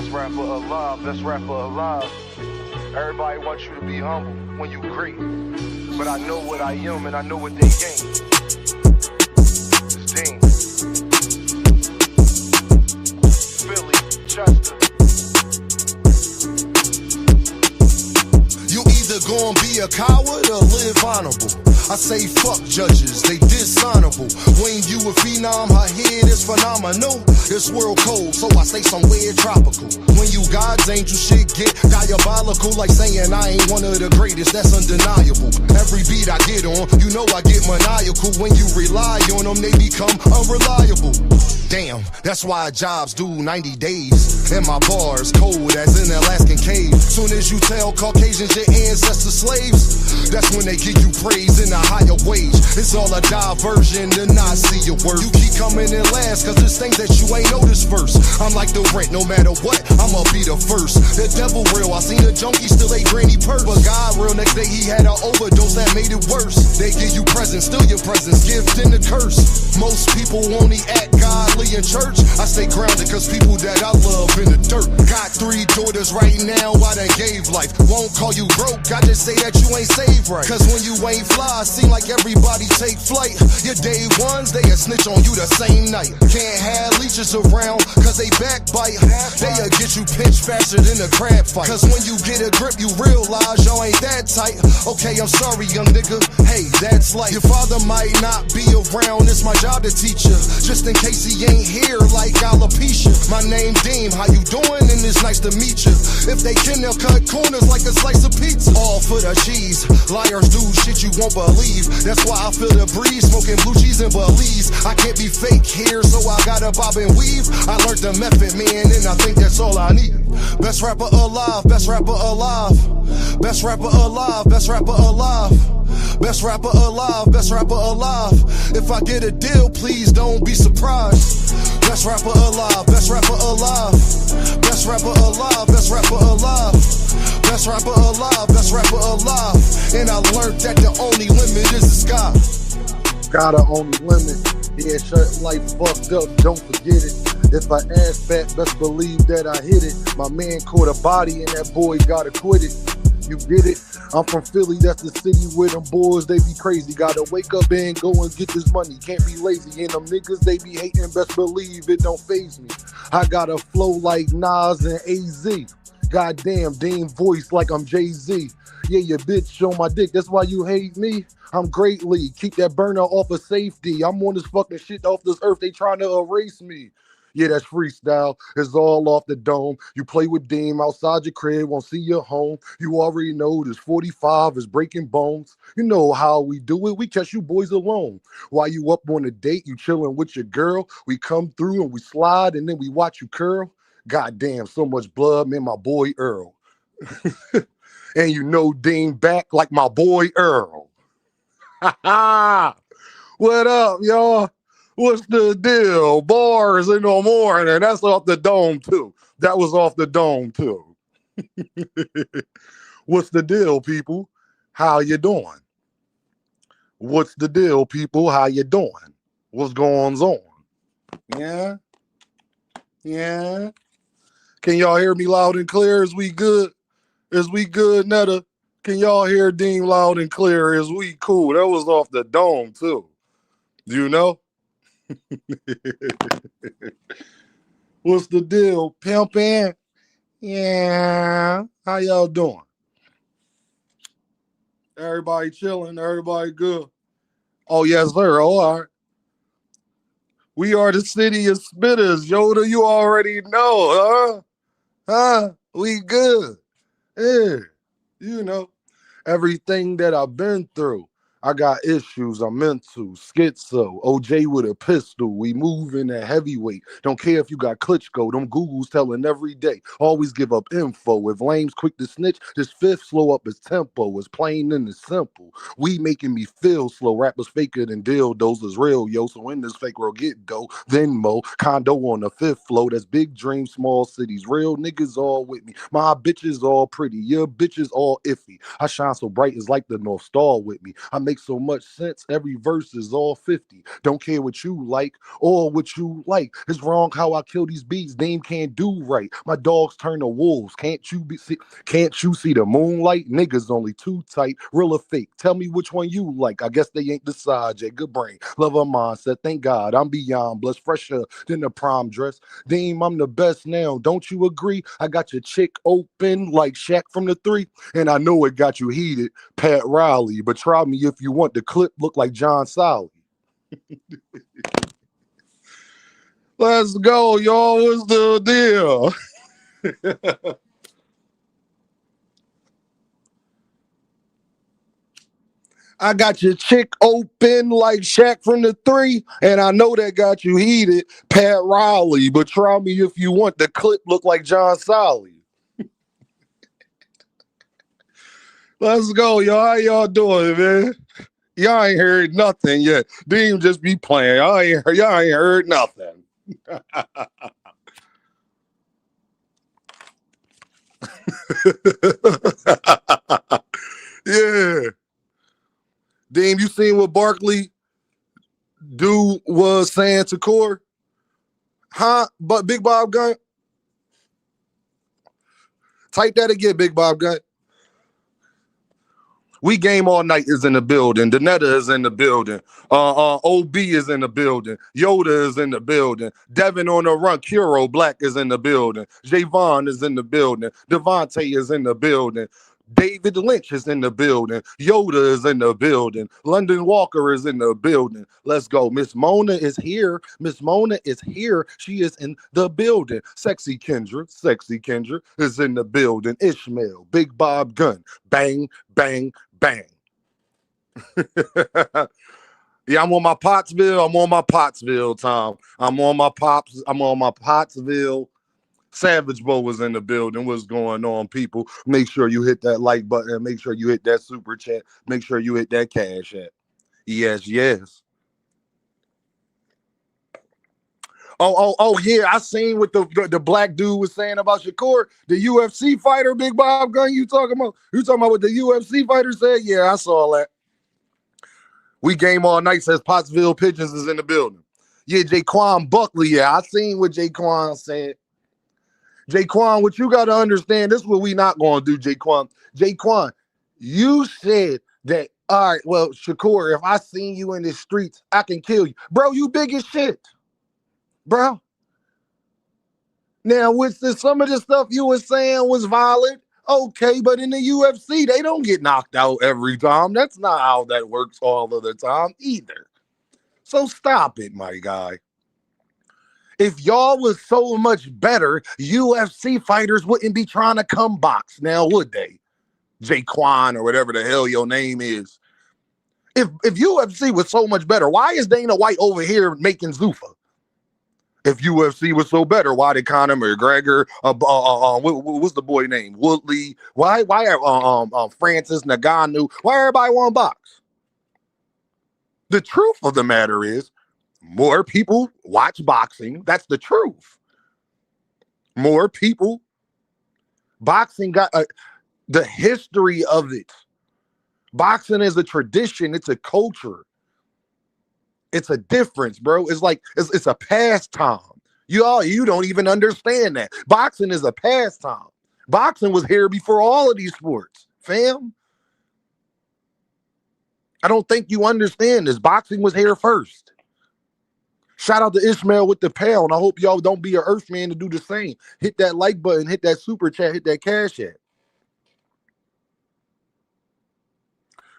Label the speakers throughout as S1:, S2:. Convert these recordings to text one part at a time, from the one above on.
S1: Best rapper alive, best rapper alive. Everybody wants you to be humble when you great. But I know what I am and I know what they gain. It's Dean. Philly, Chester.
S2: You either gonna be a coward or live honorable. I say fuck judges, they dishonorable. When you a phenom, her head is phenomenal. This world cold, so I stay somewhere tropical. When you God's angel, shit get diabolical. Like saying I ain't one of the greatest, that's undeniable. Every beat I get on, you know I get maniacal. When you rely on them, they become unreliable. Damn, that's why jobs do 90 days. And my bars cold as an Alaskan cave. Soon as you tell Caucasians your ancestors slaves, that's when they give you praise in a higher wage. It's all a diversion to not see your worth. You keep coming in last cause there's things that you ain't noticed first. I'm like the rent, no matter what, I'ma be the first. The devil real, I seen a junkie still ate granny purse. But God real, next day he had an overdose that made it worse. They give you presents, still your presents, gift and a curse. Most people only act godly in church. I stay grounded cause people that I love in the dirt. Got 3 daughters right now, I done gave life. Won't call you broke, I just say that you ain't saved right. Cause when you ain't fly, seem like everybody take flight. Your day ones, they a snitch on you the same night. Can't have leeches around cause they backbite. They'll get you pinched faster than a crab fight. Cause when you get a grip, you realize y'all ain't that tight. Okay, I'm sorry, young nigga, hey, that's life. Your father might not be around, it's my job to teach you. Just in case he ain't here like alopecia. My name Deem, how you doing? And it's nice to meet you. If they can, they'll cut corners like a slice of pizza. All for the cheese. Liars do shit you won't believe. That's why I feel the breeze, smoking blue cheese and Belize. I can't be fake here, so I gotta bob and weave. I learned the method, man, and I think that's all I need. Best rapper alive, best rapper alive. Best rapper alive, best rapper alive. Best rapper alive, best rapper alive. If I get a deal, please don't be surprised. Best rapper alive, best rapper alive. Best rapper alive, best rapper alive. Best rapper alive, best rapper alive. And I learned that the only limit is the sky.
S3: Got a only limit. Yeah, shut life fucked up, don't forget it. If I ass fat, best believe that I hit it. My man caught a body and that boy got acquitted. You get it? I'm from Philly, that's the city where them boys, they be crazy. Gotta wake up and go and get this money, can't be lazy. And them niggas, they be hating, best believe it don't faze me. I got a flow like Nas and AZ. Goddamn, Dean voice like I'm Jay-Z. Yeah, your bitch on my dick, that's why you hate me? I'm greatly, keep that burner off of safety. I'm on this fucking shit off this earth, they trying to erase me. Yeah, that's freestyle. It's all off the dome. You play with Deem outside your crib, won't see your home. You already know this 45 is breaking bones. You know how we do it. We catch you boys alone. While you up on a date, you chilling with your girl. We come through and we slide and then we watch you curl. Goddamn, so much blood, man, my boy Earl. And you know Dean back like my boy Earl. Ha ha! What up, y'all? What's the deal? Bars in the morning. That's off the dome, too. That was off the dome, too. What's the deal, people? How you doing? What's the deal, people? How you doing? What's going on? Yeah? Yeah? Can y'all hear me loud and clear? Is we good? Is we good, Netta? Can y'all hear Dean loud and clear? Is we cool? That was off the dome, too. You know? What's the deal, pimpin'? Yeah, how y'all doing? Everybody chilling, everybody good. Oh yes, sir. Oh, all right. We are the city of spitters, Yoda. You already know, huh? We good. Yeah, you know everything that I've been through. I got issues I'm into, schizo, OJ with a pistol, we moving at heavyweight. Don't care if you got Klitschko, them Googles telling every day. Always give up info. If lame's quick to snitch, this fifth slow up his tempo. It's plain and it's simple. We making me feel slow. Rappers faker than dildos is real, yo. So when this fake world get dough, Venmo, condo on the 5th floor. That's big dream, small cities. Real niggas all with me. My bitches all pretty. Your bitches all iffy. I shine so bright it's like the North Star with me. I make makes so much sense. Every verse is all 50. Don't care what you like or what you like. It's wrong how I kill these beats. Dame can't do right. My dogs turn to wolves. Can't you see the moonlight? Niggas only too tight. Real or fake? Tell me which one you like. I guess they ain't decide yet. Good brain. Love of mindset. Thank God I'm beyond blessed. Fresher than the prom dress. Dame, I'm the best now. Don't you agree? I got your chick open like Shaq from the 3. And I know it got you heated. Pat Riley. But try me if you want. The clip look like John Solly. Let's go, y'all. What's the deal? I got your chick open like Shaq from the 3, and I know that got you heated, Pat Riley. But try me if you want. The clip look like John Solly. Let's go, y'all. How y'all doing, man? Y'all ain't heard nothing yet. Deem just be playing. Y'all ain't heard nothing. Yeah. Deem, you seen what Barkley dude was saying to Core? Huh? But Big Bob Gun? Type that again, Big Bob Gun. We Game All Night is in the building. Danetta is in the building. OB is in the building. Yoda is in the building. Devin on the run. Kuro Black is in the building. Javon is in the building. Devontae is in the building. David Lynch is in the building. Yoda is in the building. London Walker is in the building. Let's go. Miss Mona is here. Miss Mona is here. She is in the building. Sexy Kendra is in the building. Ishmael, Big Bob Gun. Bang, bang, bang. Yeah, I'm on my Pottsville. I'm on my Pottsville time. I'm on my Pottsville. Savage Bo was in the building. What's going on, people? Make sure you hit that like button. Make sure you hit that super chat. Make sure you hit that cash app. Yes, yes. Oh, yeah. I seen what the black dude was saying about Shakur, the UFC fighter, Big Bob Gun. You talking about what the UFC fighter said? Yeah, I saw that. We Game All Night says Pottsville Pigeons is in the building. Yeah, Jaquan Buckley. Yeah, I seen what Jaquan said. Jaquan, what you got to understand, this is what we not going to do, Jaquan. Jaquan, you said that, all right, well, Shakur, if I seen you in the streets, I can kill you. Bro, you big as shit. Bro. Now, some of the stuff you were saying was violent, okay, but in the UFC, they don't get knocked out every time. That's not how that works all of the time either. So stop it, my guy. If y'all was so much better, UFC fighters wouldn't be trying to come box now, would they? Jaquan or whatever the hell your name is. If UFC was so much better, why is Dana White over here making Zuffa? If UFC was so better, why did Conor McGregor, what's the boy name? Woodley? Why Francis Ngannou? Why everybody want to box? The truth of the matter is, more people watch boxing. That's the truth. More people. Boxing got the history of it. Boxing is a tradition. It's a culture. It's a difference, bro. It's like it's a pastime. You don't even understand that. Boxing is a pastime. Boxing was here before all of these sports, fam. I don't think you understand this. Boxing was here first. Shout out to Ishmael with the pound. I hope y'all don't be an Earthman to do the same. Hit that like button, hit that super chat, hit that cash app.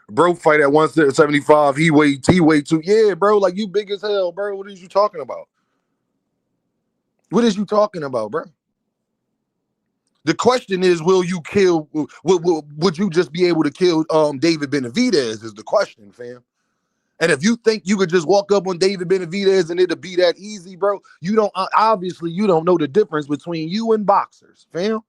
S3: Bro fight at 175. He weighed too. Yeah, bro, like you big as hell, bro. What is you talking about? What is you talking about, bro? The question is, will you kill? Would you just be able to kill David Benavidez? Is the question, fam. And if you think you could just walk up on David Benavidez and it'll be that easy, bro, you don't know the difference between you and boxers, fam.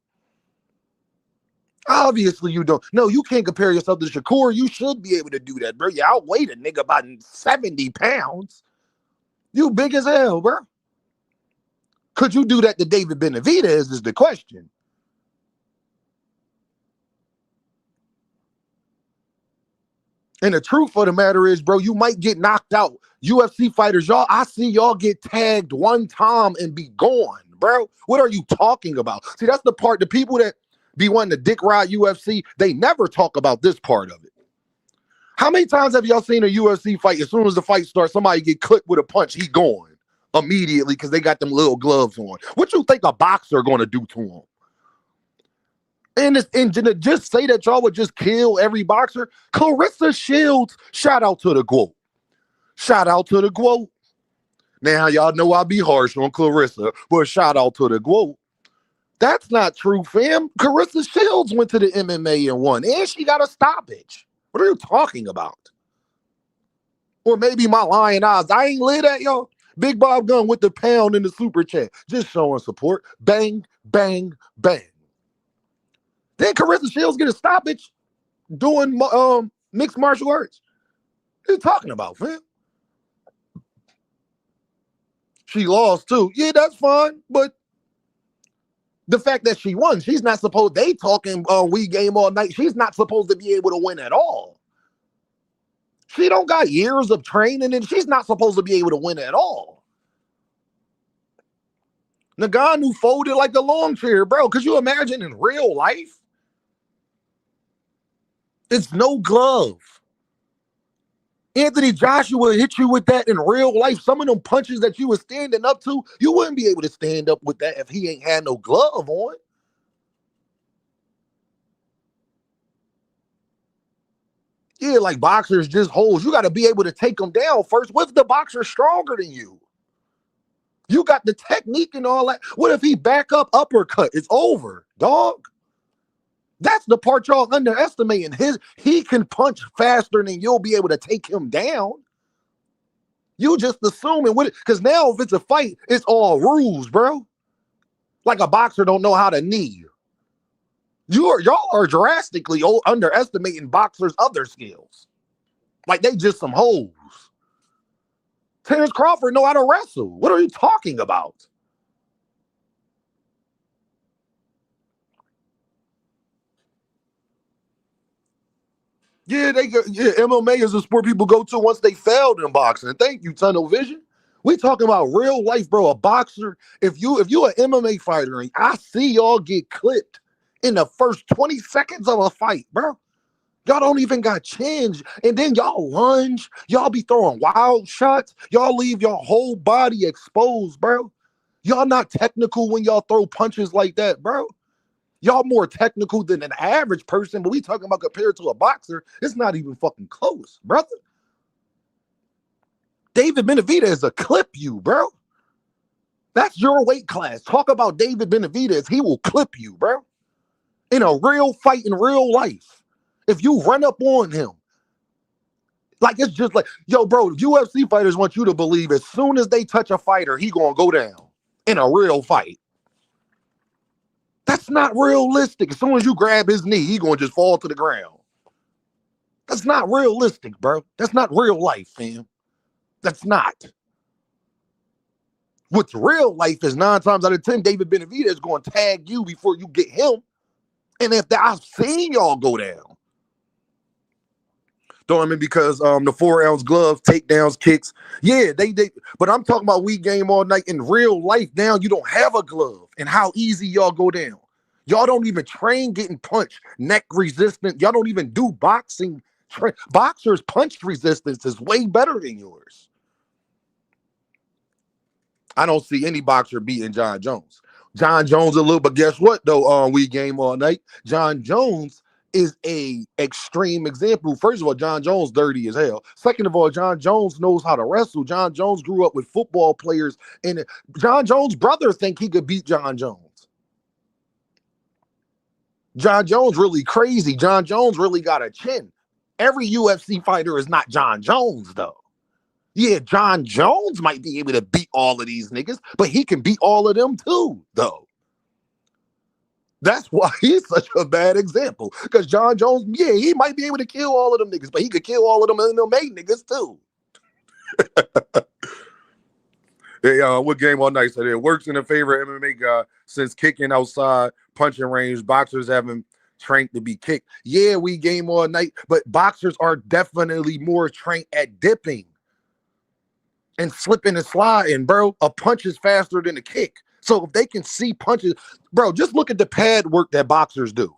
S3: Obviously you don't. No, you can't compare yourself to Shakur. You should be able to do that, bro. You outweighed a nigga about 70 pounds. You big as hell, bro. Could you do that to David Benavidez is the question. And the truth of the matter is, bro, you might get knocked out. UFC fighters, y'all, I see y'all get tagged one time and be gone, bro. What are you talking about? See, that's the part, the people that be wanting to dick ride UFC, they never talk about this part of it. How many times have y'all seen a UFC fight? As soon as the fight starts, somebody get clipped with a punch, he gone immediately because they got them little gloves on. What you think a boxer going to do to him? And to just say that y'all would just kill every boxer. Clarissa Shields, shout out to the GOAT. Shout out to the GOAT. Now, y'all know I'll be harsh on Clarissa, but shout out to the GOAT. That's not true, fam. Clarissa Shields went to the MMA and won, and she got a stoppage. What are you talking about? Or maybe my lying eyes. I ain't lit at y'all. Big Bob Gunn with the pound in the super chat. Just showing support. Bang, bang, bang. Then Carissa Shields get a stoppage doing mixed martial arts. What are you talking about, fam? She lost too. Yeah, that's fine. But the fact that she won, she's not supposed, they talking we game all night. She's not supposed to be able to win at all. She don't got years of training and she's not supposed to be able to win at all. Nagano folded like the lawn chair, bro. Could you imagine in real life? It's no glove. Anthony Joshua hit you with that in real life. Some of them punches that you were standing up to, you wouldn't be able to stand up with that if he ain't had no glove on. Yeah, like boxers just holds. You got to be able to take them down first. What if the boxer's stronger than you? You got the technique and all that. What if he back up uppercut? It's over, dog. That's the part y'all underestimating. He can punch faster than you'll be able to take him down. You just assuming what it, because now if it's a fight, it's all rules, bro. Like a boxer don't know how to knee. Y'all are drastically underestimating boxers' other skills. Like they just some hoes. Terrence Crawford know how to wrestle. What are you talking about? Yeah, MMA is a sport people go to once they failed in boxing. Thank you, Tunnel Vision. We talking about real life, bro. A boxer, if you an MMA fighter, and I see y'all get clipped in the first 20 seconds of a fight, bro. Y'all don't even got chins. And then y'all lunge. Y'all be throwing wild shots. Y'all leave your whole body exposed, bro. Y'all not technical when y'all throw punches like that, bro. Y'all more technical than an average person, but we talking about compared to a boxer, it's not even fucking close, brother. David Benavidez a clip you, bro. That's your weight class. Talk about David Benavidez. He will clip you, bro. In a real fight in real life. If you run up on him, like it's just like, yo, bro, UFC fighters want you to believe as soon as they touch a fighter, he gonna go down in a real fight. That's not realistic. As soon as you grab his knee, he gonna just fall to the ground. That's not realistic, bro. That's not real life, fam. That's not. What's real life is 9 times out of 10, David Benavidez is going to tag you before you get him. And if I've seen y'all go down. Don't I mean because the 4-ounce gloves, takedowns, kicks. Yeah, they but I'm talking about we game all night in real life. Now you don't have a glove and how easy y'all go down. Y'all don't even train getting punched, neck resistant. Y'all don't even do boxing. Boxers' punch resistance is way better than yours. I don't see any boxer beating John Jones. John Jones a little, but guess what though? We game all night. John Jones is a extreme example. First of all, John Jones dirty as hell. Second of all, John Jones knows how to wrestle. John Jones grew up with football players, and John Jones' brothers think he could beat John Jones. John Jones really crazy. John Jones really got a chin. Every UFC fighter is not John Jones, though. Yeah, John Jones might be able to beat all of these niggas, but he can beat all of them too, though. That's why he's such a bad example. Because John Jones, yeah, he might be able to kill all of them niggas, but he could kill all of them MMA niggas too. Hey, what game all night? So it works in the favor of MMA guy since kicking outside, punching range, boxers having trained to be kicked. Yeah, we game all night, but boxers are definitely more trained at dipping and slipping and sliding, bro. A punch is faster than a kick. So if they can see punches, bro, just look at the pad work that boxers do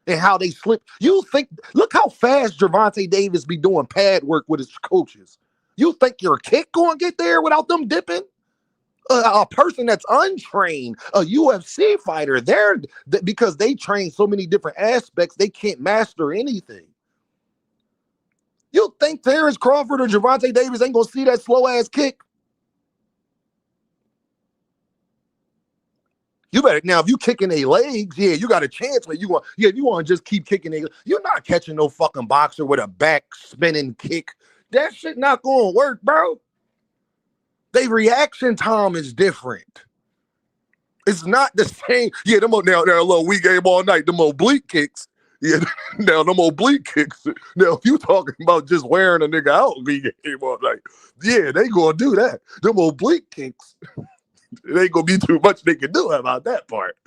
S3: and how they slip. You think, look how fast Gervonta Davis be doing pad work with his coaches. You think your kick going to get there without them dipping? A person that's untrained, a UFC fighter, because they train so many different aspects, they can't master anything. You think Terrence Crawford or Gervonta Davis ain't gonna see that slow ass kick? You better now. If you kicking their legs, yeah, you got a chance. But if you want to just keep kicking their, you're not catching no fucking boxer with a back spinning kick. That shit not gonna work, bro. Their reaction time is different. It's not the same. Yeah, them now they're a little we game all night. Them oblique kicks. Yeah, now them oblique kicks. Now, if you talking about just wearing a nigga out we game all night, yeah, they gonna do that. Them oblique kicks. It ain't gonna be too much they can do about that part.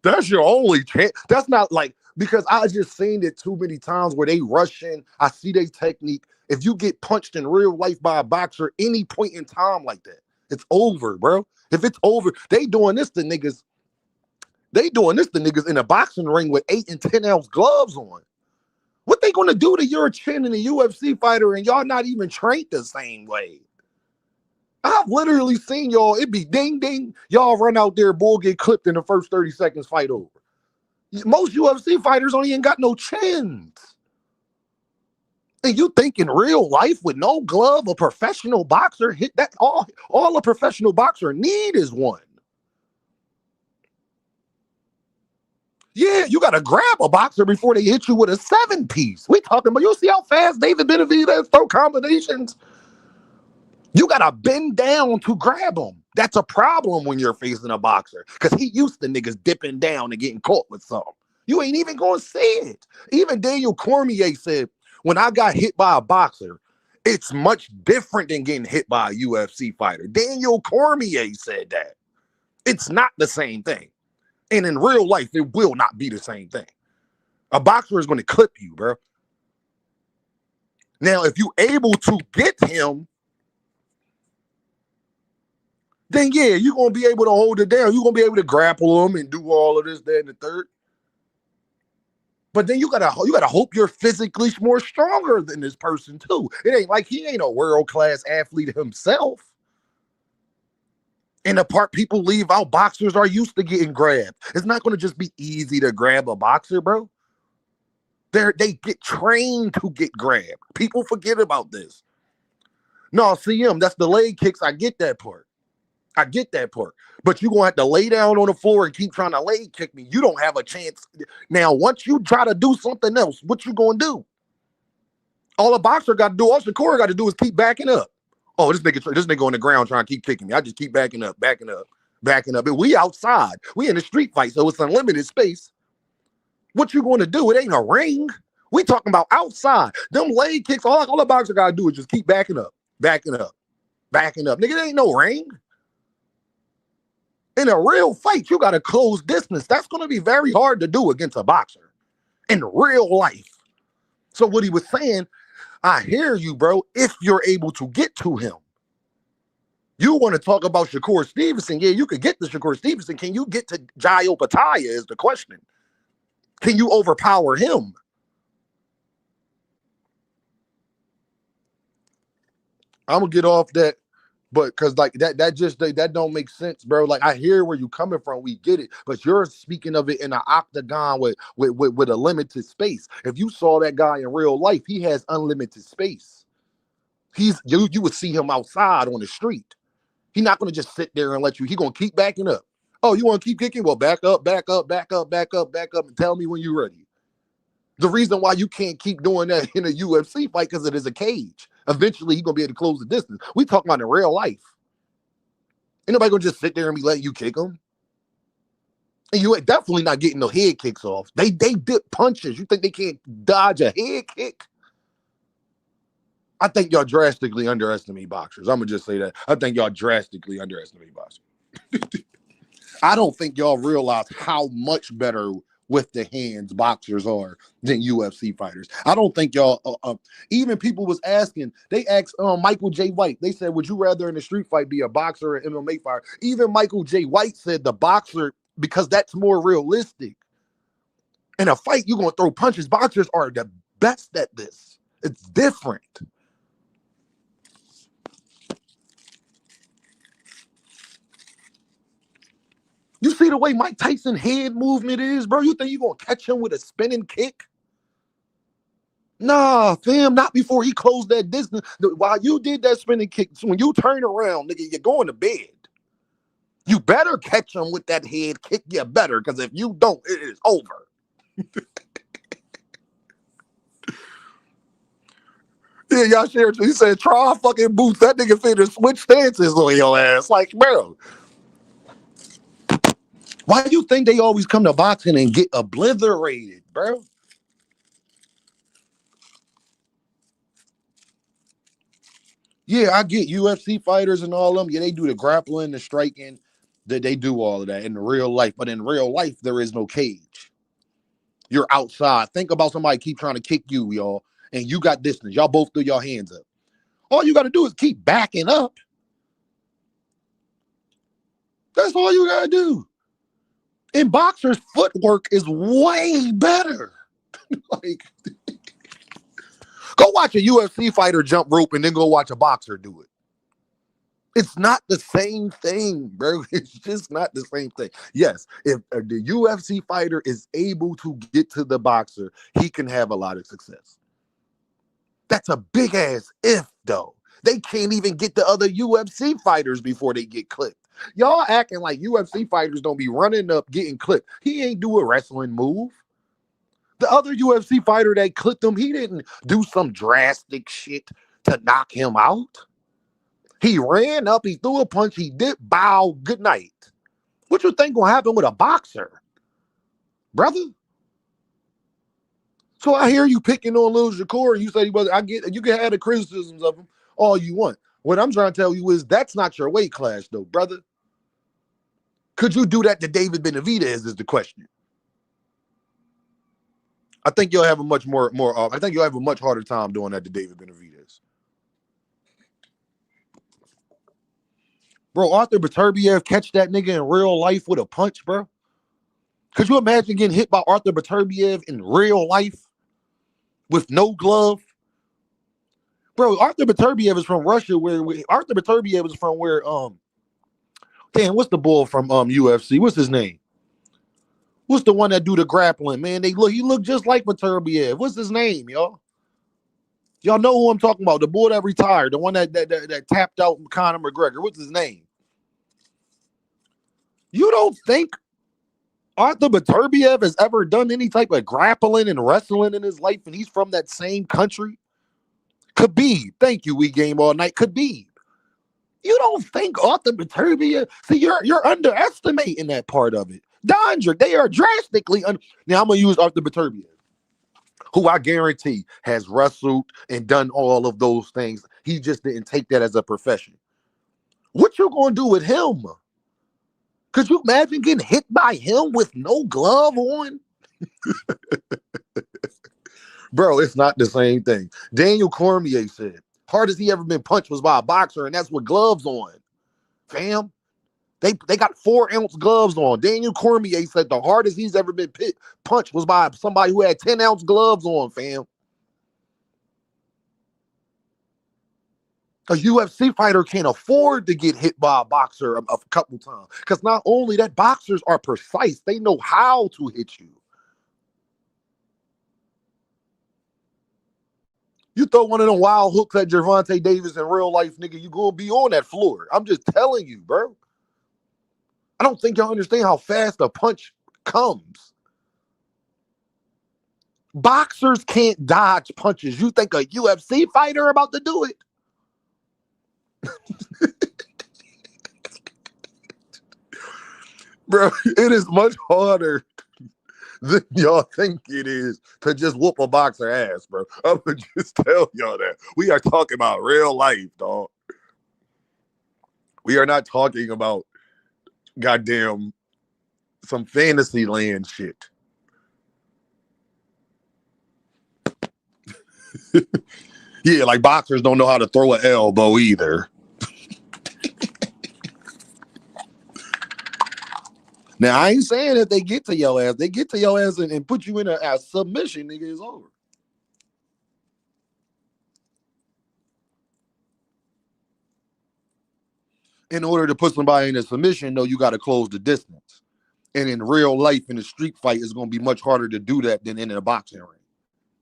S3: That's your only chance. That's not like, because I just seen it too many times where they rush in. I see their technique. If you get punched in real life by a boxer any point in time like that, it's over, bro. If it's over, they doing this to niggas. They doing this to niggas in a boxing ring with 8 and 10 ounce gloves on. What they gonna do to your chin in a UFC fighter and y'all not even trained the same way? I've literally seen y'all, it be ding, ding. Y'all run out there, bull get clipped in the first 30 seconds, fight over. Most UFC fighters don't even got no chins. And you think in real life with no glove, a professional boxer hit that? All a professional boxer need is one. Yeah, you got to grab a boxer before they hit you with a 7-piece. We talking about, you see how fast David Benavidez throw combinations? You got to bend down to grab him. That's a problem when you're facing a boxer, because he used to niggas dipping down and getting caught with something. You ain't even going to see it. Even Daniel Cormier said, when I got hit by a boxer, it's much different than getting hit by a UFC fighter. Daniel Cormier said that. It's not the same thing. And in real life, it will not be the same thing. A boxer is going to clip you, bro. Now, if you're able to get him, then yeah, you're going to be able to hold it down. You're going to be able to grapple him and do all of this, that, and the third. But then you gotta hope you're physically more stronger than this person too. It ain't like he ain't a world-class athlete himself. And the part people leave out, boxers are used to getting grabbed. It's not going to just be easy to grab a boxer, bro. They get trained to get grabbed. People forget about this. No, CM, that's the leg kicks. I get that part. But you're going to have to lay down on the floor and keep trying to leg kick me. You don't have a chance. Now, once you try to do something else, what you going to do? All a boxer got to do, all Shakur got to do is keep backing up. Oh, this nigga on the ground trying to keep kicking me. I just keep backing up. And we outside. We in a street fight, so it's unlimited space. What you going to do? It ain't a ring. We talking about outside. Them leg kicks, all a boxer got to do is just keep backing up. Nigga, there ain't no ring. In a real fight, you got to close distance. That's going to be very hard to do against a boxer in real life. So what he was saying, I hear you, bro, if you're able to get to him. You want to talk about Shakur Stevenson. Yeah, you could get to Shakur Stevenson. Can you get to Jai Opataya is the question. Can you overpower him? I'm going to get off that. But because like that don't make sense, bro. Like I hear where you coming from, we get it, but you're speaking of it in an octagon with a limited space. If you saw that guy in real life, he has unlimited space. You would see him outside on the street. He's not gonna just sit there and let you. He's gonna keep backing up. Oh, you want to keep kicking? Well, back up, and tell me when you're ready. The reason why you can't keep doing that in a UFC fight because it is a cage. Eventually, he's going to be able to close the distance. We talking about in real life. Ain't nobody going to just sit there and be letting you kick him. And you ain't definitely not getting no head kicks off. They dip punches. You think they can't dodge a head kick? I think y'all drastically underestimate boxers. I'm going to just say that. I think y'all drastically underestimate boxers. I don't think y'all realize how much better with the hands boxers are than UFC fighters. I don't think y'all. Even people was asking. They asked Michael J. White. They said, "Would you rather in a street fight be a boxer or an MMA fighter?" Even Michael J. White said the boxer because that's more realistic. In a fight, you're gonna throw punches. Boxers are the best at this. It's different. You see the way Mike Tyson head movement is, bro? You think you're going to catch him with a spinning kick? Nah, fam, not before he closed that distance. While you did that spinning kick, so when you turn around, nigga, you're going to bed. You better catch him with that head kick. You better, because if you don't, it is over. Yeah, y'all shared. He said, try fucking boots. That nigga finna switch stances on your ass. Like, bro. Why do you think they always come to boxing and get obliterated, bro? Yeah, I get UFC fighters and all of them. Yeah, they do the grappling, the striking. They do all of that in real life. But in real life, there is no cage. You're outside. Think about somebody keep trying to kick you, y'all, and you got distance. Y'all both threw your hands up. All you got to do is keep backing up. That's all you got to do. And boxers' footwork is way better. Like, go watch a UFC fighter jump rope and then go watch a boxer do it. It's not the same thing, bro. It's just not the same thing. Yes, if the UFC fighter is able to get to the boxer, he can have a lot of success. That's a big ass if, though. They can't even get the other UFC fighters before they get clipped. Y'all acting like UFC fighters don't be running up getting clipped. He ain't do a wrestling move. The other UFC fighter that clipped him, he didn't do some drastic shit to knock him out. He ran up, he threw a punch, he did bow, good night. What you think gonna happen with a boxer, brother? So I hear you picking on Lil Shakur, and you say, well, I get you can have the criticisms of him all you want. What I'm trying to tell you is that's not your weight class, though, brother. Could you do that to David Benavidez is the question. I think you'll have a much more I think you'll have a much harder time doing that to David Benavidez. Bro, Arthur Beterbiev catch that nigga in real life with a punch, bro? Could you imagine getting hit by Arthur Beterbiev in real life with no glove? Bro, Arthur Beterbiev is from Russia, Arthur Beterbiev is from where damn, what's the bull from UFC? What's his name? What's the one that do the grappling, man? He look just like Beterbiev. What's his name, y'all? Y'all know who I'm talking about. The boy that retired, the one that tapped out Conor McGregor. What's his name? You don't think Arthur Beterbiev has ever done any type of grappling and wrestling in his life, and he's from that same country? Khabib. Thank you, We Game All Night. Khabib. You don't think Arthur Beterbiev? See, you're underestimating that part of it. Dondrick, they are drastically now I'm gonna use Arthur Beterbiev, who I guarantee has wrestled and done all of those things. He just didn't take that as a profession. What you gonna do with him? Could you imagine getting hit by him with no glove on? Bro, it's not the same thing. Daniel Cormier said, hardest he ever been punched was by a boxer, and that's with gloves on. Fam, they got 4-ounce gloves on. Daniel Cormier said the hardest he's ever been punched was by somebody who had 10-ounce gloves on, fam. A UFC fighter can't afford to get hit by a boxer a couple times. Because not only that, boxers are precise. They know how to hit you. You throw one of them wild hooks at Gervonta Davis in real life, nigga, you gonna be on that floor. I'm just telling you, bro. I don't think y'all understand how fast a punch comes. Boxers can't dodge punches. You think a UFC fighter about to do it? Bro, it is much harder than y'all think it is to just whoop a boxer ass, bro. I'm gonna just tell y'all that. We are talking about real life, dog. We are not talking about goddamn some fantasy land shit. Yeah, like boxers don't know how to throw an elbow either. Now, I ain't saying that they get to your ass. They get to your ass and put you in a submission, nigga, it's over. In order to put somebody in a submission, though, you got to close the distance. And in real life, in a street fight, it's going to be much harder to do that than in a boxing ring.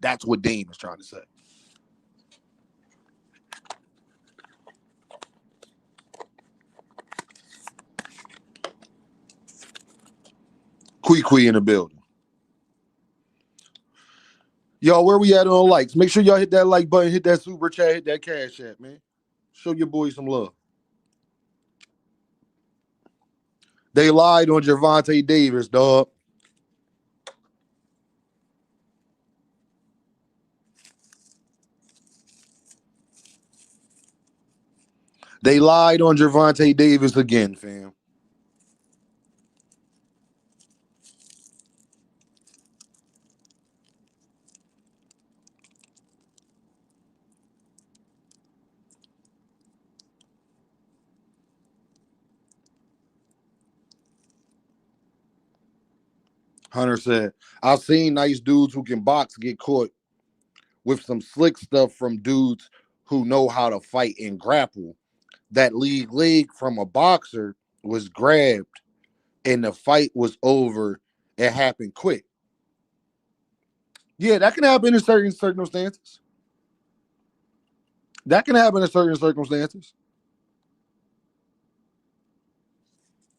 S3: That's what Dame is trying to say. Quee in the building. Yo, where we at on likes? Make sure y'all hit that like button, hit that super chat, hit that cash app, man. Show your boys some love. They lied on Gervonta Davis, dog. They lied on Gervonta Davis again, fam. Hunter said, I've seen nice dudes who can box get caught with some slick stuff from dudes who know how to fight and grapple. That lead leg from a boxer was grabbed and the fight was over. It happened quick. Yeah, that can happen in certain circumstances. That can happen in certain circumstances.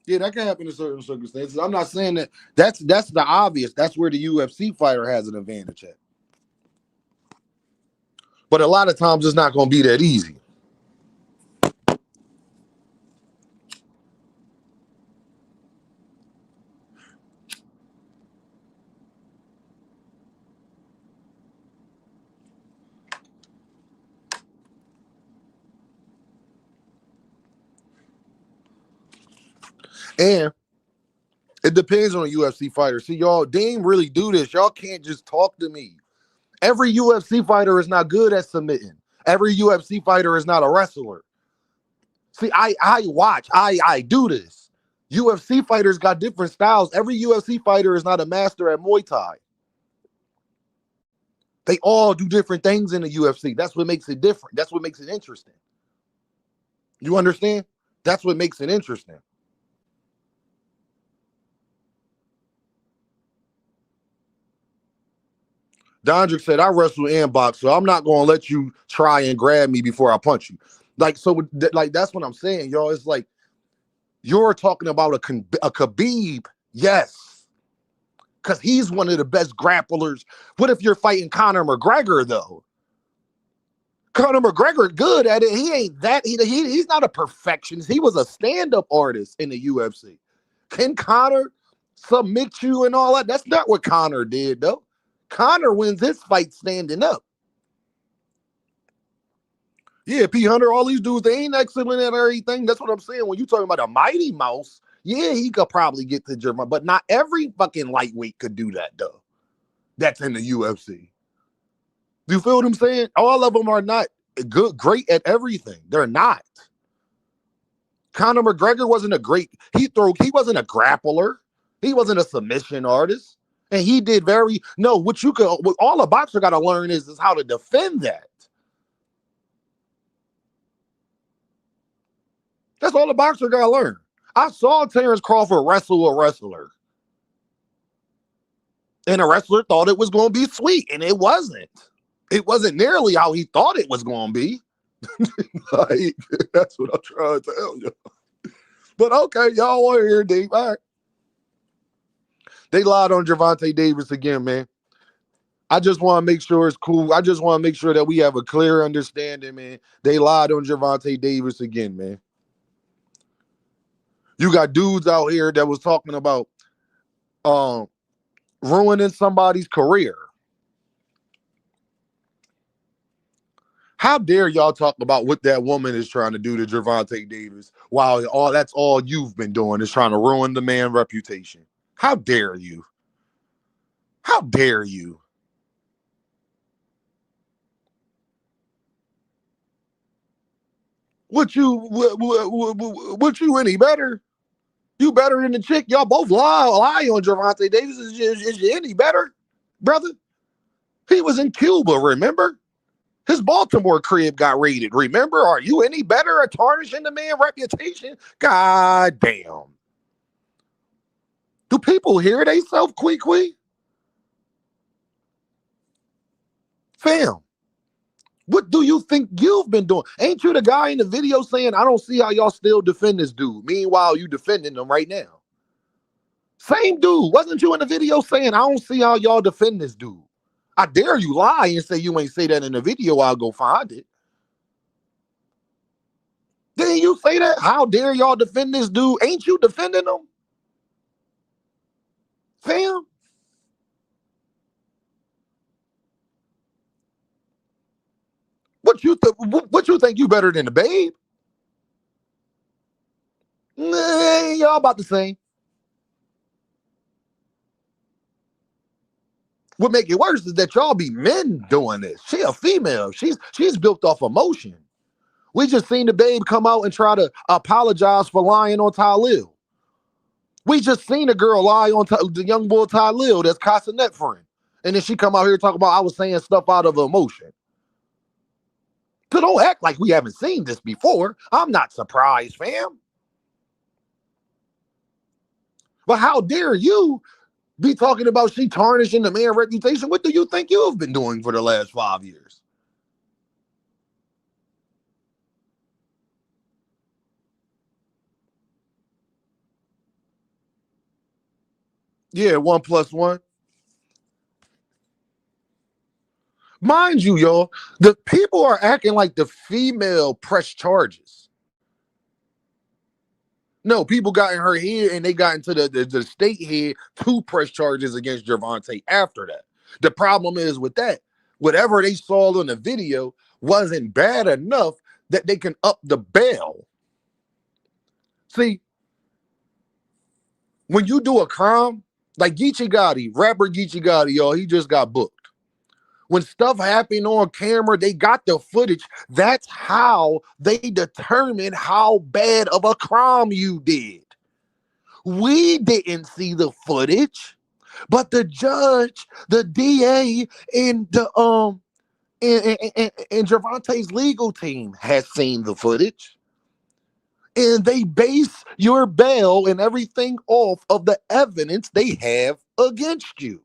S3: Yeah, that can happen in certain circumstances. I'm not saying that that's the obvious. That's where the UFC fighter has an advantage at. But a lot of times it's not going to be that easy. And it depends on a UFC fighter. See, y'all, Dame really do this. Y'all can't just talk to me. Every UFC fighter is not good at submitting. Every UFC fighter is not a wrestler. See, I watch. I do this. UFC fighters got different styles. Every UFC fighter is not a master at Muay Thai. They all do different things in the UFC. That's what makes it different. That's what makes it interesting. You understand? That's what makes it interesting. Dondrick said, I wrestle and box, so I'm not going to let you try and grab me before I punch you. Like, so, like, that's what I'm saying, y'all. It's like, you're talking about a Khabib, yes, because he's one of the best grapplers. What if you're fighting Conor McGregor, though? Conor McGregor good at it. He ain't that. He's not a perfectionist. He was a stand-up artist in the UFC. Can Conor submit you and all that? That's not what Conor did, though. Conor wins his fight standing up. Yeah, P. Hunter, all these dudes, they ain't excellent at everything. That's what I'm saying. When you talking about a Mighty Mouse, yeah, he could probably get to German, but not every fucking lightweight could do that, though. That's in the UFC. Do you feel what I'm saying? All of them are not great at everything. They're not. Conor McGregor wasn't he wasn't a grappler. He wasn't a submission artist. And he did what all a boxer got to learn is how to defend that. That's all a boxer got to learn. I saw Terrence Crawford wrestle a wrestler. And a wrestler thought it was going to be sweet, and it wasn't. It wasn't nearly how he thought it was going to be. Like, that's what I'm trying to tell you. But okay, y'all want to hear deep. All right. They lied on Gervonta Davis again, man. I just want to make sure it's cool. I just want to make sure that we have a clear understanding, man. They lied on Gervonta Davis again, man. You got dudes out here that was talking about ruining somebody's career. How dare y'all talk about what that woman is trying to do to Gervonta Davis while that's all you've been doing is trying to ruin the man's reputation? How dare you? How dare you? What you any better? You better than the chick? Y'all both lie on Gervonta Davis. Is you any better, brother? He was in Cuba, remember? His Baltimore crib got raided, remember? Are you any better at tarnishing the man's reputation? God damn. Do people hear theyself, Quee? Fam, what do you think you've been doing? Ain't you the guy in the video saying, I don't see how y'all still defend this dude? Meanwhile, you defending him right now. Same dude. Wasn't you in the video saying, I don't see how y'all defend this dude? I dare you lie and say you ain't say that in the video. I'll go find it. Didn't you say that? How dare y'all defend this dude? Ain't you defending him? Fam? What you think you better than the babe? Nah, y'all about the same. What make it worse is that y'all be men doing this. She a female. She's built off emotion. We just seen the babe come out and try to apologize for lying on Tylil. We just seen a girl lie on the young boy Tylil that's Casanet friend. And then she come out here talking about I was saying stuff out of emotion. So don't act like we haven't seen this before. I'm not surprised, fam. But how dare you be talking about she tarnishing the man's reputation? What do you think you've been doing for the last 5 years? Yeah, 1+1. Mind you, y'all, the people are acting like the female pressed charges. No, people got in her head and they got into the state head to press charges against Gervonta after that. The problem is with that, whatever they saw in the video wasn't bad enough that they can up the bail. See, when you do a crime, like Geechee Gotti, rapper Geechee Gotti, y'all, he just got booked. When stuff happened on camera, they got the footage. That's how they determine how bad of a crime you did. We didn't see the footage, but the judge, the DA, and the and Gervonta's legal team has seen the footage. And they base your bail and everything off of the evidence they have against you.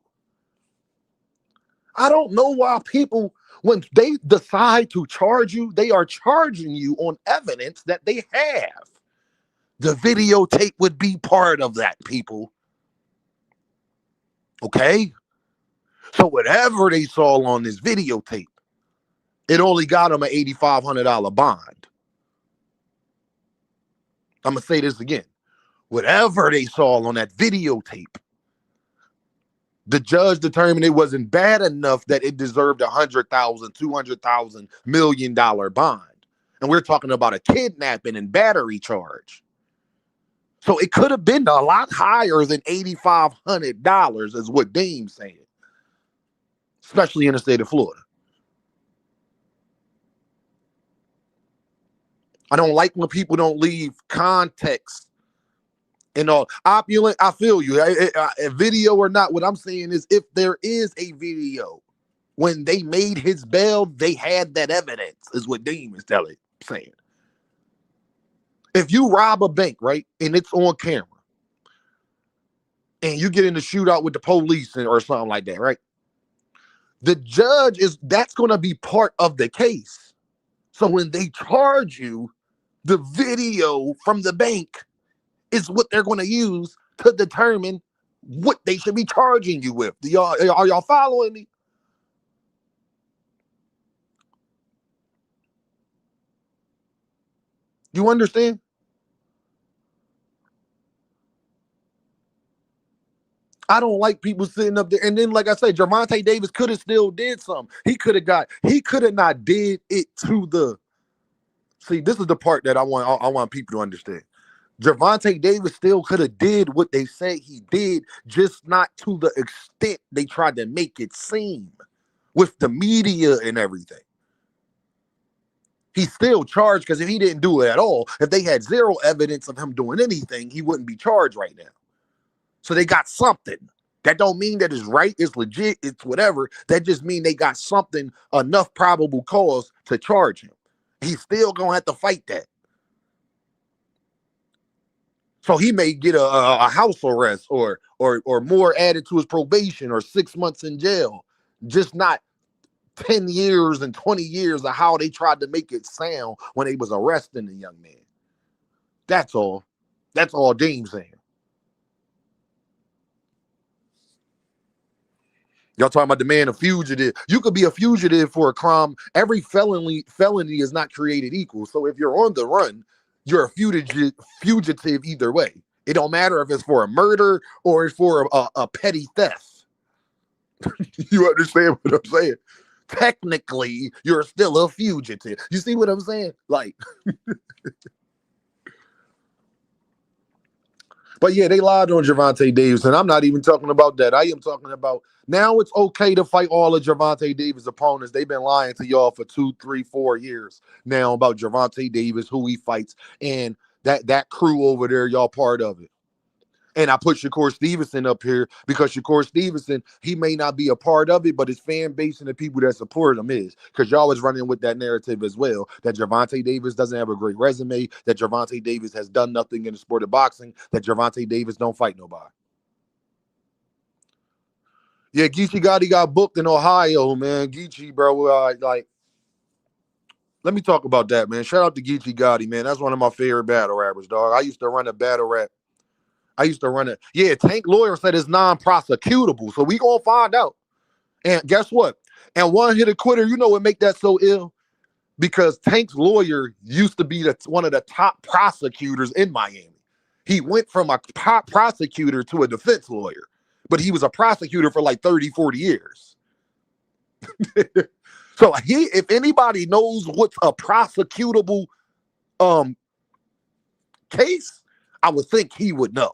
S3: I don't know why people, when they decide to charge you, they are charging you on evidence that they have. The videotape would be part of that, people. Okay? So whatever they saw on this videotape, it only got them an $8,500 bond. I'm going to say this again. Whatever they saw on that videotape, the judge determined it wasn't bad enough that it deserved $100,000, $200,000, $1 million bond. And we're talking about a kidnapping and battery charge. So it could have been a lot higher than $8,500 is what Dean's saying, especially in the state of Florida. I don't like when people don't leave context and all. Opulent, I feel you. A video or not, what I'm saying is if there is a video, when they made his bail, they had that evidence, is what Dean is saying. If you rob a bank, right, and it's on camera, and you get in a shootout with the police or something like that, right, the judge that's going to be part of the case. So when they charge you, the video from the bank is what they're going to use to determine what they should be charging you with. Are y'all following me? You understand? I don't like people sitting up there. And then, like I said, Gervonta Davis could have still did something. He could have not did it to the. See, this is the part that I want people to understand. Gervonta Davis still could have did what they said he did, just not to the extent they tried to make it seem with the media and everything. He's still charged because if he didn't do it at all, if they had zero evidence of him doing anything, he wouldn't be charged right now. So they got something. That don't mean that it's right, it's legit, it's whatever. That just mean they got something, enough probable cause to charge him. He's still gonna have to fight that. So he may get a house arrest or more added to his probation or 6 months in jail. Just not 10 years and 20 years of how they tried to make it sound when they was arresting the young man. That's all. That's all Dame's saying. Y'all talking about the man a fugitive. You could be a fugitive for a crime. Every felony is not created equal. So if you're on the run, you're a fugitive either way. It don't matter if it's for a murder or it's for a petty theft. You understand what I'm saying? Technically, you're still a fugitive. You see what I'm saying? Like, but yeah, they lied on Gervonta Davis, and I'm not even talking about that. I am talking about now it's okay to fight all of Gervonta Davis' opponents. They've been lying to y'all for 2, 3, 4 years now about Gervonta Davis, who he fights, and that crew over there, y'all part of it. And I put Shakur Stevenson up here because Shakur Stevenson, he may not be a part of it, but his fan base and the people that support him is. Because y'all was running with that narrative as well, that Gervonta Davis doesn't have a great resume, that Gervonta Davis has done nothing in the sport of boxing, that Gervonta Davis don't fight nobody. Yeah, Geechee Gotti got booked in Ohio, man. Geechee, bro, like, let me talk about that, man. Shout out to Geechee Gotti, man. That's one of my favorite battle rappers, dog. I used to run a battle rap. Yeah, Tank Lawyer said it's non-prosecutable, so we gonna find out. And guess what? And one hit a quitter, you know what make that so ill? Because Tank's lawyer used to be one of the top prosecutors in Miami. He went from a top prosecutor to a defense lawyer, but he was a prosecutor for like 30, 40 years. So if anybody knows what's a prosecutable case, I would think he would know.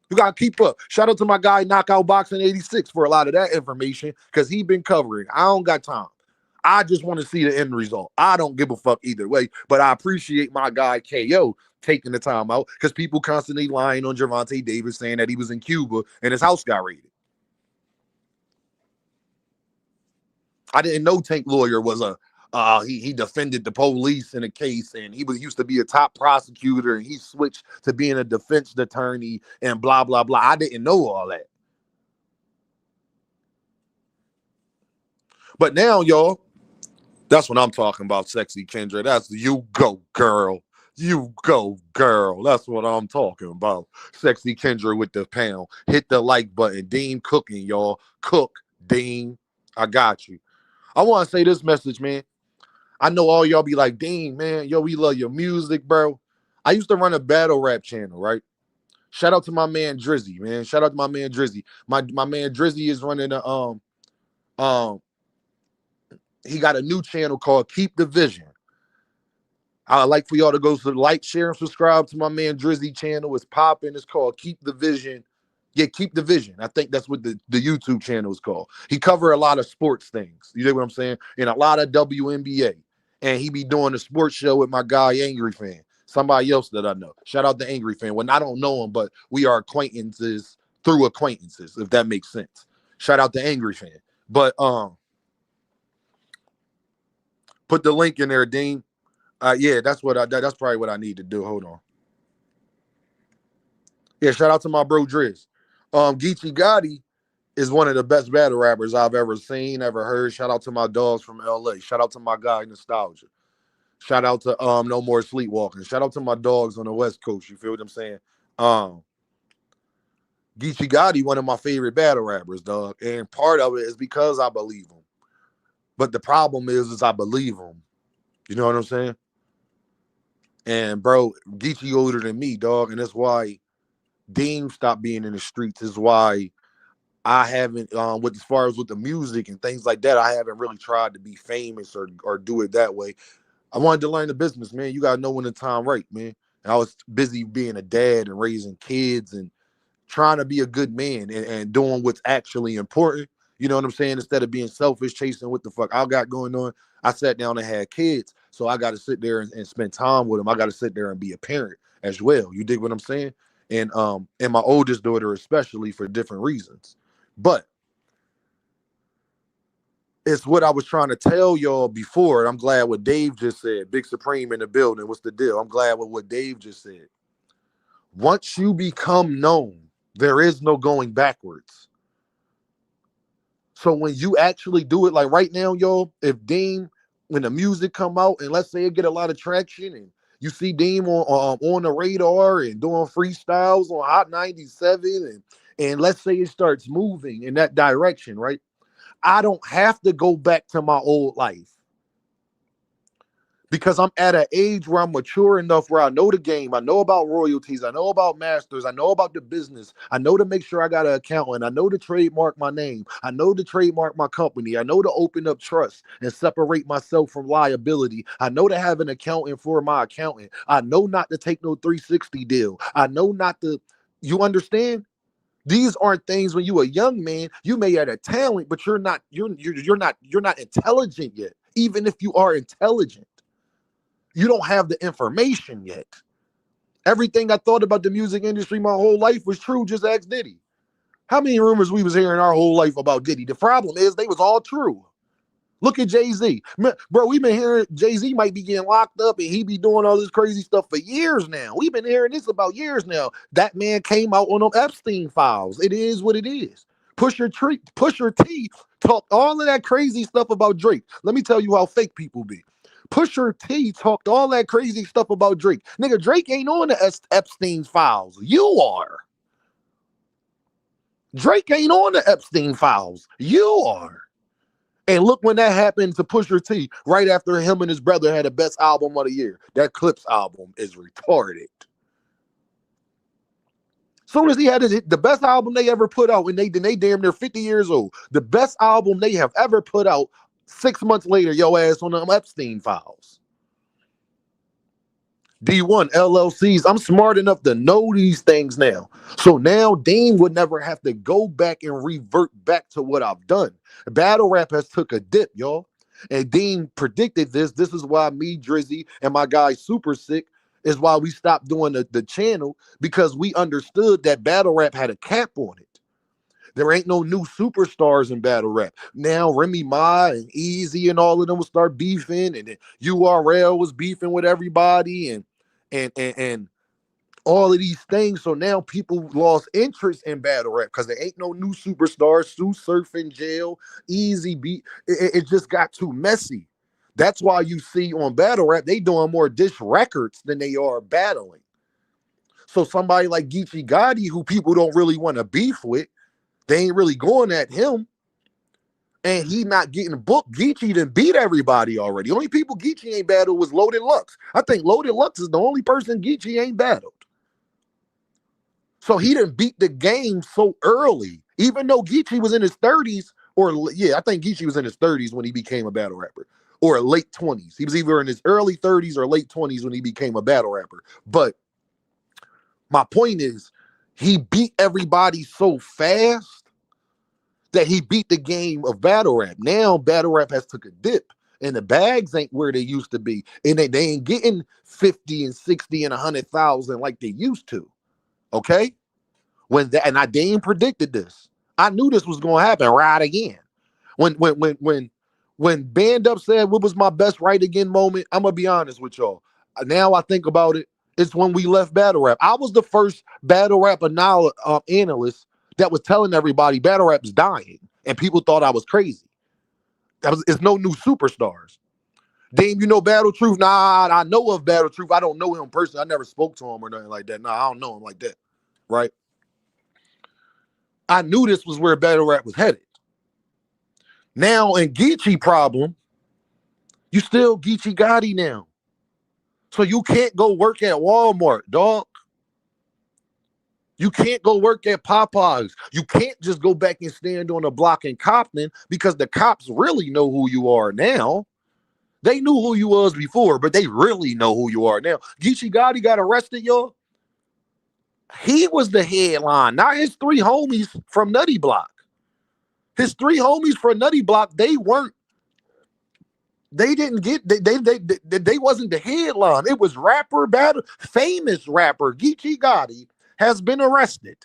S3: You gotta keep up. Shout out to my guy Knockout Boxing 86 for a lot of that information because he been covering. I don't got time. I just want to see the end result. I don't give a fuck either way, but I appreciate my guy KO taking the time out because people constantly lying on Gervonta Davis saying that he was in Cuba and his house got raided. I didn't know Tank Lawyer was he defended the police in a case, and he used to be a top prosecutor, and he switched to being a defense attorney and blah, blah, blah. I didn't know all that. But now, y'all, that's what I'm talking about, Sexy Kendra. That's you go, girl. You go, girl. That's what I'm talking about. Sexy Kendra with the pound. Hit the like button. Dean cooking, y'all. Cook, Dean. I got you. I want to say this message, man. I know all y'all be like, Dean, man, yo, we love your music, bro. I used to run a battle rap channel, right? Shout out to my man Drizzy, man. Shout out to my man Drizzy. My man Drizzy is running he got a new channel called Keep the Vision. I'd like for y'all to go to like, share, and subscribe to my man Drizzy channel. It's popping. It's called Keep the Vision. Yeah, Keep the Vision. I think that's what the YouTube channel is called. He cover a lot of sports things. You know what I'm saying? And a lot of WNBA. And he be doing a sports show with my guy, Angry Fan. Somebody else that I know. Shout out to Angry Fan. Well, I don't know him, but we are acquaintances through acquaintances, if that makes sense. Shout out to Angry Fan. But put the link in there, Dean. Yeah, that's probably what I need to do. Hold on. Yeah, shout out to my bro Driz. Geechee Gotti is one of the best battle rappers I've ever seen, ever heard. Shout out to my dogs from LA. Shout out to my guy Nostalgia. Shout out to No More Sleepwalking. Shout out to my dogs on the West Coast. You feel what I'm saying? Geechee Gotti, one of my favorite battle rappers, dog. And part of it is because I believe him. But the problem is I believe him. You know what I'm saying? And bro, Geechee older than me, dog, and that's why Dean stopped being in the streets. Is why I haven't, with as far as with the music and things like that, I haven't really tried to be famous or do it that way. I wanted to learn the business, man. You gotta know when the time right, man. And I was busy being a dad and raising kids and trying to be a good man and doing what's actually important. You know what I'm saying? Instead of being selfish, chasing what the fuck I got going on, I sat down and had kids.
S4: So I got to sit there and spend time with him. I got to sit there and be a parent as well. You dig what I'm saying? And my oldest daughter especially for different reasons. But it's what I was trying to tell y'all before, and I'm glad what Dave just said. Big Supreme in the building. What's the deal? I'm glad with what Dave just said. Once you become known, there is no going backwards. So when you actually do it, like right now, y'all, if Dean, when the music come out, and let's say it get a lot of traction, and you see Dean on the radar and doing freestyles on Hot 97, and let's say it starts moving in that direction, right? I don't have to go back to my old life because I'm at an age where I'm mature enough where I know the game. I know about royalties. I know about masters. I know about the business. I know to make sure I got an accountant. I know to trademark my name. I know to trademark my company. I know to open up trust and separate myself from liability. I know to have an accountant for my accountant. I know not to take no 360 deal. I know not to, you understand? These aren't things when you a young man, you may have a talent, but you're not intelligent yet. Even if you are intelligent, you don't have the information yet. Everything I thought about the music industry my whole life was true. Just ask Diddy. How many rumors we was hearing our whole life about Diddy? The problem is they was all true. Look at Jay-Z. Bro, we've been hearing Jay-Z might be getting locked up and he be doing all this crazy stuff for years now. We've been hearing this about years now. That man came out on them Epstein files. It is what it is. Pusha T talked all of that crazy stuff about Drake. Let me tell you how fake people be. Pusha T talked all that crazy stuff about Drake. Nigga, Drake ain't on the Epstein files. You are. Drake ain't on the Epstein files. You are. And look when that happened to Pusha T, right after him and his brother had the best album of the year. That Clips album is retarded. Soon as he had the best album they ever put out, and they damn near 50 years old. The best album they have ever put out, 6 months later, your ass on them Epstein files. D1 LLCs. I'm smart enough to know these things now. So now Dame would never have to go back and revert back to what I've done. Battle rap has took a dip, y'all. And Dame predicted this. This is why me, Drizzy, and my guy Super Sick is why we stopped doing the channel, because we understood that battle rap had a cap on it. There ain't no new superstars in battle rap. Now Remy Ma and Easy and all of them will start beefing, and then URL was beefing with everybody, and all of these things. So now people lost interest in battle rap because there ain't no new superstars. Sue Surf in jail, Easy beat. It just got too messy. That's why you see on battle rap, they doing more diss records than they are battling. So somebody like Geechee Gotti, who people don't really want to beef with, they ain't really going at him. And he not getting booked. Geechee done beat everybody already. The only people Geechee ain't battled was Loaded Lux. I think Loaded Lux is the only person Geechee ain't battled. So he done beat the game so early. Even though Geechee was in his 30s, I think Geechee was in his 30s when he became a battle rapper. Or late 20s. He was either in his early 30s or late 20s when he became a battle rapper. But my point is, he beat everybody so fast that he beat the game of battle rap. Now battle rap has took a dip, and the bags ain't where they used to be, and they ain't getting 50 and 60 and 100,000 like they used to. Okay, and I didn't predicted this. I knew this was gonna happen right again. When Band Up said what was my best right again moment, I'm gonna be honest with y'all. Now I think about it, it's when we left battle rap. I was the first battle rap analyst that was telling everybody battle rap is dying, and people thought I was crazy. It's no new superstars. Dame, you know Battle Truth? Nah, I know of Battle Truth. I don't know him personally. I never spoke to him or nothing like that. Nah, I don't know him like that. Right? I knew this was where battle rap was headed. Now in Geechee problem, you still Geechee Gotti now. So you can't go work at Walmart, dog. You can't go work at Popeyes. You can't just go back and stand on a block in Compton because the cops really know who you are now. They knew who you was before, but they really know who you are now. Geechee Gotti got arrested, y'all. He was the headline, not his three homies from Nutty Block. His three homies from Nutty Block, they weren't They didn't get they wasn't the headline. It was rapper battle. Famous rapper Geechee Gotti has been arrested.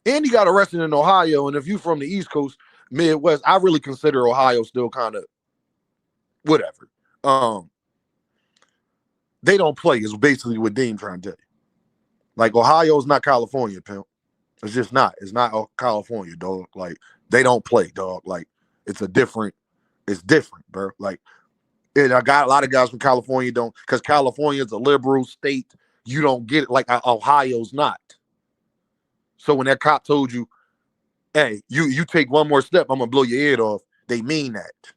S4: And he got arrested in Ohio. And if you from the East Coast, Midwest, I really consider Ohio still kind of whatever. They don't play is basically what Dean trying to tell you. Like, Ohio's not California, pimp. It's just not. It's not California, dog. Like, they don't play, dog. Like, it's different, bro. Like, and I got a lot of guys from California don't, because California is a liberal state. You don't get it. Like, Ohio's not. So when that cop told you, hey, you take one more step, I'm going to blow your head off, they mean that.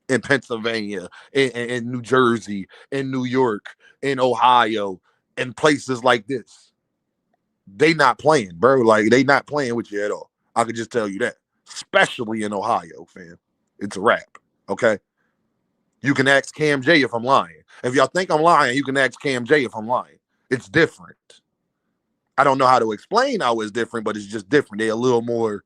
S4: In Pennsylvania, in New Jersey, in New York, in Ohio, in places like this. They not playing, bro. Like, they not playing with you at all. I could just tell you that. Especially in Ohio, fam. It's a wrap, okay? You can ask Cam J if I'm lying. If y'all think I'm lying, you can ask Cam J if I'm lying. It's different. I don't know how to explain how it's different, but it's just different. They're a little more,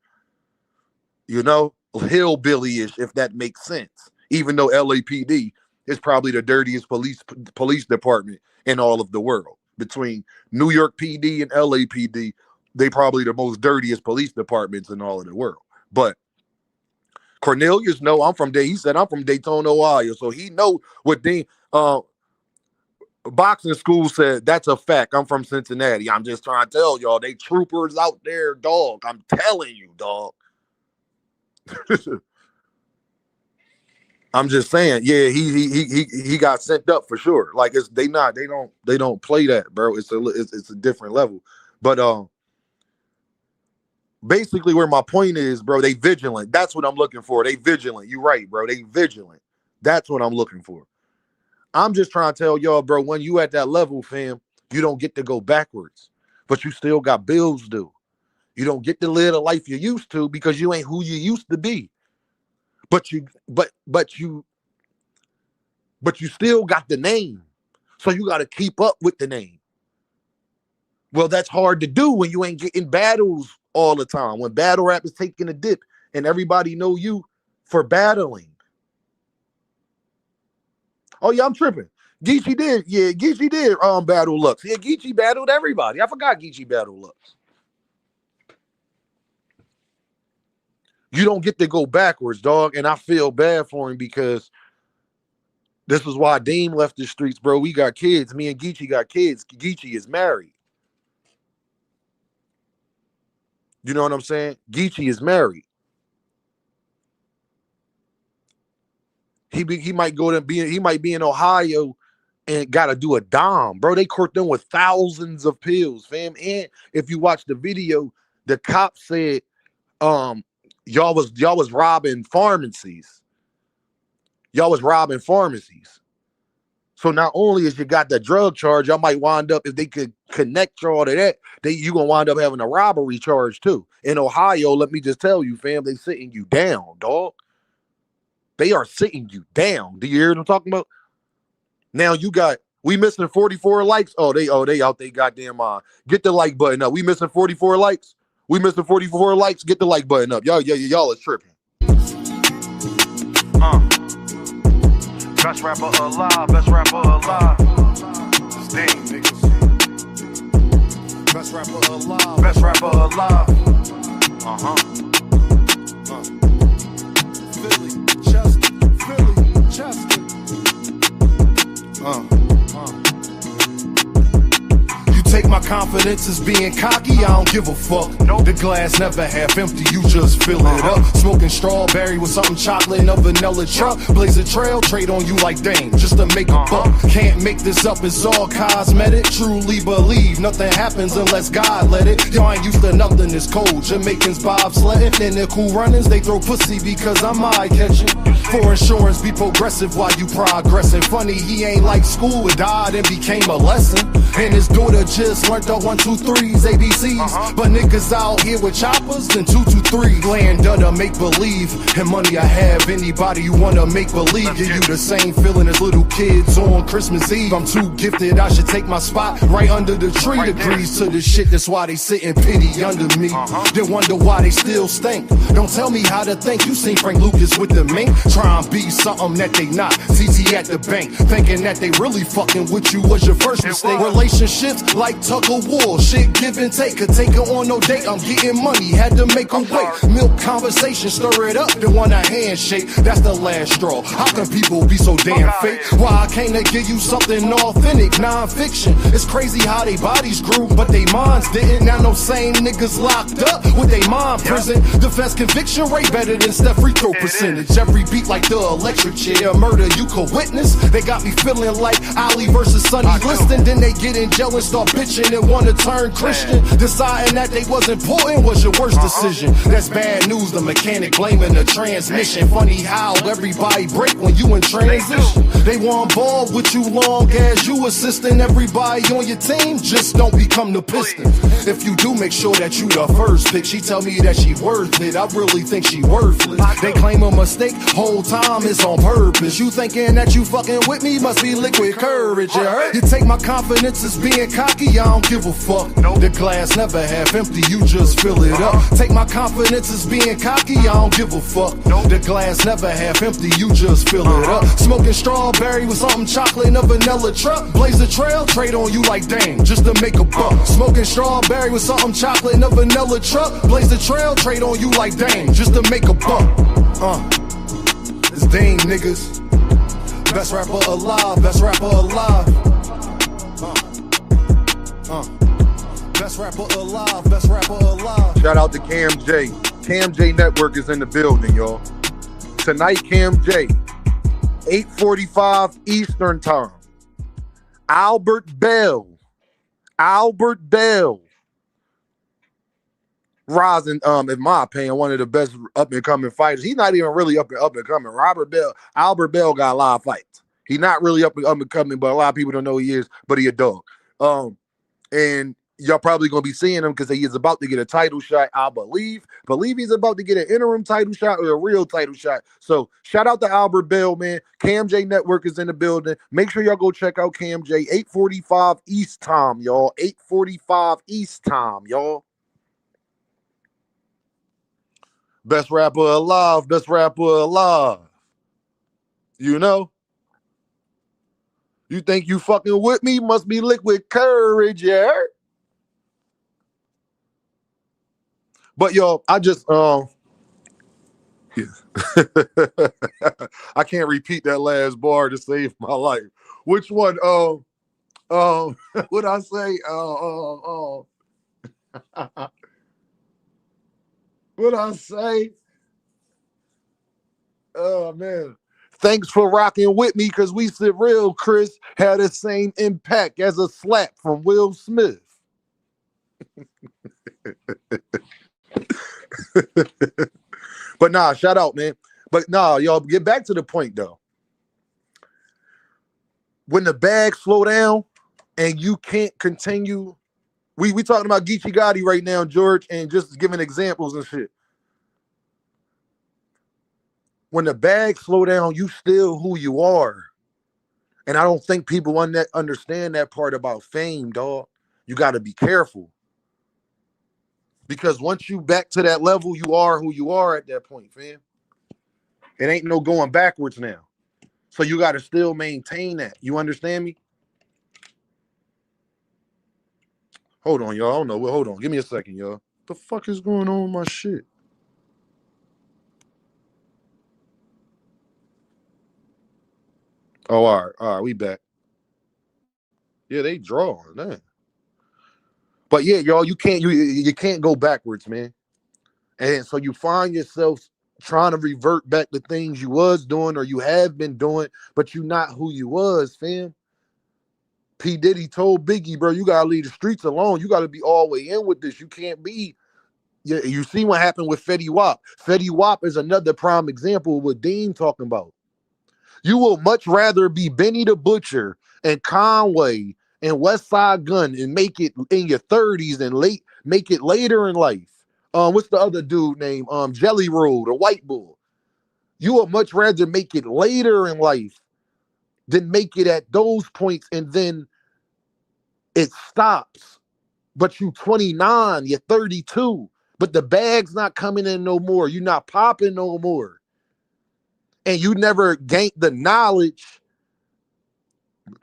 S4: hillbilly-ish, if that makes sense. Even though LAPD is probably the dirtiest police department in all of the world. Between New York PD and LAPD, they probably the most dirtiest police departments in all of the world. But Cornelius, he said I'm from Daytona, Ohio. So he know what Dean boxing school said. That's a fact. I'm from Cincinnati. I'm just trying to tell y'all, they troopers out there, dog. I'm telling you, dog. I'm just saying, yeah, he got sent up for sure. Like, they don't play that, bro. It's a different level. But basically where my point is, bro, they vigilant. That's what I'm looking for. They vigilant. You right, bro. They vigilant. That's what I'm looking for. I'm just trying to tell y'all, bro, when you at that level, fam, you don't get to go backwards, but you still got bills due. You don't get to live the life you used to because you ain't who you used to be. But you still got the name. So you got to keep up with the name. Well, that's hard to do when you ain't getting battles all the time. When battle rap is taking a dip and everybody know you for battling. Oh, yeah, I'm tripping. Geechee did. Yeah, Geechee did battle Lux. Yeah, Geechee battled everybody. I forgot Geechee battled Lux. You don't get to go backwards, dog. And I feel bad for him because this is why Dean left the streets, bro. We got kids. Me and Geechee got kids. Geechee is married. You know what I'm saying? Geechee is married. He might be in Ohio and got to do a dom, bro. They caught them with thousands of pills, fam. And if you watch the video, the cop said, y'all was robbing pharmacies. Y'all was robbing pharmacies. So not only is you got the drug charge, y'all might wind up, if they could connect y'all to that, you gonna wind up having a robbery charge too. In Ohio, let me just tell you, fam, they sitting you down, dog. They are sitting you down. Do you hear what I'm talking about? Now we missing 44 likes. Oh, they out they goddamn get the like button up. We missing 44 likes. We missing 44 likes. Get the like button up. Y'all is tripping.
S1: Best rapper alive. Best rapper alive. Sting, niggas.
S2: Best rapper alive.
S1: Best rapper alive.
S2: Philly, Chester. Take my confidence as being cocky, I don't give a fuck. Nope. The glass never half empty, you just fill it up. Smoking strawberry with something chocolate in a vanilla truck. Blaze a trail, trade on you like Dame, just to make a buck. Can't make this up, it's all cosmetic. Truly believe nothing happens unless God let it. Y'all ain't used to nothing, it's cold. Jamaicans bobsledding, and the cool runnings, they throw pussy because I'm eye-catching. For insurance, be progressive while you progressing. Funny, he ain't like school, it died and became a lesson. And his daughter just learned the 1, 2, 3s, ABCs. But niggas out here with choppers and 2, 2, 3. Land under make believe. And money I have, anybody you wanna make believe. Give you the same feeling as little kids on Christmas Eve. I'm too gifted, I should take my spot right under the tree. Right degrees to the shit, that's why they sit in pity under me. Then wonder why they still stink. Don't tell me how to think, you seen Frank Lucas with the mink. crime be something that they not. CT at the bank, thinking that they really fucking with you was your first mistake. Relationships like tug of war, shit give and take. Could take her on no date, I'm getting money, had to make her wait. Milk conversation, stir it up, then want a handshake. That's the last straw. How can people be so damn fake? Why I came to give you something authentic, non-fiction. It's crazy how they bodies grew, but they minds didn't. Now no same niggas locked up with they mind prison. Defense conviction rate better than Steph free throw percentage. Every beat like the electric chair, murder you could witness. They got me feeling like Ali versus Sonny Liston. Then they get in jail and start bitching and wanna turn Christian. Deciding that they was important was your worst decision. That's bad news, the mechanic blaming the transmission. Funny how everybody break when you in transition. They want ball with you long as you assisting everybody on your team. Just don't become the piston. If you do, make sure that you the first pick. She tell me that she worth it, I really think she worthless. They claim a mistake, whole time it's on purpose. You thinking that you fucking with me, must be liquid courage, you heard? You take my confidence as being cocky, I don't give a fuck. The glass never half empty, you just fill it up. Take my confidence as being cocky, I don't give a fuck. The glass never half empty, you just fill it up. Smoking strawberry with something chocolate and a vanilla truck. Blaze the trail, trade on you like dang, just to make a buck. Smoking strawberry with something chocolate and a vanilla truck. Blaze the trail, trade on you like dang, just to make a buck. It's Dame niggas. Best rapper alive, best rapper alive. Best rapper alive, best rapper alive.
S4: Shout out to Cam J. Cam J Network is in the building, y'all. Tonight, Cam J, 8:45 Eastern Time. Albert Bell. Rising, in my opinion, one of the best up-and-coming fighters. He's not even really up-and-coming. Albert Bell got a lot of fights. He's not really up-and-coming, but a lot of people don't know who he is, but he a dog. And y'all probably going to be seeing him because he is about to get a title shot, I believe. He's about to get an interim title shot or a real title shot. So shout out to Albert Bell, man. Cam J Network is in the building. Make sure y'all go check out Cam J. 8:45 East Time, y'all. 8:45 East Time, y'all. Best rapper alive, best rapper alive. You know? You think you fucking with me? Must be liquid courage, yeah? But yo, I just I can't repeat that last bar to save my life. Which one? What I say? What I say? Oh man. Thanks for rocking with me because we sit real, Chris, had the same impact as a slap from Will Smith. But nah, shout out, man. But nah, y'all get back to the point though. When the bags slow down and you can't continue, we talking about Geechee Gotti right now, George, and just giving examples and shit. When the bags slow down, you still who you are. And I don't think people understand that part about fame, dog. You got to be careful. Because once you back to that level, you are who you are at that point, fam. It ain't no going backwards now. So you got to still maintain that. You understand me? Hold on, y'all. I don't know. Well, hold on. Give me a second, y'all. What the fuck is going on with my shit? Oh, all right, we back. Yeah, they drawing, man. But yeah, y'all, you can't go backwards, man. And so you find yourself trying to revert back to things you was doing or you have been doing, but you're not who you was, fam. P. Diddy told Biggie, bro, you gotta leave the streets alone. You gotta be all the way in with this. You can't be. You see what happened with Fetty Wap. Fetty Wap is another prime example of what Dean talking about. You will much rather be Benny the Butcher and Conway and West Side Gun and make it in your 30s and make it later in life. What's the other dude named Jelly Roll, the white bull? You will much rather make it later in life than make it at those points and then it stops. But you 29, you're 32, but the bag's not coming in no more. You're not popping no more. and you never gained the knowledge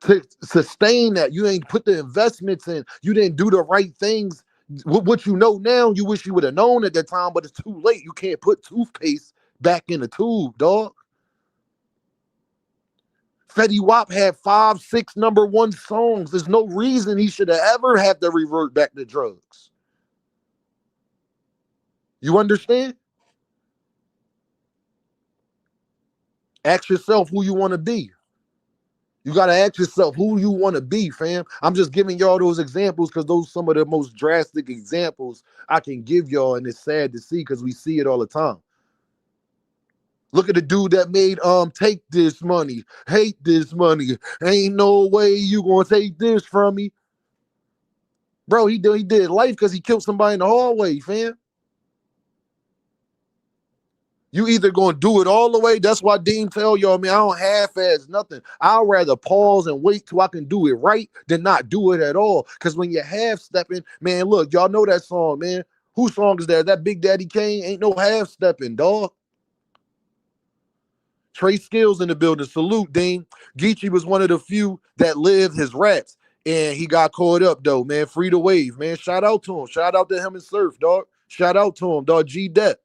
S4: to sustain that. You ain't put the investments in. You didn't do the right things. What you know now, you wish you would have known at that time, but it's too late. You can't put toothpaste back in the tube, dog. Fetty Wap had 5, 6 #1 songs. There's no reason he should have ever had to revert back to drugs. You understand? Ask yourself who you want to be. You got to ask yourself who you want to be, fam. I'm just giving y'all those examples because those are some of the most drastic examples I can give y'all, and it's sad to see because we see it all the time. Look at the dude that made Take This Money, Hate This Money. Ain't no way you gonna take this from me. Bro, he did life because he killed somebody in the hallway, fam. You either gonna do it all the way. That's why Dean tell y'all, man, I don't half-ass nothing. I'd rather pause and wait till I can do it right than not do it at all. Because when you're half-stepping, man, look, y'all know that song, man. Whose song is that? That Big Daddy Kane? Ain't no half-stepping, dog. Trey Skills in the building. Salute, Dean. Geechee was one of the few that lived his raps. And he got caught up, though, man. Free the wave, man. Shout out to him. Shout out to him and Surf, dog. Shout out to him, dog. G-Dep.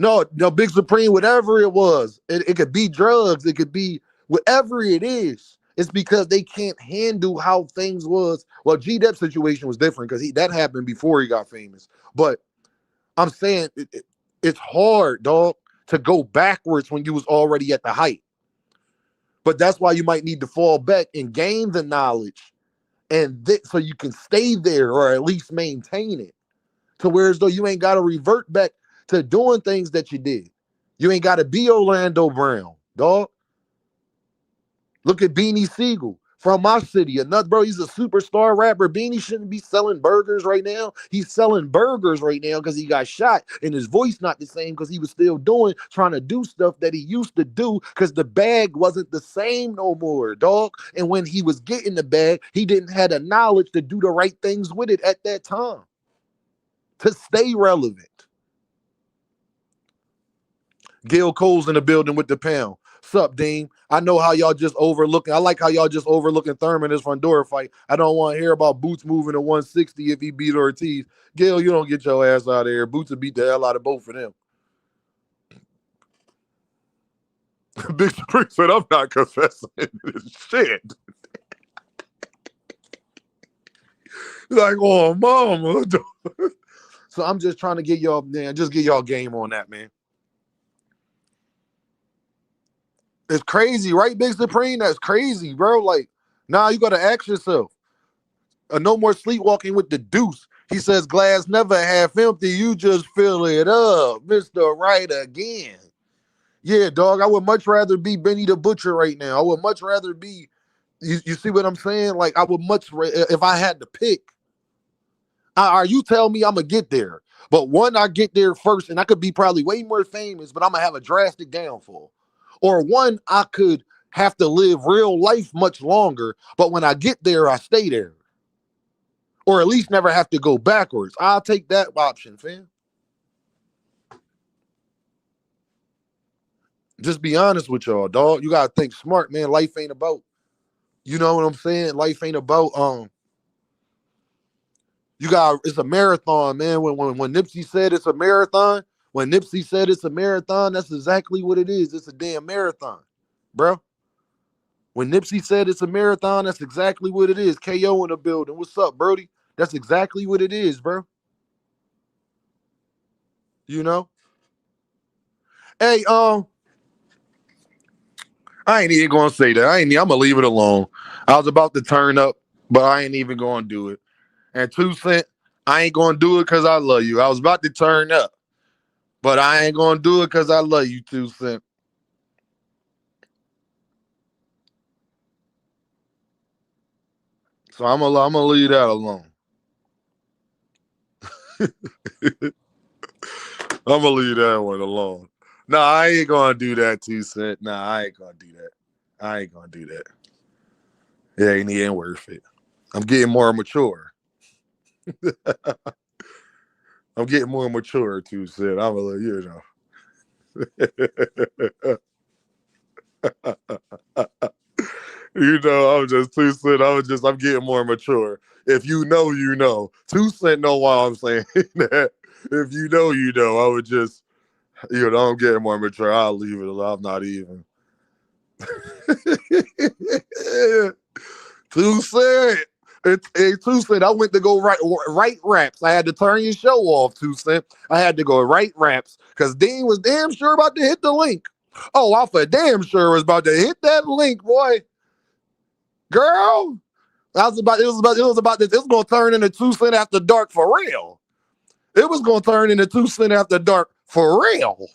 S4: No, Big Supreme, whatever it was, it could be drugs, it could be whatever it is. It's because they can't handle how things was. Well, G-Dep's situation was different because that happened before he got famous. But I'm saying it's hard, dog, to go backwards when you was already at the height. But that's why you might need to fall back and gain the knowledge, and so you can stay there or at least maintain it. To where as though you ain't got to revert back to doing things that you did. You ain't got to be Orlando Brown, dog. Look at Beanie Siegel from my city. Another bro, he's a superstar rapper. Beanie shouldn't be selling burgers right now. He's selling burgers right now because he got shot and his voice not the same because he was still trying to do stuff that he used to do because the bag wasn't the same no more, dog. And when he was getting the bag, he didn't have the knowledge to do the right things with it at that time to stay relevant. Gil Cole's in the building with the pound. Sup, Dean? I know how y'all just overlooking. I like how y'all just overlooking Thurman in this Fundora fight. I don't want to hear about Boots moving to 160 if he beat Ortiz. Gil, you don't get your ass out of here. Boots will beat the hell out of both of them. Big Supreme said, I'm not confessing this shit. Like, oh, mama. So I'm just trying to get y'all, man, just get y'all game on that, man. It's crazy, right, Big Supreme? That's crazy, bro. Like, nah, you got to ask yourself. No more sleepwalking with the deuce. He says, glass never half empty. You just fill it up. Mr. Right again. Yeah, dog, I would much rather be Benny the Butcher right now. I would much rather be, you see what I'm saying? Like, I would much, if I had to pick, you tell me I'm going to get there. But one, I get there first, and I could be probably way more famous, but I'm going to have a drastic downfall. Or one, I could have to live real life much longer, but when I get there, I stay there. Or at least never have to go backwards. I'll take that option, fam. Just be honest with y'all, dog. You gotta think smart, man. Life ain't about, you know what I'm saying? Life ain't about it's a marathon, man. When Nipsey said it's a marathon, that's exactly what it is. It's a damn marathon, bro. When Nipsey said it's a marathon, that's exactly what it is. KO in the building. What's up, Brody? That's exactly what it is, bro. You know? Hey, I ain't even gonna say that. I'm gonna leave it alone. I was about to turn up, but I ain't even gonna do it. And 2 Cent, I ain't gonna do it because I love you. I was about to turn up, but I ain't gonna do it because I love you, 2 Cent. So I'm gonna leave that alone. I'm gonna leave that one alone. No, I ain't gonna do that, 2 Cent. No, I ain't gonna do that. I ain't gonna do that. It ain't worth it. I'm getting more mature. I'm getting more mature, 2 Cent. I'm gonna, you know. You know, I'm just 2 Cent. I'm getting more mature. If you know, you know. 2 Cent know why I'm saying that. If you know, you know. I would just, I'm getting more mature. I'll leave it alone. I'm not even. 2 Cent. Hey, 2 Cent. I went to go write raps. I had to turn your show off, 2 Cent. I had to go write raps because Dean was damn sure about to hit the link. Oh, I for damn sure was about to hit that link, boy. Girl, it was gonna turn into 2 Cent After Dark for real. It was gonna turn into 2 Cent After Dark for real.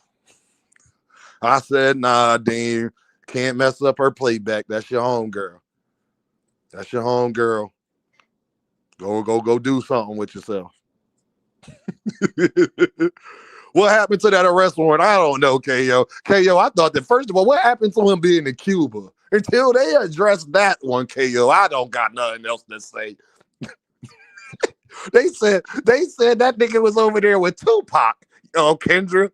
S4: I said, nah, Dean, can't mess up her playback. That's your home girl. That's your home girl. Go do something with yourself. What happened to that arrest warrant? I don't know, KO. KO, I thought that, first of all, what happened to him being in Cuba? Until they address that one, KO, I don't got nothing else to say. They said that nigga was over there with Tupac, Kendra.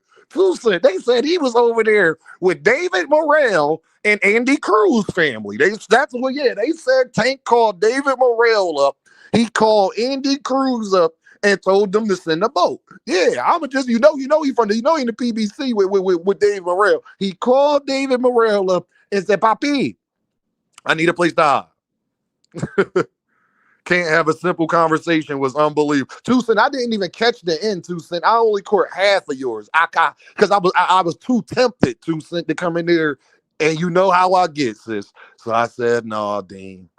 S4: They said he was over there with David Morrell and Andy Cruz family. They said Tank called David Morrell up. He called Andy Cruz up and told them to send a boat. Yeah, I'ma just he in the PBC with David Morrell. He called David Morrell up and said, Papi, I need a place to hide. Can't have a simple conversation was unbelievable. 2 Cent, I didn't even catch the end, 2 Cent. I only caught half of yours. Because I was too tempted, 2 Cent, to come in there, and you know how I get, sis. So I said, no, Dean.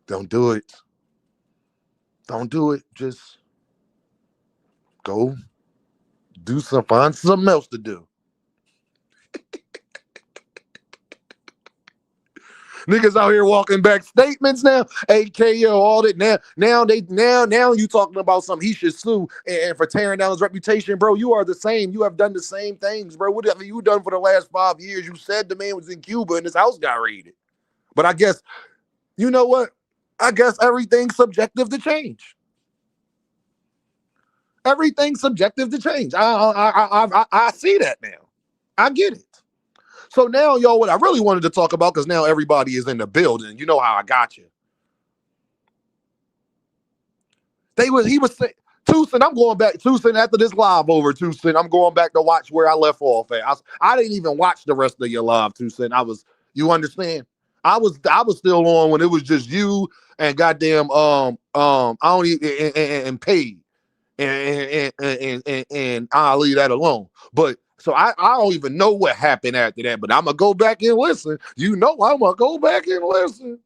S4: Don't do it. Don't do it. Just go find something else to do. Niggas out here walking back statements now. AKO, all that now you talking about something he should sue and for tearing down his reputation, bro. You are the same. You have done the same things, bro. What have you done for the last 5 years? You said the man was in Cuba and his house got raided. But I guess, you know what? I guess everything's subjective to change. Everything's subjective to change. I see that now. I get it. So now, y'all, what I really wanted to talk about, because now everybody is in the building. You know how I got you. He was saying, 2 Cent, I'm going back. 2 Cent, after this live over, 2 Cent, I'm going back to watch where I left off at. I didn't even watch the rest of your live, 2 Cent. You understand? I was still on when it was just you and goddamn I don't even and paid. And I'll leave that alone. But so I don't even know what happened after that, but I'm gonna go back and listen. You know, I'm gonna go back and listen.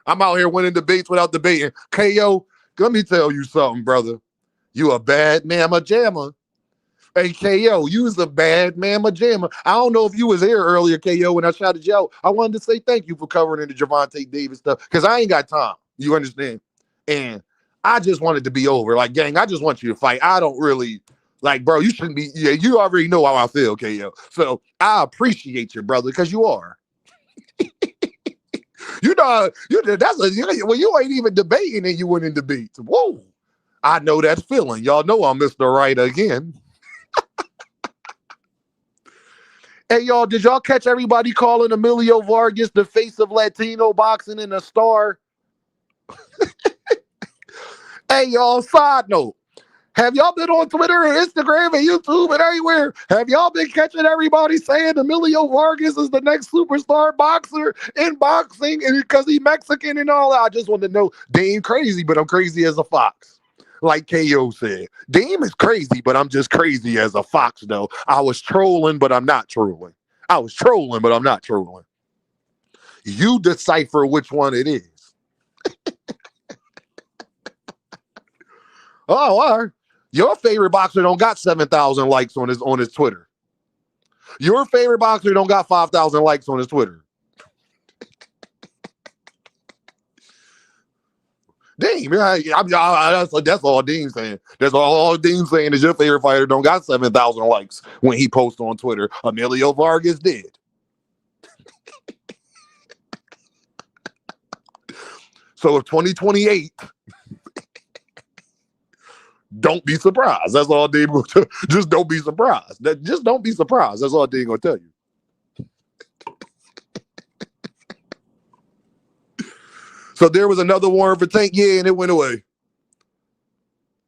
S4: I'm out here winning debates without debating. KO, let me tell you something, brother. You a bad mamma jamma. Hey, KO, you was a bad mamma jamma. I don't know if you was here earlier, KO, when I shouted you out. I wanted to say thank you for covering the Gervonta Davis stuff, because I ain't got time. You understand? And I just wanted to be over. Like, gang, I just want you to fight. I don't really, like, bro, you shouldn't be, you already know how I feel, KO. So I appreciate you, brother, because you are. You ain't even debating and you went in debates. Whoa. I know that feeling. Y'all know I'm Mr. Right again. Hey, y'all, did y'all catch everybody calling Emilio Vargas the face of Latino boxing and a star? Hey, y'all, side note. Have y'all been on Twitter and Instagram and YouTube and everywhere? Have y'all been catching everybody saying Emilio Vargas is the next superstar boxer in boxing and because he's Mexican and all that? I just want to know, Dame crazy, but I'm crazy as a fox. Like KO said. Dame is crazy, but I'm just crazy as a fox, though. I was trolling, but I'm not trolling. I was trolling, but I'm not trolling. You decipher which one it is. Oh, all right. Your favorite boxer don't got 7,000 likes on his Twitter. Your favorite boxer don't got 5,000 likes on his Twitter. Dean, that's all Dean's saying. That's all Dean's saying is your favorite fighter don't got 7,000 likes when he posts on Twitter. Emilio Vargas did. So if 2028 Don't be surprised. That's all Dame gonna tell. Just don't be surprised. Just don't be surprised. That's all Dame gonna tell you. So there was another warrant for Tank, yeah, and it went away.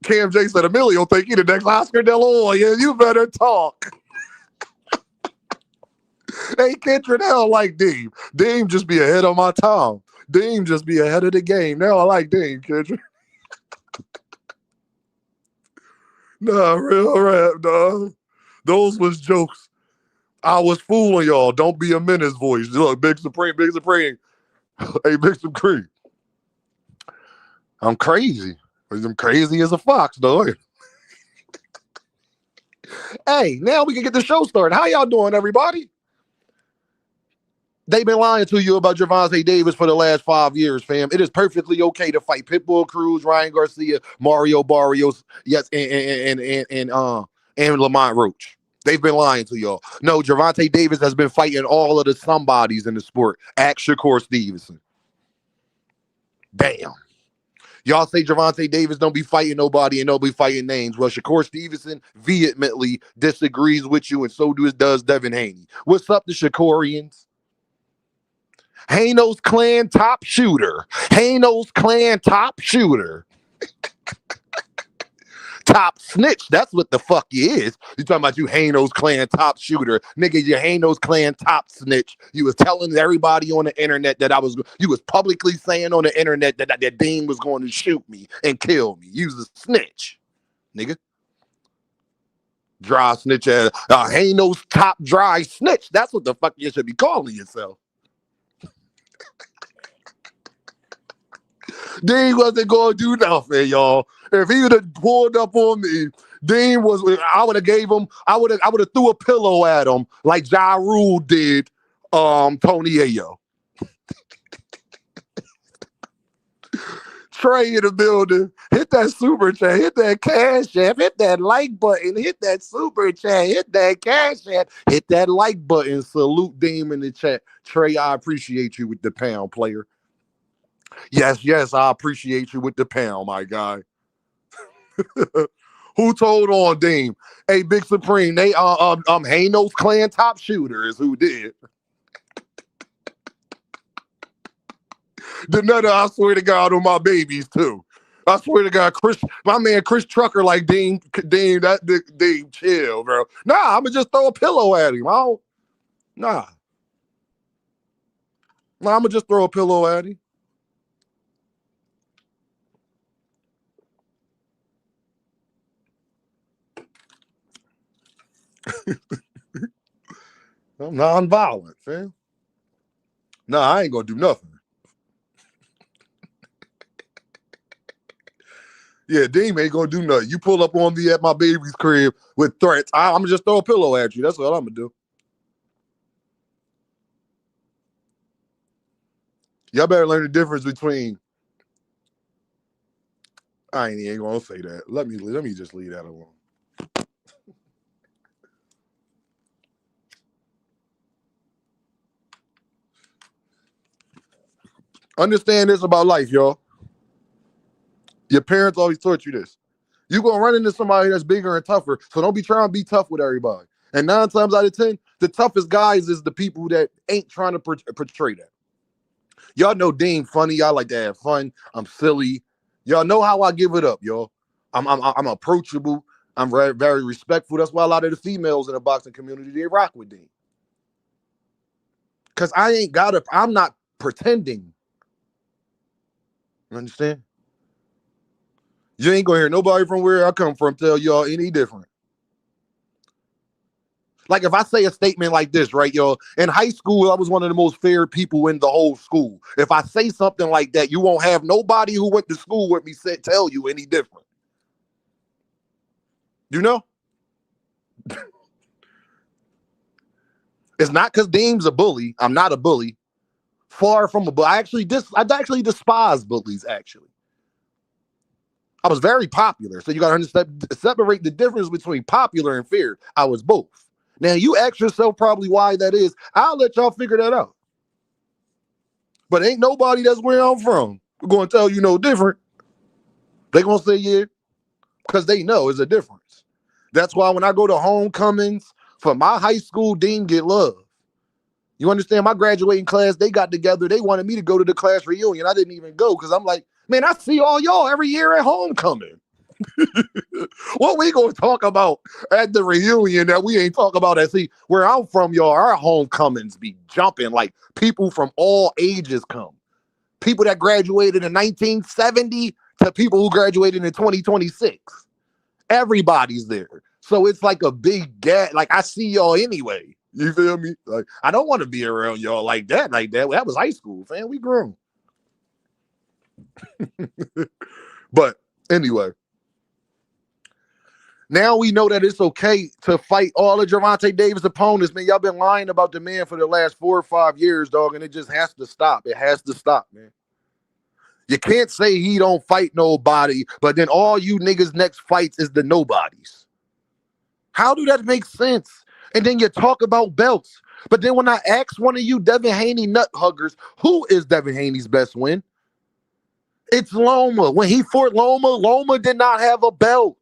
S4: Cam J said Emilio think he the next Oscar De La Hoya. You better talk. Hey, Kendrick, now I like Dame. Dame just be ahead of my time. Dame just be ahead of the game. Now I like Dame, Kendrick. Nah, real rap, dog. Those was jokes. I was fooling y'all. Don't be a menace voice. Look, Big Supreme, Big Supreme. Hey, Big Supreme. I'm crazy. I'm crazy as a fox, dog. Hey, now we can get the show started. How y'all doing, everybody? They've been lying to you about Gervonta Davis for the last 5 years, fam. It is perfectly okay to fight Pitbull Cruz, Ryan Garcia, Mario Barrios, yes, and Lamont Roach. They've been lying to y'all. No, Gervonta Davis has been fighting all of the somebodies in the sport. Ask Shakur Stevenson. Damn. Y'all say Gervonta Davis don't be fighting nobody and don't be fighting names. Well, Shakur Stevenson vehemently disagrees with you, and so does Devin Haney. What's up, the Shakorians? Hano's clan top shooter. Hano's clan top shooter. Top snitch. That's what the fuck you is. You talking about you Hano's clan top shooter. Nigga, you Hano's clan top snitch. You was telling everybody on the internet that you was publicly saying on the internet that Dean was going to shoot me and kill me. You was a snitch, nigga. Dry snitch ass. Hano's top dry snitch. That's what the fuck you should be calling yourself. Dean wasn't going to do nothing, y'all. If he would have pulled up on me, Dean was. I would have gave him. I would have threw a pillow at him like Ja Rule did. Tony Ayo. Trey in the building. Hit that super chat. Hit that cash app. Hit that like button. Hit that super chat. Hit that cash app. Hit that like button. Salute Dean in the chat. Trey, I appreciate you with the pound, player. Yes, I appreciate you with the pound, my guy. Who told on Dame? Hey, Big Supreme, they Hano's clan top shooter is who did. The nutter, I swear to God, on my babies too. I swear to God, my man Chris Trucker, like Dame, chill, bro. Nah, I'ma just throw a pillow at him. Nah, I'ma just throw a pillow at him. I'm non-violent, fam. Nah, I ain't gonna do nothing. Yeah, Dean ain't gonna do nothing. You pull up on me at my baby's crib with threats, I'm gonna just throw a pillow at you. That's what I'm gonna do. Y'all better learn the difference between. I ain't gonna say that. Let me just leave that alone. Understand this about life, y'all. Your parents always taught you this. You're going to run into somebody that's bigger and tougher, so don't be trying to be tough with everybody. And 9 times out of 10, the toughest guys is the people that ain't trying to portray that. Y'all know Dean funny. Y'all like to have fun. I'm silly. Y'all know how I give it up, y'all. I'm approachable. I'm very, very respectful. That's why a lot of the females in the boxing community, they rock with Dean. Because I'm not pretending. You understand? You ain't gonna hear nobody from where I come from tell y'all any different. Like if I say a statement like this, right, y'all? In high school, I was one of the most feared people in the whole school. If I say something like that, you won't have nobody who went to school with me tell you any different. You know? It's not because Dean's a bully. I'm not a bully. Far from a bully. I actually despise bullies, actually. I was very popular. So you got to separate the difference between popular and feared. I was both. Now, you ask yourself probably why that is. I'll let y'all figure that out. But ain't nobody that's where I'm from going to tell you no different. They going to say, yeah, because they know it's a difference. That's why when I go to homecomings for my high school, Dean get love. You understand? My graduating class, they got together. They wanted me to go to the class reunion. I didn't even go because I'm like, man, I see all y'all every year at homecoming. What we gonna talk about at the reunion that we ain't talk about at see where I'm from, y'all? Our homecomings be jumping like people from all ages come. People that graduated in 1970 to people who graduated in 2026. Everybody's there. So it's like a big gap. Like I see y'all anyway. You feel me? Like I don't want to be around y'all like that. Like that. That was high school, fam. We grown. But anyway. Now we know that it's okay to fight all of Gervonta Davis' opponents. Man, y'all been lying about the man for the last 4 or 5 years, dog, and it just has to stop. It has to stop, man. You can't say he don't fight nobody, but then all you niggas' next fights is the nobodies. How do that make sense? And then you talk about belts. But then when I ask one of you Devin Haney nut huggers, who is Devin Haney's best win? It's Loma. When he fought Loma, Loma did not have a belt.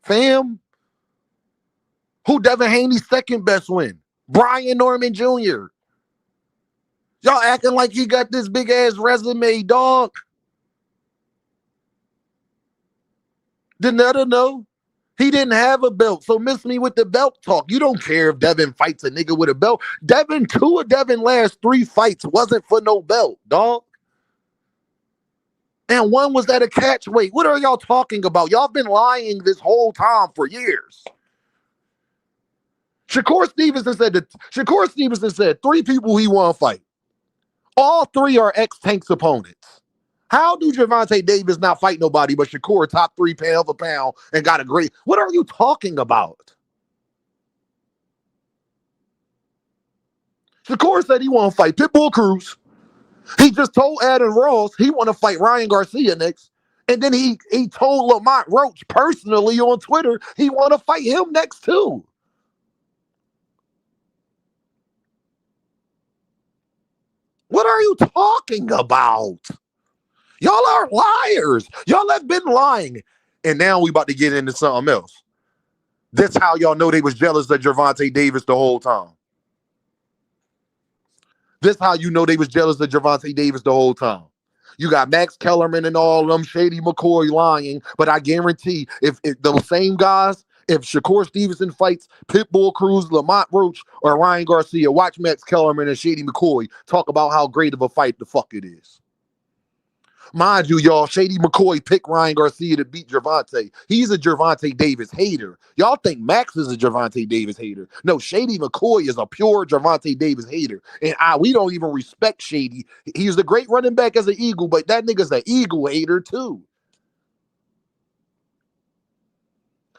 S4: Fam. Who Devin Haney's second best win? Brian Norman Jr. Y'all acting like he got this big ass resume, dog. Did Netta know? He didn't have a belt, so miss me with the belt talk. You don't care if Devin fights a nigga with a belt. Two of Devin last 3 fights wasn't for no belt, dog. And one was at a catch weight. What are y'all talking about? Y'all been lying this whole time for years. Shakur Stevenson said 3 people he want to fight. All 3 are ex-Tank's opponents. How do Gervonta Davis not fight nobody but Shakur top 3 pound for pound and got a great... What are you talking about? Shakur said he want to fight Pitbull Cruz. He just told Adam Ross he want to fight Ryan Garcia next. And then he told Lamont Roach personally on Twitter he want to fight him next too. What are you talking about? Y'all are liars. Y'all have been lying. And now we about to get into something else. That's how y'all know they was jealous of Gervonta Davis the whole time. This how you know they was jealous of Gervonta Davis the whole time. You got Max Kellerman and all of them, Shady McCoy lying, but I guarantee if those same guys, if Shakur Stevenson fights Pitbull Cruz, Lamont Roach, or Ryan Garcia, watch Max Kellerman and Shady McCoy talk about how great of a fight the fuck it is. Mind you, y'all, Shady McCoy picked Ryan Garcia to beat Gervonta. He's a Gervonta Davis hater. Y'all think Max is a Gervonta Davis hater. No, Shady McCoy is a pure Gervonta Davis hater. And we don't even respect Shady. He's a great running back as an Eagle, but that nigga's an Eagle hater too.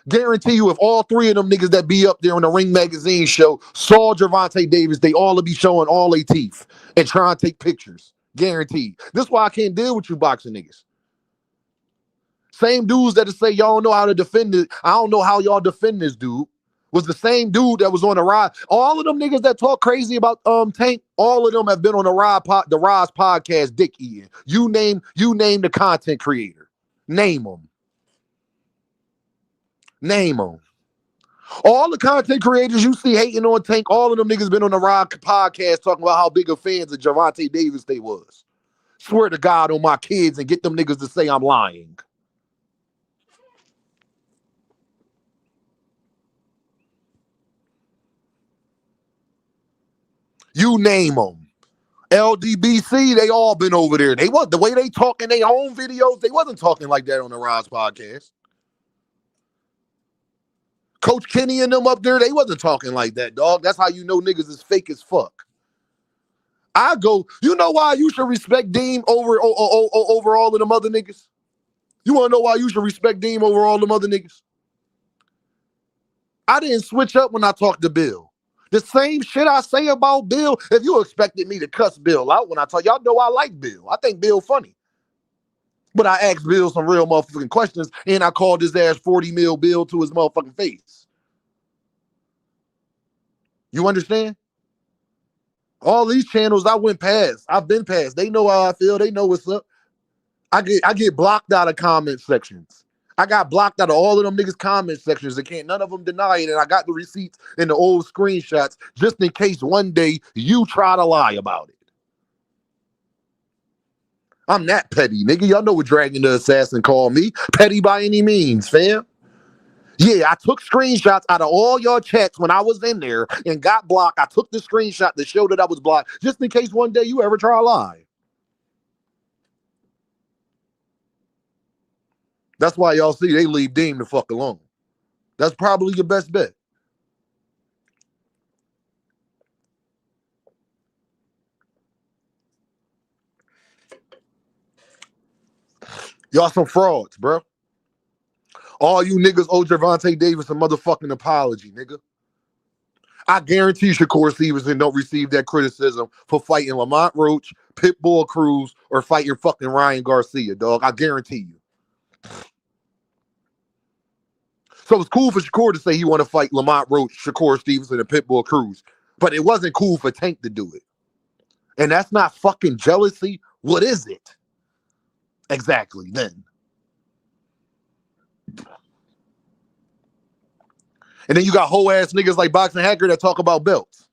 S4: Guarantee you if all 3 of them niggas that be up there on the Ring Magazine show saw Gervonta Davis, they all would be showing all their teeth and trying to take pictures. Guaranteed. This is why I can't deal with you boxing niggas. Same dudes that say y'all don't know how to defend it. I don't know how y'all defend this dude. Was the same dude that was on the ride. All of them niggas that talk crazy about Tank, all of them have been on the Rise podcast dick eating. You name the content creator. Name them. Name them. All the content creators you see hating on Tank, all of them niggas been on the Rock podcast talking about how big of fans of Gervonta Davis they was. Swear to God on my kids and get them niggas to say I'm lying. You name them. LDBC, they all been over there. They was the way they talk in their own videos, they wasn't talking like that on the Roz podcast. Coach Kenny and them up there, they wasn't talking like that, dog. That's how you know niggas is fake as fuck. I go, you know why you should respect Deem over all of them other niggas? You want to know why you should respect Deem over all them other niggas? I didn't switch up when I talked to Bill. The same shit I say about Bill, if you expected me to cuss Bill out when I talk, y'all know I like Bill. I think Bill funny. But I asked Bill some real motherfucking questions, and I called his ass 40 mil Bill to his motherfucking face. You understand? All these channels I went past. I've been past. They know how I feel. They know what's up. I get blocked out of comment sections. I got blocked out of all of them niggas' comment sections. They can't none of them deny it. And I got the receipts and the old screenshots just in case one day you try to lie about it. I'm that petty, nigga. Y'all know what Dragon the Assassin called me. Petty by any means, fam. Yeah, I took screenshots out of all your chats when I was in there and got blocked. I took the screenshot to show that I was blocked just in case one day you ever try to lie. That's why y'all see they leave Dean the fuck alone. That's probably your best bet. Y'all some frauds, bro. All you niggas owe Gervonta Davis a motherfucking apology, nigga. I guarantee Shakur Stevenson don't receive that criticism for fighting Lamont Roach, Pitbull Cruz, or fighting fucking Ryan Garcia, dog. I guarantee you. So it's cool for Shakur to say he want to fight Lamont Roach, Shakur Stevenson, and Pitbull Cruz. But it wasn't cool for Tank to do it. And that's not fucking jealousy. What is it? Exactly, then. And then you got whole ass niggas like Boxing Hacker that talk about belts.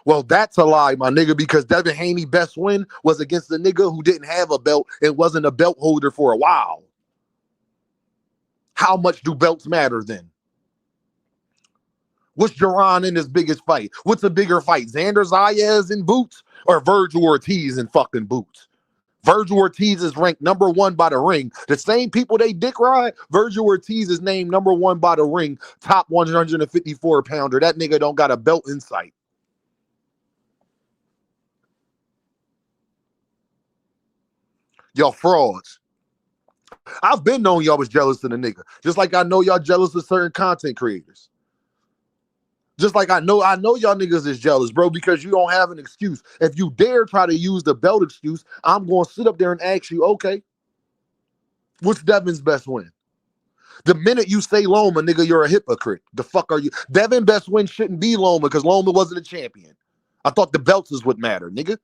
S4: Well, that's a lie, my nigga, because Devin Haney's best win was against the nigga who didn't have a belt and wasn't a belt holder for a while. How much do belts matter then? What's Jaron in his biggest fight? What's a bigger fight? Xander Zayas in boots or Virgil Ortiz in fucking boots? Virgil Ortiz is ranked number one by the ring. The same people they dick ride, Virgil Ortiz is named number one by the ring, top 154 pounder. That nigga don't got a belt in sight. Y'all frauds. I've been knowing y'all was jealous of the nigga. Just like I know y'all jealous of certain content creators. Just like I know y'all niggas is jealous, bro, because you don't have an excuse. If you dare try to use the belt excuse, I'm going to sit up there and ask you, okay, what's Devin's best win? The minute you say Loma, nigga, you're a hypocrite. The fuck are you? Devin best win shouldn't be Loma because Loma wasn't a champion. I thought the belts is what matter, nigga.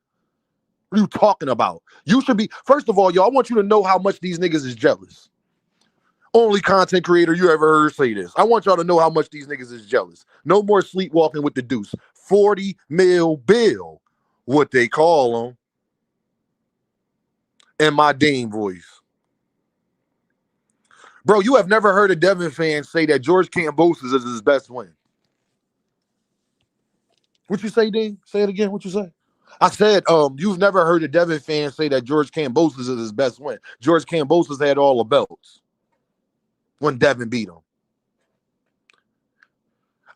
S4: What are you talking about? You should be, first of all, y'all, I want you to know how much these niggas is jealous. Only content creator you ever heard say this. I want y'all to know how much these niggas is jealous. No more sleepwalking with the deuce. 40 mil bill, what they call them, in my Dame voice. Bro, you have never heard a Devin fan say that George Kambosos is his best win. What you say, Dean? Say it again. What you say? I said, you've never heard a Devin fan say that George Kambosos is his best win. George Kambosos had all the belts when Devin beat him.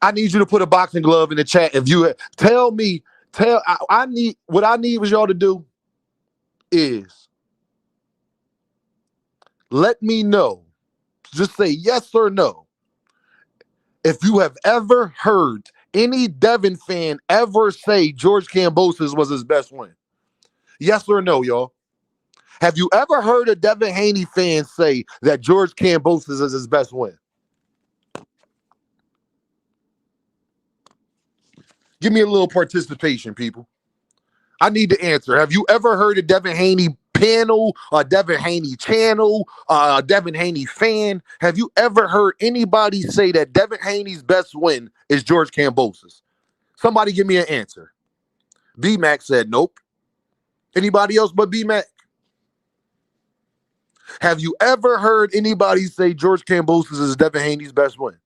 S4: I need you to put a boxing glove in the chat. If you tell me, I need what I need was y'all to do is let me know. Just say yes or no. If you have ever heard any Devin fan ever say George Kambosos was his best win, yes or no, y'all. Have you ever heard a Devin Haney fan say that George Kambosos is his best win? Give me a little participation, people. I need the answer. Have you ever heard a Devin Haney panel, a Devin Haney channel, a Devin Haney fan? Have you ever heard anybody say that Devin Haney's best win is George Kambosos? Somebody give me an answer. B-Mac said nope. Anybody else but B-Mac? Have you ever heard anybody say George Kambosos is Devin Haney's best win?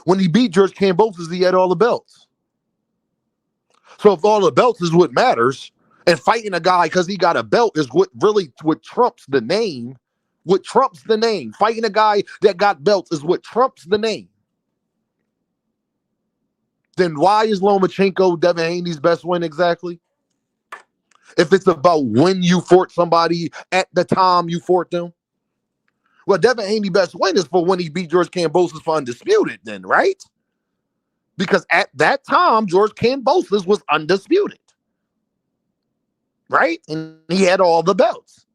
S4: When he beat George Kambosos, he had all the belts. So if all the belts is what matters, and fighting a guy because he got a belt is what trumps the name. What trumps the name. Fighting a guy that got belts is what trumps the name. Then why is Lomachenko Devin Haney's best win exactly? If it's about when you fought somebody at the time you fought them. Well, Devin Haney's best win is for when he beat George Kambosos for undisputed then, right? Because at that time, George Kambosos was undisputed. Right? And he had all the belts.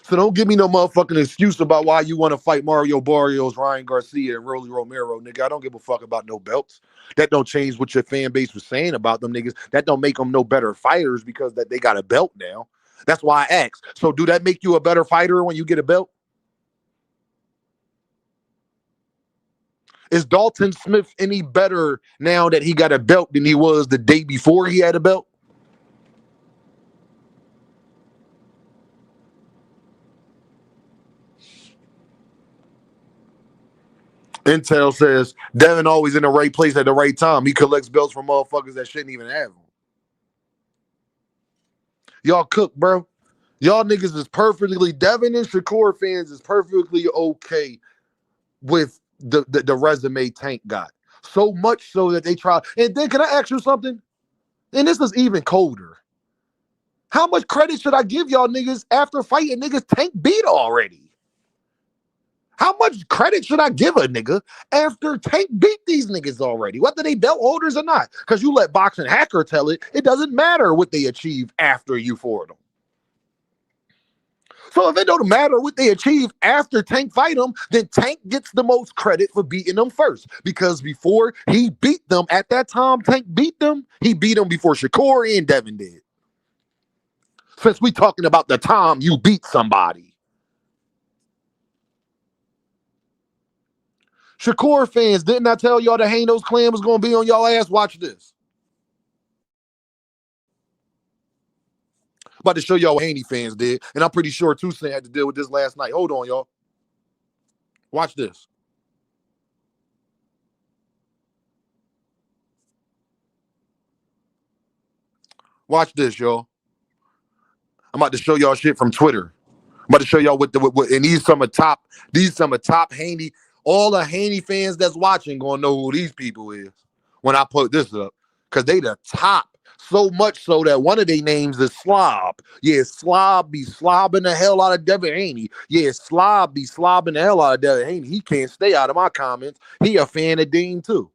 S4: So don't give me no motherfucking excuse about why you want to fight Mario Barrios, Ryan Garcia, and Rolly Romero, nigga. I don't give a fuck about no belts. That don't change what your fan base was saying about them niggas. That don't make them no better fighters because that they got a belt now. That's why I asked. So do that make you a better fighter when you get a belt? Is Dalton Smith any better now that he got a belt than he was the day before he had a belt? Intel says Devin always in the right place at the right time. He collects belts from motherfuckers that shouldn't even have them. Y'all cook, bro. Y'all niggas is perfectly, Devin and Shakur fans is perfectly okay with the resume Tank got. So much so that they try. And then can I ask you something? And this is even colder. How much credit should I give y'all niggas after fighting niggas Tank beat already? How much credit should I give a nigga after Tank beat these niggas already? Whether they belt holders or not. Because you let Boxing Hacker tell it, it doesn't matter what they achieve after you fought them. So if it don't matter what they achieve after Tank fight them, then Tank gets the most credit for beating them first. Because before he beat them, at that time Tank beat them, he beat them before Shakur and Devin did. Since we talking about the time you beat somebody. Shakur fans, didn't I tell y'all the Hanos clan was going to be on y'all ass? Watch this. About to show y'all what Haney fans did, and I'm pretty sure Toussaint had to deal with this last night. Hold on, y'all. Watch this. Watch this, y'all. I'm about to show y'all shit from Twitter. I'm about to show y'all what and these some of top Haney. All the Haney fans that's watching gonna know who these people is when I put this up. Cause they the top. So much so that one of their names is Slob. Yeah, Slob be slobbing the hell out of Devin Haney. Yeah, Slob be slobbing the hell out of Devin Haney. He can't stay out of my comments. He a fan of Dean too.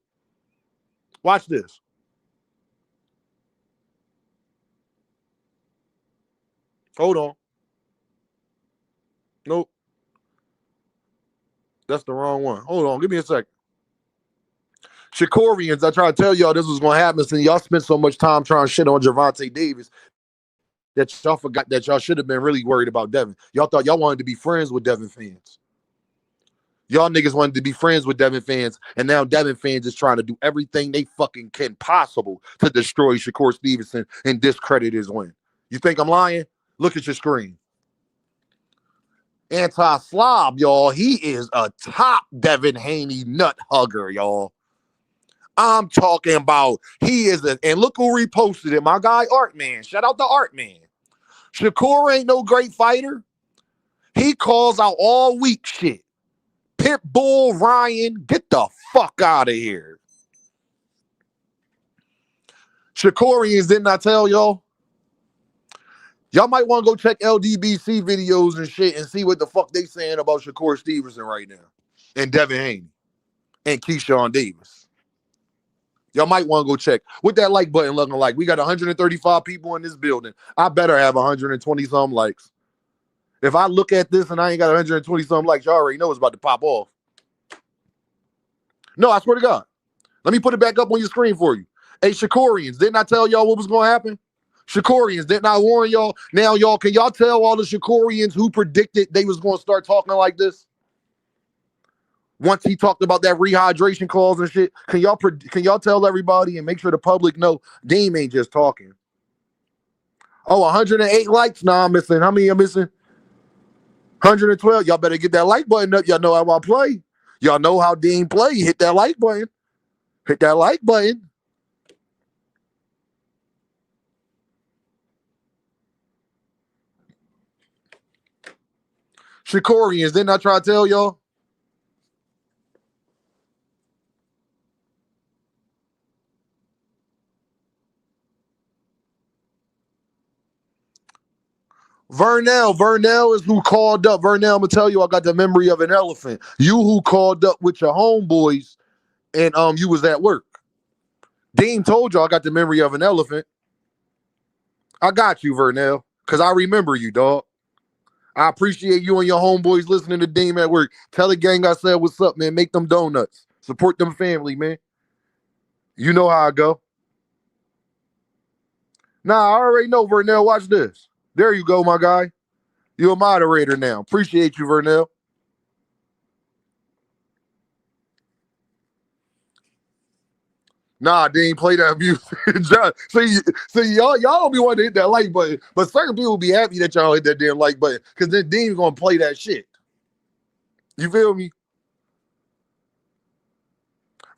S4: Watch this. Hold on. Nope. That's the wrong one. Hold on. Give me a second. Shakorians, I try to tell y'all this was going to happen since y'all spent so much time trying to shit on Gervonta Davis that y'all forgot that y'all should have been really worried about Devin. Y'all thought y'all wanted to be friends with Devin fans. Y'all niggas wanted to be friends with Devin fans, and now Devin fans is trying to do everything they fucking can possible to destroy Shakur Stevenson and discredit his win. You think I'm lying? Look at your screen. Anti-Slob, y'all. He is a top Devin Haney nut hugger, y'all. I'm talking about and look who reposted it. My guy Artman. Shout out to Artman. Shakur ain't no great fighter. He calls out all weak shit. Pitbull Ryan, get the fuck out of here. Shakurians, didn't I tell y'all? Y'all might want to go check LDBC videos and shit and see what the fuck they saying about Shakur Stevenson right now. And Devin Haney. And Keyshawn Davis. Y'all might want to go check. What that like button looking like? We got 135 people in this building. I better have 120 some likes. If I look at this and I ain't got 120 some likes, y'all already know it's about to pop off. No, I swear to God. Let me put it back up on your screen for you. Hey, Shakurians, didn't I tell y'all what was going to happen? Shakurians, didn't I warn y'all? Now, y'all, can y'all tell all the Shakurians who predicted they was going to start talking like this? Once he talked about that rehydration clause and shit, can y'all tell everybody and make sure the public know Deem ain't just talking? Oh, 108 likes? Nah, I'm missing. How many am missing? 112. Y'all better get that like button up. Y'all know how I play. Y'all know how Dean play. Hit that like button. Hit that like button. Shakurians, didn't I try to tell y'all? Vernell is who called up. Vernell, I'm gonna tell you, I got the memory of an elephant. You who called up with your homeboys, and you was at work. Dean told you I got the memory of an elephant. I got you, Vernell, because I remember you, dog. I appreciate you and your homeboys listening to Deem at work. Tell the gang I said what's up, man. Make them donuts. Support them family, man. You know how I go. Nah, I already know, Vernell. Watch this. There you go, my guy. You're a moderator now. Appreciate you, Vernell. Nah, Dean, play that music. see, y'all don't be wanting to hit that like button, but certain people be happy that y'all hit that damn like button, because then Dean's gonna play that shit. You feel me?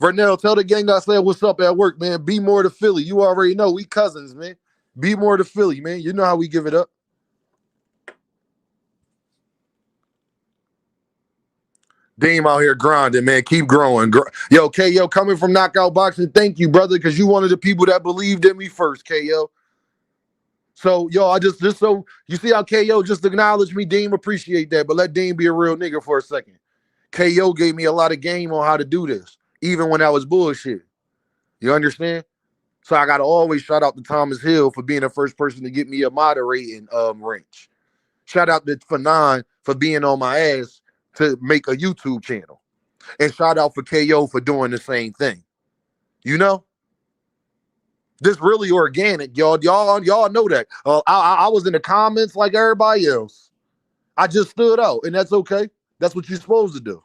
S4: Vernell, tell the gang I said what's up at work, man. Be more to Philly. You already know we cousins, man. Be more to Philly, man. You know how we give it up. Dame out here grinding, man. Keep growing. Yo, KO, coming from Knockout Boxing, thank you, brother, because you one of the people that believed in me first, KO. So, yo, I just so you see how KO just acknowledged me, Dean, appreciate that. But let Dean be a real nigga for a second. KO gave me a lot of game on how to do this, even when I was bullshit. You understand? So I gotta always shout out to Thomas Hill for being the first person to get me a moderating range. Shout out to Fanon for being on my ass to make a YouTube channel. And shout out for KO for doing the same thing. You know? This really organic, y'all. Y'all know that. I was in the comments like everybody else. I just stood out, and that's okay. That's what you're supposed to do.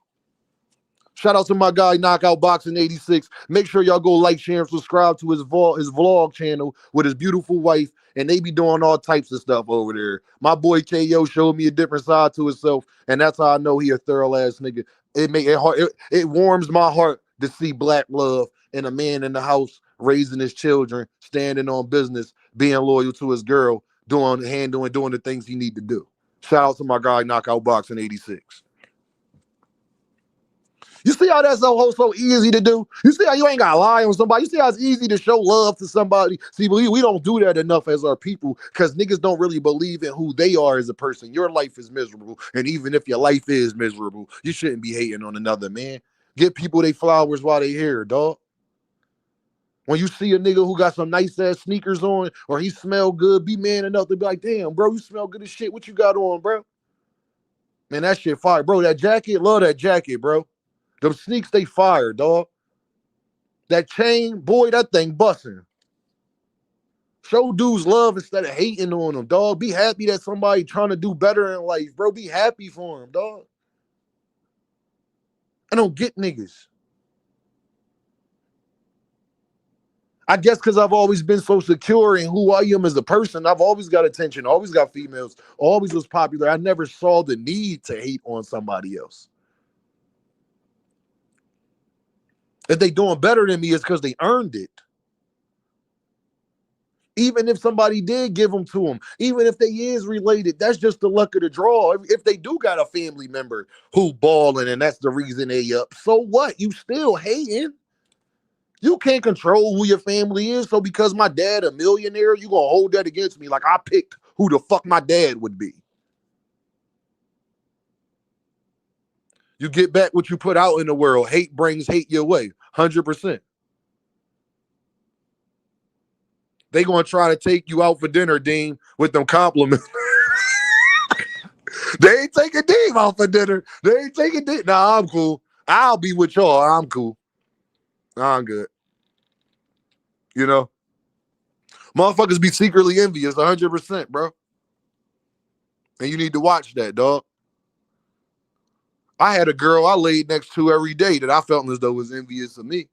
S4: Shout out to my guy Knockout Boxing 86. Make sure y'all go like, share, and subscribe to his vlog channel with his beautiful wife, and they be doing all types of stuff over there. My boy KO showed me a different side to himself, and that's how I know he a thorough ass nigga. It warms my heart to see black love and a man in the house raising his children, standing on business, being loyal to his girl, doing the things he need to do. Shout out to my guy Knockout Boxing 86. You see how that's so easy to do? You see how you ain't got to lie on somebody? You see how it's easy to show love to somebody? See, we don't do that enough as our people, because niggas don't really believe in who they are as a person. Your life is miserable, and even if your life is miserable, you shouldn't be hating on another man. Give people their flowers while they here, dog. When you see a nigga who got some nice ass sneakers on, or he smell good, be man enough to be like, damn, bro, you smell good as shit. What you got on, bro? Man, that shit fire. Bro, that jacket, love that jacket, bro. Them sneaks, they fire, dog. That chain, boy, that thing busting. Show dudes love instead of hating on them, dog. Be happy that somebody trying to do better in life, bro. Be happy for him, dog. I don't get niggas. I guess because I've always been so secure in who I am as a person. I've always got attention, always got females, always was popular. I never saw the need to hate on somebody else. If they doing better than me, it's because they earned it. Even if somebody did give them to them, even if they is related, that's just the luck of the draw. If they do got a family member who balling and that's the reason they up, so what? You still hating. You can't control who your family is. So because my dad a millionaire, you gonna hold that against me like I picked who the fuck my dad would be. You get back what you put out in the world. Hate brings hate your way, 100%. They gonna try to take you out for dinner, Dean, with them compliments. They ain't taking Dean out for dinner. They ain't taking Dean. Nah, I'm cool. I'll be with y'all. I'm cool. I'm good. You know? Motherfuckers be secretly envious, 100%, bro. And you need to watch that, dog. I had a girl I laid next to every day that I felt as though was envious of me.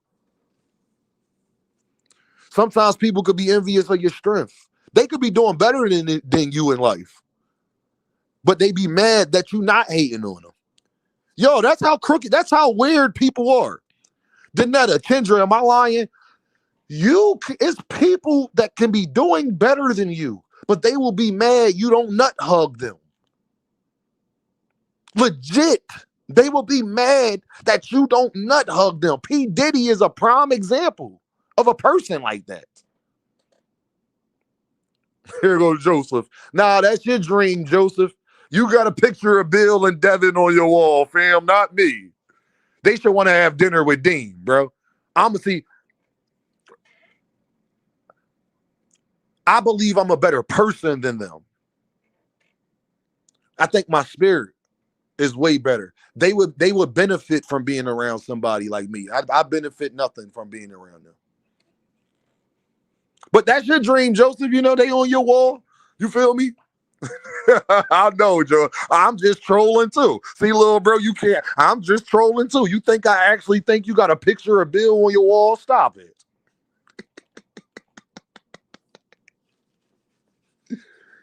S4: Sometimes people could be envious of your strength. They could be doing better than you in life. But they be mad that you not hating on them. Yo, that's how crooked, that's how weird people are. Danetta, Kendra, am I lying? It's people that can be doing better than you, but they will be mad you don't nut hug them. Legit. They will be mad that you don't nut hug them. P. Diddy is a prime example of a person like that. Here goes Joseph. Nah, that's your dream, Joseph. You got a picture of Bill and Devin on your wall, fam, not me. They should want to have dinner with Dean, bro. I'm going to see. I believe I'm a better person than them. I think my spirit is way better. They would benefit from being around somebody like me. I benefit nothing from being around them. But that's your dream, Joseph. You know they on your wall. You feel me? I know, Joe. I'm just trolling too. See, little bro, you can't. I'm just trolling too. You think I actually think you got a picture of Bill on your wall? Stop it.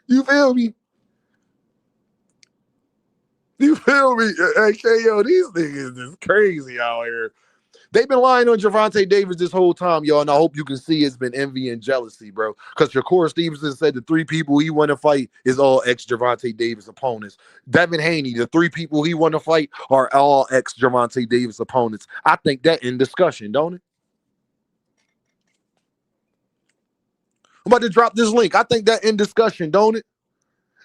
S4: You feel me? You feel me? Hey, yo, these niggas is crazy out here. They've been lying on Gervonta Davis this whole time, y'all, and I hope you can see it's been envy and jealousy, bro. Because Shakur Stevenson said the 3 people he want to fight is all ex-Gervonta Davis opponents. Devinhaney, the 3 people he want to fight are all ex-Gervonta Davis opponents. I think that in discussion, don't it? I'm about to drop this link. I think that in discussion, don't it?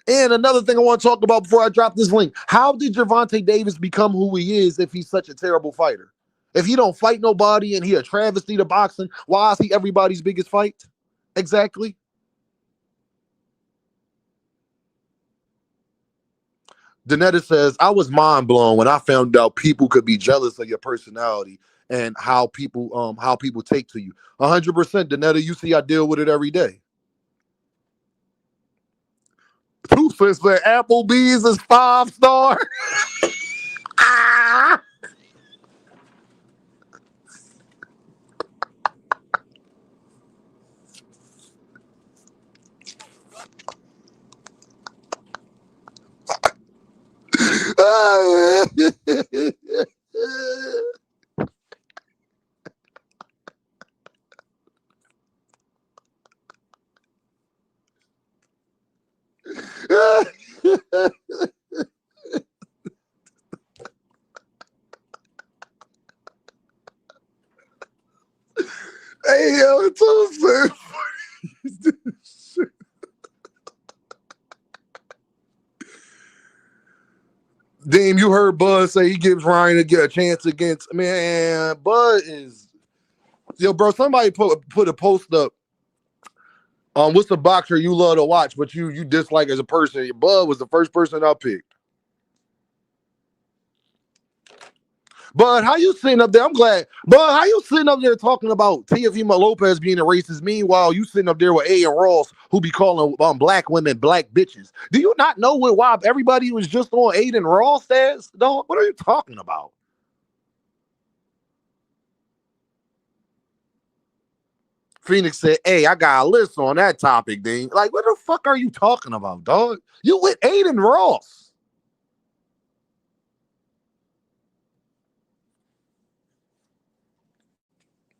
S4: And another thing I want to talk about before I drop this link. How did Gervonta Davis become who he is if he's such a terrible fighter? If he don't fight nobody and he a travesty to boxing, why is he everybody's biggest fight? Exactly. Danetta says, I was mind blown when I found out people could be jealous of your personality and how people take to you. 100%, Danetta, you see I deal with it every day. Two Cents said Applebee's is 5-star. Ah! Hey, yo, it's so Damn, you heard Bud say he gives Ryan a chance against, man, Bud is, yo, bro, somebody put a post up on what's the boxer you love to watch, but you dislike as a person. Bud was the first person I picked. Bud, how you sitting up there? I'm glad. Bud, how you sitting up there talking about Teofimo Lopez being a racist? Meanwhile, you sitting up there with A and Ross, who be calling black women black bitches. Do you not know why everybody was just on Aiden Ross ass? Dog, what are you talking about? Phoenix said, hey, I got a list on that topic, Dean. Like, what the fuck are you talking about, dog? You with Aiden Ross.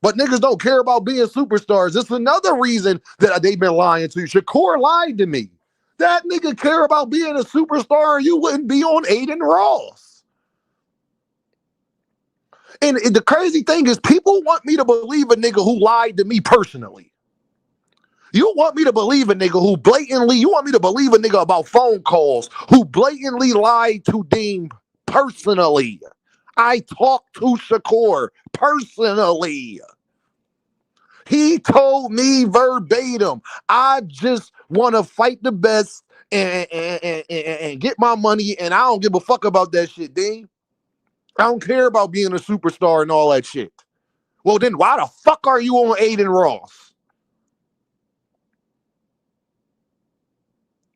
S4: But niggas don't care about being superstars. It's another reason that they've been lying to you. Shakur lied to me. That nigga care about being a superstar, you wouldn't be on Aiden Ross. And the crazy thing is, people want me to believe a nigga who lied to me personally. You want me to believe a nigga who blatantly, you want me to believe a nigga about phone calls who blatantly lied to Dean personally. I talked to Shakur personally. He told me verbatim, I just want to fight the best and get my money, and I don't give a fuck about that shit, Dean. I don't care about being a superstar and all that shit. Well, then why the fuck are you on Aiden Ross?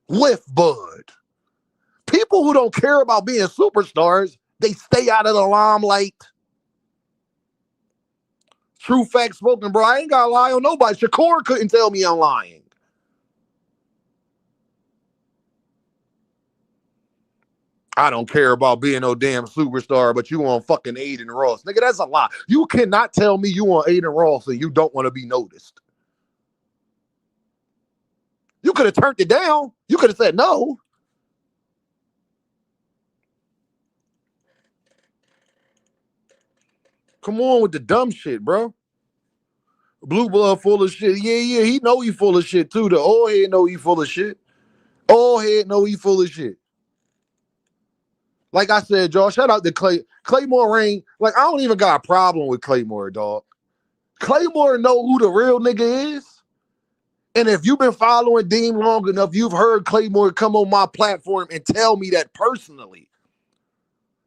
S4: With Bud. People who don't care about being superstars, they stay out of the limelight. True fact spoken, bro. I ain't got to lie on nobody. Shakur couldn't tell me I'm lying. I don't care about being no damn superstar, but you on fucking Aiden Ross. Nigga, that's a lie. You cannot tell me you on Aiden Ross and you don't want to be noticed. You could have turned it down. You could have said no. Come on with the dumb shit, bro. Blue blood full of shit. Yeah, he know he full of shit too. The old head know he full of shit. Old head know he full of shit. Like I said, y'all, shout out to Claymore Rain. Like, I don't even got a problem with Claymore, dog. Claymore know who the real nigga is. And if you've been following Dean long enough, you've heard Claymore come on my platform and tell me that personally.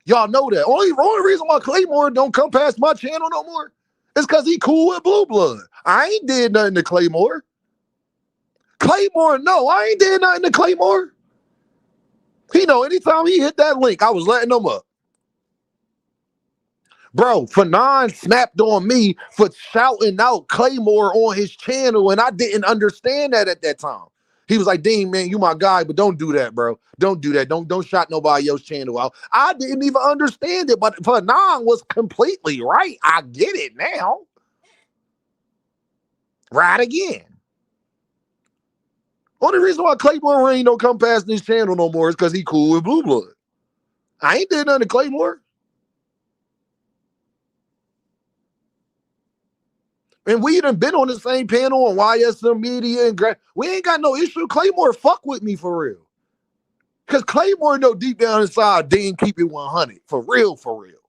S4: Y'all know that. Only reason why Claymore don't come past my channel no more is because he cool with Blue Blood. I ain't did nothing to Claymore. Claymore, no, I ain't did nothing to Claymore. He know anytime he hit that link, I was letting him up. Bro, Fanon snapped on me for shouting out Claymore on his channel, and I didn't understand that at that time. He was like, Dean, man, you my guy, but don't do that, bro. Don't do that. Don't shout nobody else's channel out. I didn't even understand it, but Fanon was completely right. I get it now. Right again. Only reason why Claymore ain't don't come past this channel no more is because he cool with Blue Blood. I ain't did nothing to Claymore. And we done been on the same panel on YSM Media and we ain't got no issue. Claymore fuck with me for real. Because Claymore know deep down inside, Dean keep it 100. For real, for real.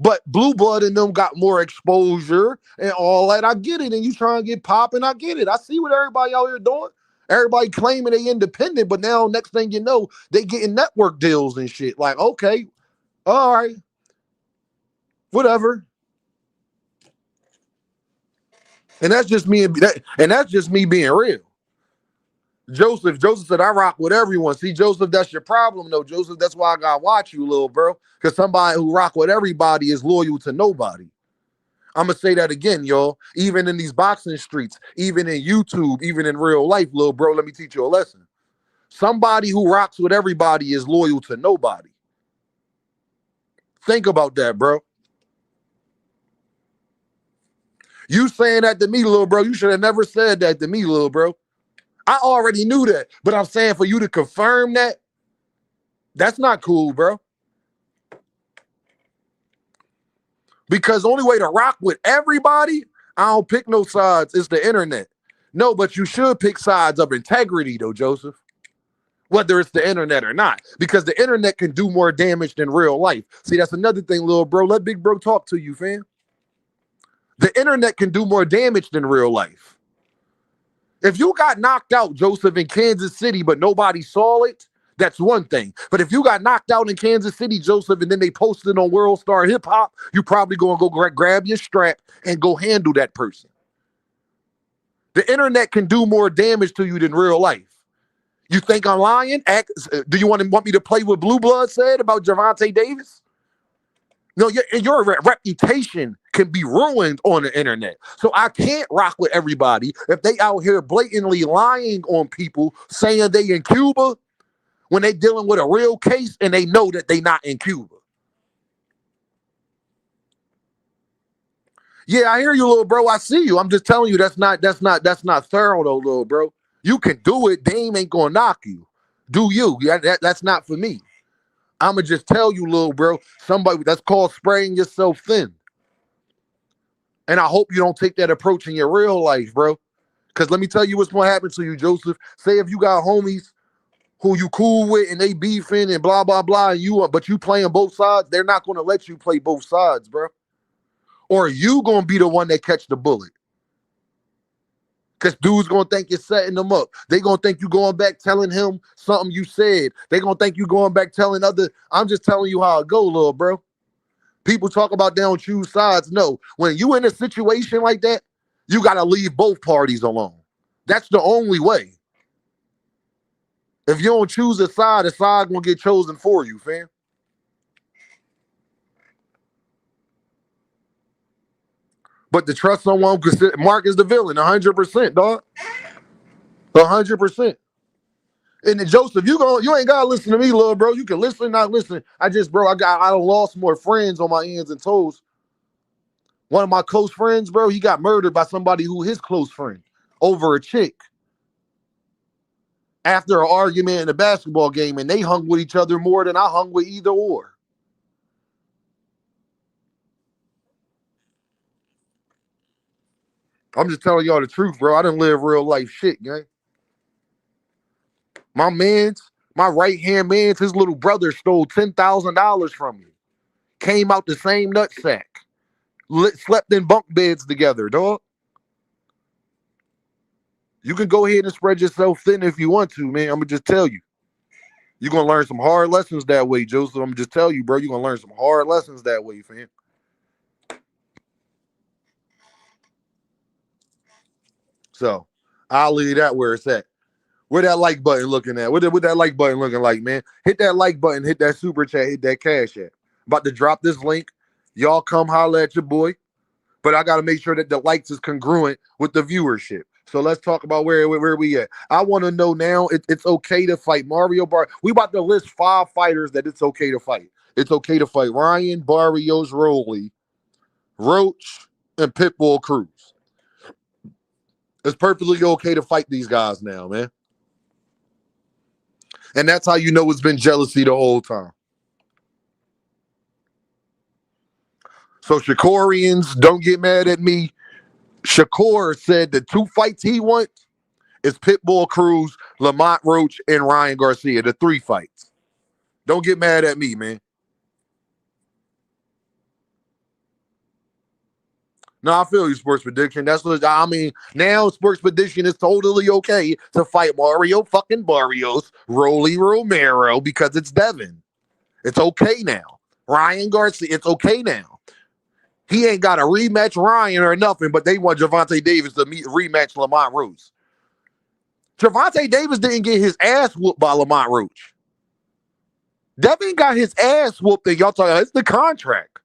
S4: But Blue Blood and them got more exposure and all that. I get it. And you trying to get popping, I get it. I see what everybody out here doing. Everybody claiming they independent, but now next thing you know, they getting network deals and shit. Like, okay, all right, whatever. And that's just me. And that's just me being real. Joseph said, I rock with everyone. See, Joseph, that's your problem, though. Joseph, that's why I got to watch you, little bro. Because somebody who rock with everybody is loyal to nobody. I'm going to say that again, y'all. Even in these boxing streets, even in YouTube, even in real life, little bro, let me teach you a lesson. Somebody who rocks with everybody is loyal to nobody. Think about that, bro. You saying that to me, little bro, you should have never said that to me, little bro. I already knew that, but I'm saying for you to confirm that, that's not cool, bro. Because the only way to rock with everybody, I don't pick no sides, is the internet. No, but you should pick sides of integrity, though, Joseph. Whether it's the internet or not. Because the internet can do more damage than real life. See, that's another thing, little bro. Let big bro talk to you, fam. The internet can do more damage than real life. If you got knocked out, Joseph, in Kansas City, but nobody saw it, that's one thing. But if you got knocked out in Kansas City, Joseph, and then they posted on World Star Hip Hop, you probably going to go grab your strap and go handle that person. The internet can do more damage to you than real life. You think I'm lying? Do you want me to play what Blue Blood said about Gervonta Davis? No, your reputation can be ruined on the internet. So I can't rock with everybody if they out here blatantly lying on people saying they in Cuba when they dealing with a real case and they know that they not in Cuba. Yeah, I hear you, little bro. I see you. I'm just telling you that's not thorough though, little bro. You can do it. Dame ain't gonna knock you. Do you? Yeah, that's not for me. I'ma just tell you, little bro, somebody that's called spraying yourself thin. And I hope you don't take that approach in your real life, bro. Because let me tell you what's going to happen to you, Joseph. Say if you got homies who you cool with and they beefing and blah, blah, blah, and but you playing both sides, they're not going to let you play both sides, bro. Or you going to be the one that catch the bullet. Because dude's going to think you're setting them up. They going to think you going back telling him something you said. They going to think you going back telling other. I'm just telling you how it go, little bro. People talk about they don't choose sides. No, when you in a situation like that, you got to leave both parties alone. That's the only way. If you don't choose a side going to get chosen for you, fam. But to trust someone, because Mark is the villain, 100%, dog. 100%. And then Joseph, you ain't gotta listen to me, little bro. You can listen, not listen. I done lost more friends on my ends and toes. One of my close friends, bro, he got murdered by somebody who his close friend over a chick. After an argument in a basketball game, and they hung with each other more than I hung with either or. I'm just telling y'all the truth, bro. I done live real life shit, gang. My right-hand man's, his little brother stole $10,000 from me. Came out the same nutsack. Slept in bunk beds together, dog. You can go ahead and spread yourself thin if you want to, man. I'm gonna just tell you. You're gonna learn some hard lessons that way, Joseph. I'm gonna just tell you, bro. You're gonna learn some hard lessons that way, fam. So I'll leave that where it's at. Where that like button looking at? What that like button looking like, man? Hit that like button, hit that super chat, hit that cash app. About to drop this link. Y'all come holler at your boy. But I gotta make sure that the likes is congruent with the viewership. So let's talk about where we at. I want to know now. It's okay to fight Mario Bar. We about to list 5 fighters that it's okay to fight. It's okay to fight Ryan, Barrios, Rolly, Roach, and Pitbull Cruz. It's perfectly okay to fight these guys now, man. And that's how you know it's been jealousy the whole time. So Shakorians, don't get mad at me. Shakur said the 2 fights he wants is Pitbull Cruz, Lamont Roach, and Ryan Garcia. The 3 fights. Don't get mad at me, man. No, I feel you, Sports Prediction. That's what I mean. Now, Sports Prediction is totally okay to fight Mario fucking Barrios, Rolly Romero, because it's Devin. It's okay now. Ryan Garcia, it's okay now. He ain't got a rematch Ryan or nothing, but they want Gervonta Davis to rematch Lamont Roach. Gervonta Davis didn't get his ass whooped by Lamont Roach. Devin got his ass whooped, and y'all talking about it's the contract.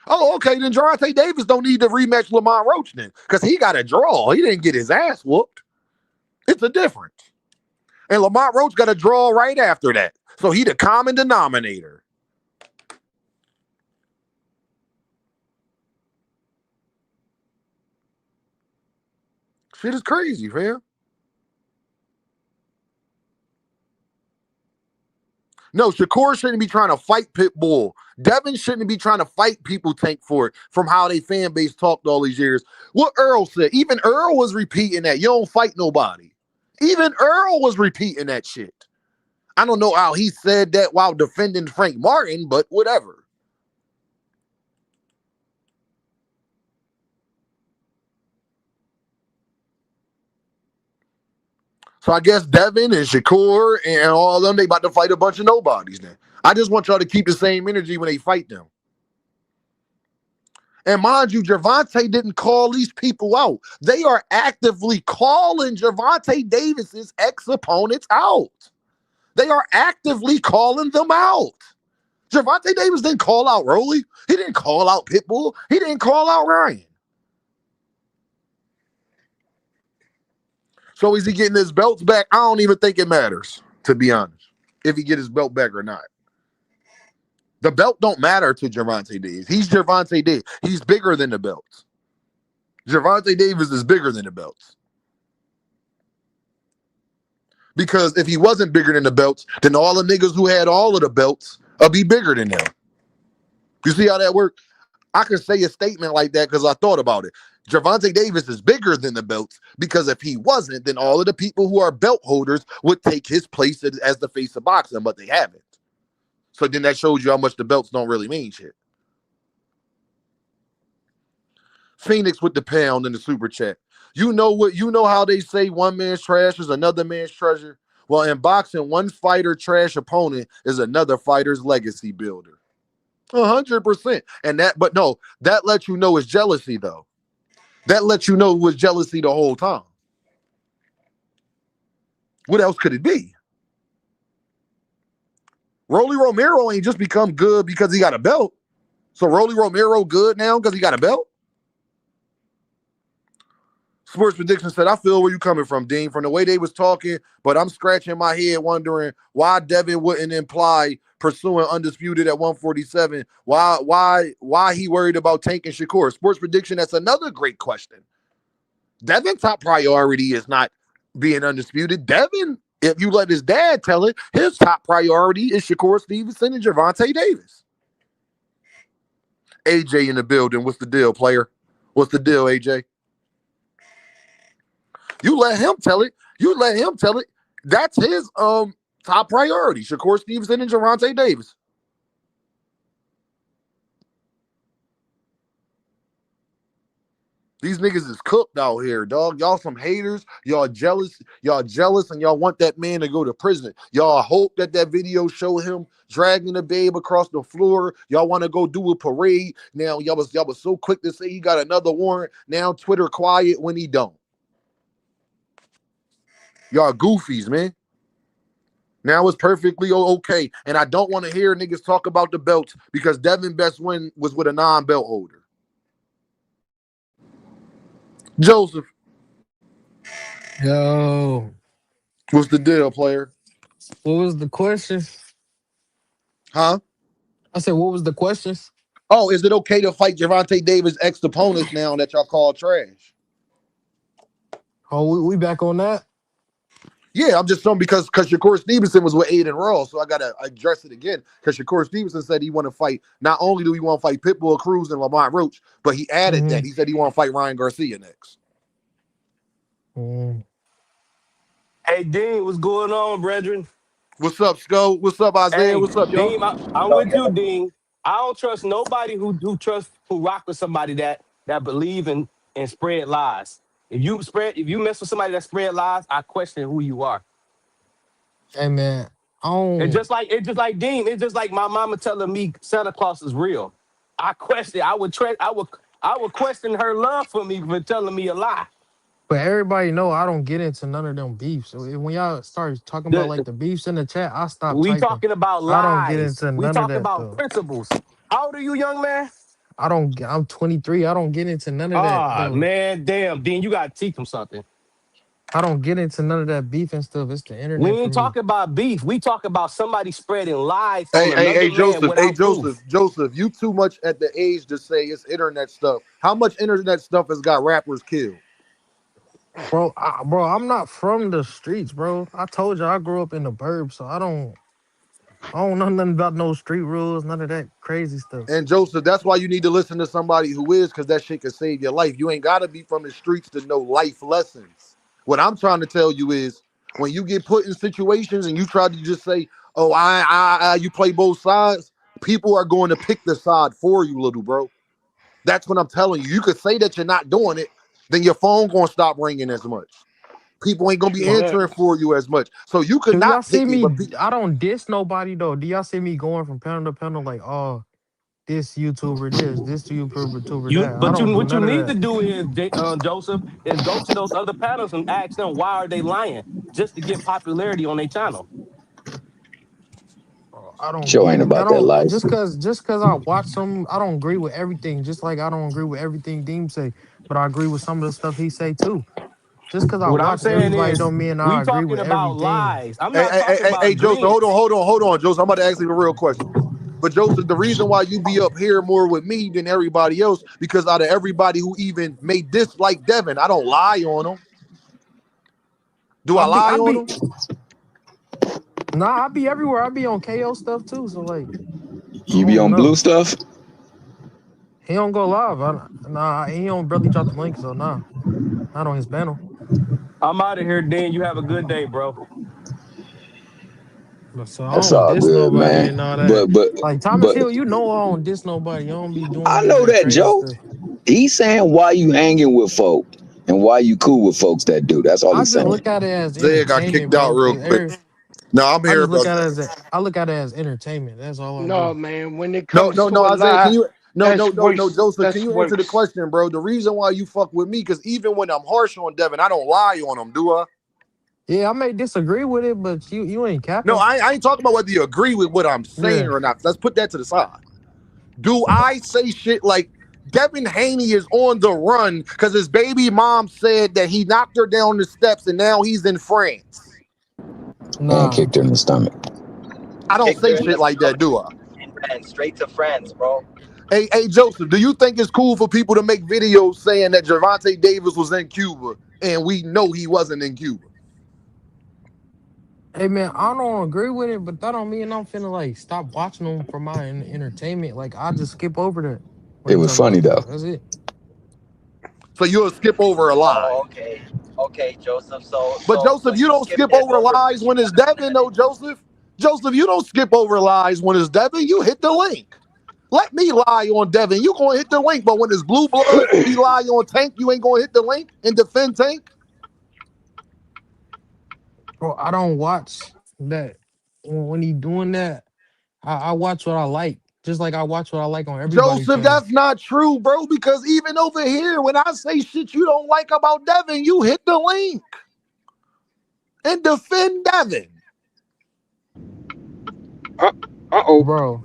S4: Oh, okay, then Gervonta Davis don't need to rematch Lamont Roach then, because he got a draw. He didn't get his ass whooped. It's a difference. And Lamont Roach got a draw right after that. So he the common denominator. Shit is crazy, fam. No, Shakur shouldn't be trying to fight Pitbull. Devin shouldn't be trying to fight people Tank for it from how they fan base talked all these years. What Earl said, even Earl was repeating that. You don't fight nobody. Even Earl was repeating that shit. I don't know how he said that while defending Frank Martin, but whatever. So I guess Devin and Shakur and all of them, they about to fight a bunch of nobodies now. I just want y'all to keep the same energy when they fight them. And mind you, Gervonta didn't call these people out. They are actively calling Gervonta Davis's ex-opponents out. They are actively calling them out. Gervonta Davis didn't call out Rolly. He didn't call out Pitbull. He didn't call out Ryan. So is he getting his belts back? I don't even think it matters, to be honest, if he get his belt back or not. The belt don't matter to Gervonta Davis. He's Gervonta Davis. He's bigger than the belts. Gervonta Davis is bigger than the belts. Because if he wasn't bigger than the belts, then all the niggas who had all of the belts would be bigger than him. You see how that works? I could say a statement like that because I thought about it. Gervonta Davis is bigger than the belts because if he wasn't, then all of the people who are belt holders would take his place as the face of boxing, but they haven't. So then that shows you how much the belts don't really mean shit. Phoenix with the pound in the super chat. You know how they say one man's trash is another man's treasure? Well, in boxing, one fighter trash opponent is another fighter's legacy builder. 100%. And that lets you know it's jealousy, though. That lets you know it was jealousy the whole time. What else could it be? Rolly Romero ain't just become good because he got a belt. So Rolly Romero good now because he got a belt? Sports Prediction said, I feel where you coming from, Dean, from the way they was talking, but I'm scratching my head wondering why Devin wouldn't imply pursuing undisputed at 147. Why he worried about tanking Shakur? Sports Prediction, that's another great question. Devin's top priority is not being undisputed. Devin, if you let his dad tell it, his top priority is Shakur Stevenson and Gervonta Davis. AJ in the building. What's the deal, player? What's the deal, AJ? You let him tell it. That's his top priority. Shakur Stevenson and Gervonta Davis. These niggas is cooked out here, dog. Y'all some haters. Y'all jealous. Y'all jealous, and y'all want that man to go to prison. Y'all hope that video show him dragging the babe across the floor. Y'all want to go do a parade. Now y'all was so quick to say he got another warrant. Now Twitter quiet when he don't. Y'all goofies, man. Now it's perfectly okay, and I don't want to hear niggas talk about the belts because Devin best win was with a non-belt holder. Joseph.
S5: Yo.
S4: What's the deal, player?
S5: What was the question?
S4: Huh?
S5: I said, what was the questions?
S4: Oh, is it okay to fight Gervonta Davis' ex-opponents now that y'all call trash?
S5: Oh, we back on that?
S4: Yeah, I'm just saying because Shakur Stevenson was with Aiden Ross, so I gotta address it again. Because Shakur Stevenson said he want to fight. Not only do he want to fight Pitbull Cruz and Lamont Roach, but he added that he said he want to fight Ryan Garcia next.
S6: Hey, Dean, what's going on, brethren?
S4: What's up, Sco? What's up, Isaiah?
S6: Hey,
S4: What's up, y'all?
S6: Dean, I'm with you, Dean. I don't trust nobody who rock with somebody that believe and spread lies. If you mess with somebody that spread lies, I question who you are.
S5: Hey, man.
S6: It's just like Dean. It's just like my mama telling me Santa Claus is real. I question. I would question her love for me for telling me a lie.
S5: But everybody know I don't get into none of them beefs. So when y'all start talking about like
S6: The,
S5: the beefs in the chat, I stop
S6: we
S5: typing.
S6: talking about
S5: I don't get
S6: lies.
S5: into
S6: We
S5: none of
S6: talking
S5: that
S6: about
S5: though.
S6: principles. How old are you, young man?
S5: I'm 23. I don't get into none of that
S6: Ah,
S5: though.
S6: man, damn, Dean, you gotta teach them something.
S5: I don't get into none of that beef and stuff. It's the
S6: We
S5: internet for
S6: ain't
S5: me.
S6: talking about beef. We talk about somebody spreading lies on
S4: Hey,
S6: another man
S4: Joseph. Hey,
S6: without proof.
S4: Joseph. You too much at the age to say it's internet stuff. How much internet stuff has got rappers killed?
S5: Bro, I'm not from the streets, bro. I told you I grew up in the burbs, so I don't know nothing about no street rules, none of that crazy stuff.
S4: And Joseph, that's why you need to listen to somebody who is, because that shit can save your life. You ain't got to be from the streets to know life lessons. What I'm trying to tell you is, when you get put in situations and you try to just say, "Oh, you play both sides," people are going to pick the side for you, little bro. That's what I'm telling you. You could say that you're not doing it, then your phone gonna stop ringing as much. People ain't gonna be answering for you as much. So you could
S5: Do y'all
S4: not
S5: see
S4: pick it, but
S5: me? I don't diss nobody though. Do y'all see me going from panel to panel like, oh, this YouTuber this YouTuber that? I don't do
S6: What you
S5: none of
S6: need to
S5: that.
S6: do is, Joseph, is go to those other panels and ask them why are they lying just to get popularity on their channel.
S5: I don't
S7: Show
S5: get
S7: ain't
S5: it. I
S7: about that
S5: don't
S7: life.
S5: just cause I watch some. I don't agree with everything. Just like I don't agree with everything Deem say, but I agree with some of the stuff he say too. Just cause I
S6: What I'm
S5: watch
S6: saying
S5: everybody
S6: is,
S5: don't mean I
S6: we
S5: agree
S6: talking
S5: with
S6: about
S5: everything.
S6: lies. I'm
S4: hey,
S6: not
S4: hey, hey,
S6: talking
S4: hey,
S6: about
S4: hey, Joseph, hold on,
S6: agreements.
S4: hold on, Joseph. I'm about to ask you a real question. But Joseph, the reason why you be up here more with me than everybody else, because out of everybody who even may dislike Devin, I don't lie on him. Do I lie
S5: I
S4: on
S5: be
S4: him?
S5: Nah, I be everywhere. I be on KO stuff too. So like, I
S7: You be
S5: don't
S7: on blue
S5: know.
S7: stuff?
S5: He don't go live. Nah, he don't really drop the link. So nah, not on his panel.
S6: I'm out of here, Dean. You have a good day, bro.
S5: So I
S7: That's
S5: don't
S7: all
S5: diss
S7: good,
S5: nobody
S7: man.
S5: and all that.
S7: But
S5: Like Thomas
S7: but
S5: Hill, you know I don't diss nobody. I don't be doing
S7: I
S5: none of
S7: know
S5: that
S7: that,
S5: crazy
S7: Joe.
S5: stuff.
S7: He's saying why you hanging with folk and why you cool with folks that do. That's all
S5: I
S7: he's
S5: just
S7: saying.
S5: look at it as
S4: Zay got
S5: entertainment,
S4: kicked out
S5: bro.
S4: real
S5: Cause
S4: quick. No, I'm
S5: I
S4: here
S5: just look
S4: about
S5: at it
S4: that.
S5: as I look at it as entertainment. That's all I
S8: No,
S5: do.
S8: man. When it
S4: No,
S8: comes to a
S4: Isaiah, can
S8: lie,
S4: you
S8: that's
S4: no,
S8: worse.
S4: Joseph, can
S8: That's
S4: you answer the
S8: worse.
S4: question, bro? The reason why you fuck with me, because even when I'm harsh on Devin, I don't lie on him, do I?
S5: Yeah, I may disagree with it, but you ain't
S4: No,
S5: capping.
S4: I ain't talking about whether you agree with what I'm saying
S5: Yeah.
S4: or not. Let's put that to the side. Do I say shit like Devin Haney is on the run because his baby mom said that he knocked her down the steps and now he's in France?
S7: And
S5: Nah.
S7: kicked her in the stomach.
S4: I don't
S9: Kicked
S4: say
S9: her in the
S4: shit like that,
S9: stomach
S4: do I?
S9: and ran straight to France, bro.
S4: Hey, Joseph, do you think it's cool for people to make videos saying that Gervonta Davis was in Cuba and we know he wasn't in Cuba?
S5: Hey man, I don't agree with it, but that don't mean I'm finna like stop watching them for my entertainment. Like I just skip over that when
S7: It
S5: he
S7: was
S5: talk
S7: funny
S5: about
S7: though.
S5: that. That's it.
S4: So you'll skip over a lie.
S9: Oh, okay. Okay, Joseph. So
S4: But
S9: so
S4: Joseph, you
S9: you
S4: don't
S9: skipped
S4: skip
S9: it
S4: over
S9: over
S4: lies
S9: because you
S4: when it's
S9: wanted
S4: Devin, though, Joseph. Joseph, you don't skip over lies when it's Devin. You hit the link. Let me lie on Devin. You gonna hit the link, but when it's blue blood, he lie on Tank. You ain't gonna hit the link and defend Tank.
S5: Bro, I don't watch that when he doing that. I watch what I like, just like I watch what I like on everybody
S4: Joseph,
S5: channel.
S4: that's not true, bro. Because even over here, when I say shit you don't like about Devin, you hit the link and defend Devin.
S8: Uh-oh.
S5: Bro,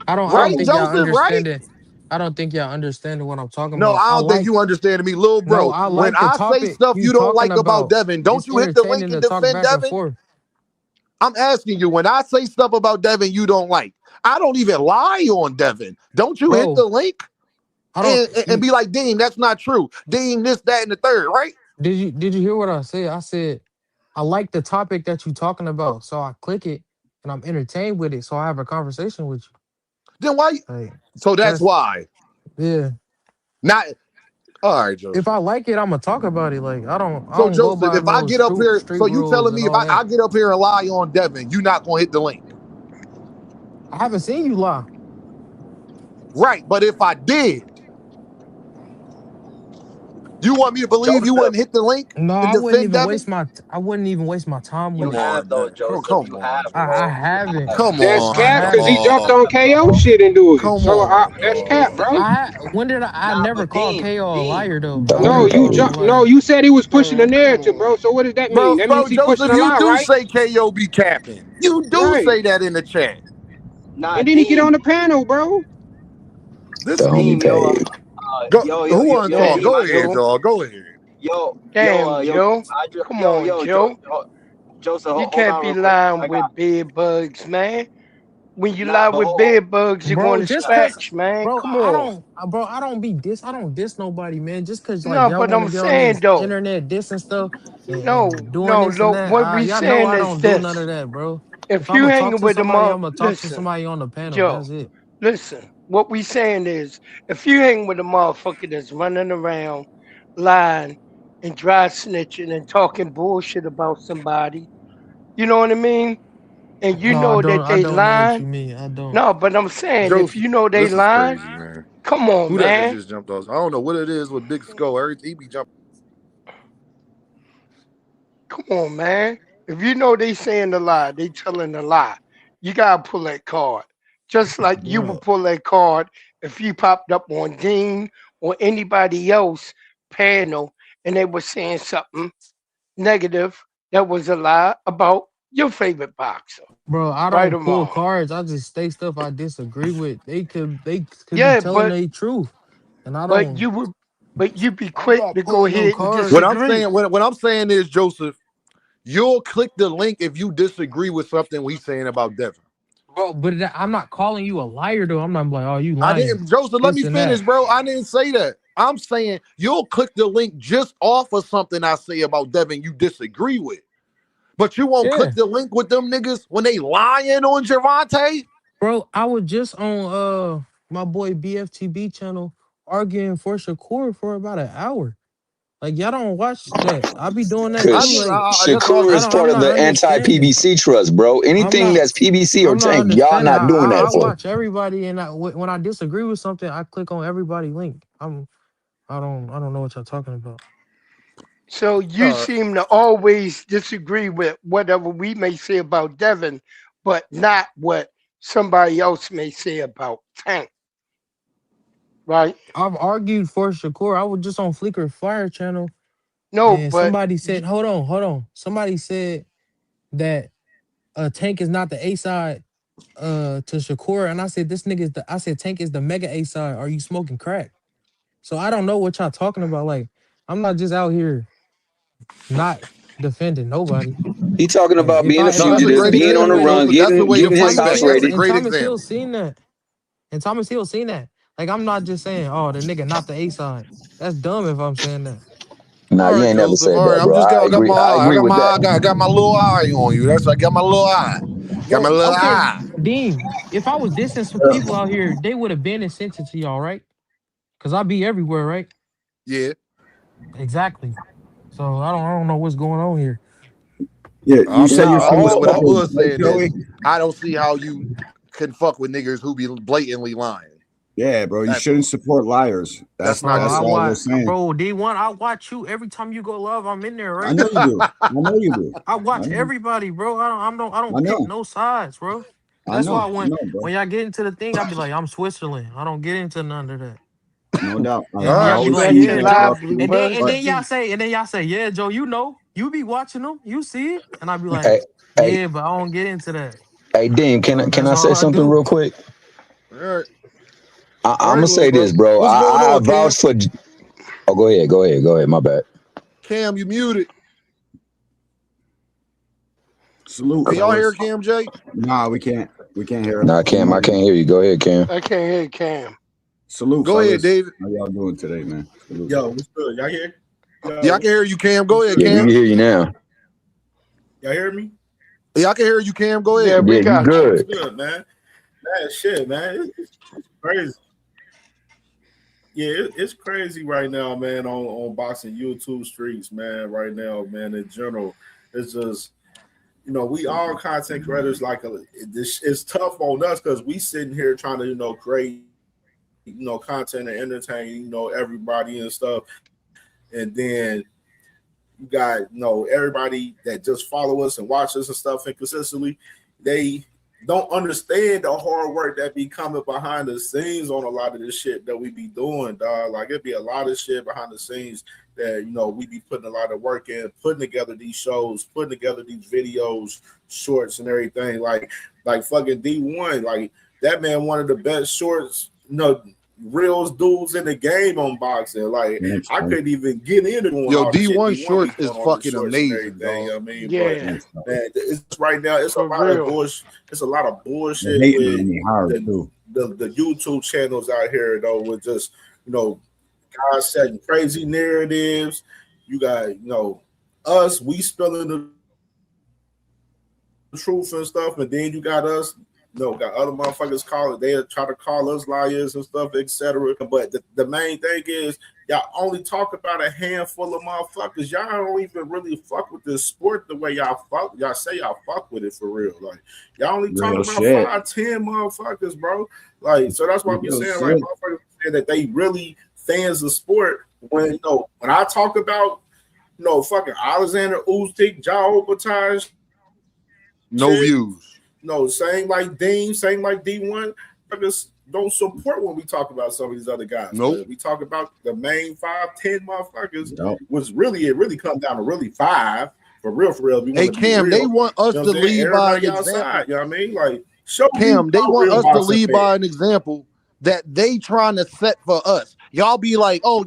S5: I don't
S4: Right,
S5: think y'all
S4: Joseph? Right?
S5: understand it. I don't think y'all understanding what I'm talking
S4: No,
S5: about.
S4: I
S5: I
S4: don't think
S5: like
S4: you understand me, little
S5: no,
S4: bro.
S5: I
S4: When
S5: like the
S4: I say
S5: topic
S4: stuff
S5: you
S4: you don't
S5: talking
S4: like about
S5: about.
S4: Devin, don't
S5: It's
S4: you hit the link
S5: entertaining
S4: and
S5: to talk
S4: defend
S5: back and
S4: Devin?
S5: forth.
S4: I'm asking you, when I say stuff about Devin you don't like, I don't even lie on Devin. Don't you hit
S5: Bro,
S4: the link
S5: I don't
S4: and be like, Dean, that's not true. Dean, this, that, and the third, right?
S5: did you hear what I said? I said I like the topic that you talking about. So I click it and I'm entertained with it. So I have a conversation with
S4: Then why?
S5: you. Like
S4: So that's
S5: that's
S4: why.
S5: yeah.
S4: Not all right,
S5: If
S4: Joseph.
S5: I like it, I'm gonna talk about it. Like I
S4: So
S5: don't go
S4: Joseph,
S5: by
S4: if I
S5: no
S4: get up here,
S5: street
S4: so you
S5: rules
S4: telling
S5: and
S4: me if
S5: all
S4: I
S5: that.
S4: get up here and lie on Devin, you not gonna hit the link,
S5: I haven't seen you lie.
S4: right? But if I did, you want me to believe you
S9: Joseph,
S4: wouldn't hit the link
S5: No,
S4: and defend Devin?
S5: I wouldn't even waste my time
S9: you
S5: with
S4: Come
S5: it.
S9: have
S4: on,
S9: though,
S4: man.
S9: Joseph.
S4: Come
S9: You
S4: on,
S9: have,
S5: I
S9: bro.
S4: Joseph.
S9: You
S5: haven't.
S9: have.
S4: Come
S8: That's
S5: I
S8: cap
S4: on,
S8: because he
S5: haven't.
S8: jumped
S4: dog.
S8: on KO shit and do it.
S4: Come
S8: So
S4: on,
S8: that's
S4: dog.
S8: cap, bro.
S5: When did I
S9: Nah,
S5: never
S9: but
S5: called
S9: Dean,
S5: KO a
S9: Dean,
S5: liar though? I
S8: No,
S7: Don't
S5: never
S8: you
S5: called him a
S7: pay.
S8: jump. No,
S5: liar.
S8: you said he was pushing the
S3: Man, come
S8: narrative, bro.
S3: on.
S8: So what does that mean?
S4: Bro,
S8: That means
S4: bro,
S8: he pushing
S4: Joseph,
S8: a
S4: you
S8: lie,
S4: do
S8: right?
S4: say KO be capping. You do
S8: Right.
S4: say that in the chat.
S9: nah,
S8: And then he get on
S9: Dean,
S8: the panel, bro.
S4: This
S7: Don't
S9: Dean,
S4: nigga.
S7: pay.
S4: Go,
S9: yo,
S4: who want to talk?
S3: Damn,
S9: Dean,
S4: Go ahead,
S3: Joe.
S4: dog. Go ahead.
S3: Damn, Joe. Come on, Joe.
S9: Joseph,
S3: You
S9: hold
S3: can't
S9: on
S3: be
S9: real quick.
S3: lying with bed bugs, man. When you
S9: Nah,
S3: lie
S9: but
S3: with
S9: hold,
S3: bed bugs, you're going
S5: Bro,
S3: to
S5: just cause
S3: scratch, man.
S5: bro,
S3: Come on.
S5: I don't I don't diss nobody, man. Just cause like
S3: No,
S5: y'all
S3: but
S5: want to
S3: I'm
S5: get on
S3: saying
S5: this
S3: though,
S5: internet dissing stuff and
S3: no,
S5: doing
S3: no,
S5: this and
S3: no.
S5: that.
S3: What we
S5: Y'all know
S3: saying
S5: I
S3: is
S5: don't do none of
S3: this:
S5: that, bro. If
S3: if
S5: I'm
S3: you
S5: gonna talk
S3: hanging
S5: to
S3: with the
S5: somebody,
S3: mob,
S5: I'm gonna talk to
S3: listen,
S5: somebody on the panel.
S3: Joe.
S5: That's it.
S3: Listen. What we saying is, if you hang with a motherfucker that's running around, lying and dry snitching and talking bullshit about somebody, you know what I mean? And you
S5: No,
S3: know that
S5: I
S3: they
S5: don't know what
S3: lying.
S5: you mean. I don't.
S3: No, but I'm saying if
S4: Joseph,
S3: you know they
S4: this is
S3: lying,
S4: crazy, man.
S3: come on,
S4: Who that
S3: man.
S4: just jumped off? I don't know what it is with Big Skull. He be jumping.
S3: Come on, man. If you know they saying the lie, they telling the lie. You gotta pull that card. Just like you would
S5: Bro.
S3: pull that card if you popped up on Dean or anybody else panel and they were saying something negative that was a lie about your favorite boxer.
S5: Bro, I
S3: Right
S5: don't
S3: or
S5: pull
S3: wrong.
S5: cards. I just say stuff I disagree with. They could be
S3: Yeah,
S5: telling
S3: but
S5: the truth. And I
S3: but
S5: don't
S3: you would but you be
S5: I'm
S3: quick
S5: not
S3: to go
S5: pulling no
S3: ahead and
S4: What
S5: cards.
S4: I'm
S3: disagree.
S4: saying, what I'm saying is, Joseph, you'll click the link if you disagree with something we saying about Devin.
S5: Bro, but I'm not calling you a liar though. I'm not like, oh, you
S4: I
S5: lying.
S4: didn't, Joseph. Let me
S5: This and
S4: finish,
S5: that.
S4: bro. I didn't say that. I'm saying you'll click the link just off of something I say about Devin you disagree with, but you won't
S5: Yeah.
S4: click the link with them niggas when they lying on Gervonta.
S5: Bro, I was just on my boy BFTB channel arguing for Shakur for about an hour. Like y'all don't watch that. I be doing that
S4: I
S5: too.
S7: Cause
S4: didn't.
S5: Like
S4: That's all.
S7: Shakur is part
S5: I'm
S7: of
S5: not
S7: the
S5: understanding.
S7: anti-PBC trust, bro.
S5: I'm
S7: Anything
S5: not
S7: that's PBC or
S5: I'm not
S7: tank, y'all
S5: understanding.
S7: not doing
S5: I
S7: that for.
S5: watch everybody and when I disagree with something, I click on everybody link. I don't know what y'all talking about.
S3: So you
S4: Uh,
S3: seem to always disagree with whatever we may say about Devin, but not what somebody else may say about Tank, right?
S5: I've argued for Shakur. I was just on Flickr Fire channel
S3: No,
S5: and
S3: but
S5: somebody said, hold on. Somebody said that Tank is not the A side to Shakur. And I said, I said Tank is the mega A side. Are you smoking crack? So I don't know what y'all talking about. Like, I'm not just out here not defending nobody.
S7: He talking
S5: And
S7: about being a
S4: no,
S5: if I
S4: that's a
S7: fugitive,
S4: great
S5: disagree
S7: being on the
S4: example,
S5: with it,
S7: run,
S4: Joseph. That's the way to
S7: getting his
S4: fight
S5: Thomas
S4: back.
S7: house
S4: That's
S5: Hill
S4: a
S7: ready.
S5: and
S4: great
S5: Thomas Hill
S4: example.
S5: seen that. And Thomas Hill seen that. Like I'm not just saying, oh, the nigga not the A side. That's dumb if I'm saying that.
S7: Nah,
S4: All
S7: you
S4: right,
S7: ain't never
S4: Joseph.
S7: said
S4: All right,
S7: that,
S4: I'm
S7: bro.
S4: just got, I got my
S7: I
S4: eye. I
S7: agree
S4: got
S7: with
S4: my
S7: that.
S4: eye. Got my little eye on you. That's I got my little eye. Got my
S5: Well,
S4: little
S5: okay,
S4: eye.
S5: Dean, if I was dissing some people out here, they would have been and sent it to y'all, right? Because I be everywhere, right?
S4: Yeah.
S5: Exactly. So I don't know what's going on here.
S10: Yeah, you say
S4: Nah.
S10: you're from the
S4: What I
S10: suburbs,
S4: was
S10: right,
S4: saying
S10: Joey?
S4: is, I don't see how you can fuck with niggas who be blatantly lying.
S10: Yeah, bro. You
S4: That's
S10: shouldn't support liars.
S4: that's
S5: Bro,
S4: not
S10: That's
S5: I
S10: all
S4: good.
S10: we're
S5: watch,
S10: saying.
S5: bro, D1, I watch you every time you go live. I'm in there,
S10: I
S5: right?
S10: know you do. I know you do.
S5: I
S10: I
S5: watch
S10: know.
S5: everybody, bro. I
S10: I
S5: don't pick
S10: know.
S5: no sides, bro.
S10: I
S5: That's
S10: know.
S5: why
S10: I know, bro.
S5: when y'all get into the thing, I be like, I'm Switzerland. I don't get into none of that.
S10: No doubt.
S4: All
S5: And
S10: I
S5: y'all
S4: right.
S5: be
S10: always
S5: like,
S10: see you
S5: yeah,
S8: Congratulations,
S5: Joe.
S10: interrupt
S8: Blue
S10: you,
S8: Bull.
S10: but
S5: And then y'all say, yeah, Joe, you be watching them, you see it, and I be like,
S7: Hey, hey,
S5: yeah, but I don't get into that.
S7: hey, Dean,
S5: So
S7: can
S5: that's
S7: I
S5: all
S7: say
S5: I
S7: something
S5: do.
S7: real quick?
S4: All right. All
S7: I'm
S4: right,
S7: gonna
S4: little
S7: say
S4: bro.
S7: this, bro.
S4: What's going
S7: I
S4: on, Cam?
S7: vouch for. Oh, go ahead. My bad.
S4: Cam, you muted.
S10: salute,
S4: Can y'all hear
S10: fellas.
S4: Cam J?
S10: Nah, we can't. We can't hear him.
S7: Nah,
S10: He
S7: Cam, I
S10: might be.
S7: can't hear you. Go ahead, Cam.
S8: I can't hear Cam.
S10: Salute,
S4: Go ahead,
S10: fellas.
S4: David.
S10: How y'all doing today, man? Salute.
S11: Yo, what's good? Y'all hear?
S4: Yeah, I
S11: Yo,
S4: can hear you, Cam. Go
S11: what's
S4: ahead,
S11: good,
S7: Yeah, we
S4: Cam.
S7: can
S11: y'all?
S7: hear you now.
S11: Y'all hear me?
S4: Yeah, I can hear you, Cam. Go
S8: Yeah,
S4: ahead.
S8: we
S7: Yeah, you
S8: got you.
S11: What's
S7: good.
S11: good, man? Man, shit, man. It's crazy. Yeah, it's crazy right now, man, on boxing YouTube streets, man, right now, man, in general. It's just, we all content creators, like, it's tough on us because we sitting here trying to, create, content and entertain, everybody and stuff. And then you got, everybody that just follow us and watch us and stuff and consistently, they don't understand the hard work that be coming behind the scenes on a lot of this shit that we be doing, dog. Like, it'd be a lot of shit behind the scenes that, we be putting a lot of work in, putting together these shows, putting together these videos, shorts and everything. Like fucking D1, like, that man, one of the best shorts, real dudes in the game on boxing. Like,
S10: Thanks,
S11: I
S10: bro.
S11: couldn't even get into doing
S4: Yo,
S11: all the shit
S4: D1
S11: D1 be
S4: Shorts
S11: doing,
S4: is
S11: all the
S4: fucking
S11: shorts and
S4: amazing,
S11: everything. You
S4: dog.
S11: know what I mean? But
S8: Yeah,
S10: Thanks, bro.
S11: man, it's right now. It's a
S8: for
S11: lot of
S8: real.
S11: bullshit. It's a lot of
S10: They're
S11: bullshit
S10: hating
S11: with
S10: on me hard,
S11: the
S10: too.
S11: the YouTube channels out here though, with just guys setting crazy narratives. You got us, we spilling the truth and stuff, and then you got us. Got other motherfuckers call it. They try to call us liars and stuff, etc. But the main thing is, y'all only talk about a handful of motherfuckers. Y'all don't even really fuck with this sport the way y'all fuck. Y'all say y'all fuck with it for real. Like, y'all only talk
S10: Real
S11: about
S10: shit.
S11: 5-10 motherfuckers, bro. Like, so that's why I be
S10: Real
S11: saying, like,
S10: shit.
S11: motherfuckers saying that they really fans of sport. When when I talk about fucking Alexander Usyk, Gervonta,
S4: No
S11: shit.
S4: views.
S11: Same like Dean, same like D1. Just don't support when we talk about some of these other guys.
S4: Nope.
S11: But we talk about the main 5-10 motherfuckers,
S10: Yep.
S11: which it really comes down to really 5. For real, if we want
S4: Hey,
S11: to be
S4: Cam, they
S11: real.
S4: want us
S11: You know
S4: to
S11: what I'm saying?
S4: lead by an
S11: Everybody
S4: example.
S11: outside, you know what I mean? Like, show me
S4: Cam, they
S11: a
S4: want
S11: real
S4: us to
S11: boxing
S4: lead
S11: fan.
S4: by an example that they trying to set for us. Y'all be like, oh,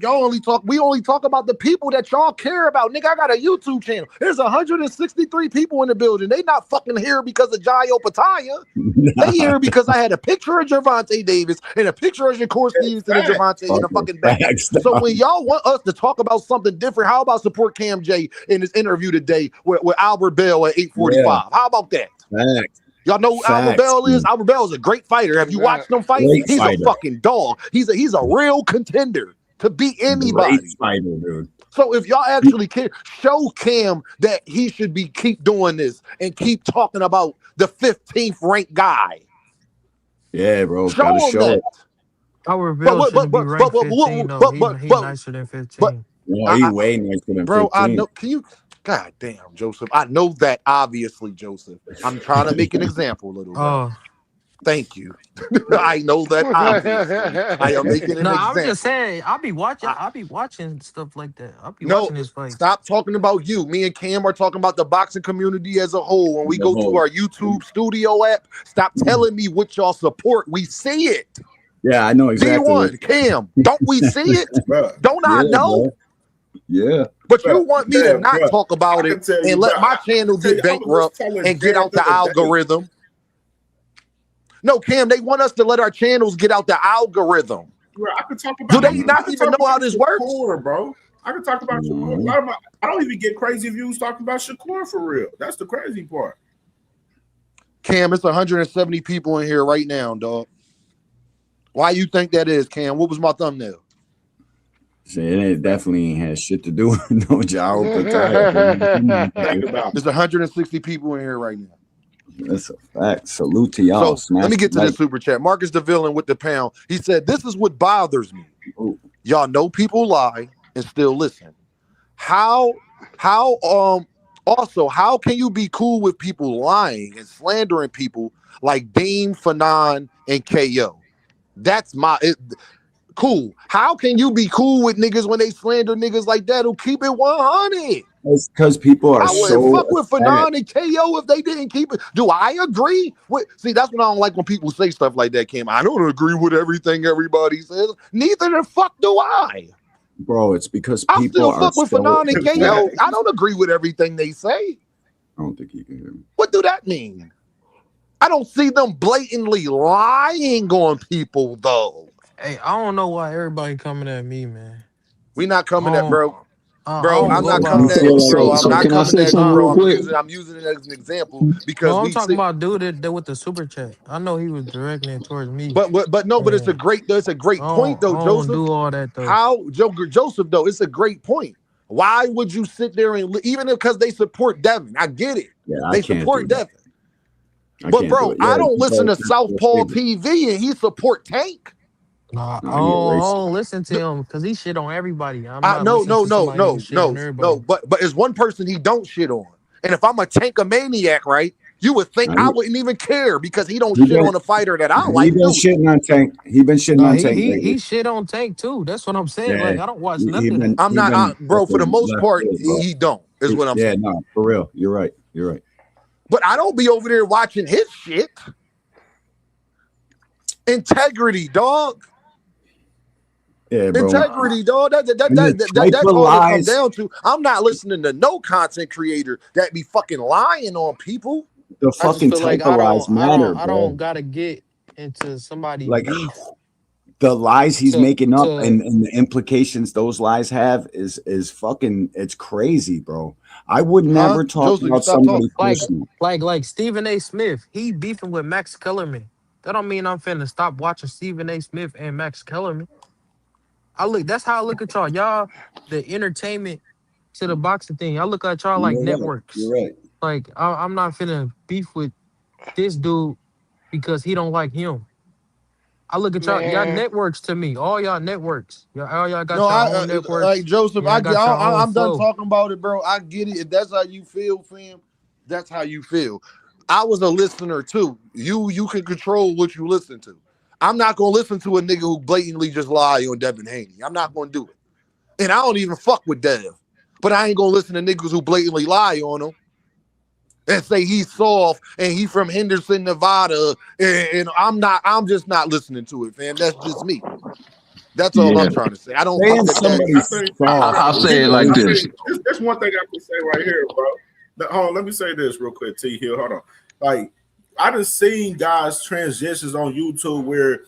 S4: we only talk about the people that y'all care about. Nigga, I got a YouTube channel. There's 163 people in the building. They not fucking here because of Jayo Pataya. They here because I had a picture of Gervonta Davis and a picture of Shakur Stevenson and Gervonta in the fucking back.
S10: Facts,
S4: So
S10: dog.
S4: when y'all want us to talk about something different, how about support Cam J in his interview today with Albert Bell at 8:45?
S10: Yeah.
S4: How about that?
S10: Facts.
S4: Y'all know who Albert
S10: Facts,
S4: Bell is?
S10: man.
S4: Albert Bell is a great fighter. Have you
S8: Nah,
S4: watched him fight?
S10: Great
S4: He's
S10: fighter.
S4: a fucking dog. He's a real contender to beat
S10: Great
S4: anybody.
S10: fighter, dude.
S4: So if y'all actually care, show Cam that he should keep doing this and keep talking about the 15th ranked guy.
S10: Yeah, bro.
S4: Show
S10: Gotta
S4: him
S10: show
S4: that.
S10: it.
S5: Our Bill shouldn't be ranked 15 though. He nicer than 15.
S10: No, he way nicer than
S4: bro,
S10: 15.
S4: I know. Can you? God damn, Joseph. I know that, obviously, Joseph. I'm trying to make an example, little bro. Thank you. I know that, obviously. I am making an
S5: No,
S4: example.
S5: I'm just saying. I'll be watching stuff like that. I'll be
S4: No,
S5: watching his fights.
S4: stop talking about you. Me and Cam are talking about the boxing community as a whole. When we go to our YouTube studio app, stop telling me what y'all support. We see it.
S10: Yeah, I know exactly.
S4: D1, Cam, don't we see it?
S11: Bro.
S4: Don't I know?
S10: Bro. Yeah.
S4: But you want me to not talk about it and let my channel get bankrupt and get out the algorithm. No, Cam, they want us to let our channels get out the algorithm.
S11: Bro, I could talk about.
S4: Do they not even know how this works?
S11: Shakur, bro. I could talk about Shakur. A lot of I don't even get crazy views talking about Shakur for real. That's the crazy part.
S4: Cam, it's 170 people in here right now, dog. Why you think that is, Cam? What was my thumbnail?
S10: It definitely has shit to do with no job. There's
S4: 160 people in here right now.
S10: That's a fact. Salute to y'all.
S4: So
S10: Smash
S4: let me get to
S10: the
S4: this super chat. Marcus DeVillain with the pound. He said, "This is what bothers me.
S10: like.
S4: Y'all know people lie and still listen. How also how can you be cool with people lying and slandering people like Dean, Fanon, and KO? That's cool. How can you be cool with niggas when they slander niggas like that who keep it 100?
S10: It's because people are
S4: I wouldn't
S10: so
S4: fuck with
S10: upset.
S4: Fanon and KO if they didn't keep it. Do I agree with? See, that's what I don't like when people say stuff like that, Kim. I don't agree with everything everybody says. Neither the fuck do I.
S10: Bro, it's because
S4: I
S10: people
S4: still
S10: are
S4: fuck with
S10: so
S4: Fanon and
S10: upset.
S4: KO. I don't agree with everything they say.
S10: I don't think you can hear me.
S4: What do that mean? I don't see them blatantly lying on people, though.
S5: Hey, I don't know why everybody coming at me, man.
S4: We not coming at, bro.
S5: I
S4: Bro,
S5: don't
S4: I'm
S5: go
S4: not
S5: by.
S4: coming at you, bro. I'm
S8: So
S4: not
S8: can I
S4: coming
S8: say
S4: at you,
S8: something
S4: bro.
S8: real quick?
S4: I'm using it as an example
S5: No,
S4: because
S5: I'm
S4: we
S5: talking
S4: see.
S5: about dude that with the super chat. I know he was directing it towards me.
S4: But no, but it's a
S5: And
S4: great point
S5: I
S4: though,
S5: don't
S4: Joseph.
S5: do all that though.
S4: How Joseph though? It's a great point. Why would you sit there and even because they support Devin? I get it.
S10: Yeah, I
S4: They
S10: can't do
S4: support
S10: that.
S4: Devin.
S10: I
S4: But
S10: can't do
S4: bro,
S10: it.
S4: I
S10: Yeah,
S4: don't listen to Southpaw
S10: favorite.
S4: TV and he support Tank.
S5: Nah,
S10: No,
S5: I
S10: he a
S5: don't, I
S10: racist.
S5: don't listen to him because he shit on everybody. I'm not
S4: No,
S5: listening
S4: no,
S5: to
S4: no,
S5: somebody who
S4: no,
S5: shit on
S4: no, no.
S5: everybody.
S4: But it's one person he don't shit on. And if I'm a Tankamaniac, right, you would think
S10: No,
S4: I wouldn't even care because he don't
S10: he
S4: shit
S10: been
S4: on a fighter that I
S10: he
S4: like,
S10: been
S4: do he?
S10: shitting on Tank. He been shitting
S5: Nah,
S10: on
S5: he
S10: Tank
S5: he
S10: lately.
S5: he shit on Tank too. That's what I'm saying.
S10: Yeah,
S5: Like I don't watch none of that.
S4: I'm
S10: he
S4: not,
S10: been
S4: bro. For the
S10: fucking
S4: most
S10: left
S4: part,
S10: field, bro.
S4: he don't. Is what I'm
S10: Yeah,
S4: saying.
S10: no, for real. You're right. You're right.
S4: But I don't be over there watching his shit. Integrity, dog.
S10: Yeah, bro.
S4: Integrity, dog.
S10: And the type
S4: That's
S10: of
S4: all it comes
S10: lies,
S4: down to. I'm not listening to no content creator that be fucking lying on people.
S10: the
S5: I just
S10: fucking
S5: feel like
S10: type of lies matter,
S5: I
S10: bro.
S5: don't gotta get into somebody
S10: Like
S5: beef
S10: the lies he's
S5: to
S10: making up
S5: to
S10: and the implications those lies have is fucking, it's crazy, bro. I would
S4: Huh?
S10: never talk
S4: Joseph, you
S10: about
S4: stop
S10: somebody
S4: talking.
S10: personal.
S5: like Stephen A. Smith. He beefing with Max Kellerman. That don't mean I'm finna stop watching Stephen A. Smith and Max Kellerman. That's how I look at y'all. Y'all the entertainment to the boxing thing. I look at y'all like
S10: You're right.
S5: networks.
S10: You're right.
S5: Like I'm not finna beef with this dude because he don't like him. I look at y'all
S9: Man,
S5: networks to me. All y'all networks. All y'all
S4: No,
S5: got y'all own
S4: like
S5: networks.
S4: Joseph.
S5: Y'all got y'all own
S4: I'm done
S5: flow.
S4: talking about it, bro. I get it. If that's how you feel, fam, that's how you feel. I was a listener too. You can control what you listen to. I'm not gonna listen to a nigga who blatantly just lie on Devin Haney. I'm not gonna do it. And I don't even fuck with Dev. But I ain't gonna listen to niggas who blatantly lie on him and say he's soft and he from Henderson, Nevada. And I'm just not listening to it, fam. That's just me. That's all
S10: Yeah.
S4: I'm trying to say. I don't think
S10: Saying
S4: that
S11: I
S10: somebody's
S11: think
S10: soft
S8: I'll
S10: is
S8: say it
S11: I
S8: like
S10: crazy.
S8: this.
S11: think there's one thing I can say right here, bro. Hold on, let me say this real quick, T Hill. Hold on. Like, I done seen guys transitions on YouTube where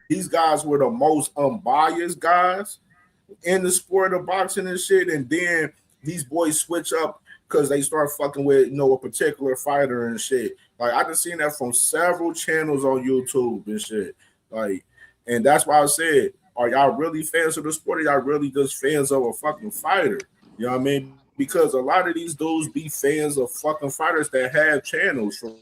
S11: these guys were the most unbiased guys in the sport of boxing and shit, and then these boys switch up because they start fucking with a particular fighter and shit. Like I done seen that from several channels on YouTube and shit. Like, and that's why I said, are y'all really fans of the sport? Or y'all really just fans of a fucking fighter? You know what I mean? Because a lot of these dudes be fans of fucking fighters that have channels for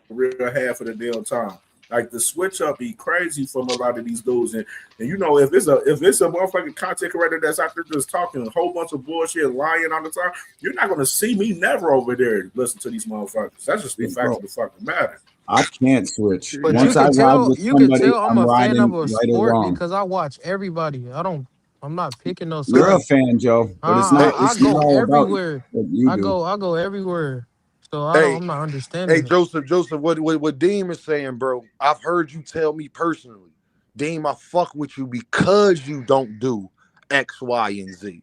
S11: real half of the damn time. Like the switch up be crazy from a lot of these dudes, and if it's a motherfucking content creator that's out there just talking a whole bunch of bullshit, lying all the time, you're not gonna see me never over there listen to these motherfuckers. That's just the fact
S10: Bro,
S11: of the fucking matter.
S10: I can't switch.
S5: But
S10: Once I ride with
S5: you can
S10: somebody,
S5: tell I'm
S10: I'm
S5: a fan of
S10: riding
S5: a
S10: right or
S5: sport
S10: wrong.
S5: because I watch everybody. I'm not picking no
S10: You're a
S5: side.
S10: fan, Joe, but
S4: Hey,
S5: I
S10: it's not
S5: go
S10: all about
S5: everywhere.
S10: what you do.
S5: I go everywhere. So
S4: hey,
S5: I'm not
S4: hey,
S5: understanding it.
S4: Joseph, what Deem is saying, bro, I've heard you tell me personally, Deem, I fuck with you because you don't do X, Y, and Z.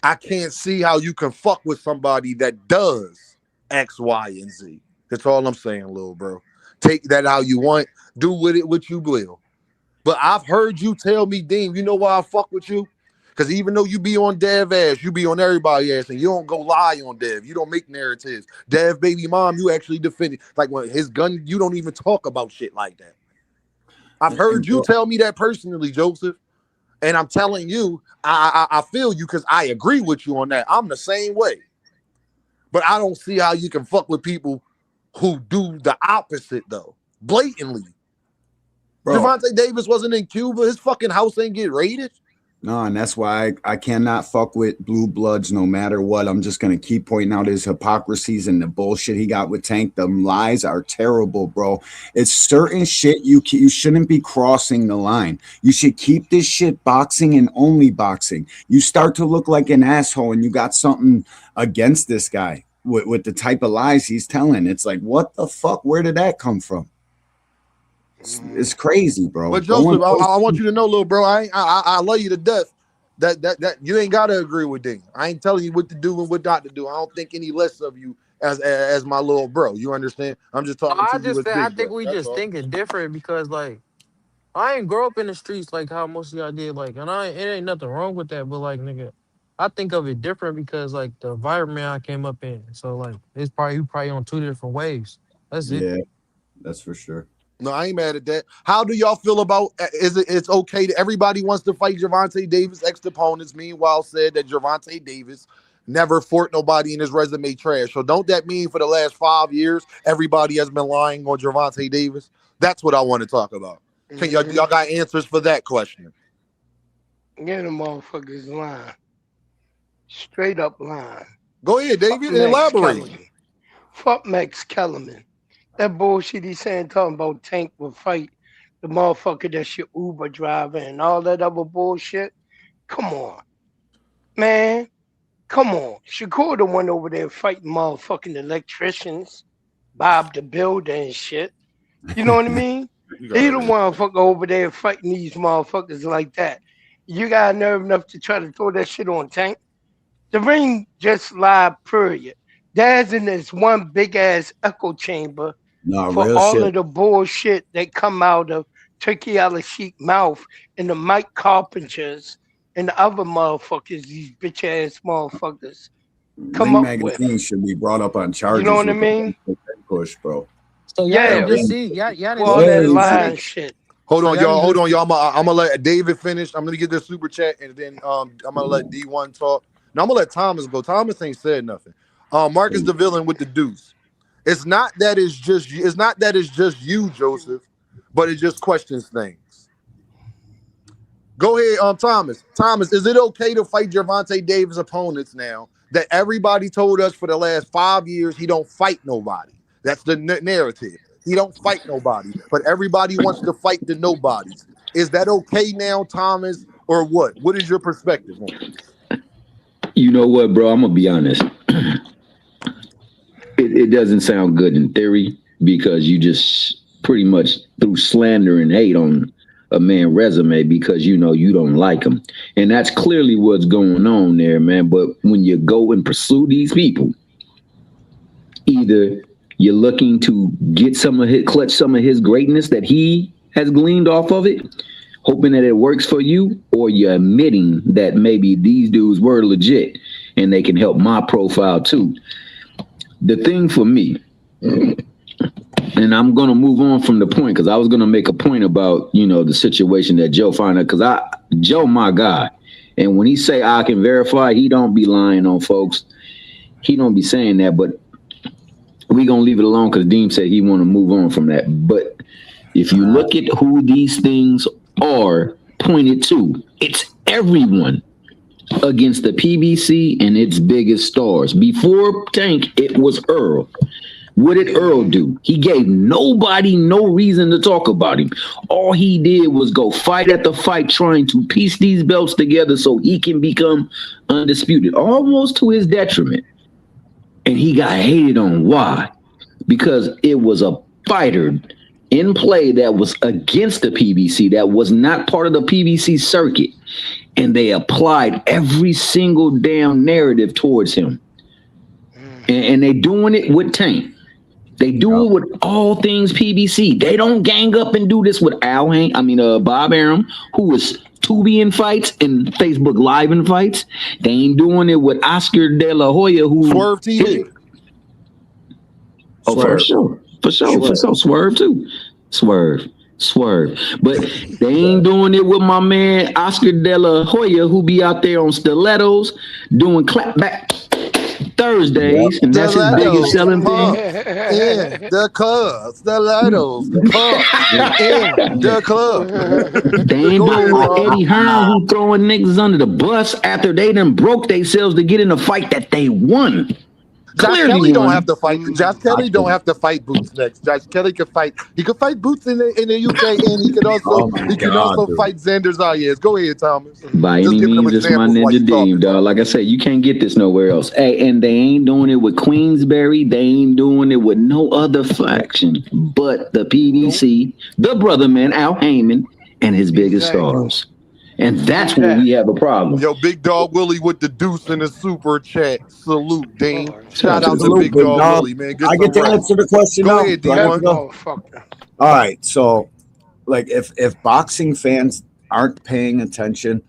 S4: I can't see how you can fuck with somebody that does X, Y, and Z. That's all I'm saying, little bro. Take that how you want, do with it what you will. But I've heard you tell me, Dean, you know why I fuck with you? Because even though you be on Dev ass, you be on everybody ass, and you don't go lie on Dev. You don't make narratives. Dev baby mom, you actually defend it. Like when his gun, you don't even talk about shit like that. I've heard
S10: And
S4: you
S10: bro,
S4: tell me that personally, Joseph. And I'm telling you, I feel you because I agree with you on that. I'm the same way. But I don't see how you can fuck with people who do the opposite though, blatantly.
S10: Bro.
S4: Gervonta Davis wasn't in Cuba. His fucking house ain't get raided.
S10: No, and that's why I cannot fuck with blue bloods no matter what. I'm just going to keep pointing out his hypocrisies and the bullshit he got with Tank. The lies are terrible, bro. It's certain shit you shouldn't be crossing the line. You should keep this shit boxing and only boxing. You start to look like an asshole and you got something against this guy with the type of lies he's telling. It's like, what the fuck? Where did that come from? It's crazy, bro.
S4: But Joseph, I want you to know, little bro, I love you to death. That you ain't gotta agree with Ding. I ain't telling you what to do and what not to do. I don't think any less of you as my little bro. You understand? I'm just talking to you.
S5: I think we just thinking different because like I ain't grow up in the streets like how most of y'all did. Like, and it ain't nothing wrong with that. But like, nigga, I think of it different because like the environment I came up in. So like, it's probably on two different waves. That's it.
S10: Yeah, that's for sure.
S4: No, I ain't mad at that. How do y'all feel about it's okay that everybody wants to fight Gervonta Davis ex-opponents, meanwhile said that Gervonta Davis never fought nobody in his resume trash. So don't that mean for the last 5 years everybody has been lying on Gervonta Davis? That's what I want to talk about. Can y'all got answers for that question?
S12: Yeah, the motherfuckers lying. Straight up lying.
S4: Go ahead, David, and elaborate.
S12: Fuck Max Kellerman. That bullshit he's saying, talking about Tank will fight the motherfucker that's your Uber driver and all that other bullshit. Come on. Man, come on. Shakur the one over there fighting motherfucking electricians, Bob the Builder and shit. You know what I mean? He the motherfucker over there fighting these motherfuckers like that. You got nerve enough to try to throw that shit on Tank? The ring just lied, period. Dad's in this one big ass echo chamber for all
S10: shit.
S12: of the bullshit that come out of Turkey Al-Sheik's mouth and the Mike Carpenters and the other motherfuckers, these bitch ass motherfuckers. Come
S10: Ring
S12: up
S10: magazine
S12: with.
S10: should be brought up on charges.
S12: You know what I mean?
S10: Push, bro.
S5: So
S12: yeah,
S5: just see, y'all
S12: all that lying shit.
S4: Hold on, y'all. I'm gonna let David finish. I'm gonna get this super chat, and then I'm gonna let D1 talk. Now I'm gonna let Thomas go. Thomas ain't said nothing. Marcus the villain with the deuce. It's not that it's just you, Joseph, but it just questions things. Go ahead, Thomas. Thomas, is it okay to fight Gervonta Davis opponents now that everybody told us for the last 5 years he don't fight nobody? That's the narrative. He don't fight nobody, but everybody wants to fight the nobodies. Is that okay now, Thomas, or what? What is your perspective on it?
S7: You know what, bro? I'm gonna be honest. It doesn't sound good in theory because you just pretty much threw slander and hate on a man's resume because you know you don't like him, and that's clearly what's going on there, man. But when you go and pursue these people, either you're looking to get clutch some of his greatness that he has gleaned off of it, hoping that it works for you, or you're admitting that maybe these dudes were legit and they can help my profile too. The thing for me, and I'm going to move on from the point because I was going to make a point about, you know, the situation that Joe found out because Joe, my guy. And when he say I can verify, he don't be lying on folks. He don't be saying that, but we going to leave it alone because Deem said he want to move on from that. But if you look at who these things are pointed to, it's everyone against the PBC and its biggest stars. Before Tank, it was Earl. What did Earl do? He gave nobody no reason to talk about him. All he did was go fight at the fight, trying to piece these belts together so he can become undisputed, almost to his detriment. And he got hated on. Why? Because it was a fighter in play that was against the PBC, that was not part of the PBC circuit. And they applied every single damn narrative towards him. And they doing it with Tank. They do it with all things PBC. They don't gang up and do this with Bob Arum, who was Tubi in fights and Facebook Live in fights. They ain't doing it with Oscar De La Hoya, who
S4: Swerve TV.
S7: For sure. Swerve too. Swerve. But they ain't doing it with my man Oscar De La Hoya, who be out there on stilettos doing clap back Thursdays, and that's his biggest
S4: Stilettos,
S7: selling thing.
S4: pump in the club. Stilettos, pump in the club.
S7: They ain't
S4: Go
S7: doing
S4: ahead,
S7: what
S4: Tom.
S7: Eddie Hearn, who throwing niggas under the bus after they done broke themselves to get in a fight that they won.
S4: Josh
S7: Clearly
S4: Kelly don't
S7: won.
S4: have to fight. Josh Kelly don't have to fight Boots next. Josh Kelly can fight. He can fight Boots in the UK, and he can also
S10: Oh my God, dude.
S4: fight Xander Zayas. Go ahead, Thomas.
S7: By
S4: Just
S7: any
S4: giving them
S7: means, it's my
S4: examples while
S7: ninja
S4: you
S7: Deem,
S4: talking.
S7: dog. Like I said, you can't get this nowhere else. Hey, and they ain't doing it with Queensberry. They ain't doing it with no other faction but the PBC, the brother man, Al Heyman, and his biggest stars. And that's where we have a problem.
S4: Yo, Big Dog Willie with the deuce in the super chat. Salute, Dean.
S12: Oh,
S4: Shout out to
S10: Salute,
S4: Big
S10: Big
S4: Dog
S10: Dog.
S4: Willie, man. Get
S10: I
S4: some
S10: get to
S4: rest.
S10: answer the question
S4: Go
S10: now.
S4: ahead,
S10: Do I have
S4: D1.
S10: to go?
S12: motherfucker.
S10: All right, so like if boxing fans aren't paying attention,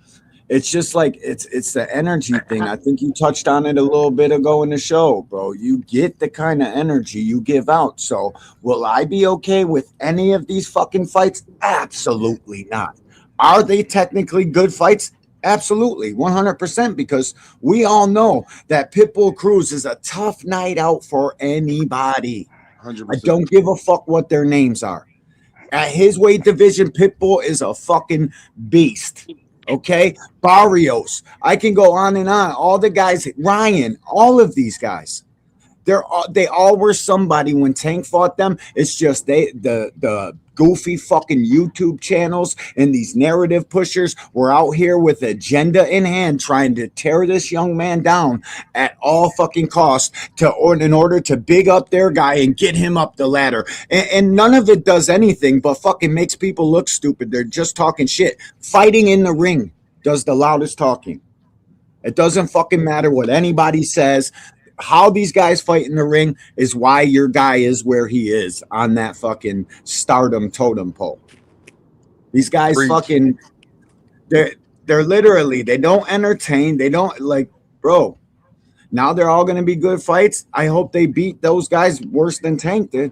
S10: it's just like it's the energy thing. I think you touched on it a little bit ago in the show, bro. You get the kind of energy you give out. So will I be okay with any of these fucking fights? Absolutely not. Are they technically good fights? Absolutely, 100%, because we all know that Pitbull Cruz is a tough night out for anybody.
S4: 100%.
S10: I don't give a fuck what their names are. At his weight division, Pitbull is a fucking beast. Okay? Barrios. I can go on and on. All the guys, Ryan, all of these guys. They all were somebody when Tank fought them. It's just the goofy fucking YouTube channels and these narrative pushers were out here with agenda in hand trying to tear this young man down at all fucking costs in order to big up their guy and get him up the ladder. And none of it does anything but fucking makes people look stupid. They're just talking shit. Fighting in the ring does the loudest talking. It doesn't fucking matter what anybody says. How these guys fight in the ring is why your guy is where he is on that fucking stardom totem pole. These guys fucking, they're literally, they don't entertain. They don't like, bro, now they're all going to be good fights. I hope they beat those guys worse than Tank did.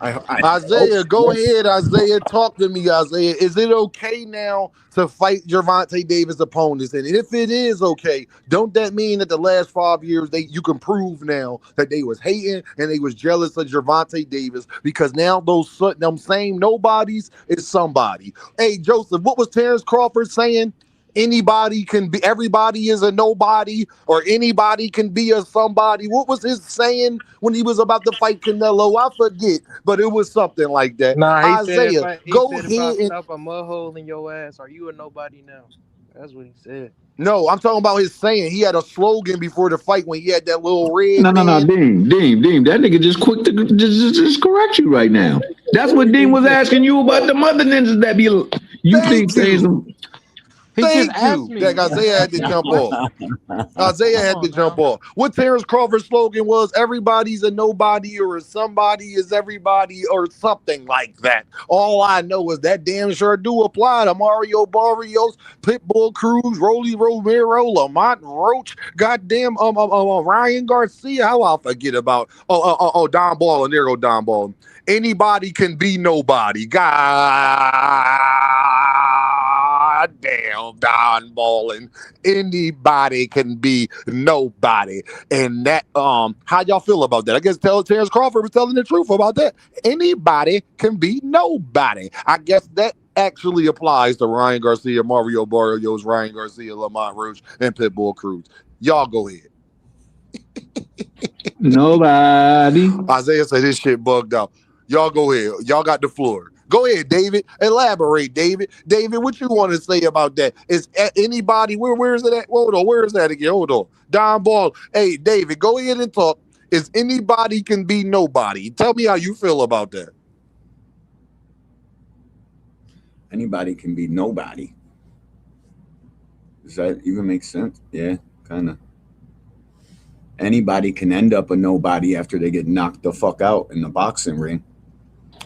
S4: Isaiah, go ahead, Isaiah. Talk to me, Isaiah. Is it okay now to fight Gervonta Davis opponents? And if it is okay, don't that mean that the last 5 years you can prove now that they was hating and they was jealous of Gervonta Davis because now them same nobodies is somebody. Hey, Joseph, what was Terrence Crawford saying? Anybody can be, everybody is a nobody, or anybody can be a somebody. What was his saying when he was about to fight Canelo? I forget, but it was something like that.
S5: Nah, he
S4: Isaiah,
S5: said
S4: go
S5: if
S4: ahead
S5: I
S4: and.
S5: stop a mud hole in your ass, are you a nobody now? That's what he said.
S4: No, I'm talking about his saying. He had a slogan before the fight when he had that little red.
S7: No, Deem. That nigga just quick to just correct you right now. That's what Deem was asking you about the mother ninjas that be you think saying some.
S4: Thank you. That Isaiah had to jump off. Isaiah had to jump off. What Terrence Crawford's slogan was, everybody's a nobody or a somebody is everybody or something like that. All I know is that damn sure do apply to Mario Barrios, Pitbull Cruz, Rolly Romero, Lamont Roach, goddamn Ryan Garcia. How I forget about Don Ball, and there go Don Ball. Anybody can be nobody. God damn, Don Ballin. Anybody can be nobody. And that, how y'all feel about that? I guess Terrence Crawford was telling the truth about that. Anybody can be nobody. I guess that actually applies to Ryan Garcia, Mario Barrios, Ryan Garcia, Lamont Roach, and Pitbull Cruz. Y'all go ahead.
S7: Nobody.
S4: Isaiah said this shit bugged out. Y'all go ahead. Y'all got the floor. Go ahead, David. Elaborate, David. David, what you want to say about that? Is anybody, where is it at? Hold on, where is that again? Hold on. Don Ball. Hey, David, go ahead and talk. Is anybody can be nobody? Tell me how you feel about that.
S10: Anybody can be nobody. Does that even make sense? Yeah, kind of. Anybody can end up a nobody after they get knocked the fuck out in the boxing ring.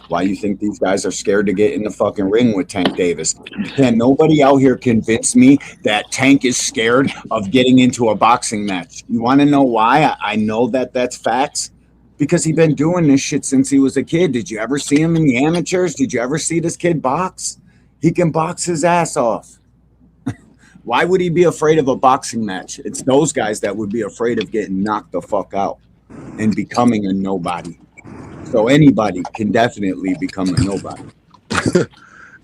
S10: Why you think these guys are scared to get in the fucking ring with Tank Davis? Can nobody out here convince me that Tank is scared of getting into a boxing match? You want to know why? I know that that's facts. Because he's been doing this shit since he was a kid. Did you ever see him in the amateurs? Did you ever see this kid box? He can box his ass off. Why would he be afraid of a boxing match? It's those guys that would be afraid of getting knocked the fuck out and becoming a nobody. So anybody can definitely become a nobody.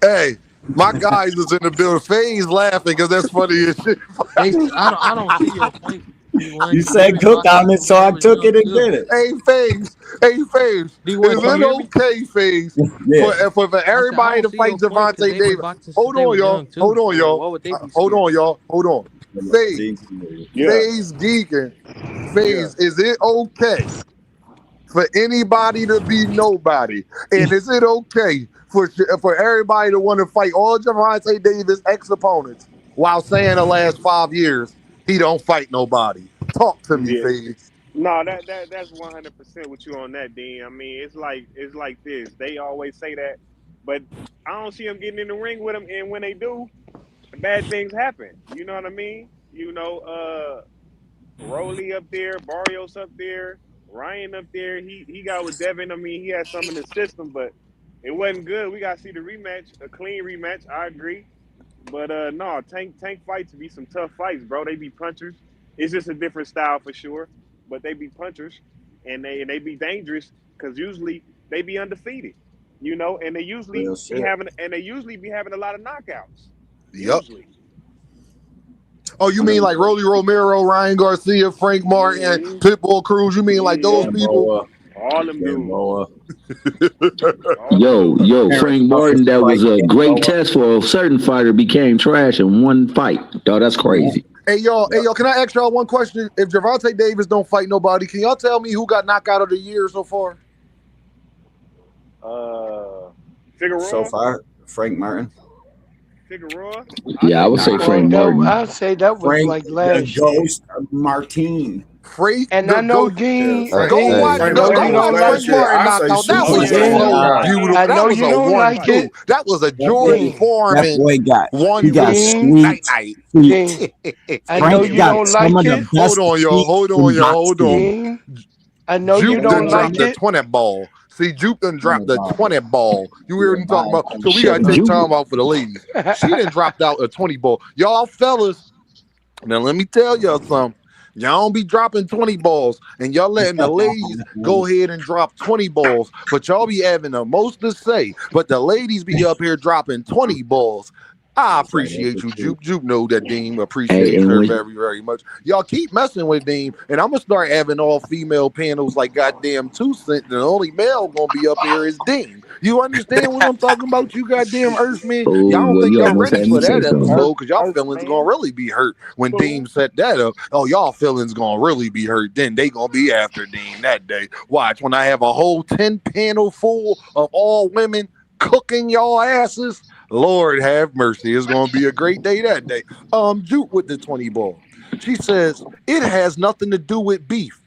S4: Hey, my guys is in the building. Faye's laughing because that's funny as shit.
S5: I don't see your point.
S10: You said cook on it, so I took it and did it.
S4: Hey, Faze. Is it okay, Faze,
S10: Yeah.
S4: for everybody to fight Gervonta Davis? Hold on, y'all. Hold on. Faze geeking. Faze, is it okay for anybody to be nobody? And is it okay for everybody to want to fight all Gervonta Davis ex-opponents while saying the last 5 years he don't fight nobody? Talk to me, Faze.
S13: No, that's 100% with you on that, Dean. I mean, it's like this. They always say that, but I don't see them getting in the ring with them. And when they do, bad things happen. You know what I mean? You know, Rolly up there, Barrios up there, Ryan up there. He got with Devin. I mean, he had some in the system, but it wasn't good. We got to see the rematch, a clean rematch. I agree. But no, tank fights be some tough fights, bro. They be punchers. It's just a different style for sure, but they be punchers, and they be dangerous because usually they be undefeated, you know, and they usually be having a lot of knockouts.
S4: Yep.
S13: Usually.
S4: Oh, you mean like Rolly Romero, Ryan Garcia, Frank Martin, Pitbull Cruz? You mean like those people?
S13: All them dudes.
S7: Yo, Frank Martin, that was a great test for a certain fighter, became trash in one fight. Dog, that's crazy.
S4: Hey y'all, can I ask y'all one question? If Gervonta Davis don't fight nobody, can y'all tell me who got knocked out of the year so far?
S13: Figueroa?
S10: So far, Frank Martin.
S13: Figueroa?
S7: Yeah, I would say Frank Martin.
S12: I'd say that was
S10: Frank,
S12: like last year.
S10: Ghost Martin.
S12: And I know Dean.
S4: Go watch Frank Martin knocked out. That was so beautiful. That was a one-two. That was a George Foreman.
S10: That boy got
S4: night.
S12: I know you don't like it.
S4: Hold on, y'all.
S12: I know you don't like it.
S4: 20 ball. See, Juke done dropped the 20 ball. You hear what I'm talking about? So we got to take time out for the ladies. She done dropped out a 20 ball. Y'all fellas, now let me tell y'all something. Y'all don't be dropping 20 balls, and y'all letting the ladies go ahead and drop 20 balls, but y'all be having the most to say. But the ladies be up here dropping 20 balls. I appreciate you, Juke. Juke know that Dean appreciates her very, very much. Y'all keep messing with Dean, and I'm gonna start having all female panels like goddamn 2 cent. And the only male gonna be up here is Dean. You understand what I'm talking about? You goddamn Earthmen. Y'all don't think y'all ready for that episode because y'all feelings gonna really be hurt when Dean set that up. Oh, y'all feelings gonna really be hurt. Then they gonna be after Dean that day. Watch when I have a whole 10 panel full of all women cooking y'all asses. Lord have mercy. It's going to be a great day that day. Juke with the 20 ball. She says, it has nothing to do with beef,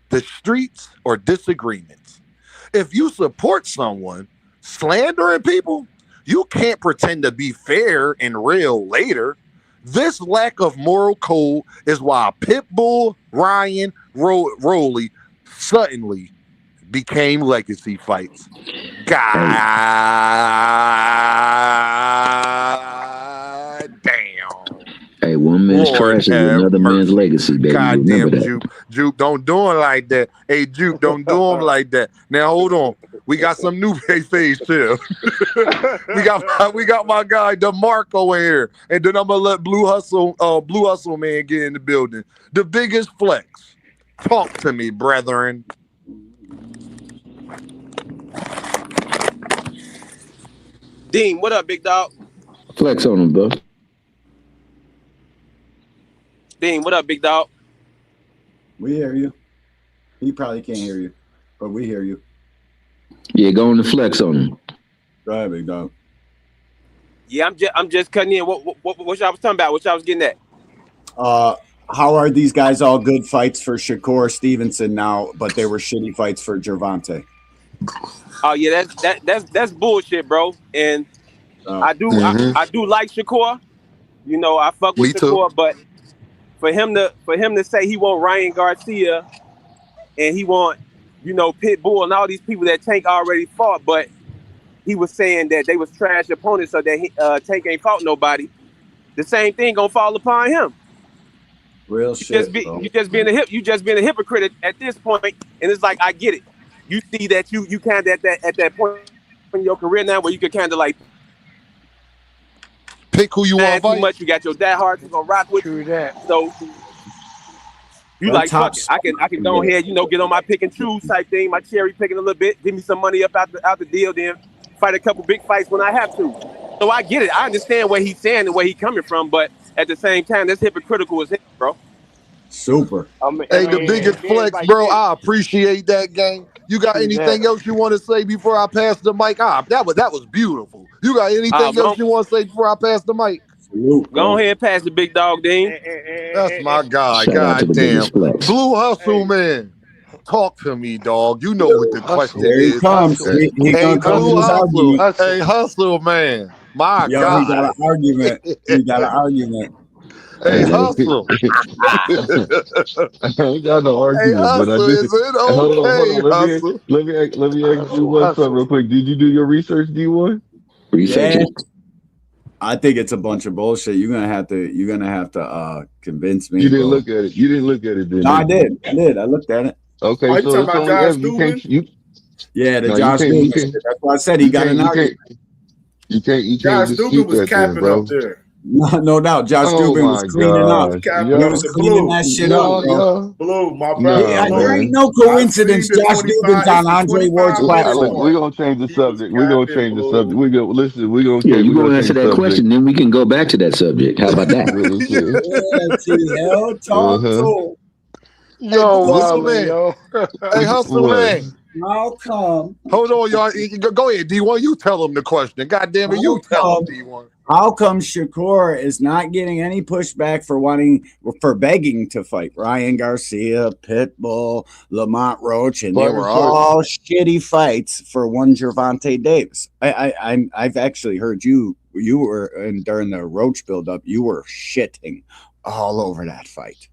S4: the streets, or disagreements. If you support someone slandering people, you can't pretend to be fair and real later. This lack of moral code is why Pitbull, Ryan, Rolly suddenly became legacy fights. God damn.
S7: Hey, one man's trash is another man's legacy, baby.
S4: God damn, Juke, don't do him like that. Hey, Juke, don't do him like that. Now, hold on. We got some new face too. we got my guy DeMarco in here. And then I'm gonna let Blue Hustle man get in the building. The biggest flex. Talk to me, brethren.
S14: Dean, what up, big dog?
S7: Flex on him, bro.
S14: Dean, what up, big dog?
S10: We hear you. He probably can't hear you, but we hear you.
S7: Yeah, go on the flex on him.
S10: Go ahead, big dog.
S14: Yeah, I'm just cutting in. What y'all was talking about? What y'all was getting at?
S10: How are these guys all good fights for Shakur Stevenson now, but they were shitty fights for Gervonta?
S14: Oh yeah, that's bullshit, bro. And I do like Shakur. You know, I fuck with Shakur, but for him to say he want Ryan Garcia and he want, you know, Pitbull and all these people that Tank already fought, but he was saying that they was trash opponents so that Tank ain't fought nobody. the same thing gonna fall upon him.
S10: Real shit, bro.
S14: You just being a hypocrite at this point, and it's like I get it. You see that you kind of at that point in your career now where you can kind of like
S4: pick who you want to
S14: too
S4: fight.
S14: much. You got your diehards who gonna rock with
S12: True
S14: you.
S12: that.
S14: So you
S10: That
S14: like
S10: top
S14: fuck it. I can go ahead, get on my pick and choose type thing, my cherry picking a little bit, give me some money up out the deal, then fight a couple big fights when I have to. So I get it. I understand what he's saying and where he's coming from, but at the same time, that's hypocritical as hell, bro.
S10: Super.
S4: Hey, the biggest flex,
S13: like
S4: bro.
S13: this.
S4: I appreciate that, gang. You got
S12: True
S4: anything
S12: that.
S4: else you want to say before I pass the mic? That was beautiful. You got anything else you want to say before I pass the mic?
S10: Salute,
S14: Go ahead and pass the big dog, Dean.
S4: That's my guy.
S7: Shout out to
S4: God
S7: the
S4: damn.
S7: biggest flex.
S4: Blue Hustle, man. Talk to me, dog. You know what the
S12: Hustle.
S4: question
S10: Here he
S4: is.
S10: comes.
S12: Hustle.
S10: He
S4: Hey,
S10: gonna come with
S4: Blue
S10: his
S4: Hustle.
S10: argument.
S4: Hey, Hustle, man. My
S10: Yo,
S4: God.
S10: he got an argument. He got an argument.
S4: Hey, Hustle.
S15: I ain't got no
S4: Hey,
S15: argument, but I
S4: Hustle,
S15: did.
S4: is it
S15: Hold
S4: okay,
S15: on.
S4: Hustle?
S15: Let me ask you one
S12: Hustle.
S15: something real quick. Did you do your research, D1?
S7: Research
S10: Yeah.
S7: it.
S10: I think it's a bunch of bullshit. You're gonna have to convince me.
S15: You didn't
S10: bro.
S15: look at it. You didn't look at it, then.
S10: No, I
S15: did you?
S10: did. I looked at it.
S15: Okay,
S11: Are you
S15: so
S11: talking
S15: it's
S11: about
S15: only
S11: Josh
S15: evidence. You can't.
S11: Dubin?
S10: Yeah, the
S15: No,
S10: Josh
S15: you
S10: Dubin
S15: can't.
S10: shit. That's why I said he got an argument.
S15: You can't
S11: Josh Dubin
S15: dispute
S11: was
S15: that, then,
S11: capping
S15: bro.
S11: up there.
S10: No doubt. Josh
S15: Oh
S10: Dubin was
S15: my
S10: cleaning up.
S15: gosh,
S11: Capping
S10: He
S11: up
S10: was
S11: the
S10: cleaning
S11: blue.
S10: that shit up, bro.
S11: Blue, my brother.
S15: Nah,
S10: There
S15: man.
S10: ain't no coincidence.
S11: I've seen the
S10: Josh
S11: 25.
S10: Dubin's on
S11: It's the
S10: Andre
S11: 25
S10: Ward's
S11: minutes
S15: Look,
S10: platform.
S11: mark.
S15: we're gonna change the
S11: He was
S15: subject. We're gonna
S11: capping,
S15: change the
S11: Blue.
S15: subject. We're gonna listen. We're gonna
S7: Yeah,
S15: change.
S7: you
S15: We're
S7: go
S15: gonna
S7: answer
S15: change the
S7: that
S15: subject.
S7: question, then we can go back to that subject. How about that?
S10: Yeah, T-Hell, talk
S15: Uh-huh.
S10: to him.
S4: Hey,
S12: Yo,
S4: Blue Hustle,
S12: wildin',
S4: man.
S12: yo.
S4: Hey, Hustle,
S15: What?
S4: man.
S10: How come?
S4: Hold on, y'all. Go ahead, D1. You tell him the question. God damn it, you tell him, D1.
S10: How come Shakur is not getting any pushback for begging to fight Ryan Garcia, Pitbull, Lamont Roach, and they
S15: Fighter
S10: were
S15: choice.
S10: all shitty fights for one Gervonta Davis? I've actually heard you were and during the Roach buildup, you were shitting all over that fight.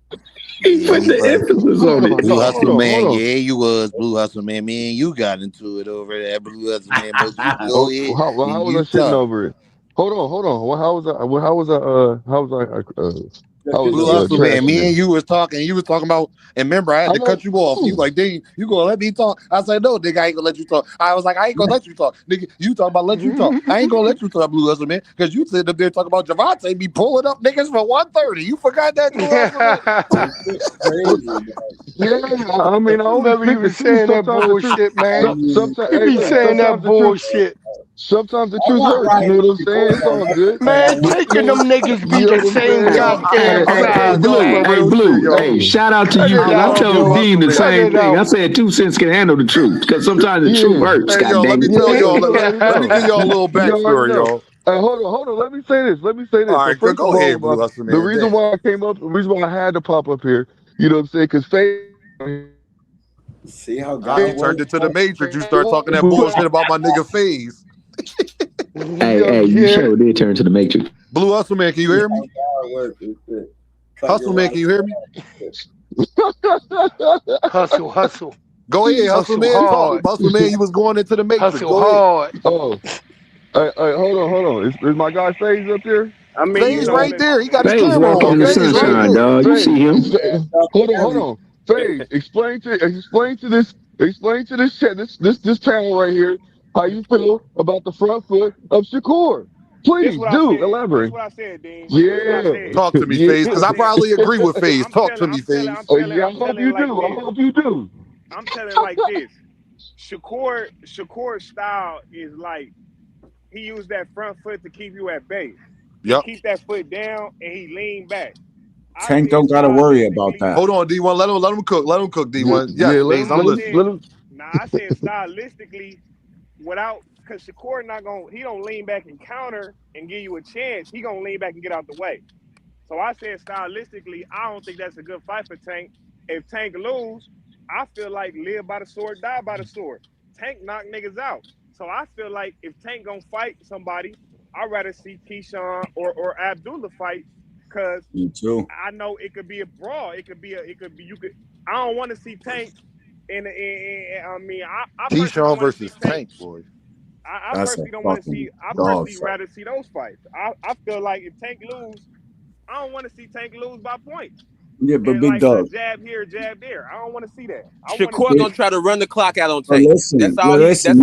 S7: He put the emphasis on it.
S16: Blue Hustle, man.
S15: Hold on.
S16: Yeah, you was Blue Hustle, man. Me and you got into it over there. Blue Hustle, man. But you go ahead
S15: How
S16: and
S15: was
S16: you
S15: I shitting
S16: talk.
S15: over it? Hold on. Well, how was
S16: Blue
S15: I
S16: Hustle, man.
S15: trashing
S16: Me
S15: it?
S16: and you was talking. You was talking about, and remember, I had
S15: I
S16: to
S15: know.
S16: cut you off. You like, Dean, you gonna let me talk? I said, no, nigga, I ain't gonna let you talk. I was like, I ain't gonna let you talk, nigga. You talk about let you talk. I ain't gonna let you talk, Blue Hustle, man, because you sitting up there talking about Gervonta be pulling up niggas for 130. You forgot that, Blue Hustle, man?
S15: Yeah, I mean, I only
S12: Remember you
S15: speak the
S12: was
S15: truth.
S12: saying that
S15: Sometimes the truth.
S12: bullshit, man.
S15: Sometimes,
S12: You
S15: hey,
S12: be
S15: look.
S12: saying that bullshit.
S15: Sometimes the
S10: I
S15: truth
S10: want
S15: hurts. You know
S10: Ryan
S15: what I'm saying? It's all good.
S12: Man, Tank and them niggas be
S15: You know
S12: the
S15: what I'm
S12: same
S15: saying?
S12: goddamn
S4: I'm gonna tell
S12: size.
S4: y'all some
S7: Hey,
S4: real
S7: Blue.
S4: shit, y'all.
S7: Hey, shout out to
S12: Cut
S7: you
S12: it
S7: because I
S12: out,
S7: told
S4: Blue
S12: yo.
S7: Dean the
S4: Hustle, man.
S12: Cut
S7: same
S12: it
S7: thing. I
S12: out.
S7: said 2 cents can handle the truth because sometimes the truth
S15: Yeah.
S7: hurts.
S4: Hey,
S7: God
S4: yo, let
S7: dang
S4: me
S7: it.
S4: tell
S15: Yeah,
S4: y'all.
S15: you already
S4: Let me
S15: know.
S4: give y'all a little
S15: You already
S4: backstory,
S15: know.
S4: y'all.
S15: Hold on. Let me say this.
S4: All
S15: So
S4: right,
S15: first
S4: go
S15: of all,
S4: ahead, Blue Hustle,
S15: the
S4: man.
S15: reason
S4: Damn.
S15: why I came up, the reason why I had to pop up here, you know what I'm saying? Because
S10: See how
S4: You
S10: God
S4: turned
S10: works?
S4: into the Matrix. You start talking that bullshit about my nigga FaZe.
S7: Hey, you sure did turn to the Matrix.
S4: Blue Hustle, man, can you hear me?
S10: God works.
S4: Hustle, man, can you hear me?
S12: Hustle.
S4: Go ahead, Hustle,
S12: Hustle
S4: man. Talk.
S12: hard.
S4: Hustle, man, you was going into the Matrix.
S12: Hustle
S4: Go ahead.
S12: hard.
S15: Oh, hold on. Is my guy FaZe up here?
S13: I mean,
S4: FaZe right there. He got his
S7: Faze
S4: camera
S7: walking
S4: on.
S7: in the
S4: FaZe right
S7: sunshine,
S4: there.
S7: dog. You see him?
S15: Hold on. FaZe, explain to this panel right here how you feel about the front foot of Shakur.
S13: this
S15: Please
S13: what I
S15: do
S13: said. This
S15: elaborate.
S13: what I said, Dean. This what I
S15: Yeah,
S13: said.
S4: Talk to me,
S15: yeah.
S4: FaZe, because
S13: I
S4: I
S13: said
S4: probably agree with FaZe. Talk to me,
S13: I'm telling,
S4: FaZe.
S13: I'm telling,
S15: Yeah, I
S13: I'm
S15: hope
S13: telling
S15: you
S13: like
S15: do. I
S13: this.
S15: hope you do.
S13: I'm telling like this. Shakur's style is like he used that front foot to keep you at bay. He
S4: Yep.
S13: keep that foot down and he lean back. I
S10: Tank
S13: said
S10: don't got to worry about
S13: stylistically.
S10: that.
S4: Hold on, D1. Let him cook. Let him cook, D1. Yes,
S15: Yeah, let
S4: FaZe,
S15: him,
S4: I'm
S15: let
S13: I
S15: him,
S4: listening.
S13: said,
S15: let him.
S13: I said stylistically, because Shakur he don't lean back and counter and give you a chance. He gonna lean back and get out the way. So I said stylistically, I don't think that's a good fight for Tank. If Tank lose, I feel like live by the sword, die by the sword. Tank knock niggas out. So I feel like if Tank gonna fight somebody, I'd rather see Keyshawn or Abdullah fight, because
S10: Me too.
S13: I know it could be a brawl. I don't want to see Tank I mean, I personally don't
S4: Keyshawn
S13: want to see
S4: versus
S13: Tank.
S4: Tank, boy.
S13: I
S10: That's a
S13: personally don't want to
S10: fucking
S13: see. I
S10: dog
S13: personally
S10: fight.
S13: rather see those fights. I feel like if Tank lose, I don't want to see Tank lose by points.
S10: Yeah, but
S13: And
S10: big
S13: like a
S10: dog.
S13: jab here, jab there. I don't want to see that. I want to
S14: Shakur
S13: see.
S14: gonna try to run the clock out on
S10: But
S14: Tank.
S10: listen,
S14: That's
S10: you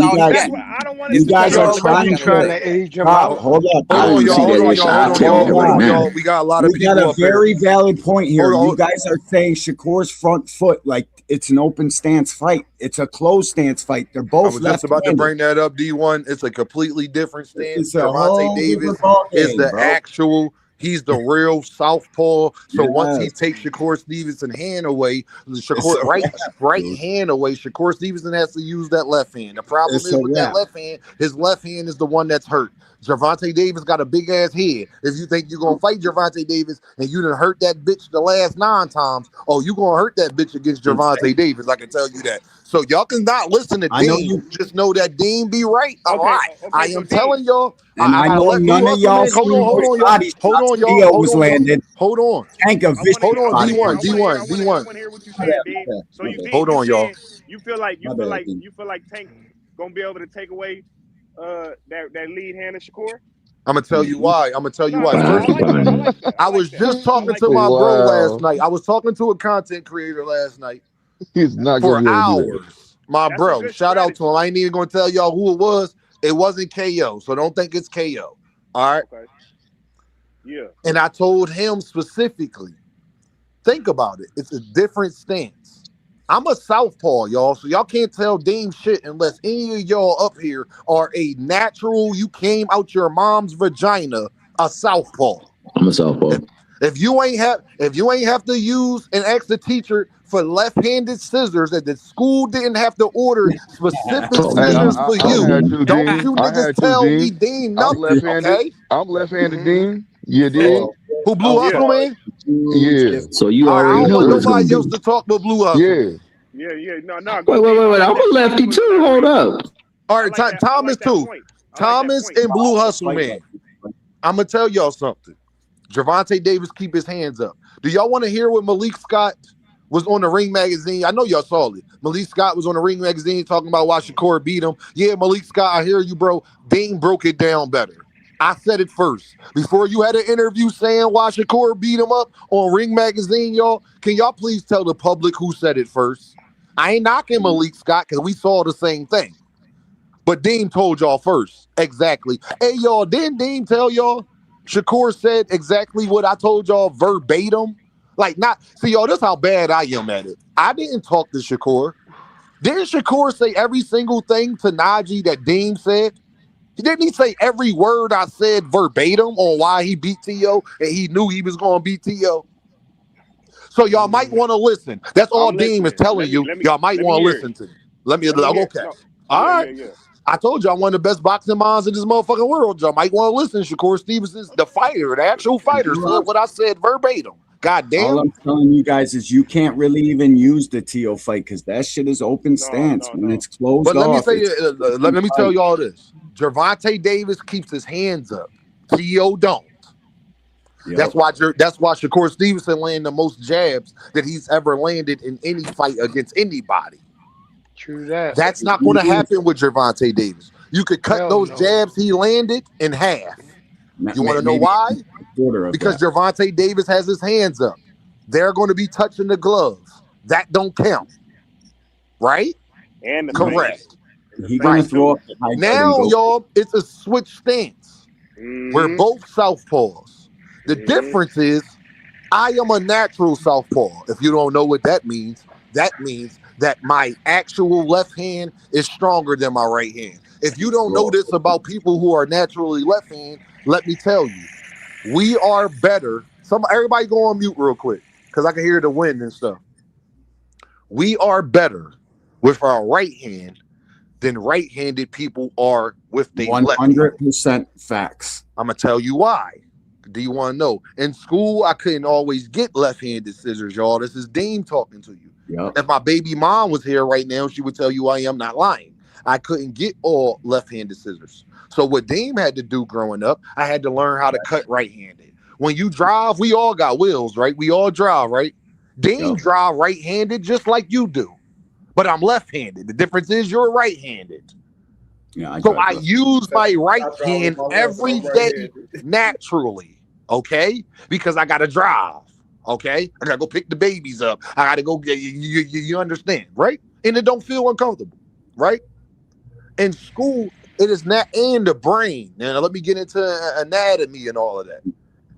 S14: all he
S10: guys,
S13: That's
S14: got.
S13: what I don't want to
S10: you
S14: Is to
S13: see.
S14: try
S10: guys
S14: to
S13: That.
S10: are
S14: run
S12: Yo,
S14: the
S12: but
S14: clock
S12: you
S10: trying
S14: out on
S12: trying
S10: to.
S14: Tank.
S12: to age him out.
S10: Hold up,
S7: I
S4: Hold
S7: don't
S4: on,
S7: even
S4: y'all.
S7: see
S4: Hold
S7: that
S4: on,
S7: as
S4: y'all.
S7: shit.
S4: Hold
S7: I'll
S4: on.
S7: tell you that right
S4: Hold on,
S7: now.
S4: y'all. We got a lot of
S10: We got
S4: people
S10: a
S4: up here.
S10: very valid point here.
S4: Hold
S10: You
S4: on.
S10: guys are saying Shakur's front foot like it's an open stance fight. It's a closed stance fight. They're
S4: I
S10: both
S4: was just about to
S10: left-handed.
S4: bring that up, D1. It's a completely different stance.
S10: It's a
S4: Gervonta
S10: whole
S4: Davis
S10: different ball
S4: is
S10: game,
S4: the
S10: bro.
S4: actual, he's the real southpaw. So once he
S10: Yes,
S4: takes Shakur Stevenson hand away,
S10: it's
S4: Shakur
S10: a wrap,
S4: right
S10: dude.
S4: hand away, Shakur Stevenson has to use that left hand. The problem
S10: It's
S4: is
S10: a
S4: with that
S10: wrap.
S4: left hand, his left hand is the one that's hurt. Gervonta Davis got a big ass head. If you think you're gonna fight Gervonta Davis and you done hurt that bitch the last 9 times, oh, you gonna hurt that bitch against Gervonta Davis. I can tell you that. So y'all can not listen to
S10: I know
S4: Dean.
S10: you,
S4: Just know that Dean be right a
S13: Okay.
S4: lot. I
S13: Okay. So
S4: am
S13: Dean.
S4: telling y'all.
S10: and
S4: I
S10: I
S4: gotta
S10: know
S4: let Blue
S10: none of
S4: Hustle
S10: y'all
S4: man. Hold on,
S10: seen
S4: hold
S10: which
S4: on, y'all.
S10: body
S4: Hold
S10: shots
S4: on, y'all.
S10: Theo
S4: Hold
S10: was
S4: on, y'all.
S10: landing.
S4: Hold on.
S10: Tank a
S13: I want to
S10: vicious
S13: hear. I
S4: Hold on,
S13: want to
S10: body
S13: hear. I
S4: D1,
S13: want to
S10: punch.
S13: hear. I
S4: D1,
S13: want to hear. I
S4: D1.
S13: want to hear what you
S10: My
S13: saying,
S10: bad,
S13: Dean.
S10: my bad,
S13: So
S10: my
S13: you,
S10: bad.
S13: Dean,
S4: Hold
S13: you
S4: on, y'all.
S13: saying you feel like
S10: My bad, Dean.
S13: Tank gonna be able to take away that lead hand of Shakur?
S4: I'm gonna tell you
S10: Mhm.
S4: why. I'm gonna tell you
S13: No,
S4: why.
S13: no, no. I
S4: First of
S13: like
S4: all,
S13: that. I
S7: Fine.
S13: like that. I
S4: I
S13: like
S4: was
S13: that.
S4: just
S13: I
S4: talking
S13: like
S4: to
S13: that.
S4: my bro last
S15: Wow.
S4: night. I was talking to a content creator last night
S15: He's not
S4: for
S15: gonna be able to do that.
S4: hours. My
S13: That's a
S4: bro,
S13: good
S4: shout out to
S13: strategy.
S4: him. I ain't even gonna tell y'all who it was. It wasn't KO, so don't think it's KO. All right.
S13: Okay. Yeah.
S4: And I told him specifically, think about it. It's a different stance. I'm a southpaw, y'all, so y'all can't tell Dame shit unless any of y'all up here are a natural, you came out your mom's vagina, a southpaw.
S7: I'm a softball.
S4: If you ain't have to use and ask the teacher for left-handed scissors, and the school didn't have to order specific
S7: Told
S15: Hey,
S7: me.
S4: scissors for
S15: I
S7: Told
S4: you,
S15: had
S7: me.
S15: to,
S4: don't
S15: Dean.
S4: you
S15: I
S4: niggas
S15: had to,
S4: tell me
S15: Dean.
S4: Dean
S15: I'm
S4: nothing,
S15: left-handed.
S4: okay?
S15: I'm left-handed,
S13: Mm-hmm.
S15: Dean. You dig?
S10: Oh,
S4: Who Blue
S10: oh,
S13: Yeah.
S4: Hustle
S10: boy.
S4: man?
S10: Huge
S15: Yeah.
S10: difference.
S7: So you
S4: I
S7: already
S4: don't
S7: know
S4: want
S7: what it's gonna
S4: nobody
S7: be.
S4: else to talk but Blue Hustle
S15: Yeah.
S4: man.
S13: Yeah. Yeah. No. No. Go
S7: Wait, wait,
S13: Dean.
S7: wait,
S13: I
S7: wait.
S13: like
S7: I'm
S13: that.
S7: a
S13: I like
S7: lefty
S13: what
S7: too. Hold
S13: elaborate.
S7: up.
S4: All
S13: I
S4: right,
S13: like that. I
S4: Thomas
S13: like that
S4: too.
S13: point. I like that
S4: Thomas
S13: point.
S4: and Blue
S10: To
S4: Hustle
S10: fight
S4: man.
S10: like
S4: I'm gonna tell y'all something. Gervonta Davis keep his hands up. Do y'all want to hear what Malik Scott was on the Ring magazine? I know y'all saw it. Malik Scott was on the Ring magazine talking about why Shakur beat him. Yeah, Malik Scott, I hear you, bro. Dane broke it down better. I said it first. Before you had an interview saying why Shakur beat him up on Ring magazine, y'all, can y'all please tell the public who said it first? I ain't knocking Malik Scott because we saw the same thing. But Dean told y'all first. Exactly. Hey, y'all, didn't Dean tell y'all? Shakur said exactly what I told y'all verbatim. Like, not, see, y'all, this how bad I am at it. I didn't talk to Shakur. Didn't Shakur say every single thing to Najee that Dean said? Didn't he say every word I said verbatim on why he beat T.O. and he knew he was going to beat T.O.? So y'all might want to listen. That's all
S13: I'm
S4: Dean is
S13: listening.
S4: telling you. Y'all might
S13: Let me
S4: want to
S13: hear it.
S4: listen to me. Let me,
S13: Let me hear.
S4: okay.
S13: No.
S4: All
S13: Yeah.
S4: right.
S13: Yeah. Yeah.
S4: I told you I'm one of the best boxing minds in this motherfucking world. Y'all might want to listen. Shakur Stevenson's the fighter, the actual fighter, said what I said verbatim. God
S10: all
S4: damn.
S10: I'm telling you guys is you can't really even use the Teo fight because that shit is open
S13: No.
S10: stance.
S13: No.
S10: When
S13: No.
S10: it's closed
S4: But let me
S10: off,
S4: say,
S10: it's
S4: let me tell
S10: fight.
S4: y'all this. Gervonta Davis keeps his hands up. T.O. don't.
S10: Yep.
S4: That's why Shakur Stevenson landed the most jabs that he's ever landed in any fight against anybody.
S12: True that.
S4: That's not going to happen with Gervonta Davis. You could cut
S12: Hell
S4: those
S12: no.
S4: jabs he landed in half. You want to know
S10: Maybe
S4: why?
S10: a quarter of
S4: Because
S10: that.
S4: Gervonta Davis has his hands up. They're going to be touching the gloves. That don't count, right?
S13: And the
S4: Correct.
S13: face. And the
S10: He gonna
S13: face
S4: Right.
S10: throw
S13: too.
S10: up the high guard and
S4: Now,
S10: go.
S4: y'all, it's a switch stance. We're
S13: Mm-hmm.
S4: both southpaws. The
S13: Mm-hmm.
S4: difference is I am a natural southpaw. If you don't know what that means that my actual left hand is stronger than my right hand. If you don't know
S10: Bro,
S4: this about people who are naturally left hand, let me tell you, we are better. Everybody go on mute real quick because I can hear the wind and stuff. We are better with our right hand than right-handed people are with their left hand.
S10: 100% facts.
S4: I'm gonna tell you why. Do you want to know? In school, I couldn't always get left-handed scissors, y'all. This is Dean talking to you.
S10: Yep.
S4: If my baby mom was here right now, she would tell you I am not lying. I couldn't get all left-handed scissors. So what Dean had to do growing up, I had to learn how to cut right-handed. When you drive, we all got wheels, right? We all drive, right? Dean
S10: Yep.
S4: drive right-handed just like you do. But I'm left-handed. The difference is you're right-handed.
S10: Yeah,
S4: So I use my right hand every day naturally, okay? Because I gotta drive, okay? I gotta go pick the babies up. I gotta go get you understand, right? And it don't feel uncomfortable, right? In school, it is not in the brain. Now let me get into anatomy and all of that.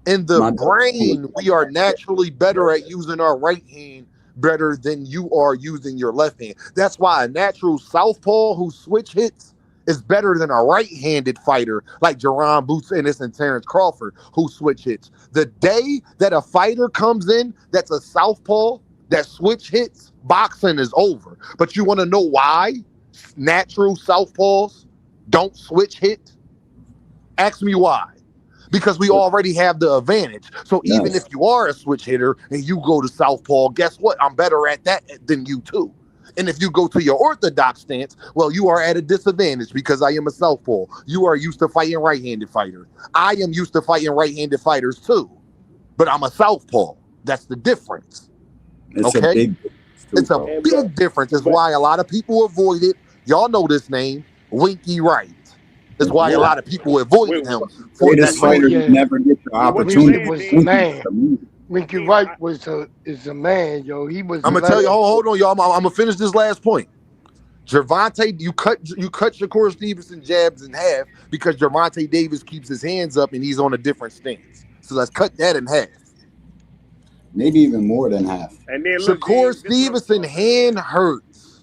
S4: In the brain, we are naturally better at using our right hand better than you are using your left hand. That's why a natural southpaw who switch hits is better than a right-handed fighter like Jerron Boots Ennis and Terrence Crawford who switch hits. The day that a fighter comes in that's a southpaw that switch hits, boxing is over. But you want to know why natural southpaws don't switch hit? Ask me why. Because we already have the advantage. So even if you are a switch hitter and you go to southpaw, guess what? I'm better at that than you too. And if you go to your orthodox stance, well, you are at a disadvantage because I am a southpaw. You are used to fighting right-handed fighters. I am used to fighting right-handed fighters too, but I'm a southpaw. That's the difference.
S10: It's
S4: okay?
S10: a big
S4: It's a big difference. It's why a lot of people avoid it. Y'all know this name, Winky Wright. That's why a lot of people avoided him. For that
S10: fighter never get the opportunity.
S12: Winky was the man. Winky Wright is a man, yo. He was.
S4: I'm gonna tell you. Hold on, y'all. I'm gonna finish this last point. Gervonta, you cut Shakur Stevenson jabs in half because Gervonta Davis keeps his hands up and he's on a different stance. So let's cut that in half.
S10: Maybe even more than half.
S13: And then
S4: Shakur Stevenson hand hurts.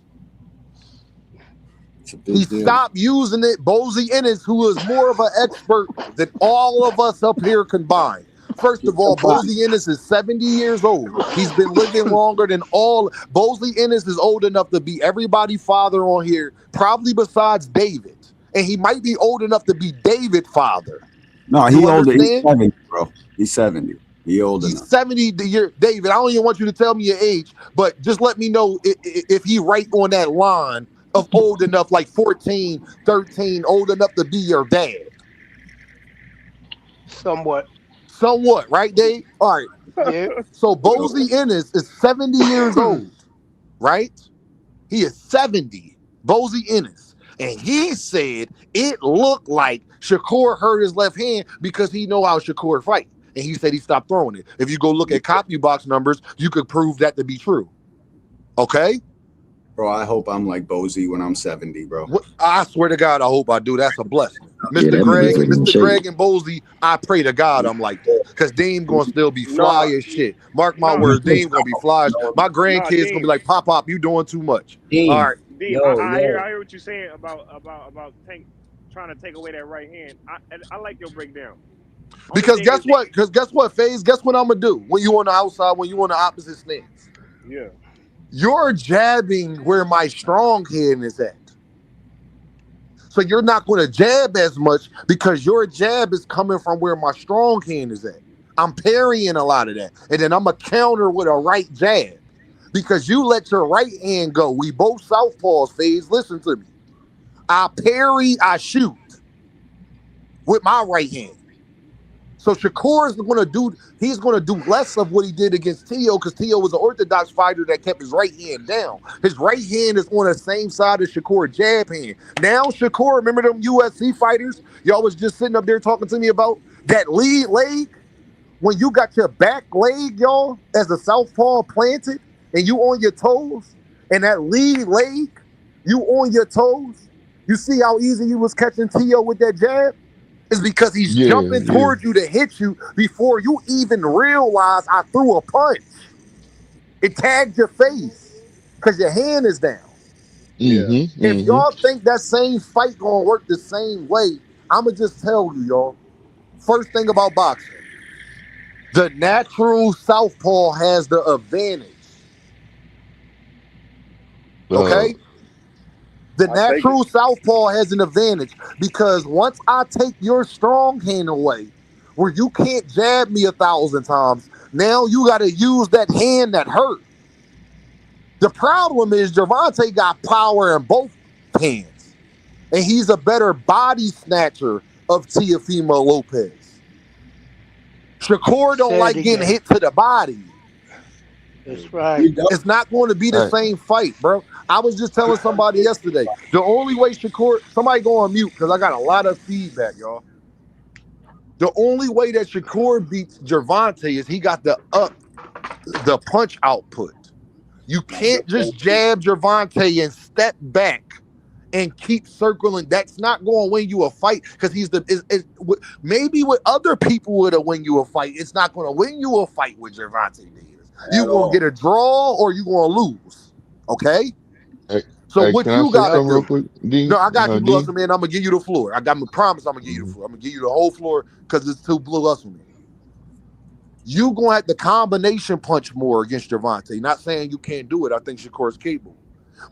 S4: He stopped using it. Bozy Ennis, who is more of an expert than all of us up here combined. First of all, Bozy Ennis is 70 years old. He's been living longer than all. Bozy Ennis is old enough to be everybody's father on here, probably besides David. And he might be old enough to be David's father.
S10: No, he older. He's 70, bro. He's 70. He old enough.
S4: He's 70 the year. David, I don't even want you to tell me your age, but just let me know if he right on that line of old enough, like 14, 13, old enough to be your dad. Somewhat, right, Dave? All right.
S12: Yeah.
S4: So Bozy Ennis is 70 years old, right? He is 70, Bozy Ennis. And he said it looked like Shakur hurt his left hand because he know how Shakur fight. And he said he stopped throwing it. If you go look at copy box numbers, you could prove that to be true. Okay?
S10: Bro, I hope I'm like Bozy when I'm 70, bro.
S4: I swear to God, I hope I do. That's a blessing. Mr. Greg and Bozy, I pray to God I'm like that. Because Dame gonna still be fly as shit. Mark my words, Dame gonna be fly. My grandkids gonna be like, Pop, you doing too much. All right.
S13: I hear what you're saying about Tank trying to take away that right hand. I like your breakdown.
S4: Because guess what, FaZe? Guess what I'm gonna do when you on the outside, when you on the opposite stance?
S13: Yeah.
S4: You're jabbing where my strong hand is at. So you're not going to jab as much because your jab is coming from where my strong hand is at. I'm parrying a lot of that. And then I'm going to counter with a right jab because you let your right hand go. We both southpaws, FaZe. Listen to me. I parry, I shoot with my right hand. So Shakur is going to do less of what he did against Tio because Tio was an orthodox fighter that kept his right hand down. His right hand is on the same side as Shakur's jab hand. Now Shakur, remember them UFC fighters y'all was just sitting up there talking to me about? That lead leg, when you got your back leg, y'all, as a southpaw planted and you on your toes, and that lead leg, you on your toes, you see how easy you was catching Tio with that jab? Is because he's jumping towards you to hit you before you even realize I threw a punch. It tagged your face because your hand is down. If y'all think that same fight gonna work the same way, I'ma just tell you, y'all. First thing about boxing, the natural southpaw has the advantage. Okay? The natural southpaw has an advantage because once I take your strong hand away, where you can't jab me 1,000 times, now you got to use that hand that hurt. The problem is Gervonta got power in both hands, and he's a better body snatcher of Teofimo Lopez. Shakur don't like getting hit to the body.
S12: That's right.
S4: It's not going to be the same fight, bro. I was just telling somebody yesterday. The only way Shakur, somebody go on mute because I got a lot of feedback, y'all. The only way that Shakur beats Gervonta is he got the punch output. You can't just jab Gervonta and step back and keep circling. That's not going to win you a fight because maybe with other people would have win you a fight. It's not going to win you a fight with Gervonta Davis. You're going to get a draw or you're going to lose. Okay? So what you got to do?
S17: Real quick, D?
S4: No, I got you, Blue Hustle Man. I'm going to give you the floor. I got my promise I'm going to give you the floor. I'm going to give you the whole floor because it's two Blue Hustle Man. You going to have the combination punch more against Gervonta. Not saying you can't do it. I think Shakur's capable.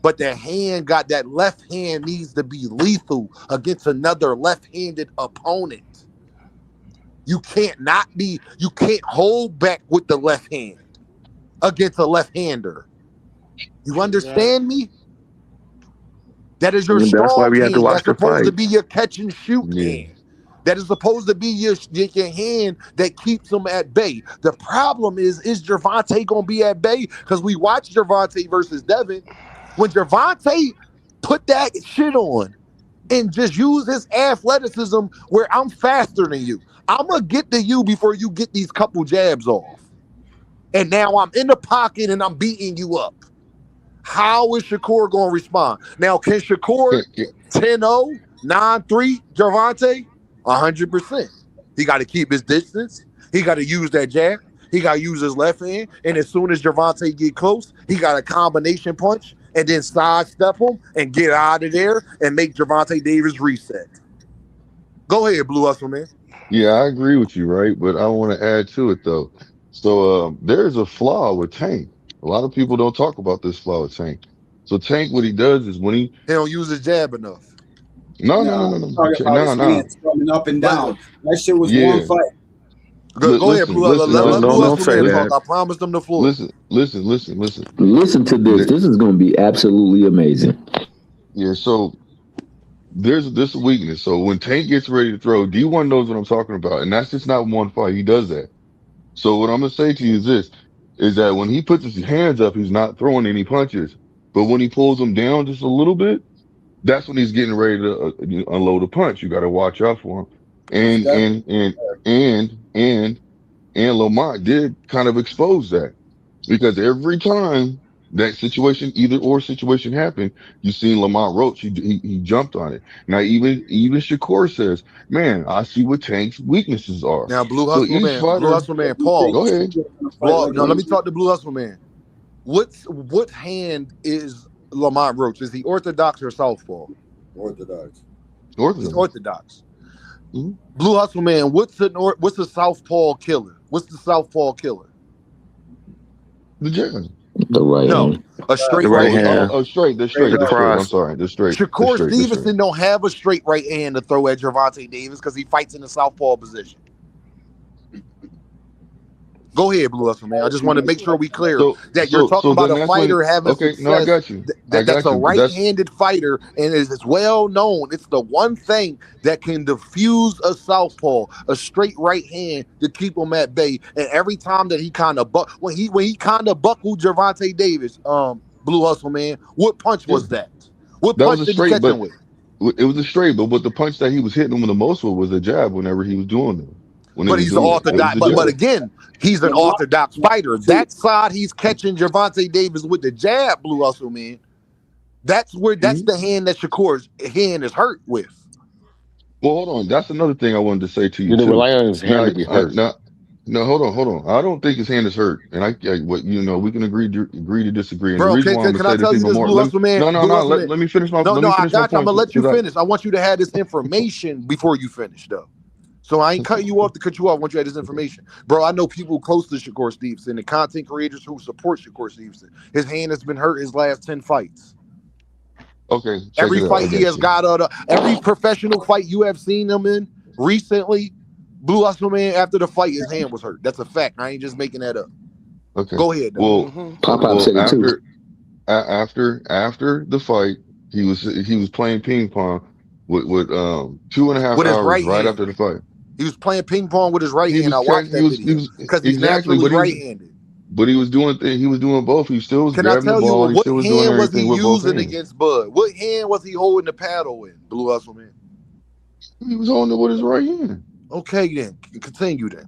S4: But that left hand needs to be lethal against another left-handed opponent. You can't hold back with the left hand against a left-hander. You understand me? That is your strong hand. That's supposed to be your catch and shoot hand. That is supposed to be your hand that keeps them at bay. The problem is Gervonta going to be at bay? Because we watched Gervonta versus Devin. When Gervonta put that shit on and just use his athleticism where I'm faster than you, I'm going to get to you before you get these couple jabs off. And now I'm in the pocket and I'm beating you up. How is Shakur going to respond? Now, can Shakur 10-0, 9-3 Gervonta? 100%. He got to keep his distance. He got to use that jab. He got to use his left hand. And as soon as Gervonta get close, he got a combination punch and then sidestep him and get out of there and make Gervonta Davis reset. Go ahead, Blue Hustle Man.
S17: Yeah, I agree with you, right? But I want to add to it, though. So there's a flaw with Tank. A lot of people don't talk about this flaw with Tank. So Tank, what he does is when he
S4: don't use his jab enough.
S17: No.
S10: Coming up and down. That shit was one fight.
S4: Go ahead, Blue. Let Blue Hustle Man talk. I promised him the floor.
S17: Listen.
S7: Listen to this. This is going to be absolutely amazing.
S17: Yeah, so there's this weakness. So when Tank gets ready to throw, D1 knows what I'm talking about. And that's just not one fight. He does that. So what I'm going to say to you is this, is that when he puts his hands up, he's not throwing any punches. But when he pulls them down just a little bit, that's when he's getting ready to unload a punch. You got to watch out for him. And Lamont did kind of expose that because every time that situation, either or situation happened, you seen Lamont Roach, he jumped on it. Now even Shakur says, man, I see what Tank's weaknesses are.
S4: Now Blue Hustle Man, Paul.
S17: Go ahead.
S4: No, let me talk to Blue Hustle Man. What hand is Lamont Roach? Is he orthodox or southpaw?
S10: Orthodox.
S4: He's orthodox. Mm-hmm. Blue Hustle Man, what's the southpaw killer? What's the southpaw killer?
S17: The jab.
S7: The right hand.
S4: A straight
S17: right
S4: hand.
S17: The straight. I'm sorry, the straight.
S4: Shakur Stevenson don't have a straight right hand to throw at Gervonta Davis because he fights in the southpaw position. Go ahead, Blue Hustle Man. I just want to make sure we clear that you're talking about a fighter having success.
S17: No, I got you.
S4: That's a right-handed fighter, and it's well known. It's the one thing that can diffuse a southpaw, a straight right hand to keep him at bay. And every time that he kind of when he kind of buckled Gervonta Davis, Blue Hustle Man, what punch was that? What punch did he catch him with?
S17: It was a straight, but the punch that he was hitting him with the most was a jab whenever he was doing it.
S4: But he's an orthodox. But again, he's an orthodox fighter. That side he's catching Gervonta Davis with the jab, Blue Hustle Man. That's the hand that Shakur's hand is hurt with.
S17: Well, hold on. That's another thing I wanted to say to you.
S15: You didn't rely on his hand to get hurt.
S17: No, hold on. I don't think his hand is hurt, and we can agree to disagree. And
S4: bro,
S17: the reason why I'm
S4: can I tell you this, Blue Hustle Man?
S17: No. Let me finish my.
S4: No, I got you. I'm gonna let you finish. I want you to have this information before you finish, though. So I ain't cutting you off to cut you off. I want you to have this information. Bro, I know people close to Shakur Stevenson, the content creators who support Shakur Stevenson. His hand has been hurt his last 10 fights.
S17: Okay.
S4: Every fight he has got every professional fight you have seen him in recently, Blue Hustle Man, after the fight, his hand was hurt. That's a fact. I ain't just making that up.
S17: Okay.
S4: Go ahead.
S17: After the fight, he was playing ping pong with 2.5 hours right after the fight.
S4: He was playing ping pong with his right hand. I watched that video because he's naturally right-handed.
S17: But he was doing both. He still was
S4: Can I
S17: grabbing the
S4: tell you
S17: ball. He
S4: what
S17: still was doing
S4: hand was he
S17: everything with both
S4: using
S17: hands.
S4: against Bud? What hand was he holding the paddle in? Blue Hustle Man.
S17: He was holding it with his right hand.
S4: Okay, then continue then.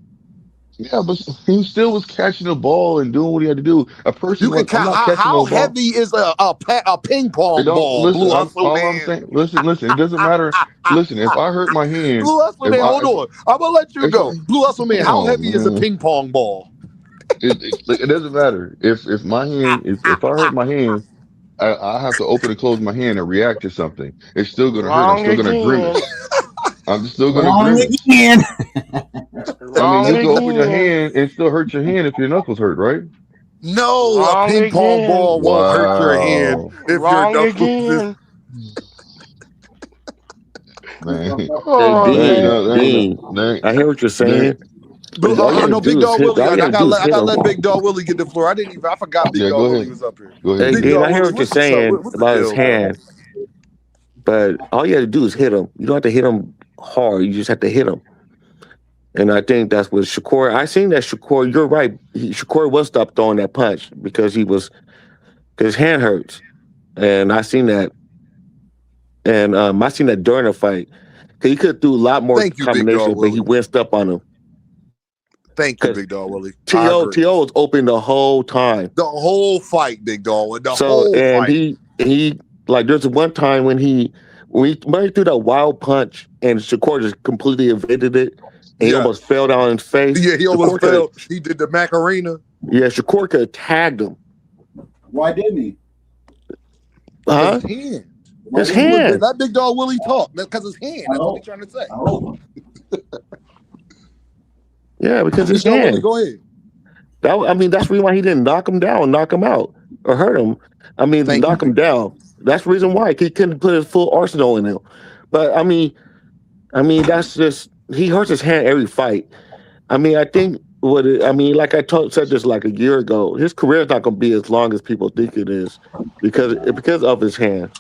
S17: Yeah, but he still was catching the ball and doing what he had to do. A person
S4: You can
S17: like I'm
S4: count
S17: not catching
S4: how
S17: no ball.
S4: heavy is a ping
S17: It
S4: pong
S17: don't
S4: ball,
S17: listen.
S4: Blue Hustle
S17: All I'm
S4: Man.
S17: saying. Listen. It doesn't matter. Listen, if I hurt my hand,
S4: Blue Hustle Man, hold on. I'm gonna let you
S17: if
S4: go.
S17: I
S4: Blue Hustle Man,
S17: come
S4: how
S17: on,
S4: heavy is a
S17: man,
S4: ping pong ball?
S17: it doesn't matter. If my hand, if I hurt my hand, I have to open and close my hand and react to something. It's still gonna hurt. I'm
S12: Wrong
S17: still gonna
S12: again.
S17: grimace. I'm still gonna
S10: Wrong
S17: grimace.
S10: again.
S17: I mean,
S12: Wrong
S17: you can open your
S12: again.
S17: hand and still hurt your hand if your knuckles hurt, right?
S4: No, a
S12: Wrong
S4: ping pong
S12: again.
S4: ball won't hurt your hand
S17: Wow,
S4: if your
S12: Wrong
S4: knuckles is.
S12: again.
S17: man,
S18: Hey,
S12: Oh
S17: that ain't
S18: Dean,
S12: man.
S17: no, that ain't no,
S18: Dean, I hear what you're
S17: that
S18: saying. But all you gotta
S4: No, Big
S18: do is
S4: Dog
S18: hit.
S4: Willie.
S18: All you
S4: I
S18: gotta do is hit
S4: gotta
S18: him.
S4: let Big Dog Willie get the floor. I forgot Big
S17: yeah.
S4: Dog
S17: Go
S4: Willie
S17: ahead,
S4: was up here.
S17: go ahead,
S18: Hey,
S4: Big
S17: Dean.
S18: Dean, I
S4: Dog
S18: hear
S4: Willie,
S18: what you're
S4: what's up?
S18: saying
S4: What's the
S18: about his
S4: deal, man?
S18: hand. But all you have to do is hit him. You don't have to hit him hard. You just have to hit him. And I think that's what Shakur. I seen that Shakur. You're right. Shakur was stop throwing that punch because his hand hurts, and I seen that. And I seen that during the fight. Cause he could do a lot more
S4: Thank you, Big Dog
S18: combinations, but he
S4: Willie.
S18: winced up on him.
S4: Thank you,
S18: Cause
S4: Big Dog Willie. I
S18: T.O.
S4: agree.
S18: was open the whole time.
S4: The whole fight, Big Dog. The
S18: So
S4: whole
S18: and
S4: fight.
S18: he like there's one time when he threw that wild punch and Shakur just completely evaded it and he almost
S4: Yes.
S18: fell down on his face.
S4: Yeah, he almost fell. He did the Macarena.
S18: Yeah, Shakur could have tagged him.
S10: Why didn't he?
S18: Huh?
S4: His hand.
S18: His hand.
S4: Let Big Dog Willie talk. That's because his hand. That's what he's trying to say.
S18: Yeah, because his
S4: Big Dog Willie,
S18: hand.
S4: go ahead.
S18: That's the reason why he didn't knock him down, knock him out, or hurt him. Knock him down. That's the reason why he couldn't put his full arsenal in him. But that's just he hurts his hand every fight. I think like said this like a year ago. His career is not going to be as long as people think it is because of his hand.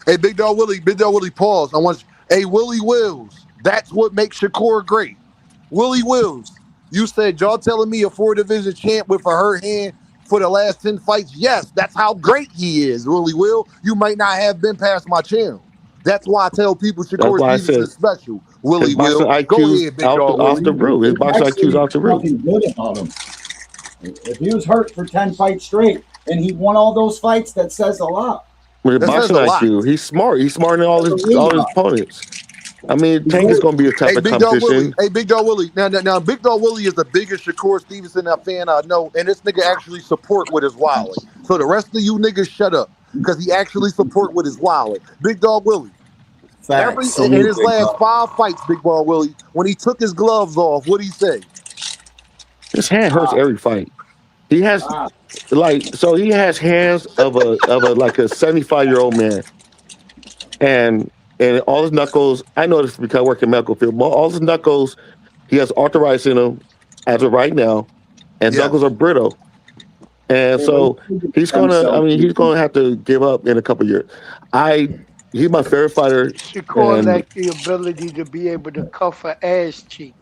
S4: Hey, Big Dog Willie, pause. Hey, Willie Wills. That's what makes Shakur great. Willie Wills. You said y'all telling me a 4-division champ with a hurt hand for the last 10 fights? Yes, that's how great he is, Willie Will. You might not have been past my channel. That's why I tell people
S18: That's
S4: Shakur
S18: why I
S4: Stevenson
S18: said
S4: is special. Willie
S18: his boxing
S4: Will. Go
S18: IQ's
S4: ahead, Big Dog
S18: off the
S4: Willie.
S18: roof. His boxing IQ's off the roof.
S10: Nothing good about him. If he was hurt for 10 fights straight and he won all those fights, that says a lot.
S18: With his boxing IQ, he's smart. He's smarter than all his opponents. Tank is going to be a tougher competition.
S4: Hey, Big Dog Willie. Now, Big Dog Willie is the biggest Shakur Stevenson fan I know, and this nigga actually support with his wallet. So the rest of you niggas shut up, because he actually support with his wallet. Big Dog Willie. In his last 5 fights, Big Dog Willie, when he took his gloves off, what'd he say?
S18: His hand hurts every fight. He has he has hands of a 75-year-old man, and all his knuckles. I know this because I work in medical field. All his knuckles, he has arthritis in them as of right now, and knuckles are brittle, and so he's gonna have to give up in a couple of years. He's my favorite fighter.
S12: Shakur lacked the ability to be able to cuff an ass cheek.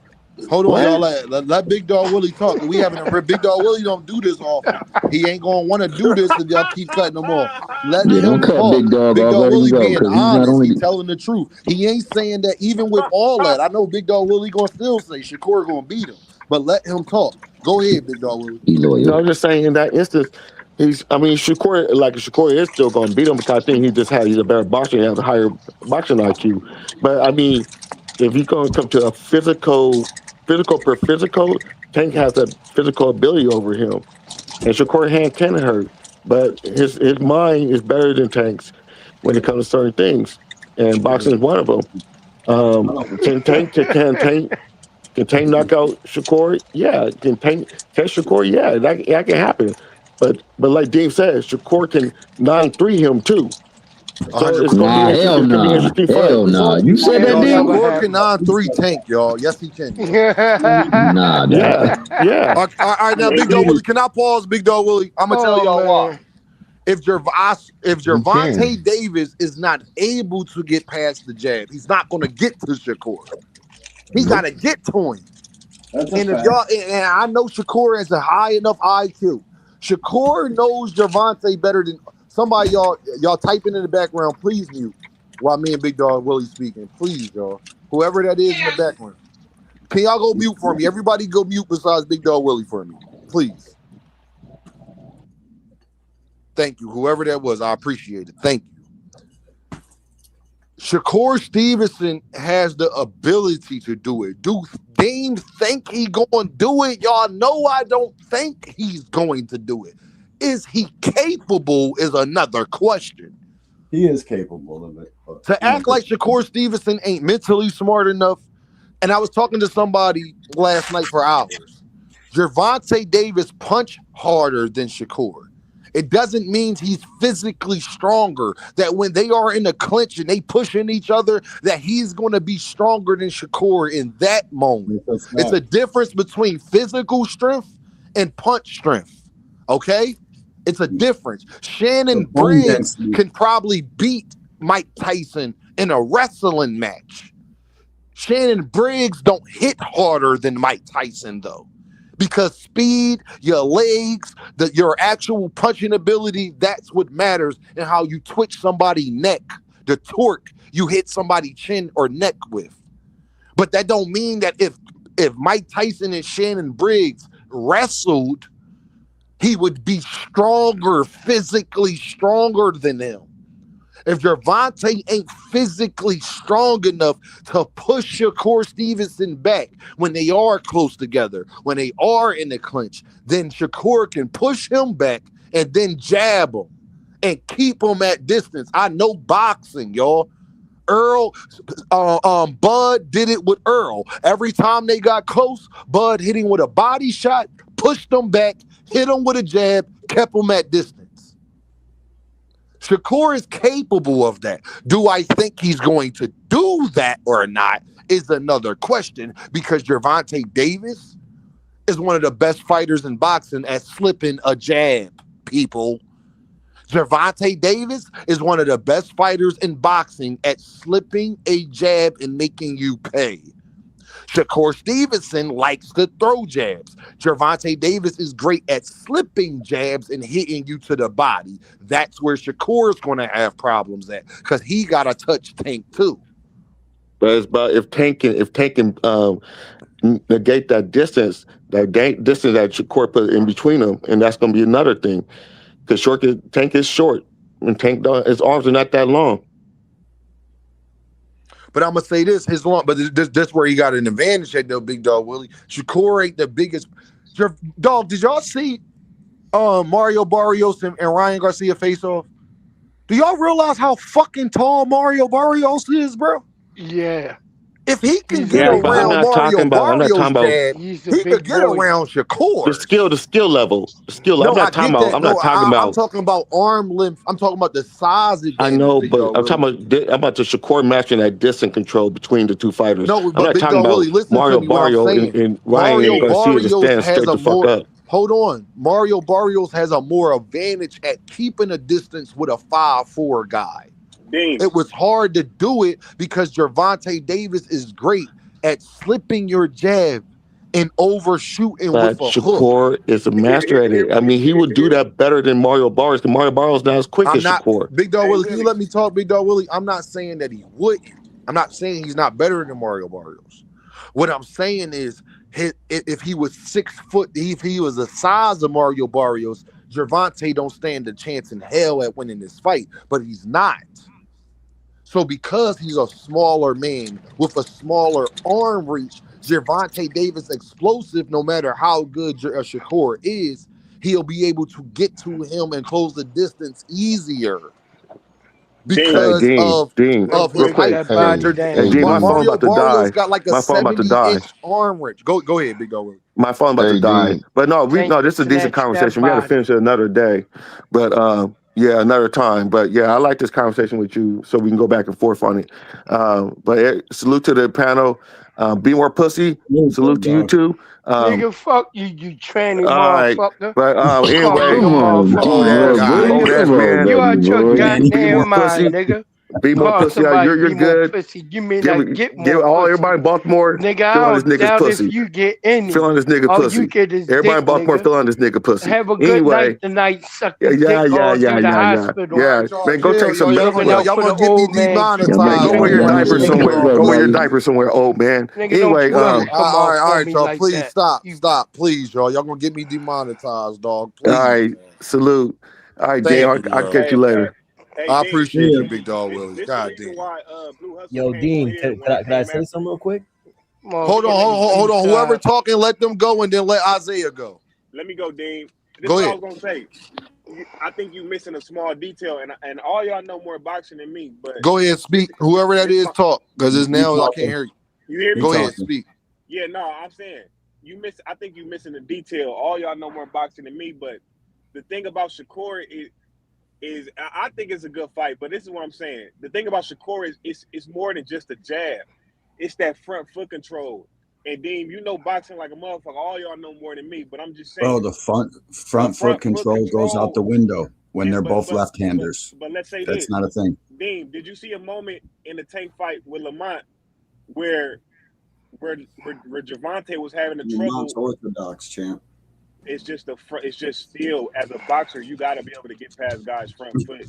S4: Hold on, y'all. Let Big Dog Willie talk. We having a Big Dog Willie don't do this often. He ain't gonna want to do this if y'all keep cutting him off. Let him talk.
S7: Big Dog
S4: Willie
S7: go,
S4: being honest.
S7: only...
S4: He telling the truth. He ain't saying that even with all that. I know Big Dog Willie gonna still say Shakur gonna beat him, but let him talk. Go ahead, Big Dog Willie.
S18: I'm just saying in that instance, Shakur is still going to beat him because I think he's a better boxer. He has a higher boxing IQ. But if you're going to come to a physical per physical, Tank has a physical ability over him, and Shakur hand can hurt, but his mind is better than Tank's when it comes to certain things, and boxing is one of them. Can Tank knock out Shakur? Yeah. Can Tank catch Shakur? Yeah, that can happen. But like Dave said, Shakur can 9-3 him too. So it's gonna be an interesting fight.
S7: Hell nah. You said that, Dave?
S4: Shakur can 9-3 Tank, y'all. Yes, he can.
S7: Nah,
S18: yeah.
S4: All right, now Big Dog Willie, can I pause, Big Dog Willie? I'm gonna tell y'all why. If Gervonta Davis is not able to get past the jab, he's not gonna get to Shakur. He gotta get to him.
S10: That's a
S4: And if
S10: fact.
S4: y'all, and I know Shakur has a high enough IQ. Shakur knows Gervonta better than somebody. Y'all typing in the background. Please mute while me and Big Dog Willie speaking. Please, y'all. Whoever that is in the background. Can y'all go mute for me? Everybody go mute besides Big Dog Willie for me. Please. Thank you. Whoever that was, I appreciate it. Thank you. Shakur Stevenson has the ability to do it. Do Dame think he going to do it? Y'all know I don't think he's going to do it. Is he capable is another question.
S10: He is capable of it.
S4: To act like Shakur Stevenson ain't mentally smart enough, and I was talking to somebody last night for hours. Gervonta Davis punch harder than Shakur. It doesn't mean he's physically stronger, that when they are in a clinch and they pushing each other, that he's going to be stronger than Shakur in that moment. It's a difference between physical strength and punch strength, okay? It's a difference. Shannon Briggs can probably beat Mike Tyson in a wrestling match. Shannon Briggs don't hit harder than Mike Tyson, though. Because speed, your legs, your actual punching ability, that's what matters, and how you twitch somebody's neck, the torque you hit somebody's chin or neck with. But that don't mean that if Mike Tyson and Shannon Briggs wrestled, he would be stronger, physically stronger than them. If Gervonta ain't physically strong enough to push Shakur Stevenson back when they are close together, when they are in the clinch, then Shakur can push him back and then jab him and keep him at distance. I know boxing, y'all. Bud did it with Earl. Every time they got close, Bud hit him with a body shot, pushed him back, hit him with a jab, kept him at distance. Shakur is capable of that. Do I think he's going to do that or not is another question, because Gervonta Davis is one of the best fighters in boxing at slipping a jab, people. Gervonta Davis is one of the best fighters in boxing at slipping a jab and making you pay. Shakur Stevenson likes to throw jabs. Gervonta Davis is great at slipping jabs and hitting you to the body. That's where Shakur is going to have problems at, because he got to touch Tank too.
S18: But it's about if Tank can negate that distance that Shakur put in between them, and that's going to be another thing, because Tank is short, and his arms are not that long.
S4: But I'm gonna say this: this where he got an advantage at though, Big Dog Willie. Shakur ain't the biggest. Dog, did y'all see Mario Barrios and Ryan Garcia face off? Do y'all realize how fucking tall Mario Barrios is, bro?
S12: Yeah.
S4: If he can get around Mario Barrios' jab, he could get around Shakur.
S18: The skill level.
S4: I'm talking about arm length. I'm talking about the size advantage.
S18: I know, but I'm talking about the Shakur matching that distance control between the two fighters.
S4: No, but
S18: I'm not
S4: Big
S18: talking
S4: Dog
S18: about
S4: Willie, listen
S18: Mario
S4: to me what I'm
S18: Barrios
S4: saying.
S18: and Ryan Garcia just stand straight the fuck up.
S4: Hold on. Mario Barrios has a more advantage at keeping a distance with a 5'4" guy.
S13: Dean.
S4: It was hard to do it because Gervonta Davis is great at slipping your jab and overshooting with a
S18: Shakur
S4: hook.
S18: is a master at it. I mean, he would do that better than Mario Barrios, because Mario Barrios not as quick as Shakur.
S4: Big Dog Willie, can you let me talk, Big Dog Willie? I'm not saying that he wouldn't. I'm not saying he's not better than Mario Barrios. What I'm saying is, if he was 6 foot, if he was the size of Mario Barrios, Gervonta don't stand a chance in hell at winning this fight, but he's not. So because he's a smaller man with a smaller arm reach, Gervonta Davis explosive, no matter how good Shakur is, he'll be able to get to him and close the distance easier. Because of his height. Mario Barrios got like a 70-inch arm reach. Go ahead, Big Dog.
S18: My phone about to die. But no, this is a decent conversation. We got to finish it another day. But yeah, another time. But yeah, I like this conversation with you, so we can go back and forth on it. But salute to the panel. Be more pussy. Salute to you too.
S12: Nigga, fuck you tranny motherfucker.
S18: But anyway, old ass man.
S12: You out your goddamn mind, nigga.
S18: Be more
S12: Call
S18: pussy.
S12: somebody
S18: You're
S12: be more
S18: good.
S12: pussy. You may
S18: Give
S12: not get
S18: give
S12: more
S18: all
S12: pussy.
S18: everybody in Baltimore.
S12: Nigga,
S18: Feel
S12: I
S18: on this
S12: don't
S18: nigga's
S12: doubt if
S18: pussy.
S12: you get any.
S18: Feel on this nigga
S12: All you
S18: pussy.
S12: get is
S18: Everybody in
S12: dick,
S18: Baltimore
S12: nigga.
S18: feel on this nigga pussy.
S12: Have a good
S18: Anyway,
S12: night tonight,
S18: yeah,
S12: sucking
S18: yeah,
S12: dick
S18: yeah,
S12: all
S18: yeah,
S12: through the
S18: yeah, yeah.
S12: hospital.
S18: Yeah, man, go take some milk.
S12: Looking out
S4: y'all
S12: for the
S4: gonna get me
S12: old man. Keep
S4: demonetized.
S18: Go wear your diaper
S12: nigga.
S18: somewhere. Go wear your diaper somewhere, old man.
S12: Nigga, don't
S18: Anyway,
S12: you ever come
S4: All
S12: off on
S4: right,
S12: me
S4: y'all.
S12: like
S4: Please
S12: that.
S4: stop, please, y'all. Y'all gonna get me demonetized, dog.
S18: all
S4: Please.
S18: right, salute. All right, Jay,
S4: Thank
S18: I'll
S4: you, dog.
S18: catch you later.
S13: Hey,
S4: I
S13: Dean.
S4: appreciate you,
S13: Dean,
S4: big dog Willie.
S13: this the
S4: God
S13: reason
S4: damn.
S13: why Blue Hustle
S19: Yo,
S13: came on
S19: Dean,
S13: here
S19: could
S13: when he
S19: I
S13: came
S19: say
S13: after
S19: something
S13: me.
S19: real quick?
S4: Hold on. Whoever talking, let them go, and then let Isaiah go.
S13: Let me go, Dean. This
S4: Go
S13: is what I
S4: ahead.
S13: was gonna say. I think you missing a small detail, and all y'all know more boxing than me. But
S4: Go ahead, speak. Whoever that is, talk. Because it's now I can't hear you.
S13: You hear me?
S4: Go ahead, speak.
S13: Yeah, no, I'm saying I think you missing the detail. All y'all know more boxing than me, but the thing about Shakur is I think it's a good fight. But this is what I'm saying. The thing about Shakur is it's more than just a jab. It's that front foot control. And Dean, you know boxing like a motherfucker. All y'all know more than me, but I'm just saying.
S10: Bro, the front foot control goes out the window when they're both left-handers.
S13: But let's say
S10: that's
S13: this.
S10: not a thing.
S13: Dean, did you see a moment in the Tank fight with Lamont where Gervonta was having the trouble?
S10: Lamont's orthodox, champ.
S13: It's just it's just still, as a boxer, you got to be able to get past guys' front foot.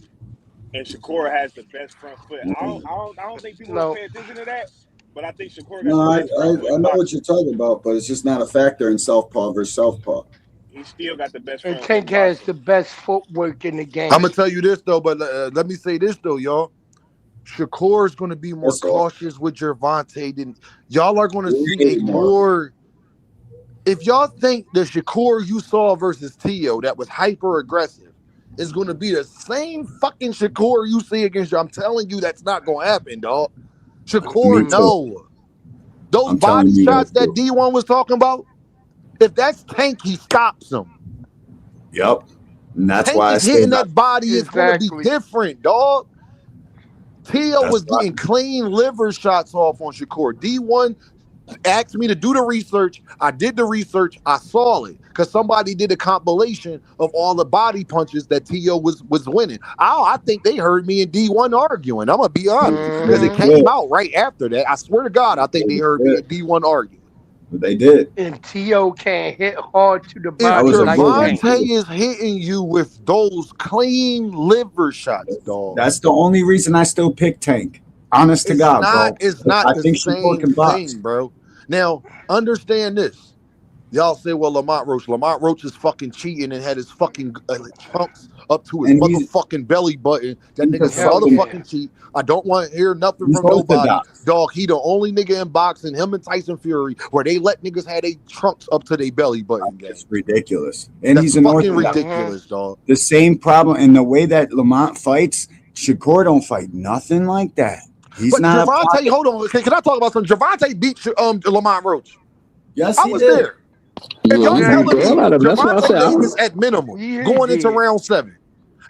S13: And Shakur has the best front foot. I don't think people will pay attention to that, but I think Shakur got
S10: No,
S13: the best front foot.
S10: I know what you're talking about, but it's just not a factor in southpaw versus southpaw.
S13: He still got the best
S12: And
S13: front
S12: Tank
S13: foot.
S12: has the best footwork in the game.
S4: I'm gonna tell you this though, but let me say this though, y'all. Shakur is going to be more cautious with Gervonta than y'all are going to see a more. If y'all think the Shakur you saw versus Tio that was hyper aggressive is going to be the same fucking Shakur you see against you, I'm telling you that's not going to happen, dog. Shakur, no. Those body shots that D1 was talking about, if that's Tank, he stops them.
S10: Yep. And that's
S4: Tank
S10: why
S4: is hitting that body. It's going to be different, dog. Tio was getting clean liver shots off on Shakur. D1 asked me to do the research. I did the research. I saw it because somebody did a compilation of all the body punches that Tio was winning. I think they heard me and D1 arguing. I'm going to be honest because it came out right after that. I swear to God, I think they heard me and D1 arguing.
S10: They did.
S12: And Tio can't hit hard to the
S4: If
S12: body like Tank.
S4: Gervonta is hitting you with those clean liver shots, dog.
S10: That's the only reason I still pick Tank. Honest to God, bro.
S4: It's not
S10: I
S4: the
S10: think
S4: same thing, bro. Now, understand this. Y'all say, well, Lamont Roach is fucking cheating and had his fucking trunks up to his motherfucking belly button. That nigga's a motherfucking cheat. I don't want to hear nothing from nobody. Dog, he the only nigga in boxing, him and Tyson Fury, where they let niggas have their trunks up to their belly button.
S10: It's ridiculous. And
S4: that's
S10: he's an
S4: fucking
S10: orthodox.
S4: ridiculous, dog.
S10: The same problem in the way that Lamont fights, Shakur don't fight nothing like that. He's
S4: but
S10: not
S4: Gervonta, hold on. Can I talk about something? Gervonta beat Lamont Roach.
S10: Yes,
S4: I was there. If y'all telling me Gervonta Davis at minimum going into round 7,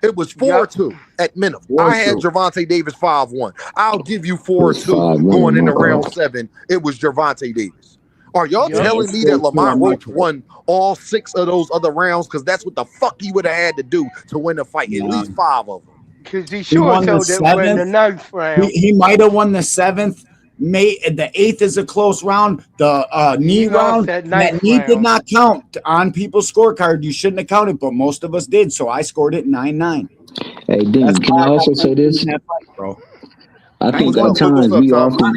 S4: it was 4-2 at minimum. I had Gervonta Davis 5-1. I'll give you 4-2 going into round 7. It was Gervonta Davis. Are y'all telling me that Lamont Roach won all 6 of those other rounds? Because that's what the fuck he would have had to do to win the fight. At least 5 of them.
S12: Because he sure told that we're in the 9th round.
S10: He might have won the 7th. The 8th is a close round. The knee round, that knee did not count on people's scorecard. You shouldn't have counted, but most of us did. So I scored it 9-9.
S7: Hey, Dean, can I also say this? I think at times we often
S10: I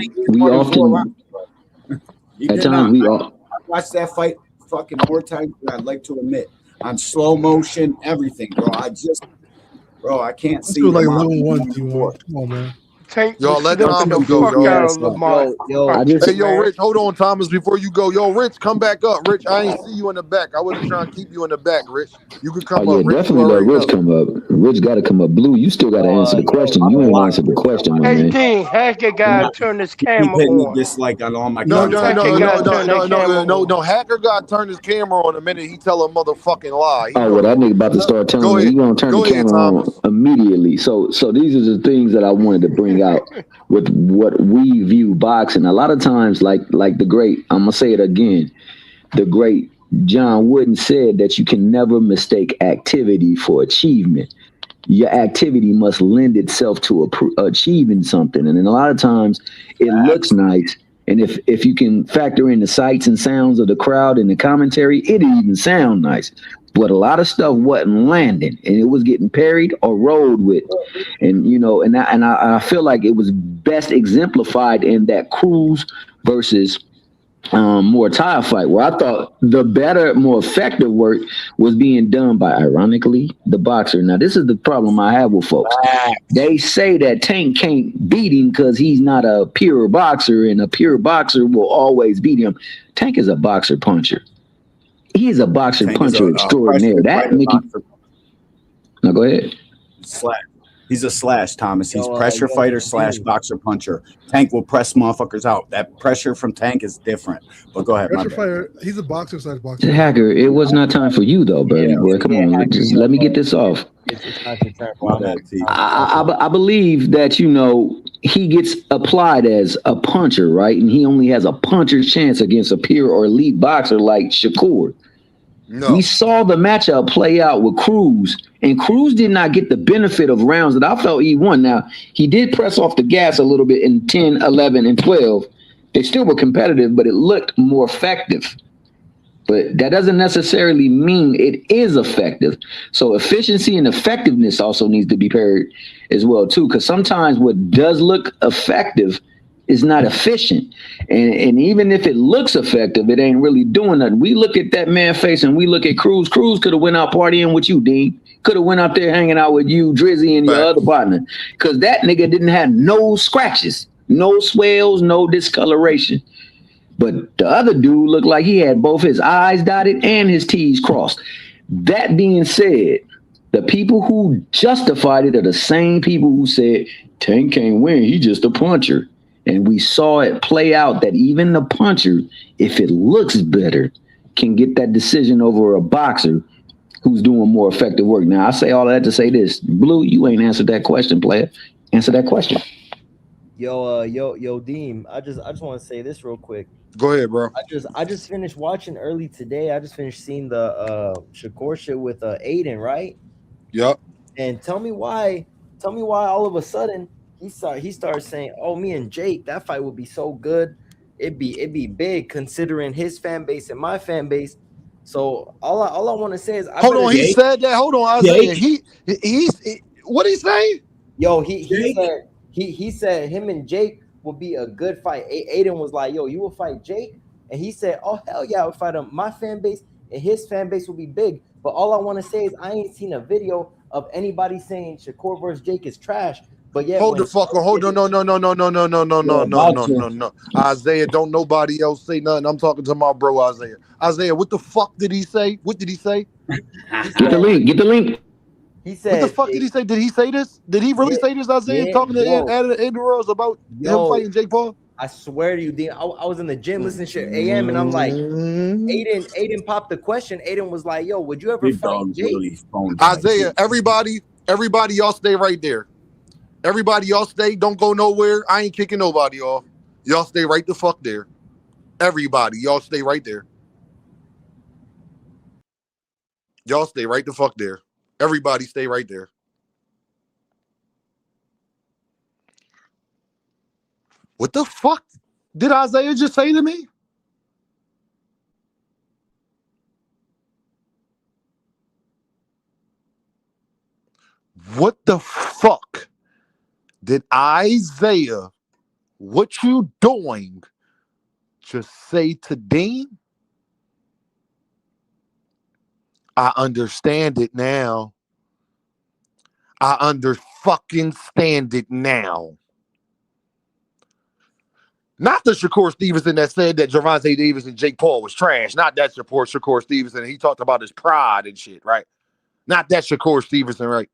S10: watched that fight fucking more times than I'd like to admit. On slow motion, everything, bro. I can't see.
S3: Like 11-1. Come on, man.
S4: Y'all let Thomas go, yo. Hey, yo, Rich, hold on, Thomas, before you go. Yo, Rich, come back up. Rich, I ain't see you in the back. I wasn't trying to keep you in the back, Rich. You can come up.
S7: Yeah, definitely let Rich come up. Rich got to come up. Blue, you still got to answer the question. You ain't answered the question, my man.
S12: Hey, Dean, Hacker got to turn his camera on.
S10: Dislike on all my
S4: No. Hacker got to turn his camera on the minute he tell a motherfucking lie.
S7: Well, that nigga about to start telling me he gonna turn the camera on immediately. So these are the things that I wanted to bring out with what we view boxing. A lot of times, like the great, I'm gonna say it again, the great John Wooden said that you can never mistake activity for achievement. your activity must lend itself to achieving something. And then a lot of times it looks nice. And if you can factor in the sights and sounds of the crowd and the commentary, it even sound nice. But a lot of stuff wasn't landing, and it was getting parried or rolled with. And I feel like it was best exemplified in that Cruz versus more tire fight, where I thought the better, more effective work was being done by, ironically, the boxer. Now, this is the problem I have with folks. They say that Tank can't beat him because he's not a pure boxer, and a pure boxer will always beat him. Tank is a boxer puncher. He is a boxer puncher extraordinaire. That Mickey. Now go ahead.
S10: He's a slash, Thomas. He's pressure fighter slash boxer puncher. Tank will press motherfuckers out. That pressure from Tank is different. But go ahead,
S19: pressure fighter. He's a boxer slash boxer.
S7: Hacker, it was not time for you though, Bernie. Boy, come on, just let me get this off. I believe that he gets applied as a puncher, right? And he only has a puncher's chance against a pure or elite boxer like Shakur. No. We saw the matchup play out with Cruz, and Cruz did not get the benefit of rounds that I felt he won. Now, he did press off the gas a little bit in 10, 11, and 12. They still were competitive, but it looked more effective. But that doesn't necessarily mean it is effective. So efficiency and effectiveness also needs to be paired as well, too, because sometimes what does look effective is not efficient. And even if it looks effective, it ain't really doing nothing. We look at that man face and we look at Cruz. Cruz could have went out partying with you, Dean. Could have went out there hanging out with you, Drizzy, and your other partner. Because that nigga didn't have no scratches, no swells, no discoloration. But the other dude looked like he had both his I's dotted and his T's crossed. That being said, the people who justified it are the same people who said, Tank can't win, he just a puncher. And we saw it play out that even the puncher, if it looks better, can get that decision over a boxer who's doing more effective work. Now, I say all that to say this. Blue, you ain't answered that question, player. Answer that question.
S20: Yo, Deem. I just want to say this real quick.
S4: Go ahead, bro.
S20: I just finished watching early today. I just finished seeing the Shakur shit with Aiden, right?
S4: Yep.
S20: And tell me why all of a sudden he started saying, "Oh, me and Jake, that fight would be so good. It'd be big considering his fan base and my fan base." So all I want to say is,
S4: hold on. He said that. Hold on, Isaiah. He's what he say?
S20: Yo, he said him and Jake will be a good fight. Aiden was like, "Yo, you will fight Jake," and he said, "Oh hell yeah, I would fight him. My fan base and his fan base will be big." But all I want to say is, I ain't seen a video of anybody saying Shakur versus Jake is trash. But yeah,
S4: hold on, no. Isaiah, don't nobody else say nothing. I'm talking to my bro Isaiah. Isaiah, what the fuck did he say? What did he say?
S7: Get the link.
S20: He said,
S4: what the fuck did he say? Did he say this? Did he really say this, Isaiah? Talking to Ed Rose about him fighting Jake Paul?
S20: I swear to you, Dean, I was in the gym listening to shit AM, and I'm like, Aiden popped the question. Aiden was like, "Yo, would you ever fight Jake?"
S4: Isaiah, everybody, y'all stay right there. Everybody, y'all stay. Don't go nowhere. I ain't kicking nobody off. Y'all stay right the fuck there. Everybody, y'all stay right there. Y'all stay right the fuck there. Everybody stay right there. What the fuck did Isaiah just say to me? What the fuck did Isaiah, what you doing, just say to Dean? I understand it now. I under-fucking-stand it now. Not the Shakur Stevenson that said that Gervonta Davis and Jake Paul was trash. Not that Shakur Stevenson. He talked about his pride and shit, right? Not that Shakur Stevenson, right?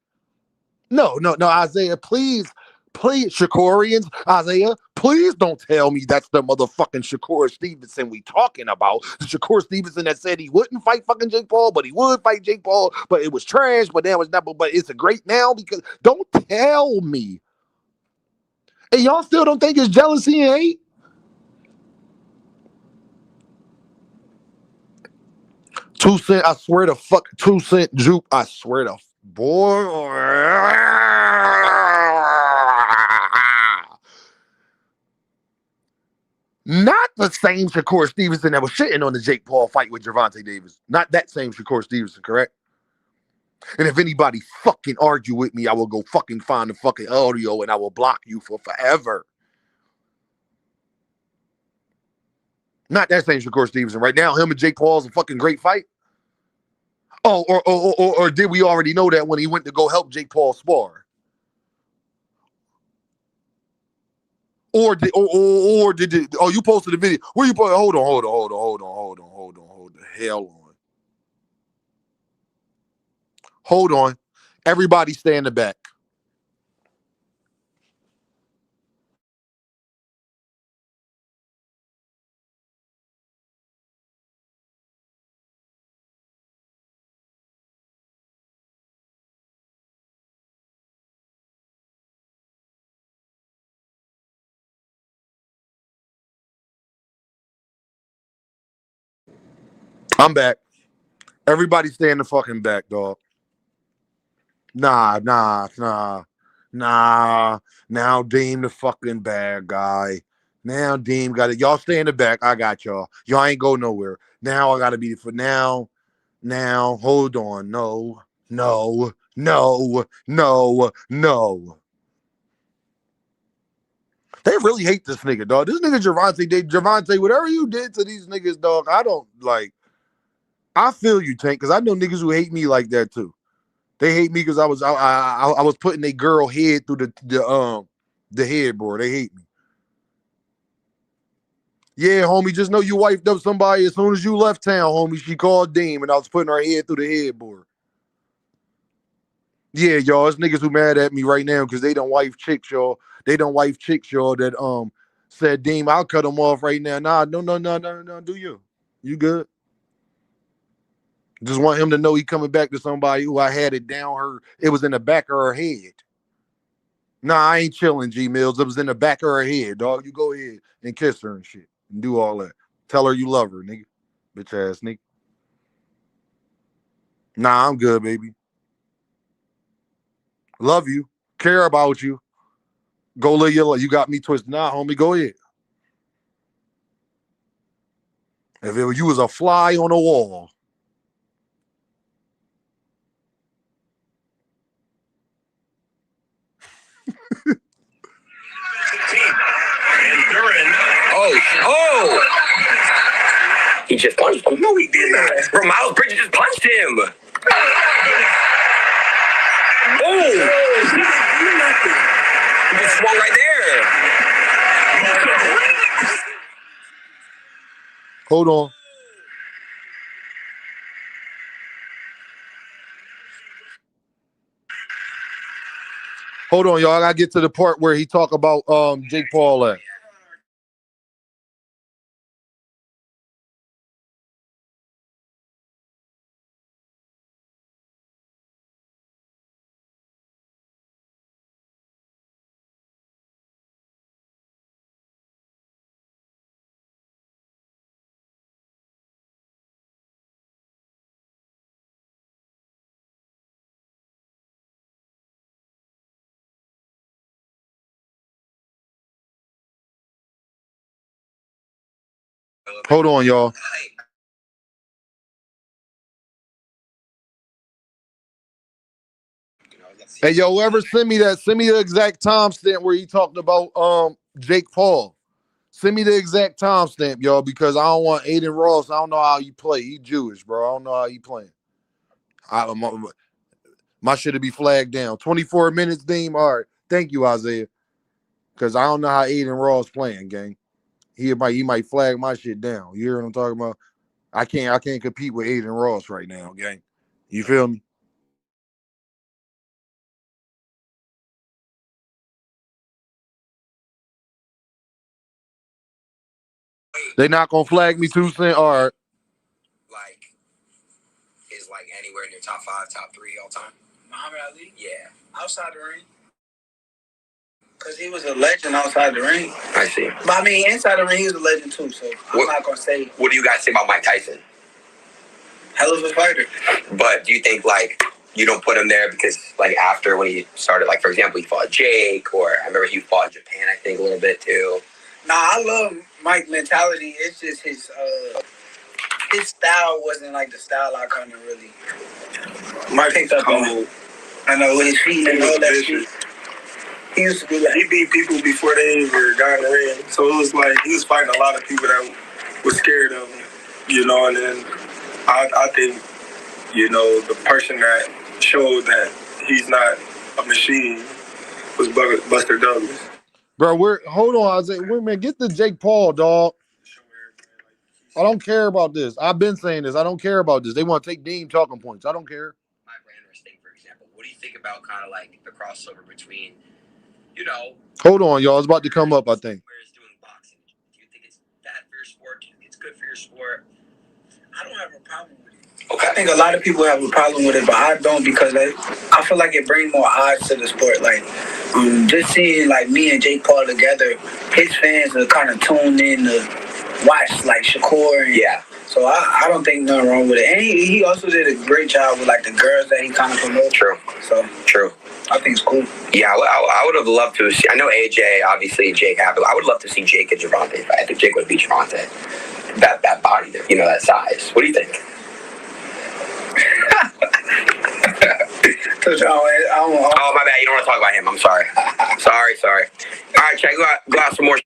S4: No, Isaiah, please, Shakurians, Isaiah, please don't tell me that's the motherfucking Shakur Stevenson we talking about. The Shakur Stevenson that said he wouldn't fight fucking Jake Paul, but he would fight Jake Paul, but it was trash, but that was not, but it's a great now because don't tell me. And y'all still don't think it's jealousy and hate? 2 cent, I swear to fuck, 2 cent juke, I swear to Boy, not the same Shakur Stevenson that was shitting on the Jake Paul fight with Gervonta Davis. Not that same Shakur Stevenson, correct? And if anybody fucking argue with me, I will go fucking find the fucking audio and I will block you for forever. Not that same Shakur Stevenson. Right now, him and Jake Paul's a fucking great fight. Oh, or did we already know that when he went to go help Jake Paul spar? Or did you posted the video? Where you put? Hold on the hell on. Hold on. Everybody stay in the back. I'm back. Everybody stay in the fucking back, dog. Nah. Now Deem the fucking bad guy. Now Deem got it. Y'all stay in the back. I got y'all. Y'all ain't go nowhere. Now I gotta be for now. Now hold on. No. They really hate this nigga, dog. This nigga Gervonta, whatever you did to these niggas, dog, I don't like. I feel you, Tank, because I know niggas who hate me like that too. They hate me because I was putting a girl head through the headboard. They hate me. Yeah, homie, just know you wifed up somebody as soon as you left town, homie. She called Deem and I was putting her head through the headboard. Yeah, y'all, it's niggas who mad at me right now because they don't wife chicks, y'all. They don't wife chicks, y'all, that said, Deem, I'll cut them off right now. Nah, no, do you? You good? Just want him to know he coming back to somebody who I had it down her. It was in the back of her head. Nah, I ain't chilling, G Mills. It was in the back of her head, dog. You go ahead and kiss her and shit. And do all that. Tell her you love her, nigga. Bitch ass nigga. Nah, I'm good, baby. Love you. Care about you. Go live your life. You got me twisted. Nah, homie, go ahead. If it was, you was a fly on a wall.
S21: Oh! He just punched him. No, he did not. Bro, Miles Bridges just punched him. Oh! He just swung right there.
S4: Hold on. Hold on, y'all. I gotta get to the part where he talk about Jake Paul at. Hold on, y'all. Hey, yo, whoever send me the exact timestamp where he talked about Jake Paul. Send me the exact timestamp, y'all, because I don't want Aiden Ross. I don't know how he play. He Jewish, bro. I don't know how he playing. My shit'll be flagged down. 24 minutes, Deem. All right. Thank you, Isaiah. Because I don't know how Aiden Ross playing, gang. He might flag my shit down. You hear what I'm talking about? I can't compete with Aiden Ross right now, gang. You feel me? They not gonna flag me too soon. All right.
S21: Is like anywhere in your top 5, top 3 all time. Muhammad Ali? Yeah. Outside the ring. Because he was a legend outside the ring. I see. But I mean, inside the ring, he was a legend too, so I'm not going to say. What do you guys say about Mike Tyson? Hell of a fighter. But do you think, like, you don't put him there because, like, after when he started, like, for example, he fought Jake, or I remember he fought in Japan, I think, a little bit too. Nah, I love Mike's mentality. It's just his style wasn't like the style I kind of really Mike picked up on. I know with his feet and all that shit. He used to be like, he beat people before they even got in the ring. So it was like he was fighting a lot of people that were scared of him, you know. And then I think, you know, the person that showed that he's not a machine was Buster Douglas.
S4: Bro, hold on, Isaiah. Wait a minute, get the Jake Paul, dog. I don't care about this. I've been saying this. I don't care about this. They want to take Dean talking points. I don't care.
S21: My Branders thing, for example. What do you think about kind of like the crossover between, you know?
S4: Hold on, y'all. It's about to come up, I think.
S21: Doing boxing. Do you think it's bad for your sport? Do you think it's good for your sport? I don't have a problem with it. Okay. I think a lot of people have a problem with it, but I don't, because I feel like it brings more eyes to the sport. Like, just seeing like me and Jake Paul together, his fans are kind of tuned in to watch like Shakur. And, yeah. So I don't think nothing wrong with it. And he also did a great job with like the girls that he kind of promoted. True. So true. I think it's cool. Yeah, I would have loved to see. I know AJ, obviously Jake happened. I would love to see Jake and Gervonta. I think Jake would beat Gervonta. That body, you know, that size. What do you think? Oh, my bad. You don't want to talk about him. I'm sorry. sorry. All right, check. Go out some more.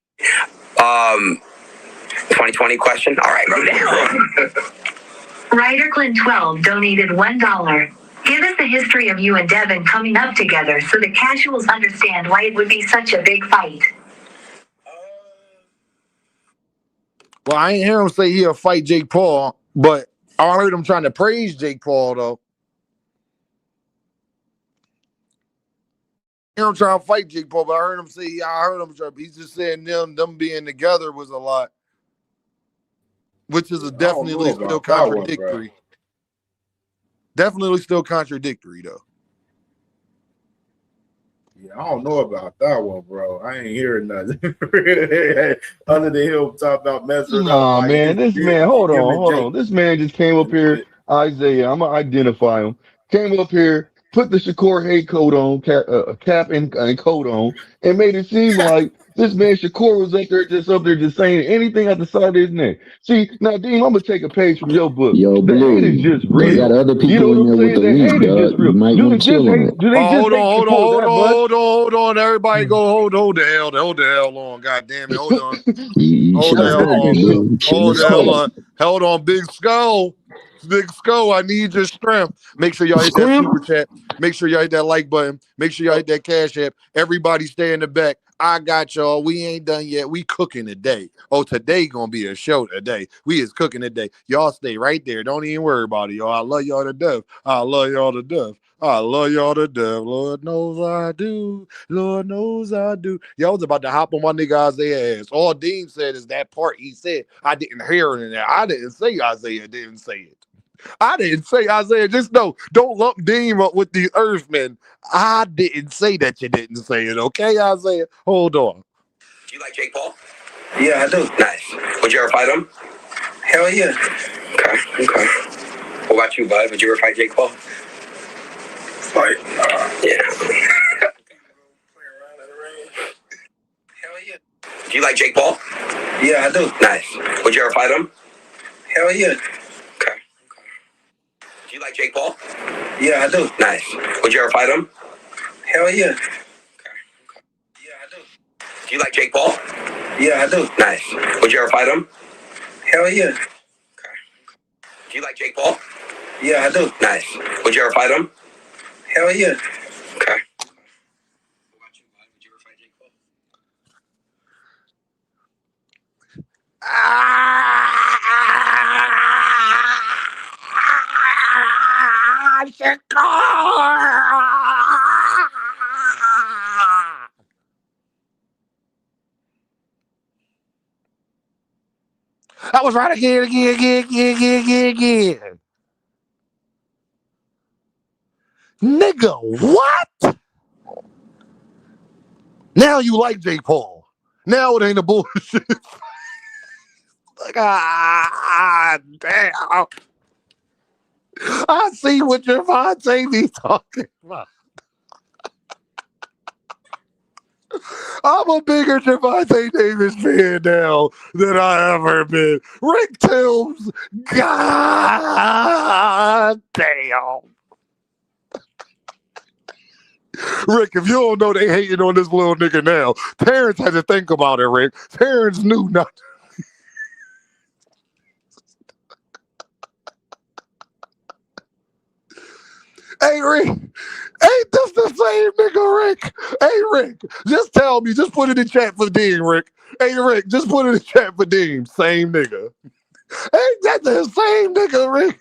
S21: 2020 question. All right, go down.
S1: Ryder Clint 12 donated $1. Give us the history of you and Devin coming up together so the casuals understand why it would be such a big fight.
S4: Well, I ain't hear him say he'll fight Jake Paul, but I heard him trying to praise Jake Paul, though. I hear him trying to fight Jake Paul, but I heard him he's just saying them being together was a lot, which is definitely still contradictory. Definitely still contradictory, though.
S11: Yeah, I don't know about that one, bro. I ain't hearing nothing other than him talking about messing up.
S17: Nah,
S11: like
S17: man, this man, hold on. This man just came up here, Isaiah. I'm gonna identify him. Came up here, put the Shakur hate coat on, cap and coat on, and made it seem like this man Shakur was up there just saying anything at the side of his neck. See, now, Dean, I'm gonna take a page from your book.
S7: Yo,
S17: the hate is just real.
S7: They got other people
S17: you know
S7: in
S17: what
S7: there
S17: I'm
S7: with
S17: saying?
S7: the
S17: The
S7: link,
S17: hate is just
S7: dog. You
S17: real.
S7: might want to chill on it.
S17: Do they just hate Shakur that much?
S4: Hold on. Everybody go hold the hell on. God damn it. Hold on. Hold on, Big Skull. Big Skull, I need your strength. Make sure y'all hit that super chat. Make sure y'all hit that like button. Make sure y'all hit that cash app. Everybody stay in the back. I got y'all. We ain't done yet. We cooking today. Oh, today gonna be a show today. We is cooking today. Y'all stay right there. Don't even worry about it, y'all. I love y'all to death. I love y'all to death. I love y'all to death. Lord knows I do. Lord knows I do. Y'all was about to hop on my nigga Isaiah ass. All Dean said is that part he said. I didn't hear it in there. I didn't say Isaiah didn't say it. I didn't say Isaiah. Just know, don't lump Dean up with the Earthmen. I didn't say that you didn't say it. Okay, Isaiah? Hold on.
S21: Do you like Jake Paul? Yeah, I do. Nice. Would you ever fight him? Hell yeah. Okay. What about you, bud? Would you ever fight Jake Paul? Fight? Yeah. Hell yeah. Do you like Jake Paul? Yeah, I do. Nice. Would you ever fight him? Hell yeah. Okay. Do you like Jake Paul? Yeah, I do. Nice. Would you ever fight him? Hell yeah. Okay. Yeah, I do. Do you like Jake Paul? Yeah, I do. Nice. Would you ever fight him? Hell yeah. Okay. Do you like Jake Paul? Yeah, I do. Nice. Would you ever fight him? Hell yeah. Okay.
S4: I was right again. Nigga, what? Now you like Jake Paul. Now it ain't a bullshit. Like, damn. I see what Gervonta be talking about. I'm a bigger Gervonta Davis fan now than I ever been. Rick Tills, god damn. Rick, if you don't know they hating on this little nigga now, Terrence had to think about it, Rick. Terrence knew nothing. Hey, Rick, ain't this the same nigga, Rick? Hey, Rick, just tell me. Just put it in chat for Dean, Rick. Hey, Rick, just put it in chat for Dean. Same nigga. Ain't that the same nigga, Rick?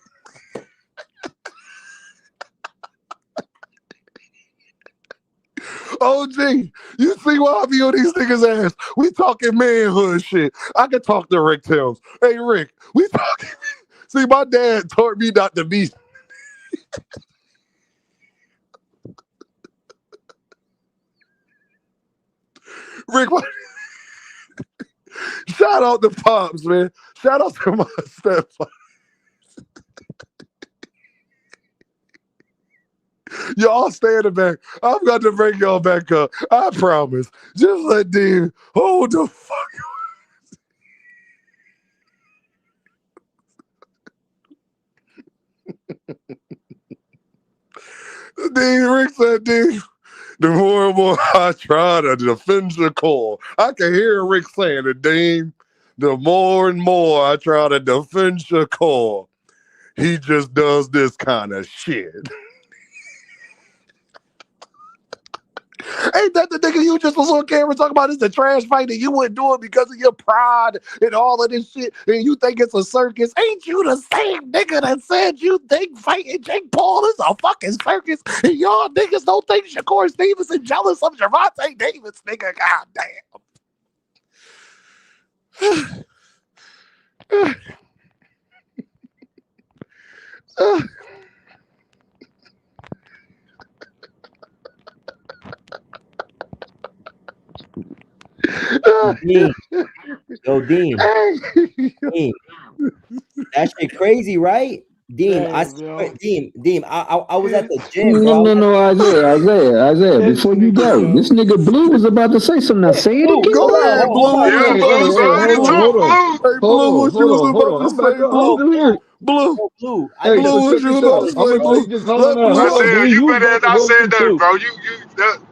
S4: OG, you see why I be on these niggas' ass? We talking manhood shit. I can talk to Rick Tills. Hey, Rick, we talking. See, my dad taught me not to be. Rick, what? Shout out to Pops, man. Shout out to my stepfather. Y'all stay in the back. I'm going to bring y'all back up. I promise. Just let Dean hold the fuck. Dean, Rick said, Dean, the more and more I try to defend your core. I can hear Rick saying it, Dean. The more and more I try to defend your core. He just does this kind of shit. Ain't that the nigga you just was on camera talking about? It's the trash fight and you wouldn't do it because of your pride and all of this shit, and you think it's a circus? Ain't you the same nigga that said you think fighting Jake Paul is a fucking circus, and y'all niggas don't think Shakur Stevenson jealous of Gervonta Davis, nigga? God damn.
S20: Dean. Yo, Dean. Dean. That shit crazy, right? Dean,
S12: Damn,
S20: Dean, I was at the gym, bro.
S7: No, Isaiah, before you go, this nigga Blue was about to say something. Now say it again.
S4: Go ahead, Blue. What you about to say, Blue? Hey, Blue, what you was about to say, Blue? Blue.
S20: Blue.
S17: Hey,
S4: Blue,
S17: so
S4: what
S17: check
S4: you
S17: this
S4: about to
S17: out. I'm
S4: say,
S17: gonna
S4: Blue?
S17: take this. Hold
S4: Let
S17: on,
S4: Blue
S17: hold on,
S4: up.
S17: Dean. You was
S2: better
S17: about to
S2: not
S17: roast
S2: say
S17: him
S2: nothing,
S17: too.
S2: bro.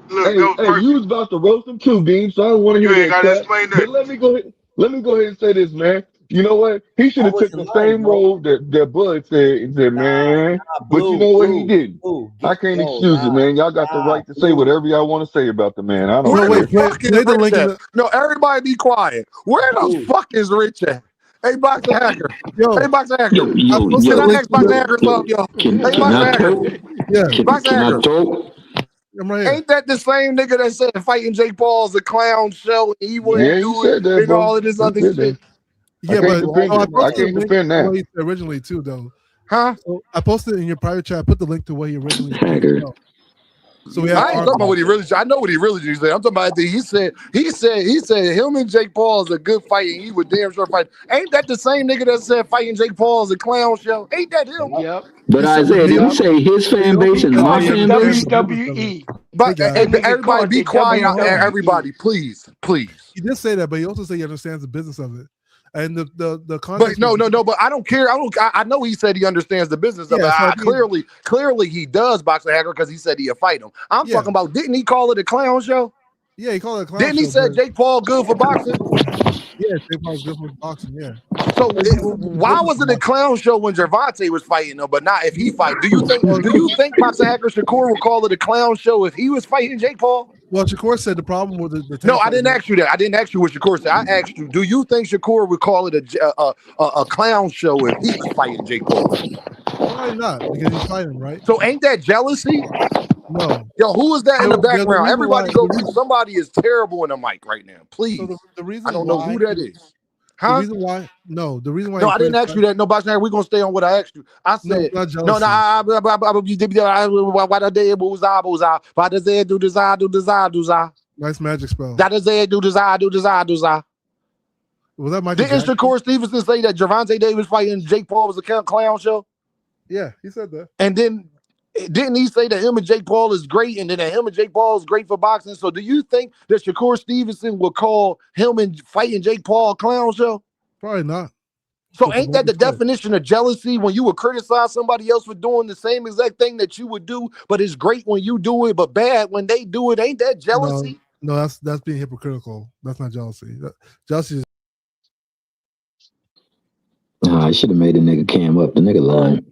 S2: Look, that was perfect.
S17: You was about to roast him too, Dean. So I don't want to
S2: You
S17: hear
S2: ain't
S17: that
S2: gotta
S17: crap.
S2: explain
S17: But
S2: that.
S17: let me go ahead. Let me go ahead and say this, man. You know what? He should
S20: I
S17: have took
S20: wasn't
S17: the
S20: lying,
S17: same
S20: bro.
S17: road that Bud said. He said, man. But you know what? He didn't. I can't excuse it, man. Y'all got the right to say whatever y'all want to say about the man. I don't
S4: Where the
S17: care.
S4: fuck is Rich at? No, everybody be quiet. Where the fuck is Rich at? Hey, Boxer Hacker. Hey, Boxer Hacker. Can I ask Boxer Hacker something, yo? Hey, Boxer Hacker. Boxer Hacker.
S19: I'm right here.
S4: Ain't that the same nigga that said fighting Jake Paul is a clown show and he wouldn't
S17: Yeah, he
S4: do it
S17: said that,
S4: and
S17: bro.
S4: all of this
S17: He
S4: other
S17: said
S4: shit?
S17: that.
S19: Yeah, but I
S17: I
S19: posted a
S17: can't
S19: link
S17: defend
S19: to what
S17: that.
S19: he said originally too, though.
S4: Huh?
S19: So I posted in your private chat. I put the link to what he originally said as well. So we have.
S4: I ain't talking about what he really said. I know what he really said. I'm talking about he said him and Jake Paul is a good fight and he would damn sure fight. Ain't that the same nigga that said fighting Jake Paul is a clown show? Ain't that him?
S12: Yep.
S7: But Isaiah, did he say his fan base and my fan base?
S12: WWE.
S4: But
S12: That nigga
S4: everybody
S12: called
S4: be
S12: it
S4: quiet out there.
S12: WWE.
S4: Everybody, please.
S19: He did say that, but he also said he understands the business of it, and the
S4: But
S19: context.
S4: no. But I don't care. I know he said he understands the business of it.
S19: so
S4: Clearly he does, Boxer Hacker, because he said he'll fight him. I'm talking about, didn't he call it a clown show?
S19: Yeah, he called it a clown
S4: Didn't he
S19: show.
S4: say Jake Paul good for boxing?
S19: Yeah, Jake Paul's good for boxing. Yeah.
S4: So why was it a clown show when Gervonta was fighting him, but not if he fight? Do you think Boxer Hacker Shakur would call it a clown show if he was fighting Jake Paul?
S19: Well, Shakur said the problem with the
S4: No, I didn't ask you that. I didn't ask you what Shakur said. I asked you, do you think Shakur would call it a clown show if he was fighting Jake Paul?
S19: Probably not, because he's fighting, right?
S4: So ain't that jealousy?
S19: No.
S4: Yo, who is that in the
S19: There's a
S4: background?
S19: reason
S4: Everybody
S19: why-
S4: go mute. Somebody is terrible in the mic right now. Please.
S19: So the reason
S4: I don't know who that is.
S19: The reason why
S4: No, I didn't ask you that. No, Boxer Hacker, we're gonna stay on what I asked you. I said
S19: not jealousy. Nice magic spell.
S4: Was that
S19: Michael
S4: Didn't
S19: Jackson?
S4: Shakur Stevenson say that Gervonta Davis fighting Jake Paul was a clown show?
S19: Yeah, he said that.
S4: And then didn't he say that him and Jake Paul is great, and then that him and Jake Paul is great for boxing? So do you think that Shakur Stevenson will call him and fighting Jake Paul a clown show?
S19: Probably not.
S4: So ain't that the definition of jealousy when you would criticize somebody else for doing the same exact thing that you would do, but it's great when you do it, but bad when they do it? Ain't that jealousy?
S19: No, that's being hypocritical. That's not jealousy. Jealousy is
S7: I should have made the nigga cam up. The nigga lying.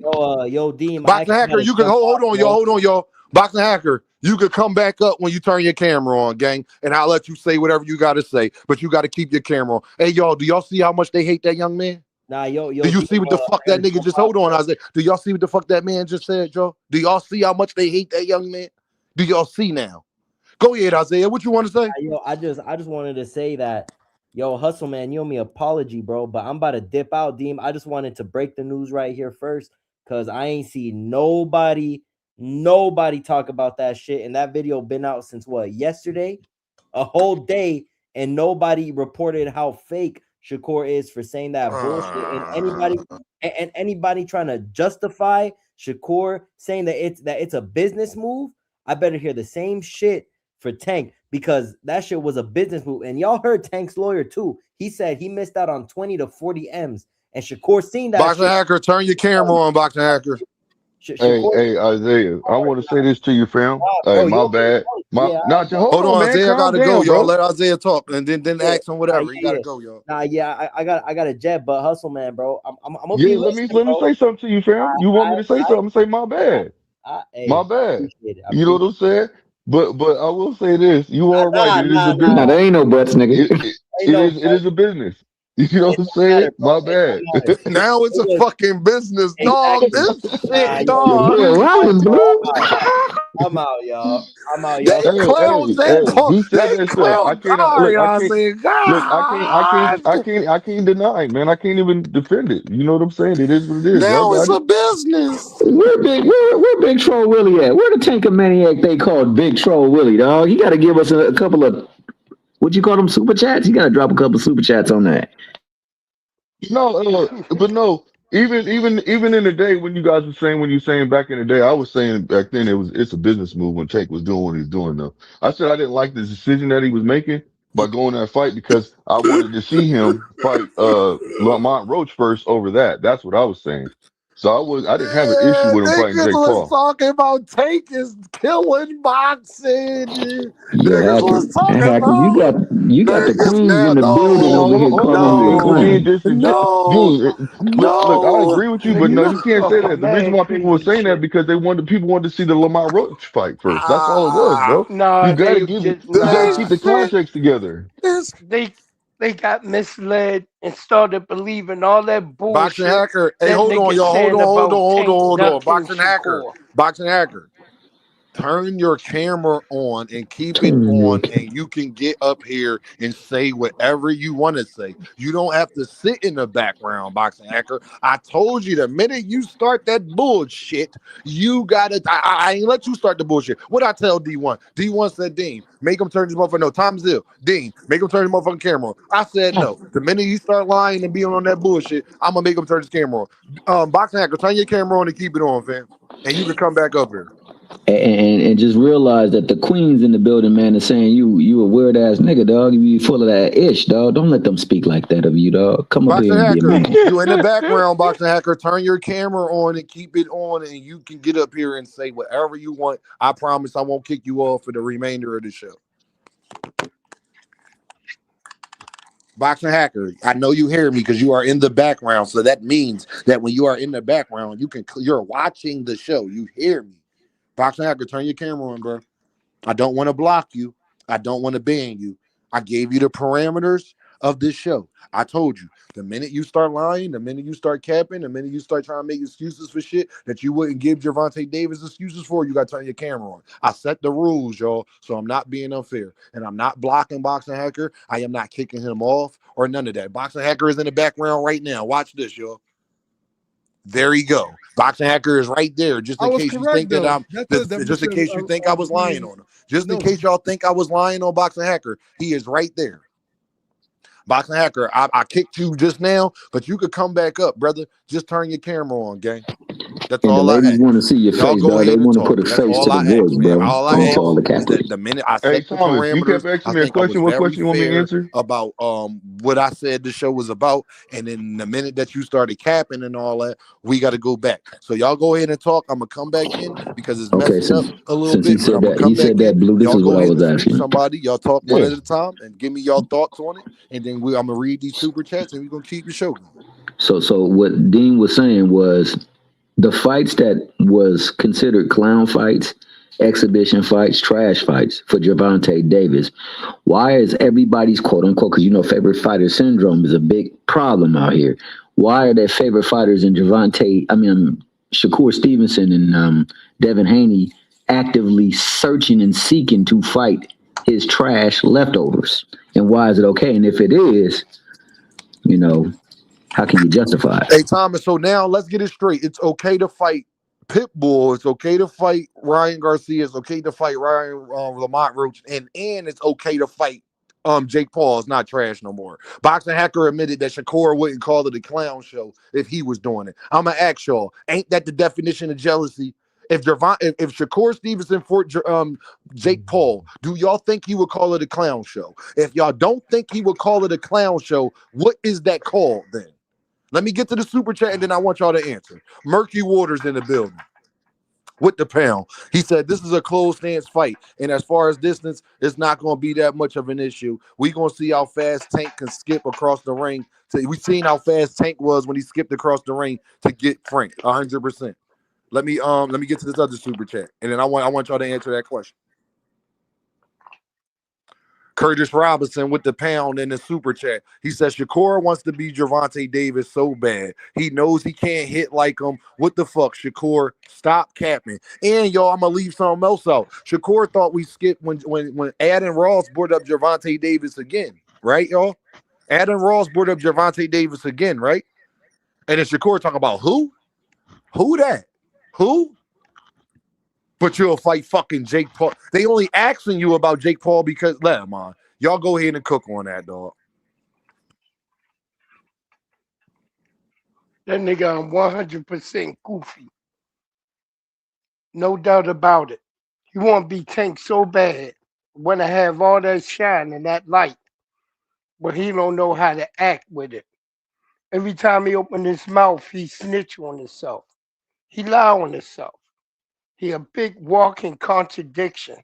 S20: Yo, Deem.
S4: Boxing Hacker, you can hold on, y'all. Boxing Hacker, you could come back up when you turn your camera on, gang, and I'll let you say whatever you got to say, but you got to keep your camera on. Hey, y'all, do y'all see how much they hate that young man?
S20: Nah, yo.
S4: Do you see what the fuck that nigga just? Hold on, Isaiah. Do y'all see what the fuck that man just said, Joe? Do y'all see how much they hate that young man? Do y'all see now? Go ahead, Isaiah. What you want to say?
S20: Yo, I just wanted to say that, yo, Hustle Man, you owe me an apology, bro. But I'm about to dip out, Deem. I just wanted to break the news right here first, cause I ain't see nobody talk about that shit. And that video been out since what, yesterday, a whole day, and nobody reported how fake Shakur is for saying that bullshit. And anybody trying to justify Shakur saying that it's a business move, I better hear the same shit for Tank, because that shit was a business move. And y'all heard Tank's lawyer too. He said he missed out on 20 to 40 M's. And Shakur seen that.
S4: Boxing Hacker, turn your camera on, Boxing Hacker.
S17: Hey, Isaiah, I want to say this to you, fam. Hey, my bad. Hold on, man.
S4: Isaiah
S17: Calm
S4: gotta
S17: down,
S4: go, y'all.
S17: bro.
S4: Let Isaiah talk, and then ask him whatever. He gotta go, y'all.
S20: Nah, yeah, I got a jet, but Hustle Man, bro. I'm gonna
S17: Yeah,
S20: be
S17: let me
S20: listening,
S17: say something to you, fam. You want me to say something? Say my bad. My bad. You know what I'm saying? But I will say this. You are right. It is a business.
S7: Nah, there ain't no buts, nigga.
S17: It is a business. You know what I'm saying? My bad.
S4: Now it's a fucking business, dog. This shit, dog.
S20: I'm out, y'all.
S4: They clowns that
S17: He said that stuff. I can't look. I can't deny it, man. I can't even defend it. You know what I'm saying? It is what it is.
S4: Now
S17: Y'all
S4: it's
S17: got
S4: a business.
S7: Where Big Troll Willie at? Where the Tanker Maniac they called Big Troll Willie, dog? You got to give us a couple of, what you call them, super chats? You got to drop a couple super chats on that.
S17: No, but no. Even in the day when you guys were saying, when you saying back in the day, I was saying back then it's a business move when Tank was doing what he's doing though. I said I didn't like the decision that he was making by going that fight because I wanted to see him fight Lamont Roach first over that. That's what I was saying. So I didn't have an issue with him fighting
S4: Niggas
S17: Jake
S4: was
S17: Paul.
S4: talking about Tank is killing boxing.
S7: Yeah,
S4: Niggas was talking
S7: Hacker, you
S4: about
S7: got the
S4: niggas
S7: queens
S4: now.
S7: in the building over here
S17: Hold
S7: calling you a
S17: on. You're being
S7: clown.
S17: disingenuous. Look, I
S4: No,
S17: agree with you, but no,
S12: Niggas
S17: you
S12: was
S17: can't say
S12: talking
S17: that. The reason
S12: mad
S17: why people were
S12: crazy
S17: saying that
S12: shit.
S17: because people wanted to see the Lamar Roach fight first. That's all it was, bro.
S12: Nah,
S17: You gotta
S12: they just
S17: you gotta keep the context together.
S12: they got misled and started believing all that
S4: Boxing
S12: bullshit
S4: Hacker. Hey,
S12: that
S4: hold on,
S12: nigga
S4: y'all.
S12: saying about Tank ducking
S4: Boxing Hacker.
S12: Shakur.
S4: Boxing Hacker. Turn your camera on and keep it
S7: Turn your
S4: on, and you can get up here and say whatever you want to say. You don't have to sit in the background, Boxing Hacker. I told you the minute you start that bullshit, you gotta. I ain't let you start the bullshit. What I tell D1? D1 said, Dean, make him turn his motherfucker. No, Tom Zill, Dean, make him turn his motherfucking camera on. I said no. The minute you start lying and being on that bullshit, I'm gonna make him turn his camera on. Boxing Hacker, turn your camera on and keep it on, fam, and you can come back up here.
S7: And just realize that the queens in the building, man, is saying you a weird ass nigga, dog. You be full of that ish, dog. Don't let them speak like that of you, dog. Come up
S4: Boxing
S7: here and be a
S4: Hacker,
S7: man.
S4: you in the background, Boxing Hacker. Turn your camera on and keep it on, and you can get up here and say whatever you want. I promise I won't kick you off for the remainder of the show. Boxing Hacker, I know you hear me because you are in the background. So that means that when you are in the background, you're watching the show. You hear me. Boxing Hacker, turn your camera on, bro. I don't want to block you. I don't want to ban you. I gave you the parameters of this show. I told you the minute you start lying, the minute you start capping, the minute you start trying to make excuses for shit that you wouldn't give Gervonta Davis excuses for, you got to turn your camera on. I set the rules, y'all, so I'm not being unfair. And I'm not blocking Boxing Hacker. I am not kicking him off or none of that. Boxing Hacker is in the background right now. Watch this, y'all. There you go. Boxing Hacker is right there, just in case you think that I'm. Just in case you think I was lying on him. Just in case y'all think I was lying on Boxing Hacker, he is right there. Boxing Hacker, I kicked you just now, but you could come back up, brother. Just turn your camera on, gang. That's
S7: And the
S4: all I
S7: ladies
S4: ask.
S7: want to see your
S4: Y'all
S7: face,
S4: go
S7: dog. They
S4: ahead and
S7: want to put
S4: talk.
S7: a
S4: That's
S7: face to
S4: all
S7: the
S4: I
S7: voice,
S4: ask, fam.
S7: bro.
S4: All I
S7: And to
S4: ask
S7: all the
S4: is that
S7: captains.
S4: the minute I
S17: Hey
S4: set the
S17: Thomas, you kept
S4: parameters,
S17: asking
S4: I
S17: me a
S4: think I was
S17: question. What
S4: very
S17: question you want me to
S4: fair
S17: answer?
S4: about what I said the show was about. And then the minute that you started capping and all that, we got to go back. So y'all go ahead and talk. I'm gonna come back in because it's
S7: Okay,
S4: messing up
S7: since
S4: a little
S7: since he
S4: bit, but
S7: said
S4: I'm gonna
S7: that, he
S4: come
S7: said
S4: back in.
S7: that, Blue. This
S4: Y'all
S7: is what
S4: go
S7: I
S4: ahead
S7: was
S4: and speak
S7: asking.
S4: somebody. Y'all talk one
S17: Yeah.
S4: at a time and give me y'all thoughts on it. And then I'm gonna read these super chats and we're gonna keep the show going.
S7: So what Dean was saying was the fights that was considered clown fights, exhibition fights, trash fights for Gervonta Davis. Why is everybody's quote unquote, because you know favorite fighter syndrome is a big problem out here. Why are their favorite fighters in Shakur Stevenson and Devin Haney actively searching and seeking to fight his trash leftovers? And why is it okay? And if it is, you know, how can you justify it?
S4: Hey Thomas, so now let's get it straight. It's okay to fight Pitbull. It's okay to fight Ryan Garcia. It's okay to fight Ryan Lamont Roach, and it's okay to fight Jake Paul. It's not trash no more. Boxing Hacker admitted that Shakur wouldn't call it a clown show if he was doing it. I'm gonna ask y'all, ain't that the definition of jealousy? If Shakur Stevenson fought Jake Paul, do y'all think he would call it a clown show? If y'all don't think he would call it a clown show, what is that called then? Let me get to the super chat and then I want y'all to answer. Murky Waters in the building with the pound. He said, this is a close stance fight. And as far as distance, it's not going to be that much of an issue. We're going to see how fast Tank can skip across the ring. So we seen how fast Tank was when he skipped across the ring to get Frank, 100%. Let me get to this other super chat. And then I want y'all to answer that question. Curtis Robinson with the pound in the super chat. He says Shakur wants to be Gervonta Davis so bad. He knows he can't hit like him. What the fuck, Shakur? Stop capping. And y'all, I'm gonna leave something else out. Shakur thought we skipped when Adam Ross brought up Gervonta Davis again, right, y'all? Adam Ross brought up Gervonta Davis again, right? And then Shakur talking about who? Who that? Who? But you'll fight fucking Jake Paul. They only asking you about Jake Paul because let him on. Y'all go ahead and cook on that, dog.
S12: That nigga I'm 100% goofy. No doubt about it. He want to be Tank so bad. Want to have all that shine and that light. But he don't know how to act with it. Every time he open his mouth, he snitch on himself. He lie on himself. He a big walking contradiction.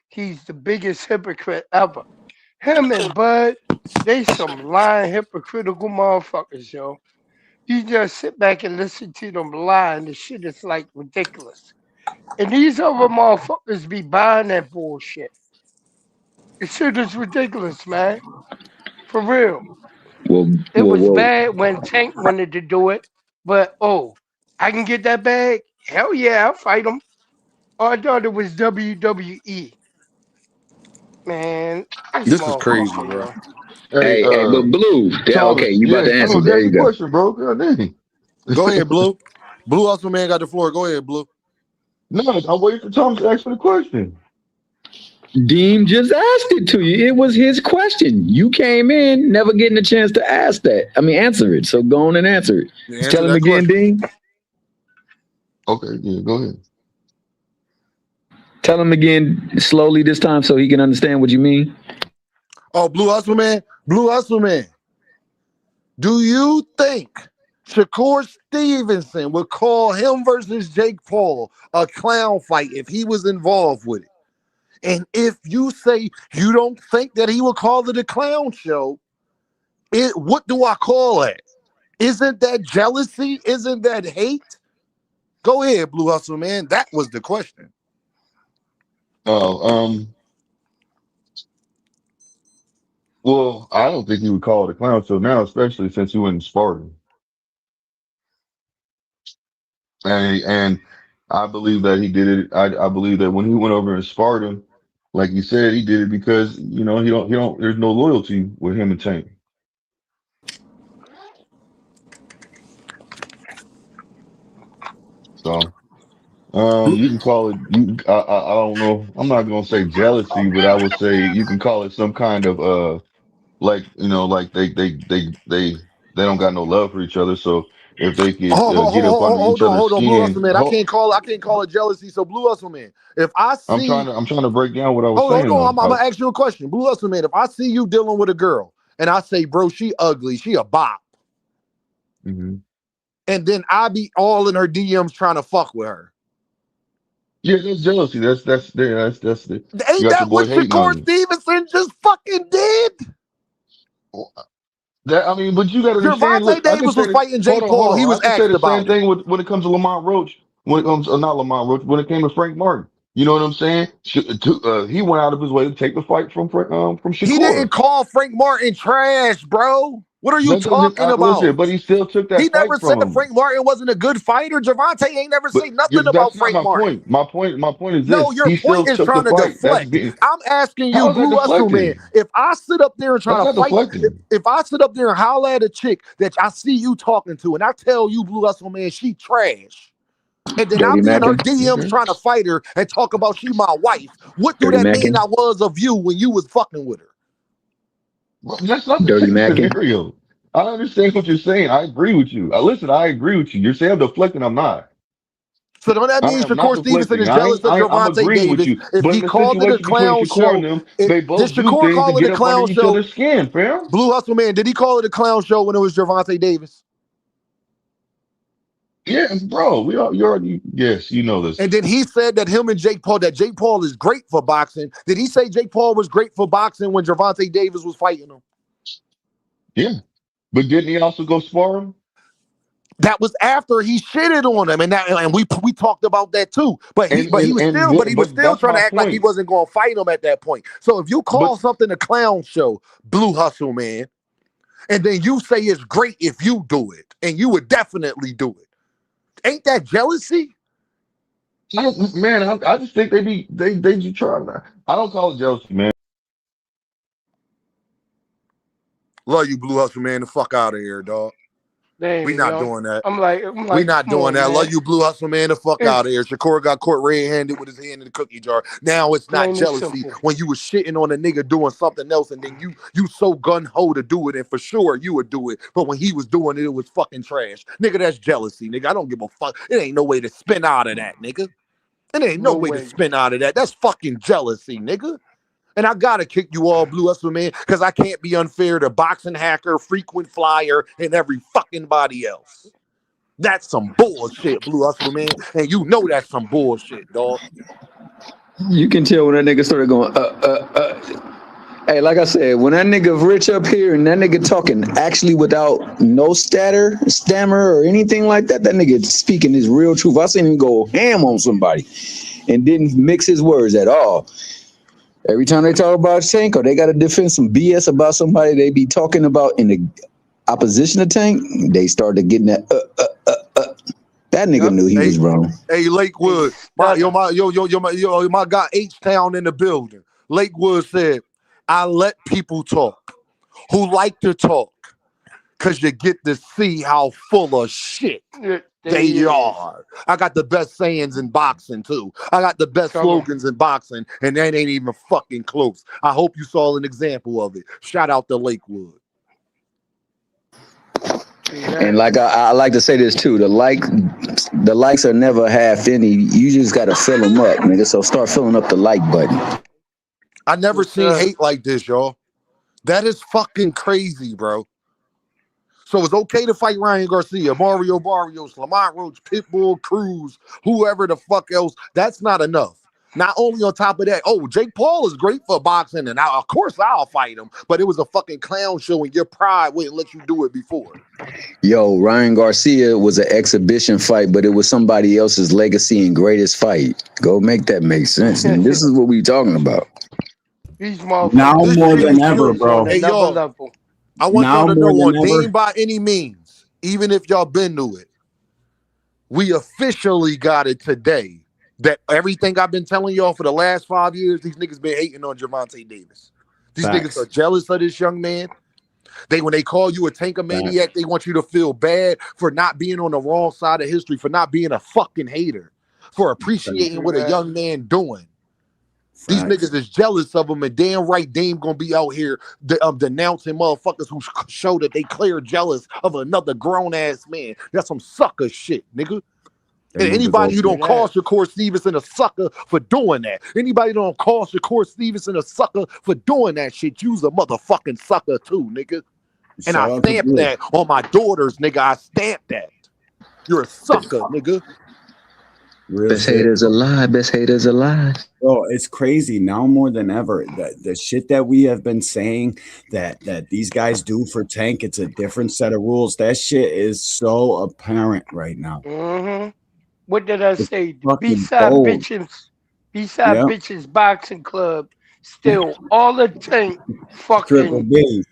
S12: He's the biggest hypocrite ever. Him and Bud, they some lying, hypocritical motherfuckers, yo. You just sit back and listen to them lie, and the shit is like ridiculous. And these other motherfuckers be buying that bullshit. The shit is ridiculous, man. For real.
S7: Well,
S12: It was
S7: well.
S12: bad when Tank wanted to do it, but oh, I can get that bag? Hell yeah, I'll fight him. Oh, I thought it was WWE. Man, this
S4: This is crazy,
S12: motherfucker,
S4: bro.
S12: yo.
S17: Hey,
S7: Hey, but Blue, okay,
S17: Thomas,
S7: you about
S17: yeah,
S7: to answer.
S17: Thomas,
S7: There
S17: ask
S7: you
S17: the
S7: go.
S17: question, bro. God dang.
S4: Go ahead, Blue. Blue Hustle Man got the floor. Go ahead, Blue.
S17: No, I'm waiting for Thomas to ask for the question.
S7: Deem just asked it to you. It was his question. You came in never getting a chance to ask that. I mean, answer it. So go on and answer it.
S4: Answer
S7: Tell him
S4: that
S7: again,
S4: question.
S7: Dean.
S17: Okay, yeah, go ahead.
S7: Tell him again slowly this time so he can understand what you mean.
S4: Oh, Blue Hustle Man. Blue Hustle Man. Do you think Shakur Stevenson would call him versus Jake Paul a clown fight if he was involved with it? And if you say you don't think that he would call it a clown show, what do I call it? Isn't that jealousy? Isn't that hate? Go ahead, Blue Hustle Man. That was the question.
S17: Oh, well, I don't think he would call it a clown show now, especially since he went in Spartan. And I believe that he did it. I believe that when he went over in Spartan, like you said, he did it because, there's no loyalty with him and Tank. So, you can call it, I don't know. I'm not going to say jealousy, but I would say you can call it some kind of, like, like they don't got no love for each other. So if they could get up under each
S4: Hold
S17: other's
S4: on, Blue Hustle
S17: skin.
S4: Man. I can't call it jealousy. So Blue Hustle Man, if I see,
S17: I'm trying to break down what I was
S4: hold
S17: saying
S4: on,
S17: though.
S4: I'm gonna ask you a question, Blue Hustle Man. If I see you dealing with a girl and I say, bro, she ugly, she a bop,
S17: Mm-hmm.
S4: and then I be all in her DMs trying to fuck with her.
S17: Yeah, that's jealousy. That's the you
S4: Ain't
S17: got your
S4: that
S17: boy
S4: what
S17: hating on
S4: Shakur
S17: you.
S4: Stevenson just fucking did?
S17: That I mean, but you got to understand.
S4: Gervonta
S17: Look, I can
S4: Davis
S17: say
S4: was
S17: this.
S4: fighting Jake
S17: Hold
S4: Paul. He
S17: on. I
S4: was
S17: can say
S4: asked
S17: the same
S4: about it.
S17: thing when it comes to Lamont Roach. When it comes, not Lamont Roach. When it came to Frank Martin, you know what I'm saying? He went out of his way to take the fight from
S4: He
S17: Shakur.
S4: didn't call Frank Martin trash, bro. What are you
S17: That doesn't
S4: talking
S17: listen,
S4: about?
S17: but he still took
S4: He
S17: that
S4: never
S17: fight
S4: said
S17: from him.
S4: Frank Martin wasn't a good fighter. Gervonta ain't never
S17: But
S4: say nothing
S17: that's
S4: about
S17: not
S4: Frank
S17: my
S4: Martin.
S17: point. My point is
S4: No,
S17: this:
S4: your
S17: he
S4: point
S17: still
S4: is
S17: took the
S4: trying to
S17: fight.
S4: deflect. I'm asking you,
S17: How is that
S4: Blue Hustle Man,
S17: deflecting?
S4: if I sit up there and try
S17: That's
S4: to
S17: not
S4: fight,
S17: deflecting.
S4: if I sit up there and holler at a chick that I see you talking to, and I tell you, Blue Hustle Man, she trash, and then I
S7: Dirty
S4: be in her
S7: Mackin.
S4: DMs trying to fight her and talk about she my wife, what do
S7: Dirty
S4: that mean
S7: Mackin.
S4: I was of you when you was fucking with her?
S17: Well, that's not the
S7: Dirty
S17: same
S7: Mackin.
S17: scenario. I understand what you're saying. I agree with you. Listen, I agree with you. You're saying I'm deflecting. I'm not.
S4: So don't that
S17: I
S4: mean
S17: am not
S4: Shakur Stevenson
S17: deflecting.
S4: is jealous of
S17: I'm
S4: Gervonta
S17: agreeing with
S4: Davis?
S17: you.
S4: If
S17: But
S4: he
S17: in the
S4: called it a
S17: situation between
S4: clown
S17: Shakur and
S4: show,
S17: them,
S4: did
S17: they both do
S4: Shakur
S17: things to
S4: call it
S17: get
S4: a
S17: up under
S4: clown
S17: each
S4: show?
S17: other's skin, fam.
S4: Blue Hustle Man, did he call it a clown show when it was Gervonta Davis?
S17: Yeah, bro. You already, yes, you know this.
S4: And then he said that him and Jake Paul, that Jake Paul is great for boxing. Did he say Jake Paul was great for boxing when Gervonta Davis was fighting him?
S17: Yeah. But didn't he also go spar him?
S4: That was after he shitted on him, and we talked about that too. But he was still
S17: That's
S4: trying
S17: my
S4: to act like he
S17: point.
S4: wasn't going to fight him at that point. So if you
S17: But
S4: call something a clown show, Blue Hustle Man, and then you say it's great if you do it, and you would definitely do it, ain't that jealousy?
S17: I just think they just trying to. I don't call it jealousy, man.
S4: Love you, Blue Hustle Man. The fuck out of here, dog. We
S12: Damn,
S4: not
S12: yo.
S4: doing that.
S12: I'm
S4: We
S12: like,
S4: not
S12: come
S4: doing
S12: on,
S4: that. Love
S12: man.
S4: you, Blue Hustle Man. The fuck
S12: It's
S4: out of here. Shakur got caught red-handed with his hand in the cookie jar. Now it's not
S12: plain and
S4: jealousy
S12: simple.
S4: when you was shitting on a nigga doing something else, and then you so gun-ho to do it, and for sure you would do it. But when he was doing it, it was fucking trash. Nigga, that's jealousy, nigga. I don't give a fuck. It ain't no way to spin out of that, nigga. It ain't no
S12: No
S4: way to
S12: way.
S4: spin out of that. That's fucking jealousy, nigga. And I gotta kick you all, Blue Hustle Man, because I can't be unfair to boxing hacker, frequent flyer, and every fucking body else. That's some bullshit, Blue Hustle Man. And you know that's some bullshit, dog.
S7: You can tell when that nigga started going, Hey, like I said, when that nigga Rich up here and that nigga talking actually without no stammer or anything like that, that nigga speaking his real truth. I seen him go ham on somebody and didn't mix his words at all. Every time they talk about Tank or they got to defend some BS about somebody they be talking about in the opposition to Tank, they started getting that That nigga knew he was wrong.
S4: Hey, Lakewood, my guy H-Town in the building. Lakewood said, I let people talk who like to talk because you get to see how full of shit they are. I got the best sayings in boxing, too. I got the best slogans in boxing, and that ain't even fucking close. I hope you saw an example of it. Shout out to Lakewood.
S7: And like I like to say this too, the likes are never half any. You just gotta fill them up, nigga. So start filling up the like button.
S4: I never seen hate like this, y'all. That is fucking crazy, bro. So it's okay to fight Ryan Garcia, Mario Barrios, Lamont Roach, Pitbull, Cruz, whoever the fuck else. That's not enough. Not only on top of that, Jake Paul is great for boxing, and of course I'll fight him, but it was a fucking clown show and your pride wouldn't let you do it before.
S7: Yo, Ryan Garcia was an exhibition fight, but it was somebody else's legacy and greatest fight. Go make that make sense. And this is what we talking about.
S12: These
S6: Now
S12: motherfuckers
S6: more than
S12: serious
S6: ever, bro.
S12: on
S4: Hey,
S12: another
S4: y'all,
S12: level.
S4: I want
S6: Now
S4: y'all to
S6: more
S4: know
S6: than
S4: on
S6: ever.
S4: Dean by any means, even if y'all been to it, we officially got it today that everything I've been telling y'all for the last 5 years, these niggas been hating on Gervonta Davis. These niggas are jealous of this young man. When they call you a tanker maniac, they want you to feel bad for not being on the wrong side of history, for not being a fucking hater, for appreciating what a young man doing. These niggas is jealous of him, and damn right Dame gonna be out here denouncing motherfuckers who show that they clear jealous of another grown ass man. That's some sucker shit, nigga. And anybody who don't call Shakur Stevenson a sucker for doing that, anybody who don't call Shakur Stevenson a sucker for doing that shit, you's a motherfucking sucker too, nigga. And I stamped that on my daughters, nigga. I stamped that. You're a sucker, nigga.
S7: Best haters alive. Best haters alive.
S10: Bro, it's crazy now more than ever. The shit that we have been saying that these guys do for Tank, it's a different set of rules. That shit is so apparent right now.
S12: Mm-hmm. What did I say? B-side bitches boxing club. Still all the Tank fucking
S10: B.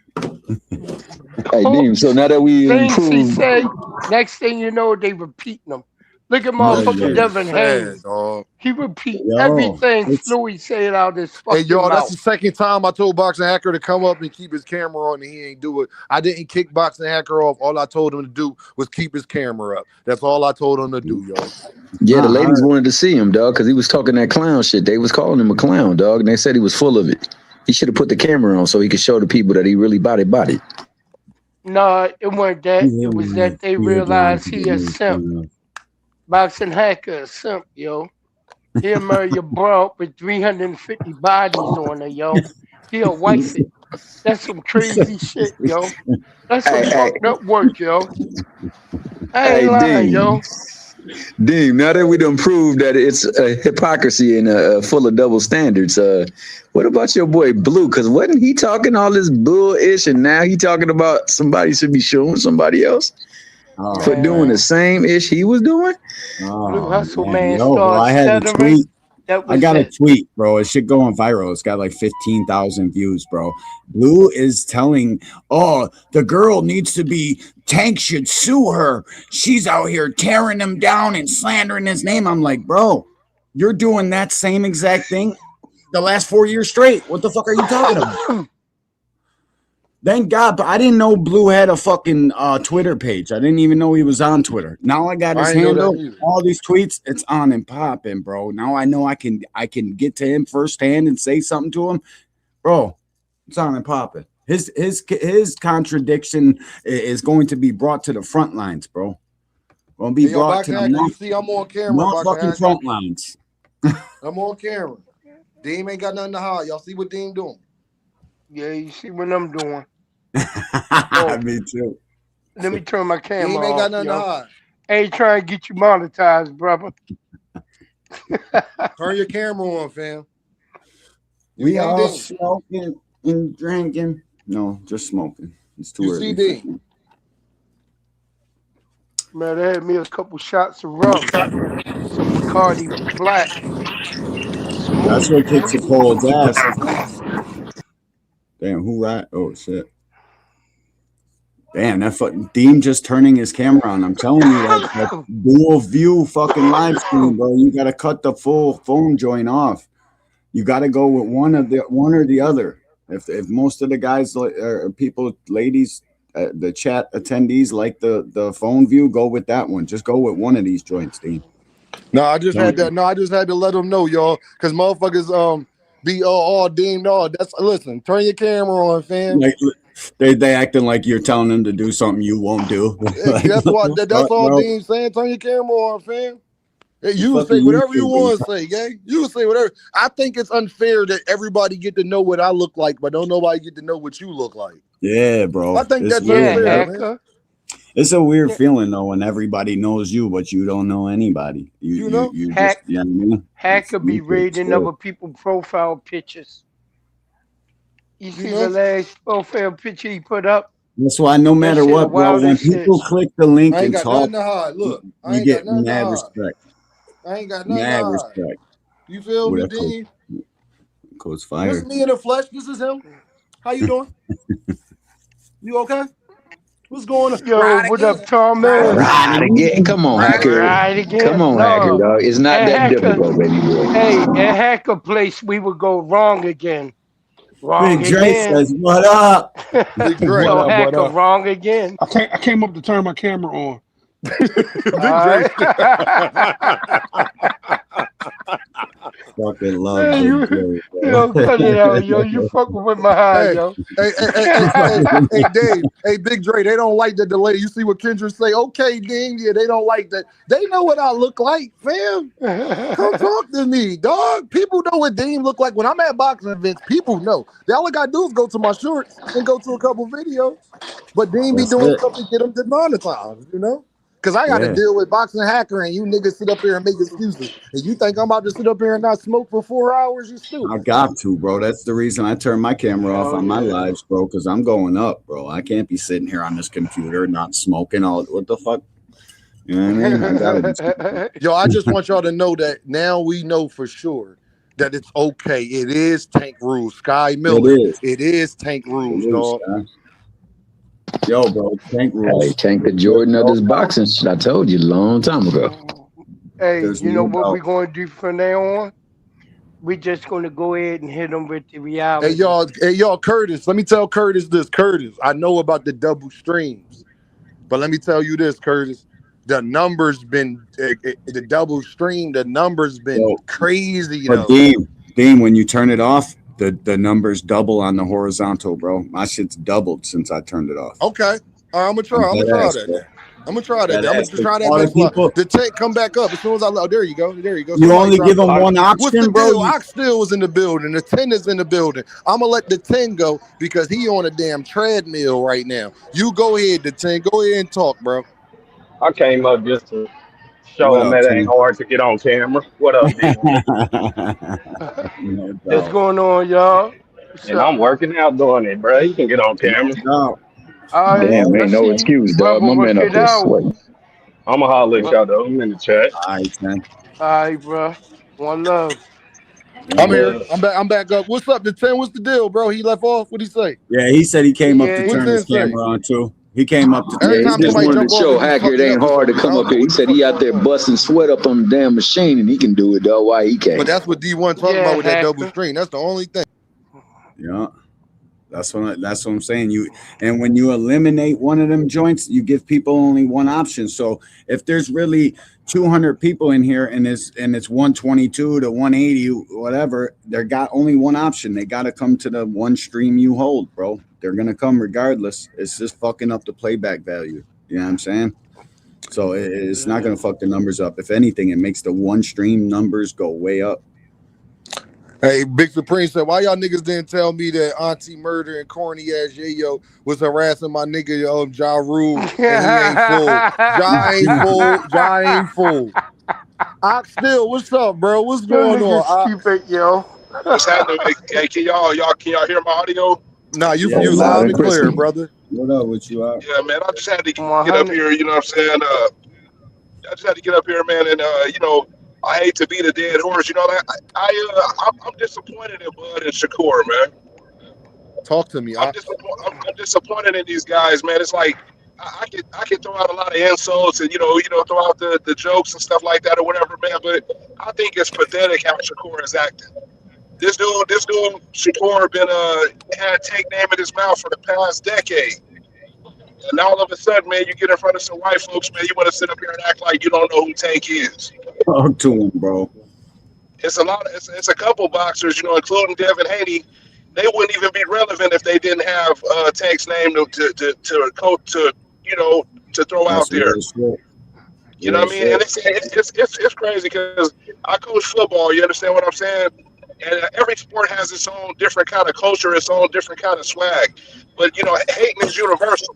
S7: Hey, Deem, so now that we
S12: things he
S7: improved,
S12: say, next thing you know, they repeating them. Look at motherfucking Devin Haney. He repeat everything Louis said out his fucking mouth.
S4: That's the second time I told Boxing Hacker to come up and keep his camera on, and he ain't do it. I didn't kick Boxing Hacker off. All I told him to do was keep his camera up. That's all I told him to do, yo.
S7: Yeah, the ladies wanted to see him, dog, because he was talking that clown shit. They was calling him a clown, dog, and they said he was full of it. He should have put the camera on so he could show the people that he really body.
S12: No, it wasn't that. It was that they realized he a simp. Boxing Hacker a simp, yo. He'll marry your bro with 350 bodies on her, yo. He'll wife it. That's some crazy shit, yo. That's some fucked up work, yo. I ain't lying, yo.
S7: Deem, now that we done proved that it's a hypocrisy and full of double standards, what about your boy Blue? Because wasn't he talking all this bull-ish, and now he talking about somebody should be showing somebody else for doing the same ish he was doing?
S12: Blue Hustle Man
S10: I had a tweet. I got a
S12: it.
S10: tweet, bro. It should go on viral. It's got like 15,000 views, bro. Blue is telling, the girl needs to be, Tank should sue her. She's out here tearing him down and slandering his name. I'm like, bro, you're doing that same exact thing the last 4 years straight. What the fuck are you talking about? Thank God, but I didn't know Blue had a fucking Twitter page. I didn't even know he was on Twitter. Now I got his handle, all these tweets. It's on and popping, bro. Now I know I can get to him firsthand and say something to him, bro. It's on and popping. His contradiction is going to be brought to the front lines, bro. Going to be brought to the
S4: you see, I'm on camera.
S10: fucking front lines.
S4: I'm on camera. Deem ain't got nothing to hide. Y'all see what Deem doing?
S12: Yeah, you see what I'm doing.
S10: Me too.
S12: Let me turn my camera off.
S4: Ain't got nothing to hide.
S12: I ain't trying to get you monetized, brother.
S4: Turn your camera on, fam.
S10: We all smoking and drinking. No, just smoking. It's too early.
S4: CD.
S12: Man, they had me a couple shots of rum. Some Bacardi Black. Smooth.
S10: That's what kicks a cold ass. Damn, who right? Oh, shit. Damn, that fucking Deem just turning his camera on. I'm telling you, that dual view fucking live stream, bro. You got to cut the full phone joint off. You got to go with one or the other. If most of the guys or people, ladies, the chat attendees like the phone view, go with that one. Just go with one of these joints, Deem.
S4: No, I just had to let them know, y'all, because motherfuckers be all deemed all. Listen, turn your camera on, fam.
S10: Like, they acting like you're telling them to do something you won't do. Like,
S4: that's all Dean's saying. Turn your camera on, fam. You can say whatever you want to say, gang. You can say whatever. I think it's unfair that everybody get to know what I look like, but don't nobody get to know what you look like.
S10: Yeah, bro.
S4: I think that's unfair, man.
S10: It's a weird feeling though when everybody knows you, but you don't know anybody. You know,
S12: Hack could be reading other people's profile pictures. You see the last profile picture he put up?
S10: That's why no matter what, bro, when people click the link and talk,
S4: look,
S10: you get mad respect.
S4: I ain't got nothing
S10: mad
S4: to
S10: respect.
S4: You feel me, Dean?
S10: Coach Fire.
S4: This is me in the flesh. This is him. How you doing? You okay? What's going on?
S12: Yo, what up, Tom?
S7: Ride again. Come on, Hacker.
S12: Ride again.
S7: Come on, Hacker, dog. It's not that difficult, baby boy.
S12: Hey, at Hacker Place, we would go wrong again. Wrong
S10: Big Dre says, "What up?"
S4: Big Dre,
S12: so Hacker, wrong again.
S8: I came up to turn my camera on.
S4: Big Dre.
S10: fucking love
S12: Man,
S10: Big
S12: you,
S10: Dre,
S12: yo,
S10: bro.
S12: cut it out, yo. You fucking with my high,
S4: Hey,
S12: yo.
S4: hey, Dave, hey, Big Dre, they don't like the delay. You see what Kendrick say? Okay, Ding, yeah, they don't like that. They know what I look like, fam. Come talk to me, dog. People know what Dean look like when I'm at boxing events. People know. All I gotta do is go to my shorts and go to a couple videos. But Dean be
S10: That's
S4: doing
S10: it.
S4: stuff to get him demonetized, you know? Because I got to
S10: Yeah.
S4: deal with boxing hacker and you niggas sit up here and make excuses. And you think I'm about to sit up here and not smoke for 4 hours? You stupid.
S10: I got to, bro. That's the reason I turn my camera off on my lives, bro, because I'm going up, bro. I can't be sitting here on this computer not smoking all. What the fuck? You know what I mean? I gotta be smoking.
S4: Yo, I just want y'all to know that now we know for sure that it's okay. It is Tank Rules. Sky Miller. It is Tank Rules, dog.
S10: Yo, bro, Tank Rules.
S7: Hey, Tank the Jordan of this boxing shit. I told you a long time ago.
S12: Hey,
S10: There's
S12: you know
S10: no
S12: what
S10: doubt.
S12: we're going to do from now on? We're just going to go ahead and hit them with the reality.
S4: Hey, y'all, Curtis, let me tell Curtis this. Curtis, I know about the double streams, but let me tell you this, Curtis. The numbers been, the double stream, the numbers been crazy,
S10: But
S4: though.
S10: Dean, when you turn it off, the numbers double on the horizontal, bro. My shit's doubled since I turned it off.
S4: Okay. All right, I'm gonna try that then. I'm gonna try that. I'm gonna try that
S10: All the
S4: next live.
S10: people-
S4: The tank come back up as soon as I. Oh, there you go. There you go.
S10: You
S4: Somebody
S10: only
S4: dropped
S10: give them
S4: off.
S10: one
S4: What's
S10: option,
S4: the
S10: bro?
S4: deal? Ox still is in the building. The 10 is in the building. I'm gonna let the 10 go because he on a damn treadmill right now. You go ahead, the 10. Go ahead and talk, bro.
S6: I came up just to show
S10: What
S6: them
S10: up,
S6: that it ain't
S10: Tim?
S6: hard to get on camera. What up, D?
S10: No
S12: What's
S10: doubt.
S12: going on, y'all? What's
S6: And
S12: up?
S6: I'm working out doing it, bro. You can get on camera.
S10: No
S12: All right,
S7: Damn, ain't
S12: let's
S7: no
S12: see.
S7: excuse, dog.
S12: Brother,
S7: My
S12: work
S7: man up
S12: it
S7: there
S12: out.
S7: sweating.
S6: I'ma holler at y'all though. I'm in the chat.
S10: All right, man.
S12: All right, bro. One love.
S4: I'm
S6: One
S4: here.
S6: love.
S4: I'm back up. What's up, the 10? What's the deal, bro? He left off. What'd he say?
S10: Yeah, he said he came up to
S12: Yeah,
S4: What
S10: turn his
S4: 10 say?
S10: camera on too. He came up to
S4: Every
S7: Yeah,
S10: turn
S7: he
S10: his
S4: time
S7: just
S10: camera
S4: somebody
S7: wanted
S10: on.
S7: to
S4: jump off,
S7: show
S4: it be
S7: Hacker it
S4: fucking
S7: ain't
S4: up for
S7: hard
S4: some
S7: to
S4: reason. I
S7: come
S4: don't
S7: up
S4: know
S7: here. He
S4: what the
S7: said
S4: fuck
S7: he out
S4: going
S7: there
S4: on.
S7: busting sweat up on the damn machine and he can do it, dog. Why he
S4: But
S7: can't?
S4: that's what D1 talking
S12: Yeah,
S4: about with that double
S12: hacker.
S4: stream. That's the only thing.
S10: Yeah. That's what I'm saying. And when you eliminate one of them joints, you give people only one option. So if there's really 200 people in here and it's 122 to 180, whatever, they got only one option. They got to come to the one stream you hold, bro. They're gonna come regardless. It's just fucking up the playback value. You know what I'm saying? So it's not gonna fuck the numbers up. If anything, it makes the one stream numbers go way up.
S4: Hey, Big Supreme said, why y'all niggas didn't tell me that Auntie Murder and corny ass Yayo was harassing my nigga Ja Rule and he ain't full. Ja ain't full. Ja ain't full. Ox still, what's up, bro? What's
S12: Your
S4: going
S12: nigga
S4: on, Ox?
S12: stupid, yo.
S2: What's happening? Hey, can y'all hear my audio?
S4: Nah, you
S10: Yeah,
S4: loud and
S7: crispy.
S4: clear, brother.
S10: what up with you out?
S2: Yeah, man. I just had to get up
S12: 100.
S2: here. You know what I'm saying? I just had to get up here, man. And I hate to beat a dead horse. You know, I'm disappointed in Bud and Shakur, man.
S4: Talk to me, Ox.
S2: I'm disappointed in these guys, man. It's like I can throw out a lot of insults and throw out the jokes and stuff like that or whatever, man. But I think it's pathetic how Shakur is acting. This dude, Shakur, been had Tank name in his mouth for the past decade, and all of a sudden, man, you get in front of some white folks, man, you want to sit up here and act like you don't know who Tank is.
S10: Talk to him, bro.
S2: It's a couple boxers, including Devin Haney. They wouldn't even be relevant if they didn't have Tank's name to throw out
S10: That's
S2: there.
S10: real shit.
S2: You know what I mean? And it's crazy because I coach football. You understand what I'm saying? And every sport has its own different kind of culture, its own different kind of swag. But hating is universal.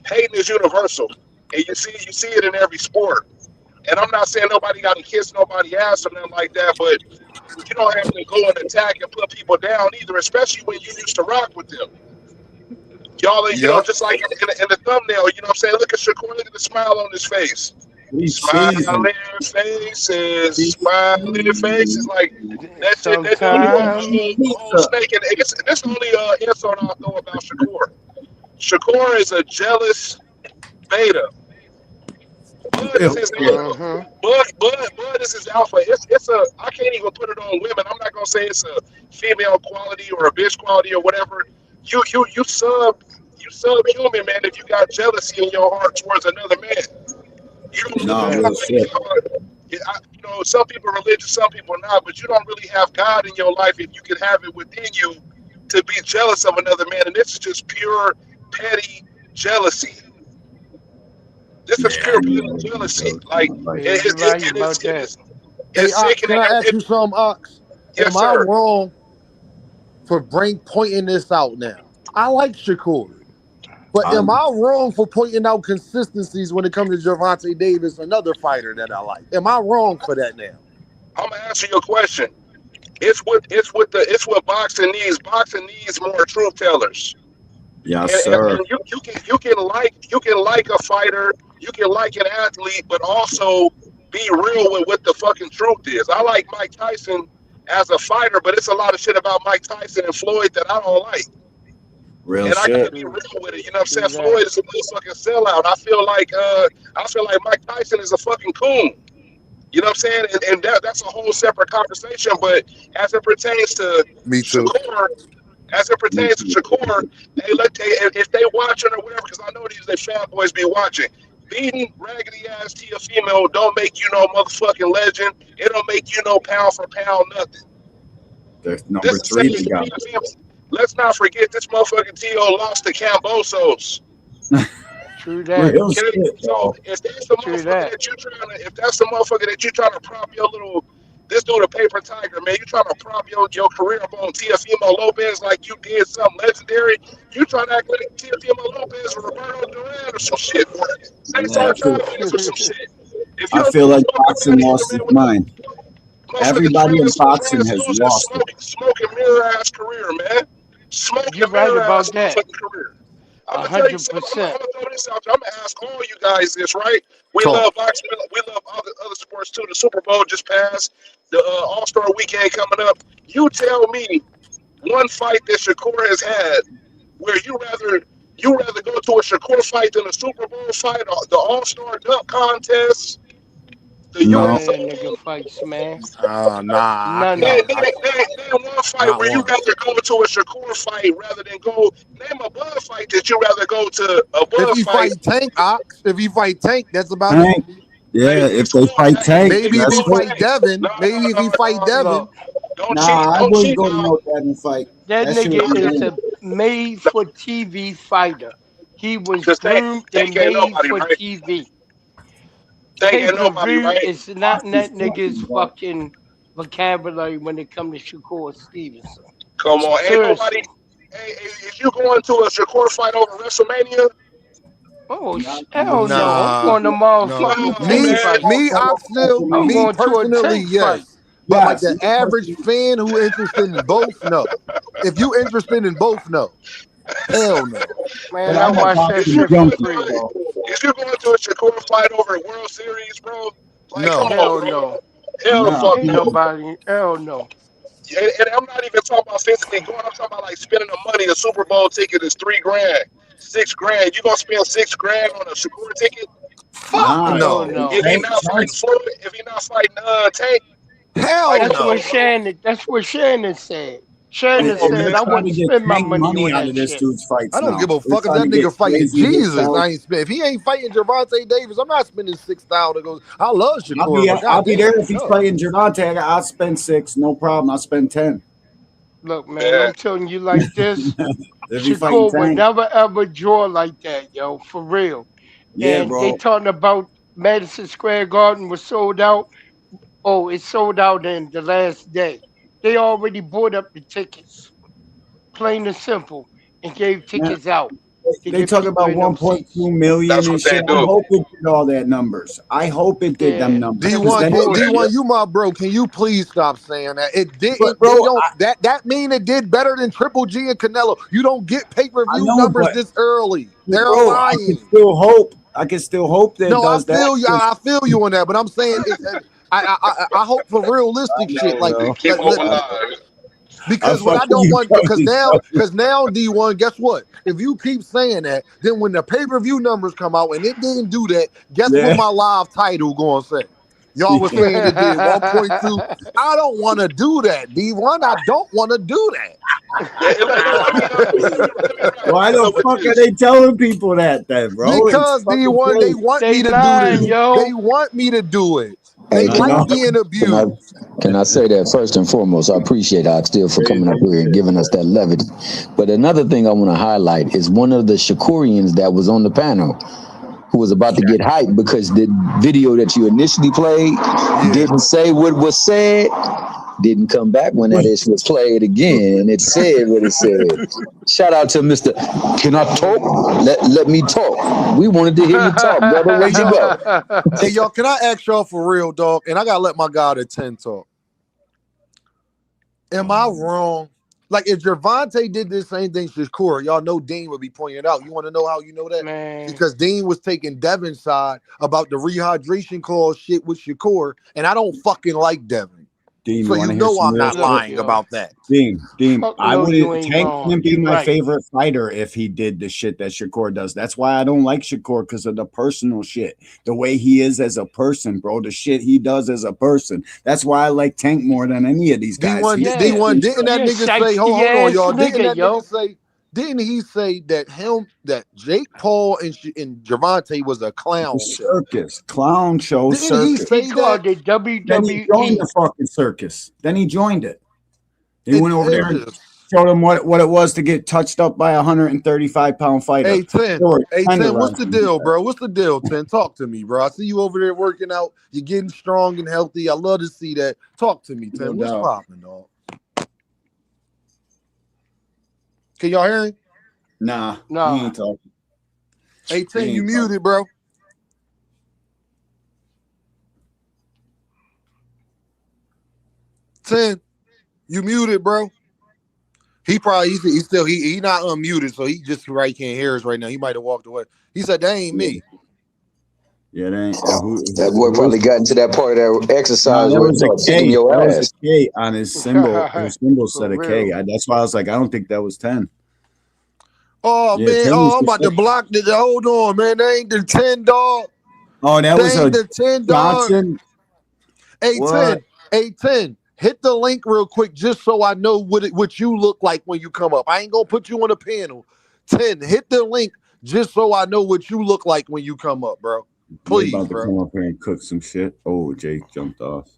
S2: Hating is universal, and you see it in every sport. And I'm not saying nobody got to kiss nobody ass or nothing like that, but you don't have to go and attack and put people down either, especially when you used to rock with them. Y'all,
S4: Yep.
S2: just like in the thumbnail, you know what I'm saying? Look at Shakur, look at the smile on his face. Smiling faces, smiling faces, like that shit. That dude,
S12: Sometime.
S2: a whole snake. And this is the only insult I'll throw about Shakur. Shakur is a jealous beta. Bud is his alpha. Bud is his alpha. It's a. I can't even put it on women. I'm not gonna say it's a female quality or a bitch quality or whatever. You subhuman, man. If you got jealousy in your heart towards another man. You don't
S10: No,
S2: look
S10: real shit.
S2: bro. Some people are religious, some people are not, but you don't really have God in your life if you can have it within you to be jealous of another man. And this is just pure petty jealousy. This is
S10: Yeah,
S2: pure
S10: I
S2: petty
S10: know.
S2: jealousy. Like
S12: Yeah, you're right about that.
S4: Hey,
S2: it's sick
S4: Ox,
S2: and
S4: can I ask
S2: it,
S4: you something, Ox?
S2: yes,
S4: Am I
S2: sir.
S4: wrong for pointing this out now? I like Shakur, but am I wrong for pointing out consistencies when it comes to Gervonta Davis, another fighter that I like? Am I wrong for that now?
S2: I'm gonna answer your question. It's what boxing needs. Boxing needs more truth tellers.
S10: Yes,
S2: And
S10: sir.
S2: you can like a fighter, you can like an athlete, but also be real with what the fucking truth is. I like Mike Tyson as a fighter, but it's a lot of shit about Mike Tyson and Floyd that I don't like.
S10: Real
S2: And I gotta
S10: shit.
S2: be real with it. You know what I'm saying?
S12: True that.
S2: Floyd is a motherfucking sellout. I feel like Mike Tyson is a fucking coon. You know what I'm saying? And that's a whole separate conversation. But as it pertains to
S4: Me too.
S2: Shakur, if they watching or whatever, because I know these they fanboys be watching. Beating raggedy ass Tia female don't make you no motherfucking legend. It don't make you no pound for pound nothing.
S10: There's number
S2: This is saying
S10: 3 they got.
S2: let's not forget this motherfucking Tio lost to Cambosos.
S12: True that.
S10: Real shit,
S2: So
S10: bro.
S2: if that's the
S12: True
S2: motherfucker
S12: that.
S2: that you trying to, if that's the motherfucker that you trying to prop your little, this dude a paper tiger, man, you trying to prop your career up on Teofimo Lopez like you did something legendary. You trying to act like Teofimo Lopez or Roberto Duran or some shit. Say
S10: Yeah,
S2: Saul Chavez or some shit. If you
S10: I
S2: don't
S10: feel
S2: give a
S10: like
S2: fuck about
S10: boxing
S2: that
S10: lost
S2: nigga,
S10: its
S2: man, with
S10: mind.
S2: motherfucking
S10: Everybody in boxing has
S2: translucent
S10: lost it.
S2: smoking mirror ass career, man.
S12: You're
S2: Smoking
S12: right
S2: mirror ass
S12: about that.
S2: motherfucking career. I'm gonna tell you something. I'm
S12: 100%.
S2: gonna throw this out there. I'm gonna ask all you guys this, right? We
S4: Talk.
S2: love boxing. We love other sports too. The Super Bowl just passed. The All Star Weekend coming up. You tell me one fight that Shakur has had where you rather go to a Shakur fight than a Super Bowl fight, or the All Star Dunk Contest, the
S10: No.
S2: US
S12: None of them nigga
S2: Open.
S12: fights, man.
S4: Nah, I
S12: None of
S2: Name,
S4: can't.
S12: them.
S4: I,
S2: one fight
S4: not
S2: where you
S4: one.
S2: rather go to a Shakur fight rather than go. Name a Bud fight that you rather go to a
S4: If
S2: Bud
S4: he
S2: fight.
S4: fight Tank, Ox, if he fight Tank, that's about it.
S10: Tank. Yeah, if they
S2: Exclude
S10: fight Tank,
S4: Maybe if he
S10: that's it.
S4: fight Devin,
S2: No,
S4: maybe if he fight Devin.
S12: Look,
S2: don't cheat.
S10: Nah, I
S2: Don't
S10: wouldn't
S2: cheat
S10: go to
S2: now.
S10: no Devin fight.
S12: that
S10: That shit would
S12: nigga
S10: be
S12: is
S10: lame.
S12: a made for TV fighter. He was
S2: Because
S12: groomed
S2: Tank
S12: and
S2: ain't
S12: made
S2: nobody,
S12: for
S2: right?
S12: TV.
S2: Tank
S12: Pay
S2: ain't
S12: per
S2: nobody,
S12: view
S2: right?
S12: is not in
S10: Boxing's
S12: that nigga's
S10: fucking, bro.
S12: fucking vocabulary when it comes to Shakur Stevenson.
S2: Come on, ain't nobody.
S12: Seriously.
S2: Hey, is you going to a Shakur fight over WrestleMania?
S12: Oh,
S10: Not
S12: hell
S10: even
S12: no. I'm
S4: Nah,
S12: going to
S2: Come
S4: no.
S12: motherfucking
S2: on,
S12: tank
S4: Me,
S2: man.
S12: fight.
S4: me, Oxnell,
S12: I'm
S4: me
S12: going to a
S4: personally,
S12: tank fight.
S4: yes. But like
S10: Yes,
S4: the
S10: me
S4: average
S10: personally.
S4: fan who interested in both, no. If you interested in both, no. Hell no.
S10: But
S12: Man, I
S10: I'm a
S12: watched that
S2: Is
S10: boxing
S2: you
S12: shit for
S2: going
S10: junkie,
S12: free.
S10: bro.
S2: to a Shakur fight over a World Series, bro? Like, come
S4: No.
S2: on,
S12: Hell
S2: bro.
S12: no.
S2: Hell the
S10: No.
S2: fuck
S12: Ain't
S2: no.
S12: nobody. Hell no.
S2: And I'm not even talking about physically going. I'm talking about like spending the money. A Super Bowl ticket is $3,000, $6,000. You gonna spend $6,000 on a Shakur ticket?
S4: Fuck
S10: Nah.
S12: Hell
S4: no.
S12: no.
S2: If he
S10: Tank,
S2: not
S10: Tank,
S2: fighting Floyd, if he not fighting Tank, like,
S4: Hell
S2: come
S4: no.
S2: on, bro.
S12: That's what Shannon said.
S2: Come
S12: Shannon
S2: on,
S10: and
S12: said
S10: they're
S12: I
S2: man.
S10: trying to
S12: wouldn't
S10: get
S12: spend my
S10: Tank
S12: money
S10: money
S12: on
S10: out
S12: that
S10: of this
S12: shit.
S10: dude's
S4: I
S10: fights
S4: don't
S10: now.
S4: give a
S10: They're
S4: fuck if
S10: trying
S4: that
S10: to get
S4: nigga fighting
S10: crazy hit
S4: Jesus.
S10: out.
S4: I ain't spend. If he ain't fighting Gervonta Davis, I'm not spending 6,000 to go. I love Shakur, but
S10: I'll be there
S4: goddamn,
S10: if he's
S4: no.
S10: fighting Gervonta. I'll spend 6, no problem. I'll spend 10.
S12: Look, man,
S2: Yeah.
S12: I'm telling you like this.
S10: If he fighting
S12: Shakur would
S10: Tank.
S12: never ever draw like that, yo, for real.
S10: Yeah,
S12: And they
S10: bro.
S12: talking about Madison Square Garden was sold out. Oh, it sold out in the last day. They already bought up the tickets, plain and simple, and gave
S10: Man,
S12: tickets out to
S10: they
S12: get
S10: talk
S12: people
S10: about
S12: in them
S10: 1.2
S12: seats.
S10: million
S2: That's
S10: and
S2: what they
S10: shit. I
S2: do.
S10: hope it did all that numbers. I hope it did them
S12: Yeah,
S10: numbers
S12: it
S10: because
S12: was
S4: D1,
S10: then it
S12: bullshit.
S4: D1, you my bro. Can you please stop saying that? It
S10: but
S4: didn't.
S10: bro,
S4: They don't. That mean it did better than Triple G and Canelo. You don't get pay per
S10: I
S4: view
S10: know,
S4: numbers this early.
S10: but
S4: They're
S10: bro, I can
S4: lying.
S10: still hope. I can still hope that it
S4: No, I
S10: does that.
S4: feel you. I feel you on that. But I'm saying, I hope for
S10: I
S4: realistic shit.
S10: know,
S4: Like,
S10: bro.
S2: Keep hope
S10: I know.
S2: alive.
S10: I
S4: because what I
S10: fucking
S4: don't
S10: you,
S4: want, because
S10: Cody.
S4: now D1, guess what? If you keep saying that, then when the pay per view numbers come out and it didn't do that, guess what
S10: Yeah.
S4: my live title gonna say? Y'all was saying it did 1.2. I don't want to do that, D1. I don't want to do that.
S10: Why the fuck are they telling people that then, bro? It's
S4: Because
S10: fucking
S4: D1, they
S10: crazy.
S4: want
S12: They
S4: me to do
S12: lying,
S4: this.
S12: yo.
S4: They want me to do it. They
S9: Hey,
S4: like being abused.
S9: can I say that first and foremost? I appreciate Oxtail for coming up here and giving us that levity. But another thing I want to highlight is one of the Shakurians that was on the panel who was about to get hyped because the video that you initially played didn't say what was said, didn't come back when that issue was played again, and it said what it said. Shout out to Mr. Can I talk? Let me talk. We wanted to hear you talk, brother. Where'd you go?
S4: Hey, y'all, can I ask y'all for real, dog? And I gotta let my guy at 10 talk. Am I wrong? Like, if Gervonta did this same thing to Shakur, y'all know Dean would be pointing it out. You want to know how you know that?
S12: Man.
S4: Because Dean was taking Devin's side about the rehydration clause shit with Shakur, and I don't fucking like Devin.
S10: Dean,
S4: So
S10: you want
S4: you
S10: to hear
S4: know
S10: some
S4: I'm
S10: real
S4: not
S10: shit?
S4: lying about that.
S10: Dean,
S12: Fuck
S10: I
S12: no, you
S10: wouldn't.
S12: ain't
S10: Tank
S12: wrong.
S10: wouldn't be
S12: You
S10: my
S12: right.
S10: favorite fighter if he did the shit that Shakur does. That's why I don't like Shakur, because of the personal shit, the way he is as a person, bro. The shit he does as a person. That's why I like Tank more than any of these guys.
S4: D1, didn't that nigga say? Hold on, y'all. Didn't that nigga say? Didn't he say that Jake Paul and Gervonta was a clown
S10: circus, clown show,
S4: Didn't
S10: circus.
S4: he say that?
S12: The WWE.
S10: Then he joined the fucking circus. Then he joined it. He went over there and
S4: just
S10: showed him what it was to get touched up by a 135-pound fighter.
S4: Hey, 10.
S10: They were
S4: Hey, 10. What's
S10: tenderizing
S4: the
S10: him.
S4: deal, bro? What's the deal, 10? Talk to me, bro. I see you over there working out. You're getting strong and healthy. I love to see that. Talk to me, 10.
S10: No
S4: What's
S10: doubt.
S4: popping, dog? Can y'all hear him?
S10: Nah, he ain't talking.
S4: Hey, 10,
S10: He
S4: you
S10: ain't
S4: muted, bro. Ten, you muted, bro. He probably he not unmuted, so he just right can't hear us right now. He might have walked away. He said that ain't me.
S10: Yeah, that ain't
S9: That boy probably got into that part of that exercise
S10: that
S9: where
S10: was
S9: he
S10: a
S9: started kicking
S10: K.
S9: your
S10: That was
S9: ass.
S10: a K on his symbol. His symbol said a K.
S12: real.
S10: That's why I was like, I don't think that was 10.
S4: Oh
S10: Yeah,
S4: man,
S10: 10 was
S4: I'm
S10: the
S4: about to block this. Hold on, man. That ain't the 10, dog.
S10: Oh, that was
S4: ain't
S10: a
S4: the 10, dog.
S10: Johnson.
S4: Hey,
S10: What?
S4: 10. Hey, 10. Hit the link real quick just so I know what you look like when you come up. I ain't gonna put you on a panel. 10. Hit the link just so I know what you look like when you come up, bro.
S10: They
S4: Please,
S10: about to
S4: bro.
S10: come up here and cook some shit. Oh, Jake jumped off.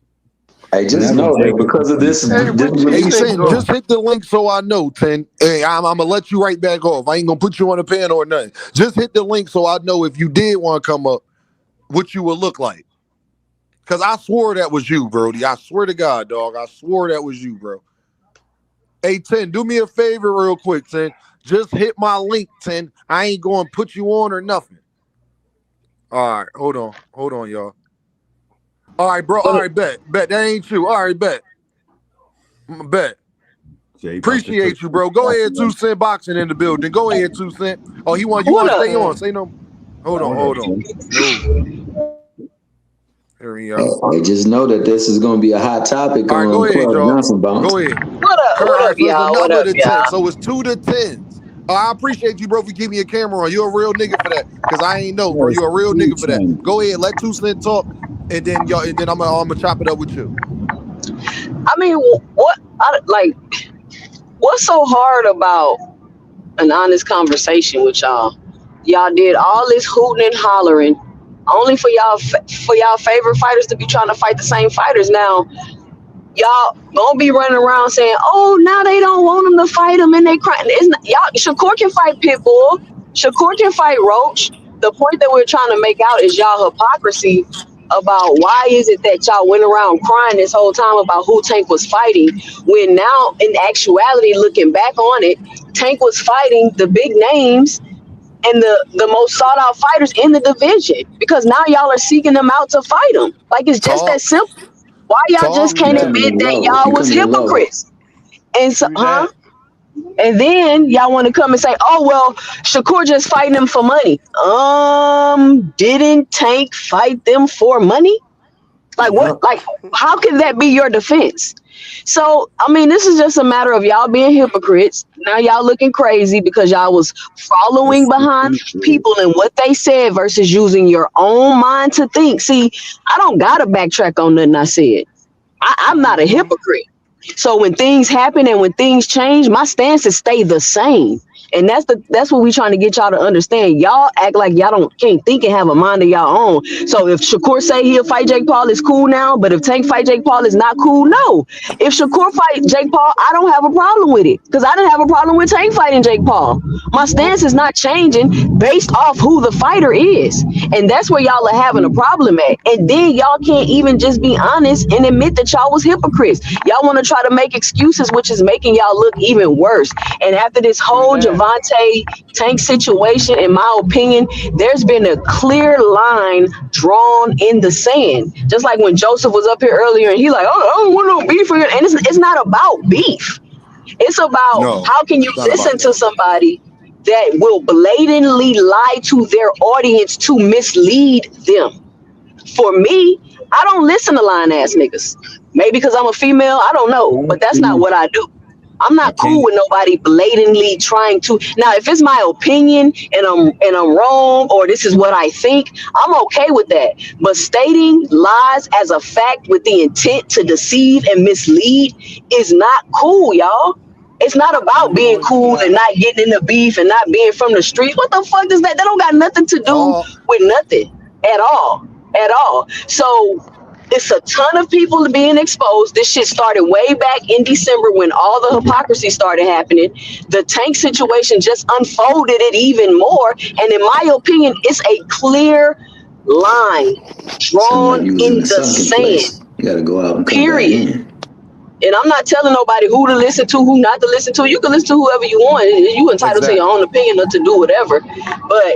S9: Hey, just
S10: Whenever
S9: know that
S10: Jake
S9: because of this
S12: Hey, where
S4: Hey,
S9: release,
S4: 10, just hit the link so I know, 10. Hey, I'm gonna let you right back off. I ain't gonna put you on a panel or nothing. Just hit the link so I know if you did want to come up, what you would look like. Cause I swore that was you, Brody. I swear to God, dog. I swore that was you, bro. Hey, 10, do me a favor real quick, 10. Just hit my link, 10. I ain't going to put you on or nothing. All right, hold on. Hold on, y'all. All right, bro. All right, bet. Bet. That ain't you. All right, bet. Bet.
S10: Jay
S4: Appreciate you, bro. Go ahead, 2 Cent Boxing in the building. Go ahead, 2 Cent. Oh, you want to stay on. Say no. Hold on. No. Here we go.
S9: hey, just know that this is going to be a hot topic
S4: All right, go
S9: on
S4: ahead,
S9: Club
S4: y'all.
S9: Johnson Bounce.
S4: Go ahead.
S22: What up?
S4: All
S22: What
S4: right,
S22: up,
S4: so it's a
S22: y'all? What
S4: number
S22: up,
S4: to 10.
S22: y'all?
S4: So it's 2 to 10s. I appreciate you, bro, for keeping your camera on. You're a real nigga for that. Because I ain't know, bro. You're a real nigga for that. Go ahead, let 2 Cent talk, and then I'm gonna chop it up with you.
S22: I mean, what's so hard about an honest conversation with y'all? Y'all did all this hooting and hollering, only for y'all favorite fighters to be trying to fight the same fighters. Now, y'all gonna be running around saying, "Oh, now they don't want them to fight them," and they crying. It's not, y'all. Shakur can fight Pitbull. Shakur can fight Roach. The point that we're trying to make out is y'all hypocrisy about why is it that y'all went around crying this whole time about who Tank was fighting, when now in actuality, looking back on it, Tank was fighting the big names and the most sought out fighters in the division, because now y'all are seeking them out to fight them. Like, it's just that simple. Why y'all just can't admit that y'all was hypocrites? And so, and then y'all want to come and say, "Oh well, Shakur just fighting them for money." Didn't Tank fight them for money? Like what? Like, how can that be your defense? So I mean, this is just a matter of y'all being hypocrites. Now y'all looking crazy because y'all was following behind people and what they said versus using your own mind to think. See, I don't gotta backtrack on nothing I said. I'm not a hypocrite. So when things happen and when things change, my stances stay the same. And that's what we trying to get y'all to understand. Y'all act like y'all can't think and have a mind of y'all own. So if Shakur say he'll fight Jake Paul, it's cool now. But if Tank fight Jake Paul, it's not cool. No. If Shakur fight Jake Paul, I don't have a problem with it. Because I didn't have a problem with Tank fighting Jake Paul. My stance is not changing based off who the fighter is. And that's where y'all are having a problem at. And then y'all can't even just be honest and admit that y'all was hypocrites. Y'all want to try to make excuses, which is making y'all look even worse. And after this whole Gervonta Tank situation, in my opinion, there's been a clear line drawn in the sand. Just like when Joseph was up here earlier and he like, oh, I don't want no beef. And it's not about beef. It's about how can you listen to somebody that will blatantly lie to their audience to mislead them. For me, I don't listen to lying ass niggas. Maybe because I'm a female, I don't know, but that's not what I do. I'm not cool with nobody blatantly trying to. Now, if it's my opinion and I'm wrong, or this is what I think, I'm okay with that. But stating lies as a fact with the intent to deceive and mislead is not cool, y'all. It's not about being cool and not getting in the beef and not being from the streets. What the fuck does that? That don't got nothing to do with nothing at all. At all. So it's a ton of people being exposed. This shit started way back in December when all the hypocrisy started happening. The Tank situation just unfolded it even more. And in my opinion, it's a clear line drawn in the sand.
S7: You gotta go out and
S22: period. And I'm not telling nobody who to listen to, who not to listen to. You can listen to whoever you want. You entitled to your own opinion or to do whatever. But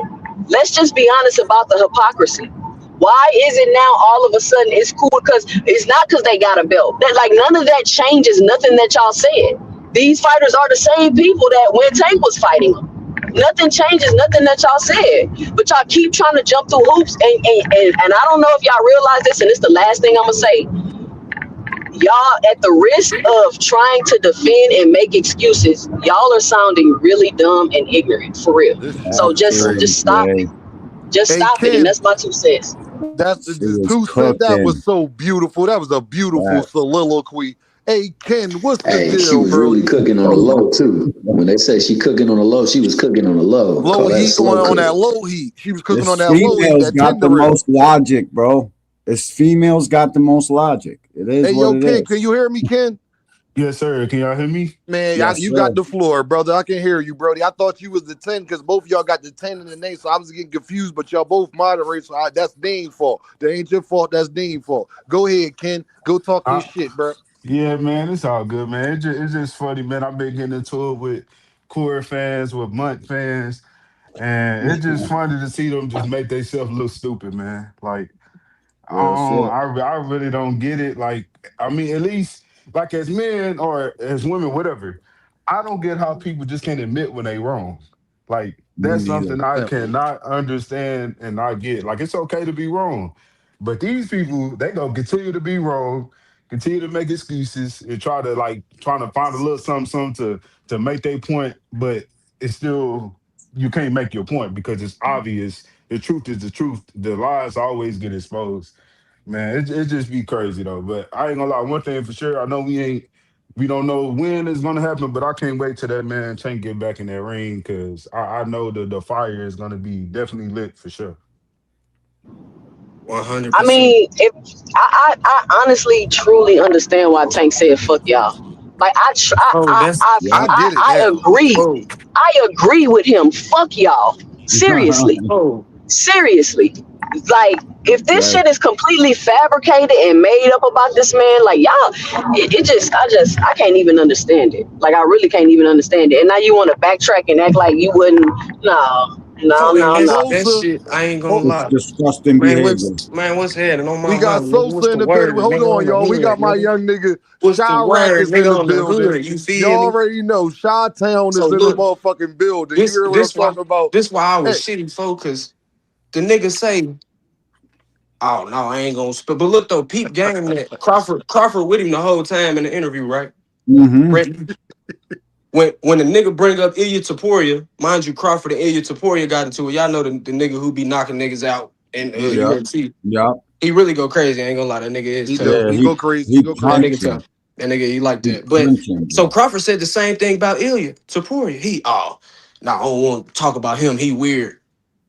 S22: let's just be honest about the hypocrisy. Why is it now all of a sudden it's cool? Because it's not because they got a belt. Like none of that changes nothing that y'all said. These fighters are the same people that when Tank was fighting them. Nothing changes, nothing that y'all said. But y'all keep trying to jump through hoops. And I don't know if y'all realize this, and it's the last thing I'm going to say. Y'all, at the risk of trying to defend and make excuses, y'all are sounding really dumb and ignorant, for real. So just stop it. Just stop it, and that's my 2 cents.
S4: That's the 2 cents. That was so beautiful. That was a beautiful soliloquy. Hey, Ken, what's the deal,
S7: she was really cooking on the low, too. When they say she cooking on the low, she was cooking on the low.
S4: Low heat on that low heat. She was cooking on that low heat.
S10: Females got the most logic, bro. It's females got the most logic. It is
S4: hey,
S10: what
S4: yo,
S10: it
S4: Ken,
S10: is.
S4: can you hear me, Ken?
S5: Yes, sir. Can y'all hear me?
S4: Man,
S10: Yes,
S4: you
S10: sir.
S4: got the floor, brother. I can hear you, Brody. I thought you was the 10 because both of y'all got the 10 in the name, so I was getting confused, but y'all both moderate, so that's Dean's fault. That ain't your fault, that's Dean's fault. Go ahead, Ken. Go talk your shit, bro.
S5: Yeah, man, it's all good, man. It's just funny, man. I've been getting into it with Core fans, with Munt fans, and it's just funny to see them just make themselves look stupid, man. Like, I really don't get it. Like, I mean, at least like as men or as women, whatever, I don't get how people just can't admit when they wrong. Like that's something I cannot understand and not get. Like it's okay to be wrong, but these people they gonna continue to be wrong, continue to make excuses and trying to find a little something to make their point, but it's still you can't make your point because it's obvious. The truth is the truth. The lies always get exposed. Man, it just be crazy though. But I ain't gonna lie, one thing for sure, I know we don't know when it's gonna happen, but I can't wait till that man Tank get back in that ring because I know the fire is gonna be definitely lit for sure.
S16: 100%.
S22: I mean, if I honestly truly understand why Tank said "fuck y'all." Like I
S4: get it.
S22: I agree. I agree with him. Fuck y'all. Seriously. Seriously. Like if this shit is completely fabricated and made up about this man, like y'all, I can't even understand it. Like I really can't even understand it. And now you want to backtrack and act like you wouldn't? No.
S16: That shit, I ain't gonna lie.
S10: Disgusting behavior.
S16: What's happening on my
S4: We got
S16: mind?
S4: Sosa in the building. Hold on, y'all. We got my young nigga Chirac is in the building.
S16: You feel
S4: Y'all
S16: me?
S4: already know Chi-Town is in the motherfucking building. You hear what I'm talking about?
S16: This why I was shitty, folks, because the nigga say, oh no, I ain't gonna spit. But look though, peep game that Crawford with him the whole time in the interview, right?
S10: Mm-hmm.
S16: When the nigga bring up Ilya Taporia, mind you, Crawford and Ilya Taporia got into it. Y'all know the nigga who be knocking niggas out in UFC.
S10: Yeah.
S16: He really go crazy. I ain't gonna lie, that nigga is tough.
S4: He go crazy. He go crazy.
S16: That nigga tough. That nigga, he like that. But so Crawford said the same thing about Ilya Taporia. I don't want to talk about him. He weird.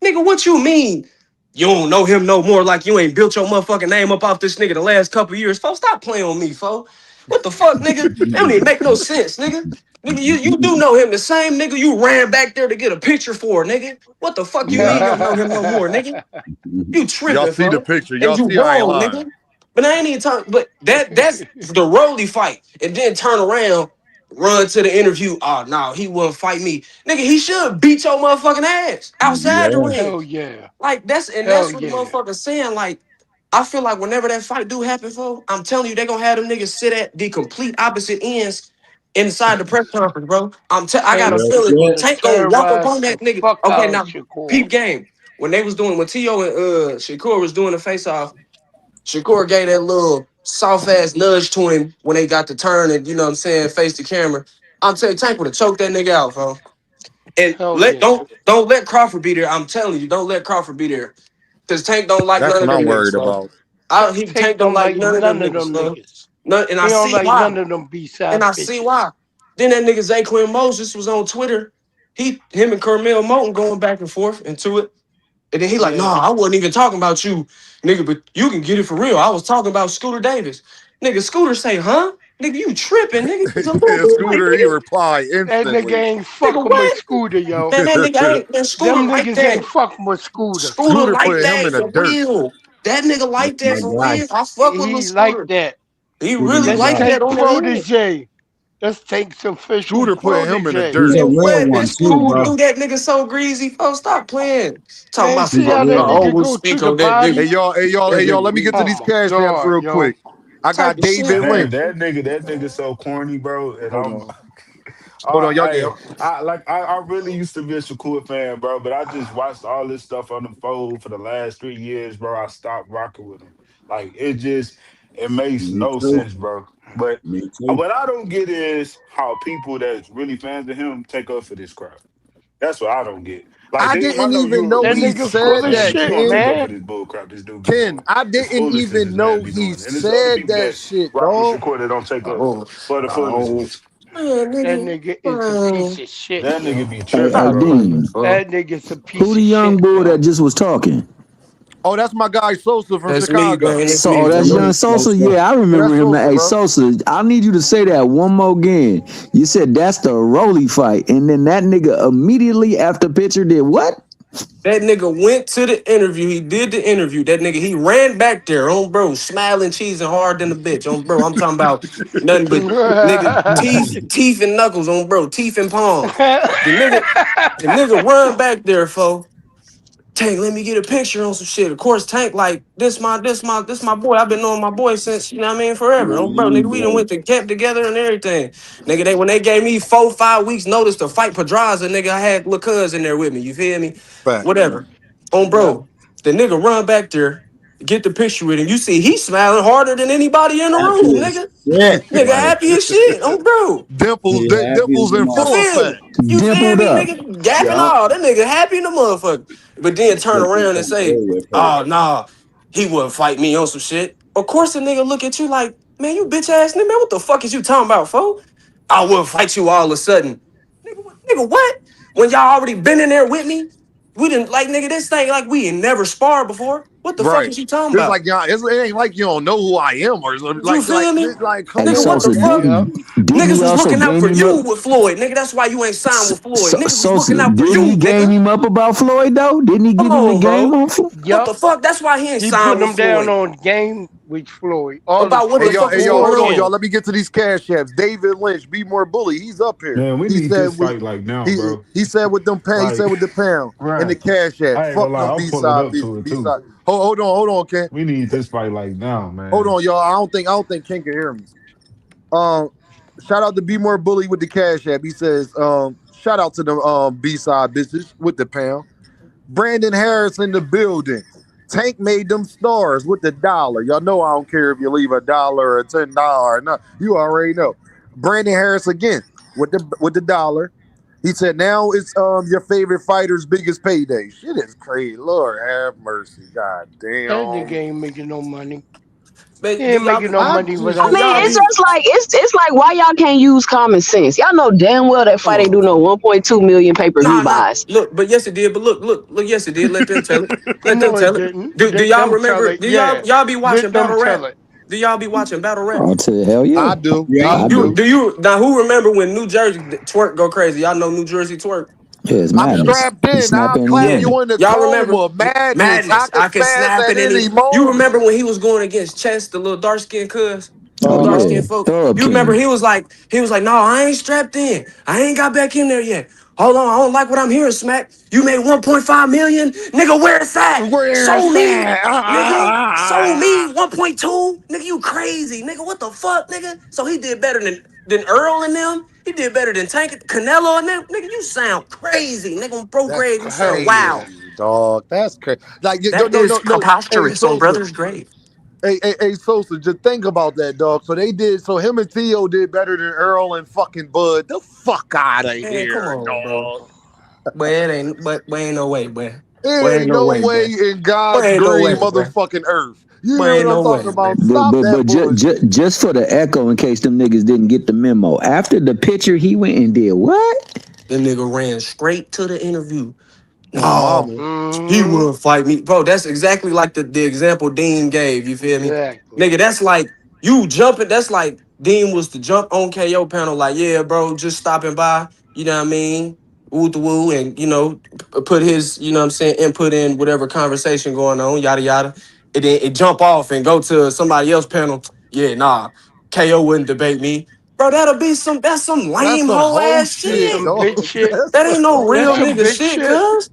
S16: Nigga, what you mean? You don't know him no more, like you ain't built your motherfucking name up off this nigga the last couple years. Folks, stop playing on me, folks. What the fuck, nigga? That don't even make no sense, nigga. Nigga, you do know him. The same nigga you ran back there to get a picture for, nigga. What the fuck you mean you don't know him no more, nigga? You
S4: Y'all
S16: tripping,
S4: see the
S16: folks.
S4: picture.
S16: And
S4: Y'all
S16: you
S4: see I ain't
S16: wrong,
S4: lying.
S16: nigga. But I ain't even talking. But that's the Rolly fight. And then turn around, run to the interview. Oh, no, he wouldn't fight me. Nigga, he should beat your motherfucking ass outside the ring.
S12: Hell yeah.
S16: Like, that's
S12: Hell
S16: what the
S12: yeah.
S16: motherfucker's saying. Like, I feel like whenever that fight do happen, folks, I'm telling you, they gonna have them niggas sit at the complete opposite ends inside the press conference, bro. I got
S12: Tank
S16: a feeling
S12: finna
S16: Tank gonna walk up
S12: terrorize
S16: on
S12: the
S16: that nigga.
S12: fuck
S16: Okay,
S12: out of
S16: now,
S12: Shakur.
S16: peep game. When Tio and Shakur was doing the face-off, Shakur gave that little soft ass nudge to him when they got the turn and you know what I'm saying, face the camera. I'm telling you, Tank would have choked that nigga out, bro. And
S12: Hell yeah.
S16: don't let Crawford be there. I'm telling you, don't let Crawford be there. Cause Tank don't like
S4: That's
S16: none of
S4: what
S16: them
S4: I'm
S16: niggas,
S4: worried
S16: bro.
S4: about.
S16: Tank
S12: Tank
S16: don't
S12: don't
S16: like
S12: like
S16: none of them
S12: none of
S16: niggas,
S12: them
S16: bro.
S12: niggas.
S16: And
S12: He
S16: I
S12: don't
S16: see
S12: like
S16: why.
S12: none of them
S16: And
S12: B-side
S16: I see
S12: bitches.
S16: why. Then that nigga Zaquin Moses was on Twitter. Him and Carmel Moten going back and forth into it. And then he like,
S12: Yeah.
S16: nah, I wasn't even talking about you, nigga, but you can get it for real. I was talking about Scooter Davis. Nigga, Scooter say, huh? Nigga, you tripping, nigga. It's a little
S4: Yeah,
S16: bit like,
S4: Scooter, he
S16: nigga.
S4: replied
S12: That nigga
S4: instantly.
S12: ain't
S16: Nigga,
S12: fucking with
S16: what?
S12: Scooter, yo.
S16: Man, that nigga ain't, man, Scooter
S12: Them
S16: like
S12: niggas ain't
S16: that.
S12: fucking with Scooter.
S16: Scooter
S4: Scooter
S16: like
S4: put him
S16: that
S4: in the
S16: for
S4: dirt.
S16: real. That nigga like that
S10: My
S16: for
S10: guy.
S16: real. I fuck with Lil
S12: He like
S16: Scooter.
S12: that.
S16: He
S10: Scooter,
S16: really
S10: my
S12: That's
S16: like
S10: guy.
S16: that
S12: Tank
S16: on the head.
S12: protege. That's Tank's official
S4: Scooter put him in the
S12: protege.
S10: He's
S4: dirt.
S10: a
S16: Nigga,
S10: real
S16: what? Man,
S10: one too,
S16: Scooter
S10: bro.
S16: do that nigga so greasy. Oh, stop playing. Talking
S12: Man,
S16: about
S12: see
S16: some,
S10: He's a
S12: how
S16: oh,
S12: that
S10: real
S16: I
S10: one.
S12: nigga
S16: always
S12: go
S16: speak
S12: to the
S16: on that
S4: Hey
S16: nigga.
S12: body?
S4: y'all,
S16: That
S4: let me
S16: nigga
S4: get to
S12: Oh
S4: these
S12: my
S4: cash apps
S12: God,
S4: real
S12: yo.
S4: quick. I
S16: type
S4: got
S16: of shit.
S4: David
S5: Hey,
S4: Lynch.
S5: that nigga so corny, bro. And
S4: Hold
S5: I'm
S4: on. Hold on, y'all get
S5: I really used to be a Shakur fan, bro, but I just watched all this stuff unfold for the last 3 years, bro. I stopped rocking with him. Like it makes
S10: Me
S5: no
S10: too.
S5: sense, bro. But
S10: Me too.
S5: what I don't get is how people that's really fans of him take up for this crap. That's what I don't get. Like,
S4: I
S5: Dame, I
S4: didn't
S5: know
S4: even
S5: you're a
S4: know
S12: That
S4: he
S5: big
S12: nigga
S5: Shakur
S12: full
S4: said
S12: of
S5: fan,
S4: that,
S5: but you
S12: shit,
S5: don't
S4: Ken.
S5: take up for
S12: man.
S5: this bull crap this dude be
S4: Ken,
S5: doing.
S4: I
S5: It's
S4: didn't
S5: foolishness
S4: even
S5: this man
S4: know
S5: be
S4: he
S5: doing. And there's other
S4: said
S5: people
S4: that
S5: that
S4: shit,
S5: rock with
S4: dog.
S5: Shakur that don't take up
S16: Oh,
S5: for the
S16: oh.
S5: foolishness.
S16: Man,
S12: That
S16: nigga.
S12: nigga is a piece
S16: Man.
S12: of shit,
S5: That nigga
S12: yo.
S5: be
S7: Hey,
S5: tripping,
S16: Stop
S5: bro.
S16: playing,
S7: Dean,
S16: bro.
S12: That nigga's a
S7: who
S12: piece
S7: the
S12: of
S7: young
S12: shit,
S7: boy that
S12: yo.
S7: just was talking?
S4: Oh, that's my guy Sosa from
S16: That's me,
S4: Chicago.
S16: man. That's
S7: So,
S16: me,
S7: oh, that's
S16: man.
S7: young Sosa. Yeah, I
S4: Yeah,
S7: remember
S4: that's
S7: him.
S4: Sosa,
S7: Hey,
S4: bro.
S7: Sosa, I need you to say that one more again. You said that's the Rolly fight, and then that nigga immediately after picture did what?
S16: That nigga went to the interview. He did the interview. That nigga, he ran back there on bro, smiling, cheesing hard than a bitch. On bro, I'm talking about nothing but nigga teeth and knuckles on bro, teeth and palms. The nigga run back there, fo. Tank, let me get a picture on some shit. Of course, Tank, like, this my boy. I've been knowing my boy since, you know what I mean, forever. Oh, bro, nigga, we done went to camp together and everything. Nigga, when they gave me 4-5 weeks notice to fight Pedraza, nigga, I had little cuz in there with me. You feel me?
S4: Facts.
S16: Whatever. On
S12: Yep.
S16: bro, the nigga run back there, get the picture with him. You see, he smiling harder than anybody in the room,
S10: Happy as
S16: nigga.
S10: shit.
S16: Nigga,
S10: Like,
S16: happy as shit. On bro.
S4: Dimples,
S10: he happy as
S4: dimples
S10: a
S4: in
S16: You
S4: full
S10: motherfucker.
S16: feel me?
S4: effect.
S16: You feel
S7: Dimpled
S16: me,
S7: up.
S16: nigga? Gapping
S10: Yup.
S16: all. That nigga happy in the motherfucker. But then turn
S10: Take this
S16: around and
S10: from
S16: say,
S10: earlier page.
S16: oh, nah, he wouldn't fight me on some shit. Of course, the nigga look at you like, man, you bitch ass nigga, man, what the fuck is you talking about, fo? I wouldn't fight you all of a sudden. Nigga, what? When y'all already been in there with me? We didn't, like, nigga, this thing, like, we ain't never sparred before. What the fuck
S4: Right.
S16: is you talking
S4: It's
S16: about?
S4: like y'all. It ain't like you don't know who I am or something.
S16: You feel me?
S4: Like, come
S7: Hey,
S16: Nigga, what the
S7: Sosa,
S4: on,
S16: fuck?
S12: Yep.
S7: didn't
S16: Niggas
S7: he
S16: was
S7: also
S16: looking out
S7: game
S16: for
S7: him up?
S16: you with Floyd, nigga. That's why you ain't signed with Floyd. Niggas was looking
S7: Sosa,
S16: out for
S7: didn't he
S16: you,
S7: game
S16: nigga.
S7: him up about Floyd though? Didn't he
S16: Come
S7: give him the
S16: on,
S7: game
S16: bro.
S7: on?
S16: What
S12: Yep.
S16: the fuck? That's why he ain't
S12: He
S16: signed
S12: putting
S16: with
S12: them down
S16: Floyd.
S12: on game with Floyd. All the
S16: About what
S4: Hey
S16: the
S12: Floyd
S4: y'all,
S16: fuck
S4: hey
S16: is
S4: y'all,
S12: bull
S16: going
S4: hold on,
S12: shit.
S4: y'all.
S16: on?
S4: Let me get to these cash apps. David Lynch, be more bully. He's up here.
S5: Man, we
S4: He
S5: need
S4: said
S5: this
S4: we
S5: fight like now,
S4: he
S5: bro.
S4: he said with them pound. He said
S5: Like,
S4: with the pound and the
S5: right.
S4: cash app.
S5: I ain't gonna
S4: Fuck
S5: lie,
S4: them
S5: I'm
S4: B
S5: pulling
S4: side
S5: up to it
S4: B
S5: too.
S4: side. Hold on, Ken.
S5: We need this fight like now,
S4: Hold
S5: man.
S4: on, y'all. I don't think Ken can hear me. Um, shout out to Be More Bully with the cash app. He says, shout out to the B side bitches with the pound. Brandon Harris in the building. Tank made them stars with the dollar. Y'all know I don't care if you leave $1 or $10. No, you already know. Brandon Harris again with the dollar. He said now it's your favorite fighter's biggest payday. Shit is crazy. Lord have mercy. God
S12: That nigga
S4: damn.
S12: ain't making no money. He
S16: do
S12: ain't
S16: y'all
S12: making
S16: be
S12: no
S4: I
S12: money
S4: just,
S22: I
S12: without
S22: mean,
S16: y'all
S22: it's
S16: be?
S12: that.
S22: just like it's like why y'all can't use common sense? Y'all know damn well that
S16: Come
S22: fight ain't
S16: on,
S22: do no
S16: man.
S22: 1.2 million pay per view
S16: Nah.
S22: buys.
S16: Look, but yes it did. But look. Yes it did. Let them tell it. Let them
S12: No, it
S16: tell it.
S12: didn't.
S16: Do
S12: Let
S16: y'all
S12: them tell
S16: remember?
S12: it.
S16: Do
S12: Yeah.
S16: y'all be watching
S12: Let them
S16: battle
S12: tell
S16: rap?
S12: it.
S16: Do y'all be watching battle rap?
S9: I'll tell you, hell yeah.
S4: I do.
S10: Yeah,
S9: I
S4: Dean
S16: You
S9: do.
S4: do.
S16: do you now? Who remember when New Jersey twerk go crazy? Y'all know New Jersey twerk.
S9: Yeah, it's
S4: I'm
S9: madness.
S4: strapped
S9: You
S4: in.
S9: snap
S4: I'll
S9: in and
S4: clap
S16: Yeah,
S9: join.
S4: you in the
S16: y'all remember
S4: coma. Madness. I
S16: Madness?
S4: can
S16: I can
S4: spaz
S16: snap
S4: at
S16: it in
S4: any
S16: it. You
S4: moment.
S16: remember when he was going against Chess, the little dark skinned cuz, the
S9: Oh
S16: little dark
S4: Uh-huh.
S9: yeah,
S16: skinned folk?
S9: Thug
S16: You remember
S9: King.
S16: he was like, no, I ain't strapped in. I ain't got back in there yet. Hold on, I don't like what I'm hearing, Smack. You made 1.5 million, nigga. Where it's at?
S4: Where's
S16: Show me,
S4: that?
S16: nigga. Show me 1.2, nigga. You crazy, nigga. What the fuck, nigga? So he did better than Earl and them. He did better than Tank, Canelo and them. Nigga, you sound crazy, nigga. On Pro
S4: That's
S16: Grade, you sound
S12: Hell yeah.
S16: wow.
S4: crazy, dog. That's crazy. Like, no,
S16: That
S4: no,
S16: is
S4: no, no. Hey,
S16: preposterous on
S4: Sosa.
S16: brother's grave.
S4: Hey, Sosa, just think about that, dog. So they did. So him and Theo did better than Earl and fucking Bud. The fuck out of
S16: Man, come
S4: here,
S16: on, bro.
S4: dog.
S16: But it ain't. But ain't no way, boy. Boy,
S4: It
S16: ain't
S4: ain't
S16: no
S4: no
S16: way,
S4: way
S16: boy.
S4: in
S16: Boy,
S4: God's
S16: ain't no
S4: green
S16: way, boy.
S4: motherfucking earth. You
S16: Boy,
S4: hear what
S16: ain't
S4: I'm
S16: no
S4: talking
S16: way, boy.
S4: about?
S9: But
S4: Stop
S9: but
S4: that
S9: but
S4: bullshit.
S9: just for the echo, in case them niggas didn't get the memo. After the picture, he went and did what?
S16: The nigga ran straight to the interview.
S4: On
S16: No,
S4: mama.
S16: he
S12: Hmm.
S16: wouldn't fight me, bro. That's exactly like the example Dean gave. You feel me,
S12: Exactly.
S16: nigga? That's like you jumping. That's like Dean was to jump on KO panel. Like, yeah, bro, just stopping by. You know what I mean? Woo the woo, and put his what I'm saying input in whatever conversation going on. Yada yada. And then it jump off and go to somebody else panel. Yeah, nah, KO wouldn't debate me, bro. That's some
S4: That's
S16: lame
S4: some
S16: hoe
S4: whole
S16: ass
S12: That's
S4: shit,
S16: shit.
S12: some
S4: dog.
S12: bitch shit.
S16: That ain't no
S12: That's
S16: real
S12: some
S16: nigga
S12: bitch
S16: shit,
S12: shit.
S16: cuz.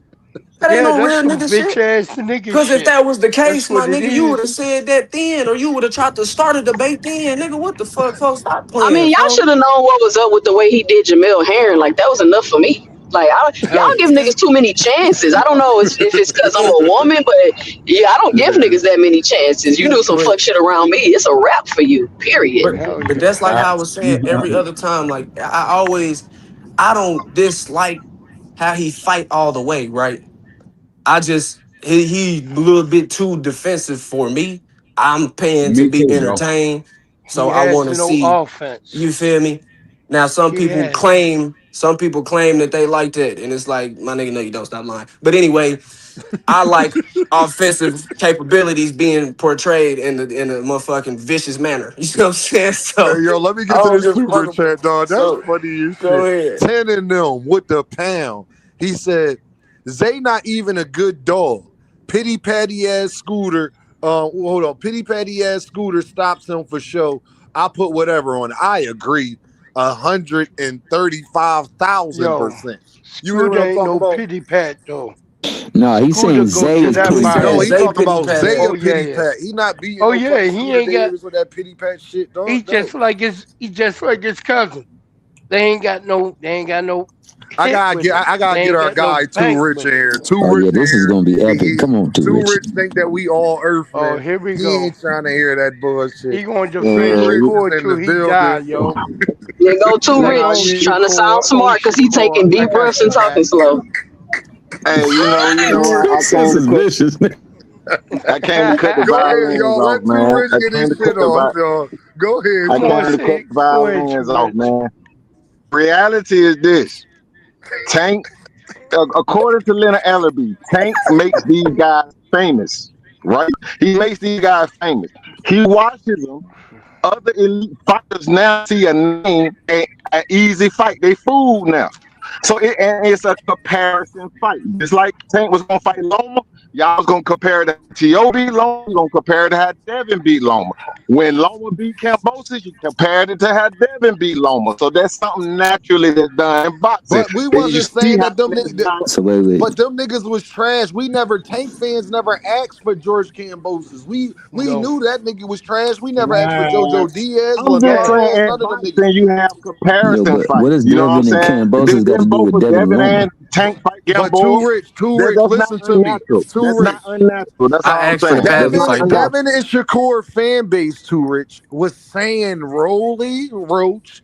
S16: That ain't
S12: Yeah,
S16: no
S12: that's
S16: real
S12: some
S16: nigga
S12: bitch
S16: shit.
S12: ass nigga
S16: Cause if
S12: shit.
S16: that was the
S12: That's
S16: case, my
S12: what it
S16: nigga, you would
S12: is.
S16: have said that then, or you would have tried to start a debate then. Nigga, what the fuck, folks? Stop
S22: I
S16: playing,
S22: mean, y'all
S16: folks.
S22: should have known what was up with the way he did Jamel Herring. Like that was enough for me. Like y'all
S12: Hell
S22: give
S12: yeah.
S22: niggas too many chances. I don't know if it's because I'm a woman, but yeah, I don't give
S4: Yeah.
S22: niggas that many chances. You do some
S16: But
S22: fuck shit around me, it's a wrap for you. Period.
S16: but
S12: Hell
S16: but
S12: yeah.
S16: that's like how I was saying every other time. Like I don't dislike how he fight all the way, right? I just he a little bit too defensive for me. I'm paying to
S10: Me
S16: be
S10: too, bro.
S16: entertained,
S12: He
S16: so I
S12: has
S16: want to
S12: no
S16: see.
S12: offense.
S16: You feel me? Now
S12: He has it.
S16: some people claim that they like that, and it's like my nigga, no, you don't stop lying. But anyway, I like offensive capabilities being portrayed in a motherfucking vicious manner. You know what I'm saying?
S4: Hey,
S16: So
S4: yo, let me
S16: I
S4: get to
S16: don't
S4: this
S16: give a
S4: super
S16: fuck.
S4: chat, dog. That's
S16: So
S4: funny as
S16: go
S4: shit.
S16: ahead.
S4: 10 in them with the pound. He said, Zay not even a good dog. Pity patty ass scooter. Hold on. Pity patty ass scooter stops him for show. I put whatever on. I agree.
S12: Yo,
S4: 135,000%. You hear what
S12: Scooter
S4: I'm
S12: ain't
S4: talking
S12: no
S4: about?
S12: pity pat though.
S9: No, he's
S12: Scooter
S9: saying
S12: go
S9: Zay
S12: to
S9: is
S12: that
S9: pity
S16: He
S12: body.
S16: said
S4: No,
S9: pat.
S4: he
S16: Zay
S4: talking
S16: pity
S4: about
S16: pat
S4: Zay
S16: ass.
S12: Oh
S4: a
S12: yeah,
S4: pity
S12: yeah.
S4: pat. He not beating
S12: Oh
S4: no
S12: yeah,
S4: fucking
S12: he
S4: Scooter
S12: ain't got.
S4: Davis with that pity pat shit,
S12: He
S4: dog.
S12: just
S4: No.
S12: like his cousin. They ain't got no. They ain't got no
S4: I
S12: hit
S4: gotta
S12: with
S4: get
S12: him.
S4: I
S12: They
S4: gotta get
S12: ain't
S4: our
S12: got no
S4: guy Too
S12: bank
S4: Rich in
S12: with him.
S4: here. Too
S9: Oh
S4: Rich
S9: yeah,
S4: in
S9: this is
S4: here.
S9: gonna be epic. Come on, Too
S4: Too
S9: Rich.
S4: Rich think that we all
S12: Oh,
S4: Earthmen.
S12: here we
S4: He
S12: go.
S4: ain't trying to hear that bullshit.
S12: He gonna
S4: Too
S12: defend
S4: Rich is
S12: Shakur
S4: in
S12: till
S4: the
S12: he die,
S4: building.
S12: yo.
S22: Yeah, go too
S12: Like
S10: Nah,
S12: on
S22: rich,
S10: you,
S22: trying to sound
S12: Shakur, on
S22: smart because he
S12: Shakur.
S22: taking
S12: I
S22: deep
S12: got
S22: breaths
S12: your
S22: and talking
S12: back.
S22: slow.
S10: hey, I
S9: This
S10: came
S9: is
S10: to cut.
S9: vicious, man.
S10: I came to cut the
S4: Go ahead,
S10: violins
S4: y'all.
S10: off,
S4: Let Too
S10: man.
S4: Rich
S10: I
S4: get
S10: came
S4: his
S10: to cut
S4: shit off, y'all. Go ahead,
S10: I
S12: Come
S4: Too
S12: on,
S10: came
S4: Rich.
S10: to cut
S12: say
S10: the
S12: go ahead,
S10: violins
S12: you
S10: off,
S12: rich.
S10: man. Reality is this: Tank, according to Leonard Ellerby, Tank makes these guys famous, right? He makes these guys famous. He watches them. Other elite fighters now see a name, an easy fight. They fool now. So it's a comparison fight. Just like Tank was gonna fight Loma, y'all was gonna compare it to T.O. beat Loma, you gonna compare it to how Devin beat Loma. When Loma beat Cambosis, you compared it to how Devin beat Loma. So that's something naturally that's done in boxing.
S4: But we
S10: And you
S4: wasn't
S10: see
S4: saying
S10: how
S4: that them
S10: that's
S4: niggas.
S10: done.
S9: So wait.
S4: But them niggas was trash. We never Tank fans never asked for George Cambosis. We
S12: No.
S4: knew that nigga was trash. We never asked for
S10: Man,
S4: JoJo Diaz,
S10: I'm just
S12: Yeah.
S10: saying,
S4: Gonzalez,
S10: in
S4: none of them niggas.
S10: boxing, you have
S9: Yo,
S10: comparison
S9: but what
S10: fights.
S9: does
S10: You know what I'm
S9: Devin and
S10: saying?
S9: Cambosis got to
S10: Then
S9: do
S10: both
S9: with
S10: of
S9: Devin and
S10: Devin
S9: Loma?
S10: and Tank fight
S4: But Too
S10: Gamboa.
S4: Rich, Too Rich,
S10: That's not
S4: listen to me.
S10: unnatural.
S4: Too
S10: That's not
S4: Rich.
S10: unnatural. That's
S16: I
S10: all I'm
S16: asked for the
S10: saying. That's
S16: Padley
S10: not
S16: fight.
S10: unnatural.
S4: Devin and Shakur fan base, Too Rich, was saying Rolly Roach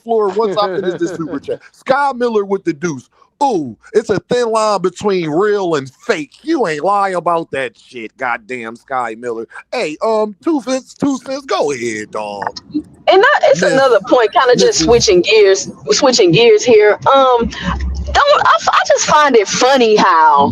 S4: the floor once I finish this super chat. Sky Miller Miller with the deuce. Ooh, it's a thin line between real and fake. You ain't lying about that shit, goddamn Sky Miller. Hey, two cents, go ahead, dog.
S22: And it's
S4: Miss,
S22: another point, kind of just
S4: Mrs.
S22: switching gears here. I just find it funny how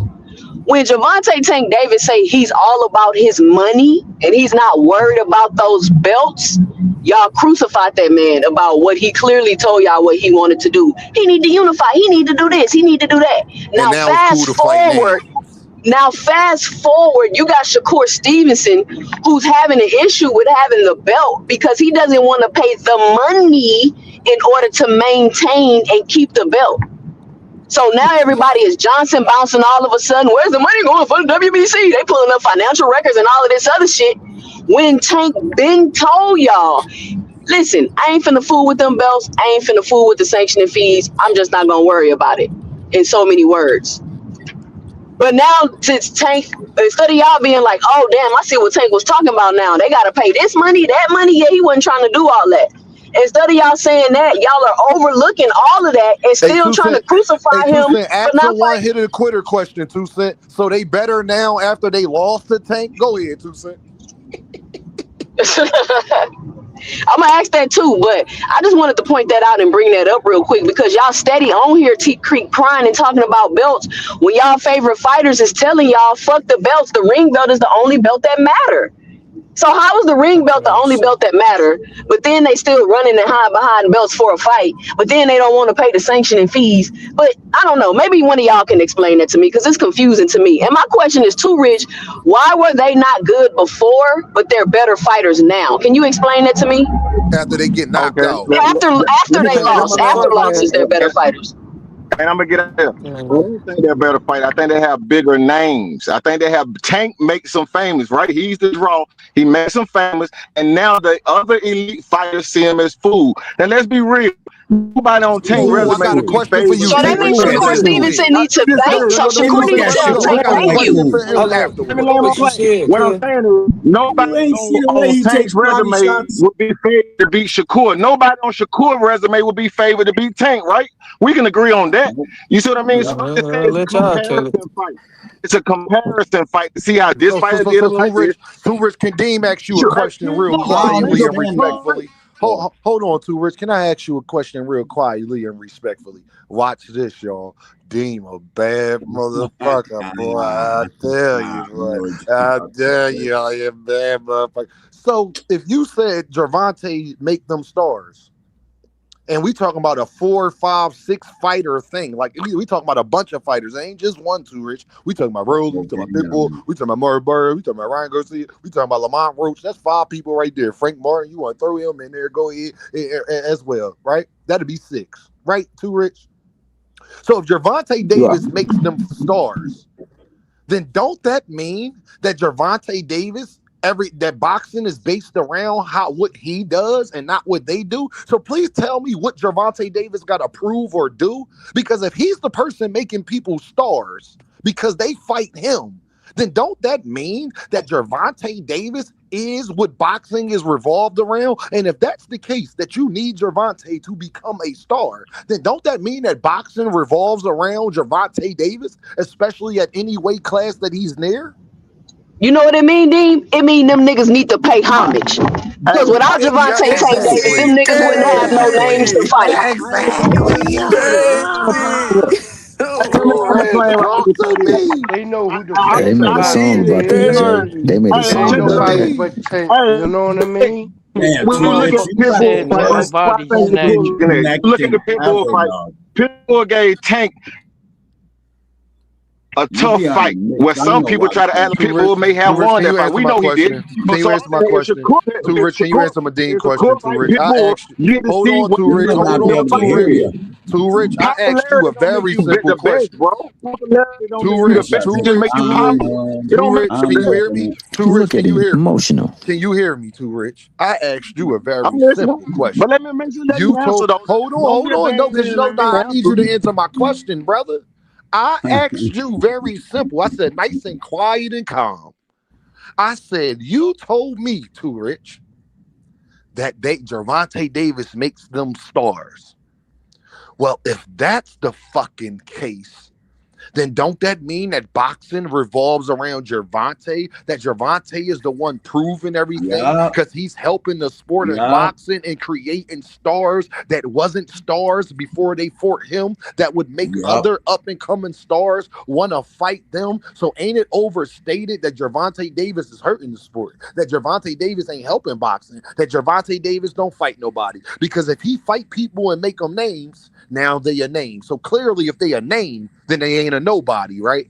S22: when Gervonta Tank Davis say he's all about his money and he's not worried about those belts, y'all crucified that man about what he clearly told y'all what he wanted to do. He need to unify. He need to do this. He need to do that.
S4: And now it's cool to fight
S22: Fast forward, you got Shakur Stevenson, who's having an issue with having the belt because he doesn't want to pay the money in order to maintain and keep the belt. So now everybody is Johnson bouncing all of a sudden. Where's the money going for the WBC? They pulling up financial records and all of this other shit. When Tank been told y'all, listen, I ain't finna fool with them belts. I ain't finna fool with the sanctioning fees. I'm just not gonna worry about it. In so many words. But now, since Tank, instead of y'all being like, oh, damn, I see what Tank was talking about now. They got to pay this money, that money. Yeah, he wasn't trying to do all that. Instead of y'all saying that, y'all are overlooking all of that and still trying to crucify him for
S4: Ask
S22: not
S4: a one-hitter quitter question, 2 Cent. So they better now after they lost to Tank? Go ahead, 2 Cent.
S22: I'm gonna ask that too, but I just wanted to point that out and bring that up real quick because y'all steady on here Creek crying and talking about belts when y'all favorite fighters is telling y'all fuck the belts. The ring belt is the only belt that matter. So how is the ring belt the only belt that matter? But then they still running and hide behind belts for a fight. But then they don't want to pay the sanctioning fees. But I don't know. Maybe one of y'all can explain that to me because it's confusing to me. And my question is too, Rich. Why were they not good before, but they're better fighters now? Can you explain that to me?
S4: After they get knocked out.
S22: After they lost. After losses, they're better fighters.
S18: And I'm gonna get out there. I don't think they're better fight. I think they have bigger names. I think they have Tank makes them famous, right? He's the draw. He makes them famous, and now the other elite fighters see him as fool. Now let's be real. Nobody on Tank resume.
S4: I got a question for you.
S22: So that means Shakur Stevenson needs to thank. So Shakur needs to tell Tank thank you.
S18: What I'm saying is nobody on Tank's resume would be favored to beat Shakur. Nobody on Shakur's resume would be favored to beat Tank, right? We can agree on that. You see what I mean? So I'm just saying it's a comparison fight. It's a comparison fight to see how this fighter did a fight.
S4: Too Rich, can Deem ask you a question real quietly and respectfully? Hold on, Too Rich. Can I ask you a question real quietly and respectfully? Watch this, y'all. Deem a bad motherfucker, boy. I tell you, boy. I tell you, you're a bad motherfucker. So if you said Gervonta make them stars, and we talking about a 4, 5, 6 fighter thing. Like we talking about a bunch of fighters. It ain't just one, Too Rich. We talking about Rolly, we talking about Pitbull, we talking about Murray Bird, we talking about Ryan Garcia, we talking about Lamont Roach. That's 5 people right there. Frank Martin, you want to throw him in there, go ahead as well, right? That'd be 6, right, Too Rich? So if Gervonta Davis makes them stars, then don't that mean that Gervonta Davis that boxing is based around what he does and not what they do? So please tell me what Gervonta Davis got to prove or do, because if he's the person making people stars because they fight him, then don't that mean that Gervonta Davis is what boxing is revolved around? And if that's the case, that you need Gervonta to become a star, then don't that mean that boxing revolves around Gervonta Davis, especially at any weight class that he's near?
S22: You know what it mean, Dean? It mean them niggas need to pay homage. Because without Gervonta Tank Davis, them niggas wouldn't have no names to fight.
S4: Exactly.
S12: They know who the
S9: Yeah, they made a song about that, Jay. They made a song about
S12: nobody
S9: that.
S12: but Tank. You know what I mean?
S18: When you look at Pitbull fight, you look at the Pitbull fight. Pitbull gave Tank a tough fight where some people try to act like Pitbull may have won that fight. We know he did.
S4: Can you answer my question? Too Rich, can you answer my Dean question? Too Rich, I asked you. Hold on, Too Rich. Hold on, Too Rich. Too Rich, I asked you a very simple question. Too Rich, can you hear me? Too Rich, can you hear me?
S9: Emotional.
S4: Can you hear me, Too Rich? I asked you a very simple question.
S18: But let me make sure that you answer though.
S4: Hold on, no, because I need you to answer my question, brother. I asked you very simple. I said nice and quiet and calm. I said, you told me, Too Rich, that Gervonta Davis makes them stars. Well, if that's the fucking case, then don't that mean that boxing revolves around Gervonta? That Gervonta is the one proving everything
S10: Yup.
S4: because he's helping the sport of
S10: Yup.
S4: boxing and creating stars that wasn't stars before they fought him, that would make
S10: Yup.
S4: other up and coming stars want to fight them. So ain't it overstated that Gervonta Davis is hurting the sport? That Gervonta Davis ain't helping boxing? That Gervonta Davis don't fight nobody? Because if he fight people and make them names, now they a name. So clearly, if they a name, then they ain't a nobody, right?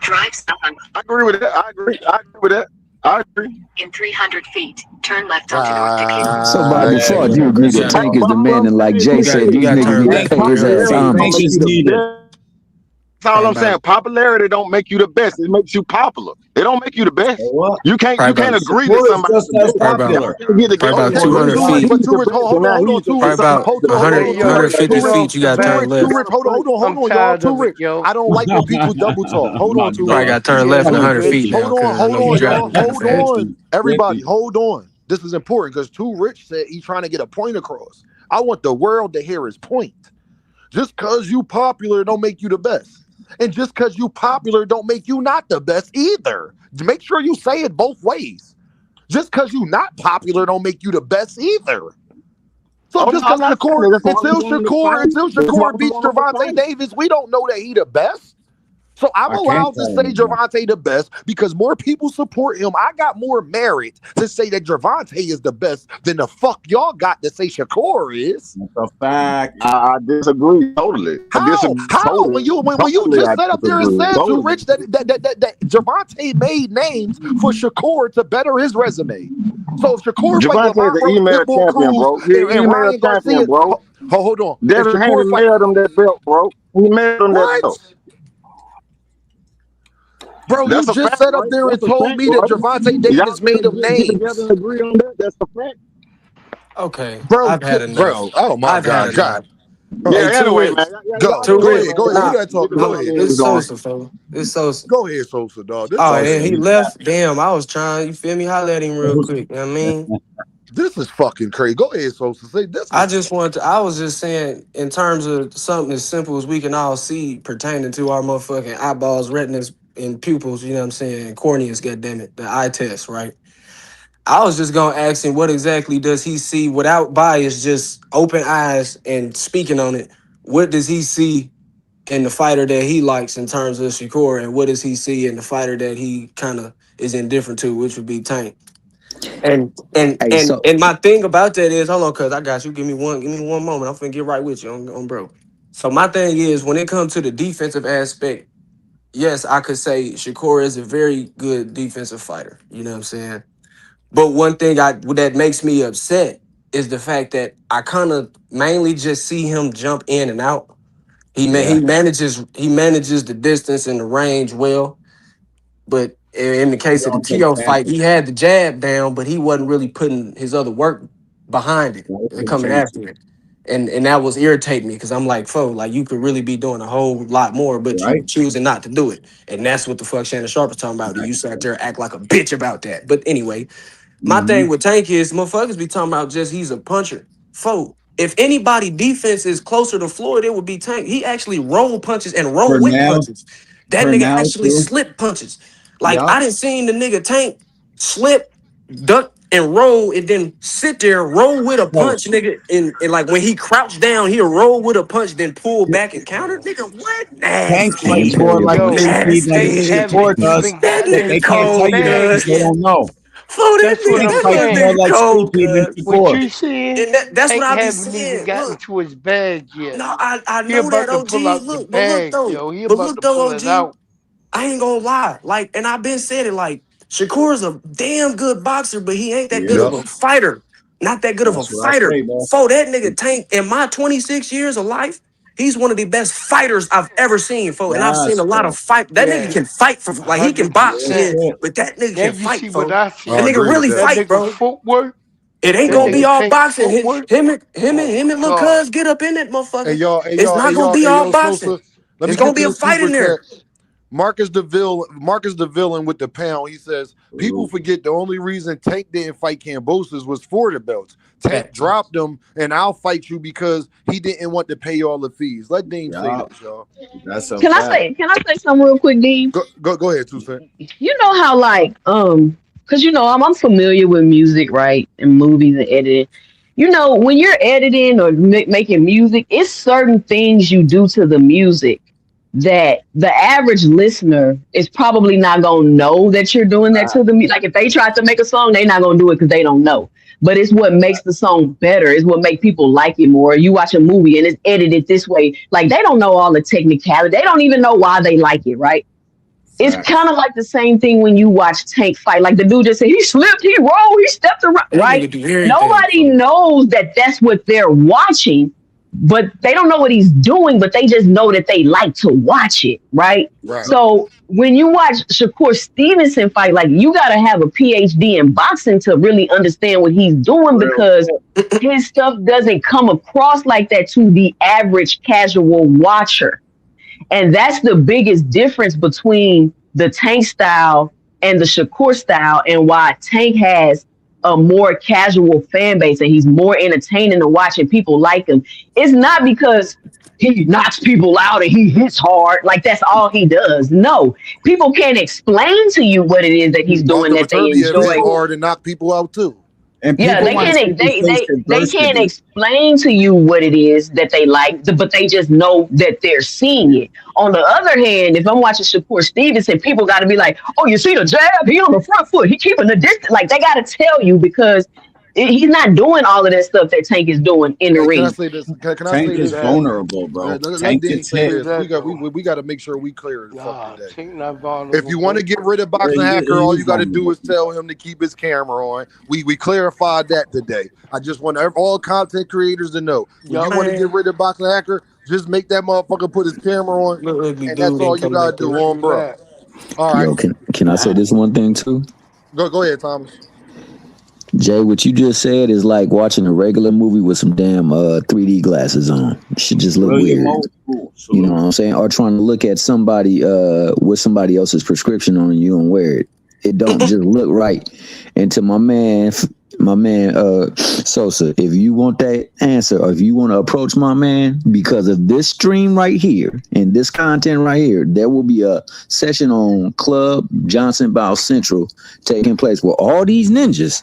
S1: Drive stop on.
S18: I agree with that. I agree with that. I agree.
S1: In 300 feet, turn left onto North Decatur.
S9: So by default, you agree that Tank is the man, and like Jay said, these niggas need to pay his ass homage.
S18: That's all I'm saying. Popularity don't make you the best. It makes you popular. It don't make you the best. You can't agree to somebody.
S16: Probably about 200 feet.
S4: But Rich, hold on,
S16: Probably about 150 feet. You got to turn left.
S4: Rich, hold on, y'all. Too Rich. I don't like when people double talk. Hold on, Too Rich.
S16: Probably got to turn left 100 feet.
S4: Hold on, y'all. Hold on. Everybody, hold on. This is important because Too Rich said he's trying to get a point across. I want the world to hear his point. Just because you popular don't make you the best. And just because you popular don't make you not the best either. Make sure you say it both ways. Just because you not popular don't make you the best either. So just because until Shakur beats Gervonta Davis, we don't know that he the best. So I'm allowed to say Gervonta the best because more people support him. I got more merit to say that Gervonta is the best than the fuck y'all got to say Shakur is.
S10: That's a fact.
S18: I disagree totally.
S4: How? When you just sat up there and said to Rich that Gervonta made names for Shakur to better his resume. So if Shakur
S18: Gervonta is an email champion, bro. He's an email champion, bro.
S4: Hold on.
S18: Devin Haney mailed him that belt, bro. He mailed him that belt.
S4: Bro, you just sat up there and told me that Gervonta Davis made him names.
S18: Agree on that? That's a fact.
S16: Okay,
S4: bro.
S16: I've had enough.
S4: Bro, oh my God.
S18: Yeah, anyway, man.
S4: Go ahead. You gotta talk. Go ahead.
S16: It's Sosa, fella. It's Sosa.
S4: Go ahead, Sosa, dog.
S16: And he left. Damn, I was trying. You feel me? Holler at him real quick. You know what I mean?
S4: This is fucking crazy. Go ahead, Sosa. Say this.
S16: I was just saying, in terms of something as simple as we can all see pertaining to our motherfucking eyeballs, retinas, and pupils, you know what I'm saying? And corneas, goddammit, the eye test, right? I was just gonna ask him what exactly does he see without bias, just open eyes and speaking on it. What does he see in the fighter that he likes in terms of Shakur, and what does he see in the fighter that he kind of is indifferent to, which would be Tank? And my thing about that is, hold on, cuz I got you. Give me one moment. I'm finna get right with you on bro. So my thing is, when it comes to the defensive aspect, yes, I could say Shakur is a very good defensive fighter. You know what I'm saying? But one thing that makes me upset is the fact that I kind of mainly just see him jump in and out. He manages the distance and the range well, but in the case of the Tio fight, he had the jab down, but he wasn't really putting his other work behind it, coming after it. And that was irritating me because I'm like, like you could really be doing a whole lot more, but you choosing not to do it. And that's what the fuck Shannon Sharp was talking about. You sat there and act like a bitch about that. But anyway, my thing with Tank is motherfuckers be talking about just he's a puncher. If anybody defense is closer to Floyd, it would be Tank. He actually roll punches and roll with punches. That nigga actually slip punches. Like I didn't seen the nigga Tank slip, duck, and roll, and then sit there, roll with a punch, nigga. And like when he crouched down, he'll roll with a punch, then pull back and counter. Nigga, what?
S10: Tank fights more like Shakur does.
S16: That nigga cold,
S10: they don't know.
S12: That's what I'm saying. What you saying?
S16: That's what I be
S12: haven't
S16: saying.
S12: even gotten to his bag yet.
S16: No, I
S12: He
S16: know
S12: about
S16: that,
S12: to
S16: OG.
S12: pull out
S16: Look,
S12: the bag, yo. He about to pull it out.
S16: I ain't gonna lie. Like, and I've been saying it, like, Shakur's a damn good boxer, but he ain't that good of a fighter. Not that good of a fighter. That nigga Tank, in my 26 years of life, he's one of the best fighters I've ever seen, and I've seen a lot of fight. That nigga can fight for, like, he can box, but that nigga can fight, That nigga really fight, bro.
S12: Footwork.
S16: It ain't gonna be all boxing. Him and Lil Cuz get up in that motherfucker. It's not gonna be all boxing. It's gonna be a fight in there.
S4: Marcus the villain with the pound. He says people forget the only reason Tank didn't fight Kambosos was for the belts. Tank dropped him, and I'll fight you because he didn't want to pay all the fees. Let Dean say this, y'all.
S10: That's a
S22: Can I
S10: fact.
S22: say something real quick, Dean?
S4: Go ahead, 2 Cent.
S22: You know how like because you know I'm familiar with music, right, and movies and editing. You know, when you're editing or making music, it's certain things you do to the music that the average listener is probably not gonna know that you're doing that to the music. Like if they try to make a song, they're not gonna do it because they don't know. But it's what makes the song better. It's what makes people like it more. You watch a movie and it's edited this way, like they don't know all the technicality. They don't even know why they like it, right? It's kind of like the same thing when you watch Tank fight. Like the dude just said, he slipped, he rolled, he stepped around,
S16: That
S22: right?
S16: nigga do everything.
S22: Nobody knows that that's what they're watching, but they don't know what he's doing, but they just know that they like to watch it, right?
S4: Right.
S22: So when you watch Shakur Stevenson fight, like you got to have a PhD in boxing to really understand what he's doing because his stuff doesn't come across like that to the average casual watcher. And that's the biggest difference between the Tank style and the Shakur style, and why Tank has a more casual fan base and he's more entertaining to watch and people like him. It's not because he knocks people out and he hits hard, like that's all he does. No, people can't explain to you what it is that he's doing that they enjoy.
S4: Hit hard and knock people out too.
S10: And
S22: Yeah, they can't. They can't explain to you what it is that they like, but they just know that they're seeing it. On the other hand, if I'm watching Shakur Stevenson, people got to be like, "Oh, you see the jab? He on the front foot. He keeping the distance." Like they got to tell you because he's not doing all of that stuff that Tank is doing in the ring.
S4: Can I say this? Can I
S10: Tank
S4: say
S10: is
S4: this?
S10: vulnerable, bro.
S4: Let
S10: Tank
S4: Dean
S10: gets
S4: say
S10: hit.
S4: this. We got to make sure we clear the fuck today.
S12: Tank not vulnerable.
S4: If you want to get rid of Boxing Hacker, all you got to do is tell him to keep his camera on. We clarified that today. I just want all content creators to know. When you want to get rid of Boxing Hacker, just make that motherfucker put his camera on, and that's all you got to do, on, bro. All right.
S9: Yo, can I say this one thing too?
S4: Go ahead, Thomas.
S9: Jay, what you just said is like watching a regular movie with some damn 3D glasses on. It should just look weird. You know what I'm saying? Or trying to look at somebody with somebody else's prescription on you and wear it. It don't just look right. And to my man Sosa, if you want that answer, or if you want to approach my man because of this stream right here and this content right here, there will be a session on Club Johnson Bow Central taking place where all these ninjas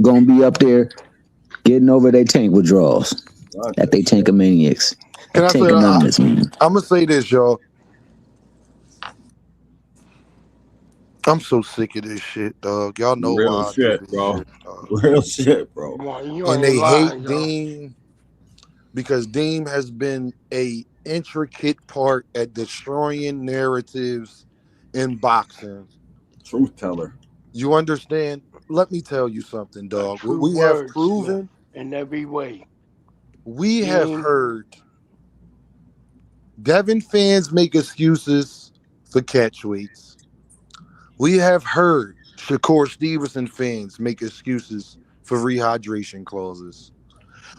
S9: gonna be up there getting over their tank withdrawals at they Tankomaniacs.
S4: Can I say, I'm gonna say this, y'all. I'm so sick of this shit, dog. Y'all know
S10: Real
S4: why
S10: shit,
S4: I do this
S10: bro.
S4: shit, dog.
S10: Real shit, bro.
S4: And they hate Dean because Dean has been a intricate part at destroying narratives in boxing.
S10: Truth teller.
S4: You understand? Let me tell you something, dog.
S12: True
S4: We have
S12: words,
S4: proven
S12: in every way.
S4: we have heard Devin fans make excuses for catch weights. We have heard Shakur Stevenson fans make excuses for rehydration clauses.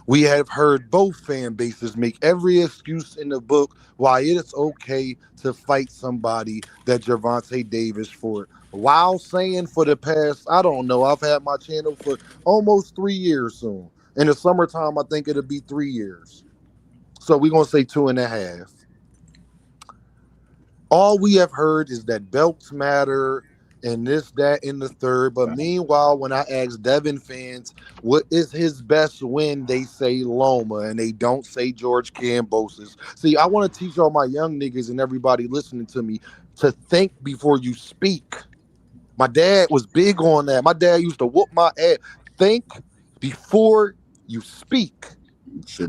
S4: We have heard both fan bases make every excuse in the book why it's okay to fight somebody that Gervonta Davis fought. While saying for the past, I don't know, I've had my channel for almost 3 years soon. In the summertime, I think it'll be 3 years. So we're going to say 2.5. All we have heard is that belts matter and this, that, and the third. But meanwhile, when I ask Devin fans what is his best win, they say Loma and they don't say George Kambosos. See, I want to teach all my young niggas and everybody listening to me to think before you speak. My dad was big on that. My dad used to whoop my ass. Think before you speak.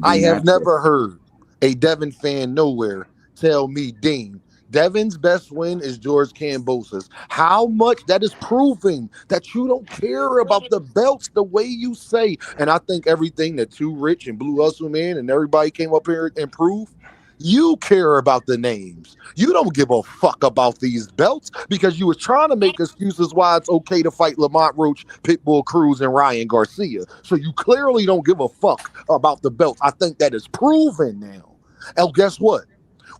S4: I have never heard a Devin fan nowhere tell me, Dean, Devin's best win is George Kambosos. How much that is proving that you don't care about the belts the way you say. And I think everything that Too Rich and Blue Hustle Man and everybody came up here and proved, you care about the names. You don't give a fuck about these belts because you were trying to make excuses why it's okay to fight Lamont Roach, Pitbull Cruz, and Ryan Garcia. So you clearly don't give a fuck about the belts. I think that is proven now. And guess what?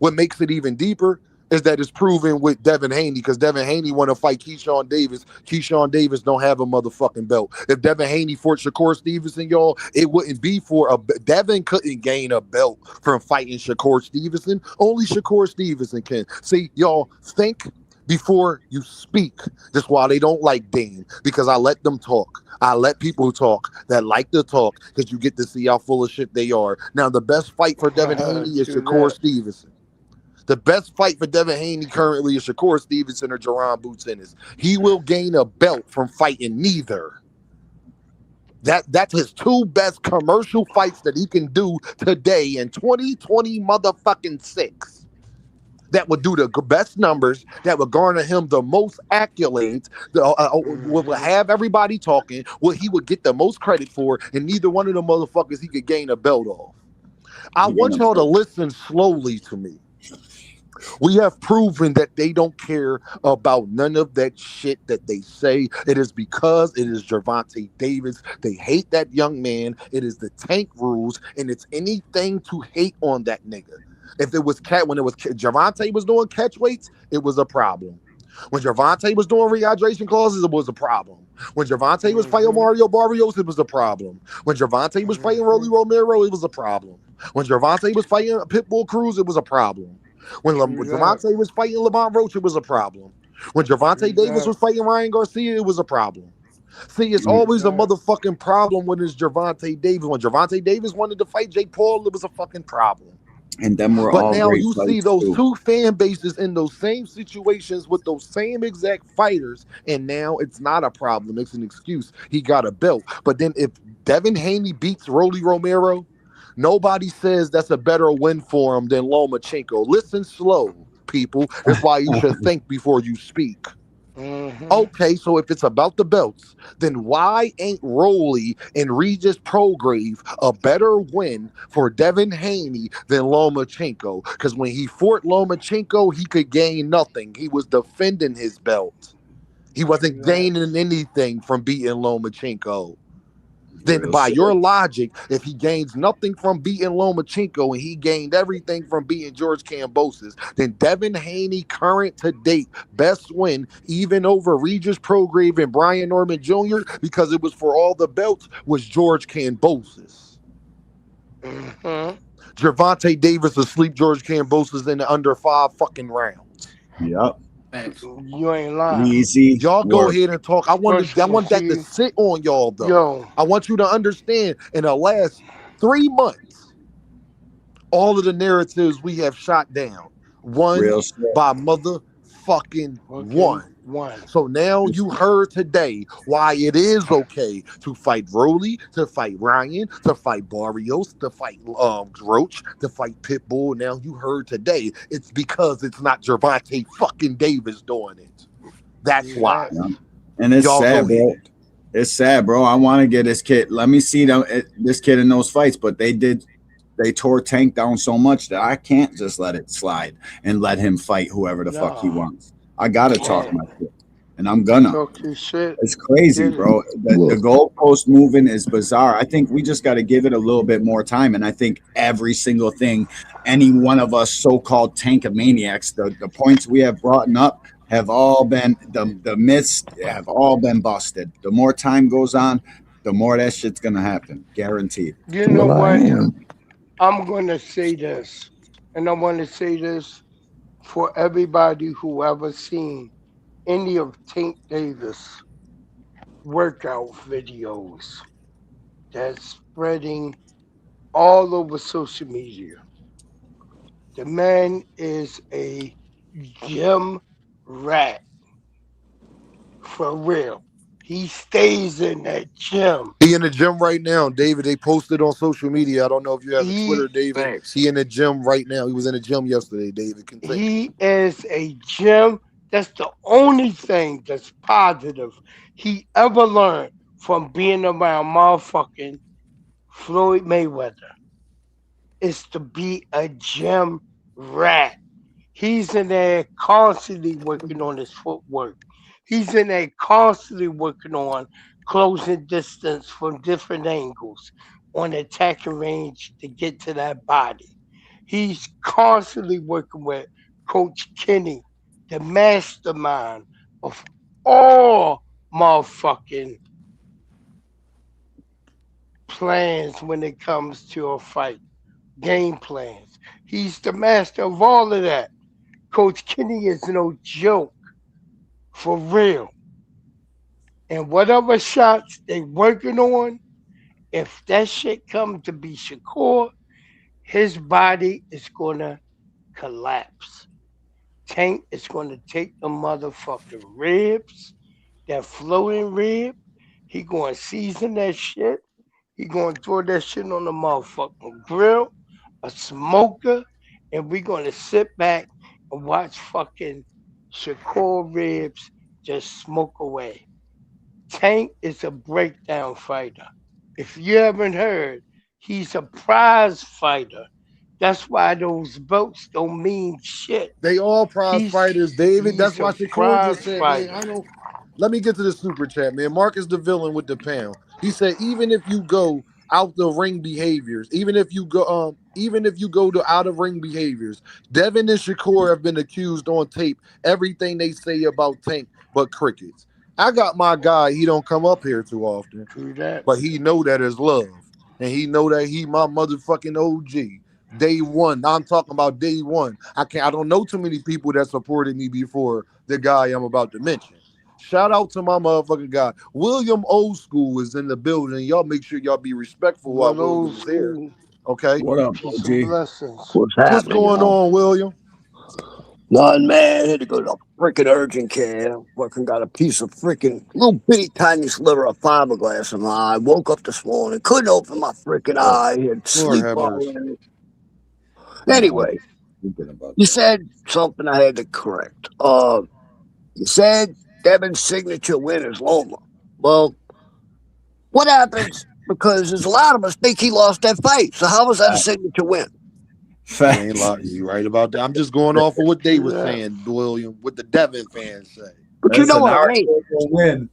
S4: What makes it even deeper? is that it's proven with Devin Haney because Devin Haney want to fight Keyshawn Davis. Keyshawn Davis don't have a motherfucking belt. If Devin Haney fought Shakur Stevenson, y'all, it wouldn't be for a Devin couldn't gain a belt from fighting Shakur Stevenson. Only Shakur Stevenson can. See, y'all think before you speak. That's why they don't like Dame because I let them talk. I let people talk that like to talk because you get to see how full of shit they are. Now, the best fight for Devin Haney is
S12: True
S4: Shakur
S12: that.
S4: Stevenson. The best fight for Devin Haney currently is Shakur Stevenson or Jerron Boots Ennis. He will gain a belt from fighting neither. That's his two best commercial fights that he can do today in 2020 motherfucking 6. That would do the best numbers, that would garner him the most accolades, would have everybody talking, what he would get the most credit for, and neither one of the motherfuckers he could gain a belt off. I
S10: He
S4: want
S10: gonna
S4: y'all to
S10: belt.
S4: listen slowly to me. We have proven that they don't care about none of that shit that they say. It is because it is Gervonta Davis. They hate that young man. It is the tank rules, and it's anything to hate on that nigga. If it was when it was Gervonta was doing catch weights, it was a problem. When Gervonta was doing rehydration clauses, it was a problem. When Gervonta was fighting Mario Barrios, it was a problem. When Gervonta was fighting Rolly Romero, it was a problem. When Gervonta was fighting Pitbull Cruz, it was a problem. When
S12: True that.
S4: Gervonta was fighting Lamont Roach, it was a problem. When Gervonta
S12: True
S4: Davis
S12: that.
S4: was fighting Ryan Garcia, it was a problem. See, it's
S12: True
S4: always a
S12: that.
S4: motherfucking problem when it's Gervonta Davis. When Gervonta Davis wanted to fight Jake Paul, it was a fucking problem.
S10: And them were
S4: But
S10: all
S4: now
S10: great
S4: you see
S10: fights
S4: those
S10: too.
S4: two fan bases in those same situations with those same exact fighters, and now it's not a problem. It's an excuse. He got a belt. But then if Devin Haney beats Rolly Romero, nobody says that's a better win for him than Lomachenko. Listen slow, people. That's why you should think before you speak. Okay, so if it's about the belts, then why ain't Rolly and Regis Prograve a better win for Devin Haney than Lomachenko? Because when he fought Lomachenko, he could gain nothing. He was defending his belt. He wasn't gaining anything from beating Lomachenko. Then,
S10: Real
S4: by
S10: shit.
S4: your logic, if he gains nothing from beating Lomachenko and he gained everything from beating George Kambosos, then Devin Haney, current to date, best win, even over Regis Prograve and Brian Norman Jr., because it was for all the belts, was George Kambosos. Gervonta Davis will sleep George Kambosos in the under 5 fucking rounds.
S10: Yep.
S12: You ain't lying.
S10: Easy
S4: Y'all go
S10: work.
S4: ahead and talk. I want that to sit on y'all though.
S12: Yo.
S4: I want you to understand in the last 3 months, all of the narratives we have shot down, one
S10: Real shit.
S4: by motherfucking one.
S12: One.
S4: So now you heard today why it is okay to fight Rolly, to fight Ryan, to fight Barrios, to fight Roach, to fight Pitbull. Now you heard today it's because it's not Gervonta fucking Davis doing it. That's why.
S10: Yeah. And it's
S4: Y'all
S10: sad,
S4: go
S10: bro.
S4: ahead.
S10: It's sad, bro. I want to get this kid. Let me see this kid in those fights, but they tore Tank down so much that I can't just let it slide and let him fight whoever the fuck he wants. I gotta talk my shit, and I'm gonna.
S12: Talk your shit.
S10: It's crazy, bro. The goalpost moving is bizarre. I think we just got to give it a little bit more time, and I think every single thing, any one of us so-called tankomaniacs, the points we have brought up have all been the myths have all been busted. The more time goes on, the more that shit's gonna happen, guaranteed.
S12: You know what? I'm gonna say this, and I want to say this for everybody who ever seen any of Tank Davis workout videos that's spreading all over social media. The man is a gym rat. For real. He stays in that gym.
S4: He in the gym right now, David. They posted on social media. I don't know if you have a
S12: He-
S4: Twitter, David.
S16: Thanks.
S4: He in the gym right now. He was in the gym yesterday, David. Continue.
S12: He is a gym. That's the only thing that's positive he ever learned from being around motherfucking Floyd Mayweather is to be a gym rat. He's in there constantly working on his footwork. He's in there constantly working on closing distance from different angles on attacking range to get to that body. He's constantly working with Coach Kenny, the mastermind of all motherfucking plans when it comes to a fight, game plans. He's the master of all of that. Coach Kenny is no joke, for real. And whatever shots they working on, if that shit comes to be Shakur, his body is gonna collapse. Tank is gonna take the motherfucking ribs, that floating rib. He gonna season that shit. He gonna throw that shit on the motherfucking grill, a smoker, and we gonna sit back and watch fucking Shakur ribs just smoke away. Tank is a breakdown fighter. If you haven't heard, he's a prize fighter. That's why those belts don't mean shit.
S4: They all prize
S12: He's
S4: fighters, David. That's
S12: he's
S4: why
S12: a
S4: Shakur
S12: prize
S4: just said, man, I
S12: fighter.
S4: don't. Let me get to the super chat, man. Marcus the villain with the pound. He said, even if you go out the ring behaviors, even if you go to out of ring behaviors, Devin and Shakur have been accused on tape everything they say about Tank, but crickets. I got my guy. He don't come up here too often,
S12: True that.
S4: but he know that is love, and he know that he my motherfucking OG. Day one. I'm talking about day one. I don't know too many people that supported me before the guy I'm about to mention. Shout out to my motherfucking guy. William Old School is in the building. Y'all make sure y'all be respectful while
S12: What
S4: William
S12: old
S4: is here.
S12: school?
S4: Okay.
S10: What up,
S12: Peace and
S10: OG?
S12: blessings.
S14: What's
S4: What's
S14: happening,
S4: going
S14: y'all?
S4: on, William?
S14: None, man. Had to go to freaking urgent care. Fucking got a piece of freaking little bitty tiny sliver of fiberglass in my eye. Woke up this morning, couldn't open my freaking eye. Had
S4: Lord
S14: sleep
S4: have
S14: all
S4: mercy.
S14: in it.
S10: No,
S14: Anyway,
S10: thinking about
S14: you
S10: that.
S14: said something I had to correct. You said Devin's signature win is Loma. Well, what happens? Because there's a lot of us think he lost that fight. So how was that a signature win?
S4: You ain't
S10: Facts.
S4: like you right about that. I'm just going off of what they
S12: True
S4: were
S12: that.
S4: saying, William, what the Devin fans say.
S14: But you
S10: That's
S14: know
S10: an
S14: what I mean.
S10: arguable win.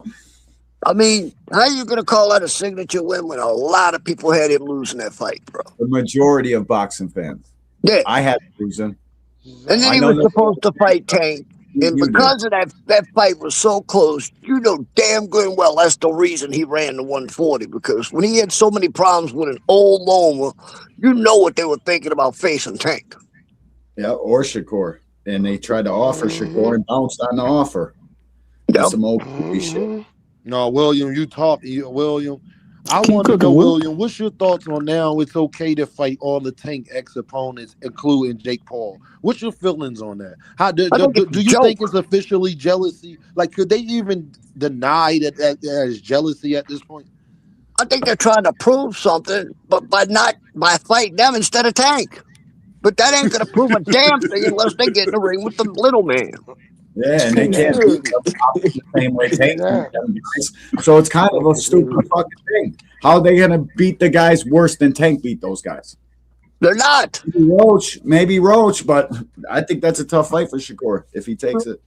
S14: I mean, how are you going to call that a signature win when a lot of people had him losing that fight, bro?
S10: The majority of boxing fans.
S14: Yeah.
S10: I had losing.
S14: And then
S10: I
S14: he
S10: know
S14: was
S10: that
S14: supposed to fight Tank. And
S10: you did.
S14: because of that fight was so close, you know damn good and well that's the reason he ran to 140. Because when he had so many problems with an old Loma, you know what they were thinking about facing Tank.
S10: Yeah, or Shakur. And they tried to offer Shakur
S12: Mhm.
S10: and bounced on the offer. That's
S14: Yep.
S10: some old shit.
S12: Mhm.
S4: No, William, William. I
S9: Keep
S4: want to know,
S9: cooking, Will.
S4: William, what's your thoughts on now it's okay to fight all the Tank ex opponents, including Jake Paul? What's your feelings on that? How
S14: I think it's
S4: do
S14: a
S4: you think
S14: joke.
S4: it's officially jealousy? Like, could they even deny that is jealousy at this point?
S14: I think they're trying to prove something, but by fighting them instead of Tank. But that ain't gonna prove a damn thing unless they get in the ring with the little man.
S10: Yeah, and they
S12: True
S10: can't
S12: that.
S10: beat them the same way
S12: True
S10: Tank beat
S12: that.
S10: them guys. So it's kind of a stupid fucking thing. How are they gonna beat the guys worse than Tank beat those guys?
S14: They're not.
S10: Maybe Roach, but I think that's a tough fight for Shakur if he takes it.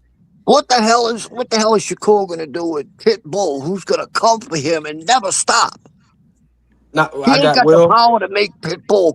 S14: What the hell is Shakur gonna do with Pitbull, who's gonna come for him and never stop?
S16: Now
S14: He
S16: I
S14: ain't
S16: got
S14: got the
S16: Will.
S14: power to make Pitbull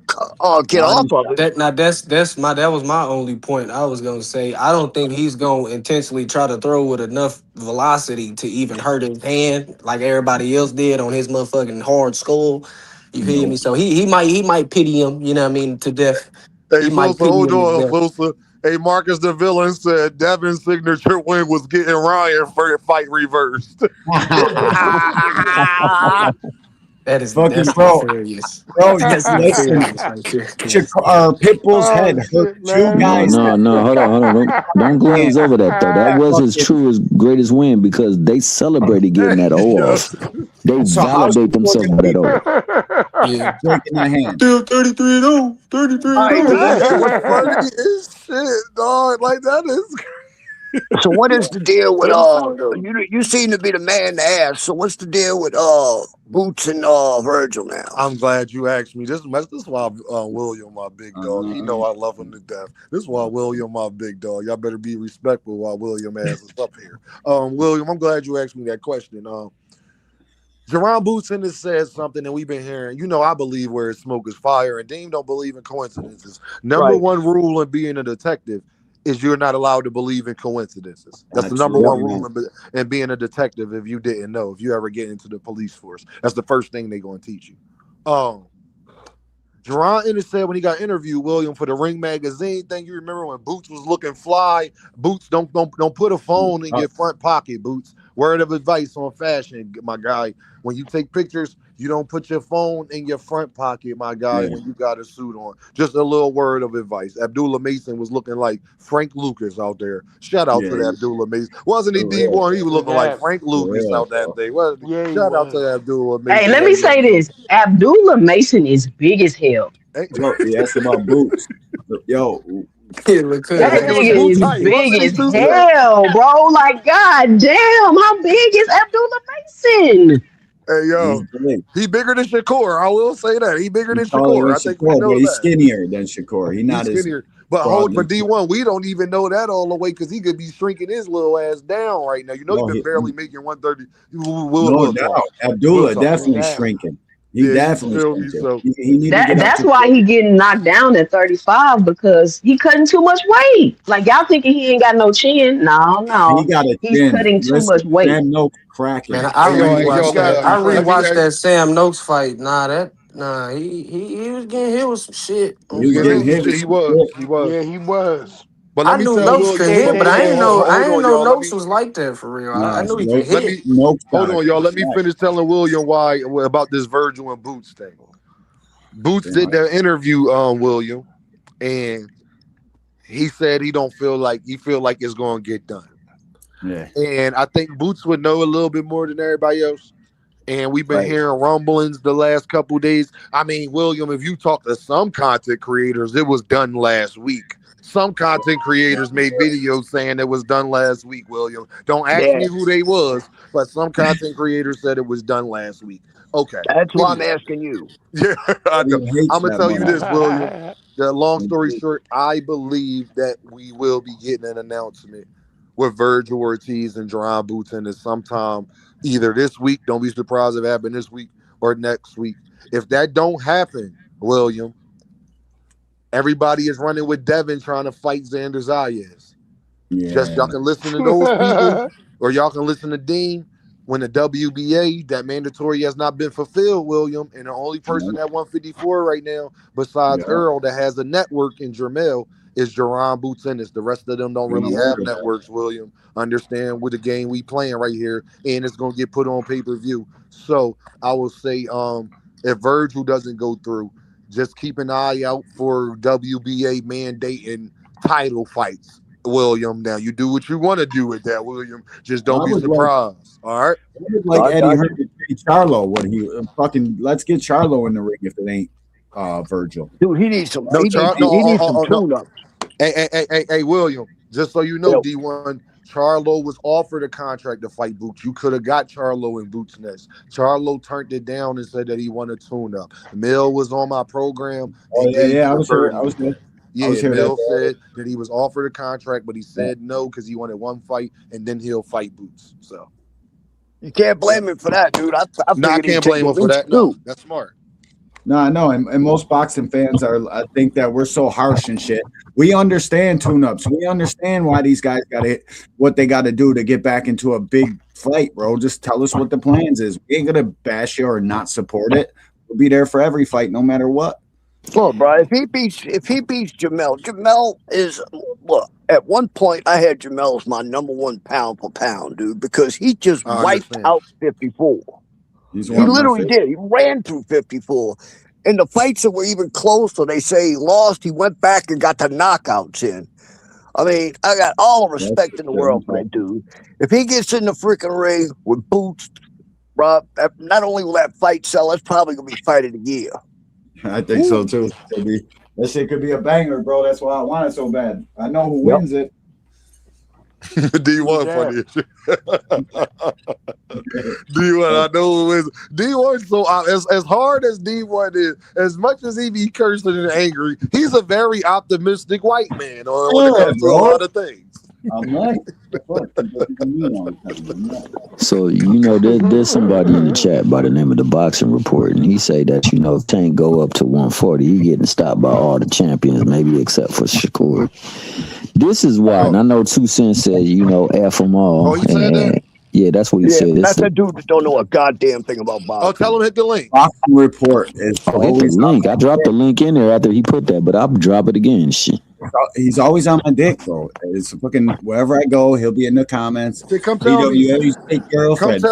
S14: get
S10: Body
S14: off of him.
S16: That now that was my only point. I was gonna say I don't think he's gonna intentionally try to throw with enough velocity to even hurt his hand like everybody else did on his motherfucking hard skull. You feel me?
S10: Nope.
S16: So he might pity him. You know what I mean to death.
S4: Hey,
S16: He might
S4: Filsa,
S16: pity
S4: hold
S16: him to
S4: on,
S16: death.
S4: Filsa. Hey, Marcus the villain said Devin's signature win was getting Ryan for fight reversed.
S10: Fucking
S16: That's
S10: bro,
S16: nefarious.
S10: just
S16: That's
S10: listen.
S16: nefarious right there.
S10: Pitbull's head
S12: Oh
S10: hurt
S12: shit,
S10: two
S12: man.
S9: No,
S10: guys that
S9: no, no.
S10: were
S9: Hold on, hold on. Don't
S10: and
S9: glaze over that though. That
S10: that
S9: was his
S10: fucking
S9: truest, greatest win because they celebrated getting that O
S4: Yes.
S9: off. They
S10: so how's
S9: validate
S10: Shakur
S9: themselves
S10: gonna
S9: by that
S10: beat
S9: O.
S16: Yeah.
S10: breaking that hand?
S16: Still 33-0. 33
S14: All
S16: and
S14: right. So
S16: 0.
S14: what? So
S4: That's
S14: what?
S4: funny as shit, dog. Like that is.
S14: So what is the deal with
S16: 34-0.
S14: you seem to be the man to ask. So what's the deal with Boots and Virgil now?
S4: I'm glad you asked me. This is why William, my big dog. He know I love him to death. This is why William, my big dog. Y'all better be respectful while William ass is up here. William, I'm glad you asked me that question. Jerron Bootson has said something, and we've been hearing. You know, I believe where it's smoke is fire, and Dean don't believe in coincidences. Number
S14: Right.
S4: one rule in being a detective: is you're not allowed to believe in coincidences. That's the
S10: That's
S4: number
S10: right,
S4: one
S10: man.
S4: rule in being a detective. If you didn't know, if you ever get into the police force, that's the first thing they're going to teach you. Gervonta Ennis said when he got interviewed, William, for the Ring magazine thing, you remember when Boots was looking fly? Boots, don't put a phone in your front pocket, Boots. Word of advice on fashion, my guy. When you take pictures, you don't put your phone in your front pocket, my guy,
S10: Yeah.
S4: when you got a suit on. Just a little word of advice. Abdullah Mason was looking like Frank Lucas out there. Shout out to Abdullah Mason. Wasn't he D1? He was looking like Frank Lucas out that thing. Wasn't he?
S12: Yeah, he
S4: Shout out
S12: was.
S4: to Abdullah
S22: Hey,
S4: Mason.
S22: let me say this. Abdullah Mason is big as hell.
S10: Yo, you asked about Boots. Yo,
S16: look
S22: That
S4: That nigga was
S22: nigga
S4: boot
S22: is
S4: tight.
S22: big
S4: Wasn't he,
S22: as
S4: Tuesday?
S22: hell, bro. Like, god damn, how big is Abdullah Mason?
S4: Hey, yo. He bigger than Shakur. I will say that. He bigger than
S10: He's taller
S4: Shakur.
S10: than
S4: I think we
S10: Shakur, but
S4: know
S10: he's
S4: that.
S10: skinnier than Shakur. He's not
S4: He's
S10: as
S4: skinnier. But
S10: broad.
S4: D1, we don't even know that all the way because he could be shrinking his little ass down right now. You know, he's been barely making 130.
S10: No doubt. Abdullah definitely shrinking. He definitely shrinking.
S4: So
S10: he need to get up
S22: That's
S10: to
S22: why he getting knocked down at 35 because he cutting too much weight. Like y'all thinking he ain't got no chin? No.
S10: He got a
S22: He's
S10: chin.
S22: cutting too
S10: Listen,
S22: much weight.
S10: Sam Noakes cracking.
S16: Man, I rewatched that. I
S4: let me
S16: rewatched that Sam Noakes fight. He was getting hit with some shit.
S4: He was getting hit with some shit. He was.
S12: Yeah, he was.
S4: But
S16: I
S4: let me
S16: knew
S4: tell
S16: Noakes could
S4: William.
S16: hit, but I ain't know
S4: Hold on, y'all.
S16: Noakes was like that for real. I knew he could
S4: Let
S16: hit.
S4: me hold on, y'all. Let me finish telling William why about this Virgil and Boots thing. Boots did their interview, William, and he said he feel like it's gonna get done.
S10: Yeah.
S4: And I think Boots would know a little bit more than everybody else. And we've been hearing rumblings the last couple of days. I mean, William, if you talk to some content creators, it was done last week. Some content creators made videos saying it was done last week, William. Don't ask me who they was, but some content creators said it was done last week. Okay.
S14: That's why I'm asking you.
S4: Yeah, I know. I'm going to tell you this, William. The long story short, I believe that we will be getting an announcement with Virgil Ortiz and Jerron Boots in sometime either this week. Don't be surprised if it happens this week or next week. If that don't happen, William, everybody is running with Devin trying to fight Xander Zayas.
S10: Yeah.
S4: Just y'all can listen to those people, or y'all can listen to Dean when the WBA, that mandatory has not been fulfilled, William. And the only person at 154 right now, besides Earl, that has a network in Jermel is Jerron Boots Ennis. The rest of them don't really have networks, William. Understand with the game we playing right here, and it's gonna get put on pay-per-view. So I will say, if Virgil doesn't go through, just keep an eye out for WBA mandating title fights, William. Now you do what you want to do with that, William. Just don't be surprised. All right.
S10: Like Eddie Hearn to Charlo when he fucking let's get Charlo in the ring if it ain't Virgil.
S14: Dude, he needs some.
S4: No,
S14: He needs some tune-up.
S4: Hey, William. Just so you know, D1, Charlo was offered a contract to fight Boots. You could have got Charlo in Boots next. Charlo turned it down and said that he wanted tune-up. Mill was on my program. And
S10: I was here.
S4: Mill said that he was offered a contract, but he said no because he wanted one fight, and then he'll fight Boots. So
S14: you can't blame him for that, dude. I
S4: can't blame him for that. No, that's smart.
S10: No, I know, and most boxing fans I think that we're so harsh and shit. We understand tune-ups. We understand why these guys got to what they got to do to get back into a big fight, bro. Just tell us what the plans is. We ain't gonna bash you or not support it. We'll be there for every fight, no matter what.
S14: Well, bro, if he beats Jamel is look. At one point, I had Jamel as my number one pound for pound, dude, because he just wiped out 54. He literally did. He ran through 54. In the fights that were even closer, they say he lost. He went back and got the knockouts in. I mean, I got all the respect in the world for that dude. If he gets in the freaking ring with Boots, bro, not only will that fight sell, it's probably going to be fight of the year.
S10: I think so, too. That shit could be a banger, bro. That's why I want it so bad. I know who wins it.
S4: D1 funny. D1, I know who is D1. So as hard as D1 is, as much as he be cursing and angry, he's a very optimistic white man when it comes to a lot of things.
S10: I'm like,
S9: so there's somebody in the chat by the name of the Boxing Report, and he say that if Tank go up to 140, he getting stopped by all the champions, maybe except for Shakur. This is why, and I know 2 Cents said, F them all.
S4: Oh, he said that?
S9: Yeah, that's what he
S14: Yeah,
S9: said.
S14: that's a dude that don't know a goddamn thing about
S4: Oh,
S14: boxing.
S4: tell him hit the link.
S10: Boxing report is
S9: Hit the
S10: always
S9: link. I dropped the link in there after he put that, but I'll drop it again. Shit.
S10: He's always on my dick, bro. It's fucking wherever I go, he'll be in the comments.
S4: Say, come tell me.
S10: BWA's fake girlfriend.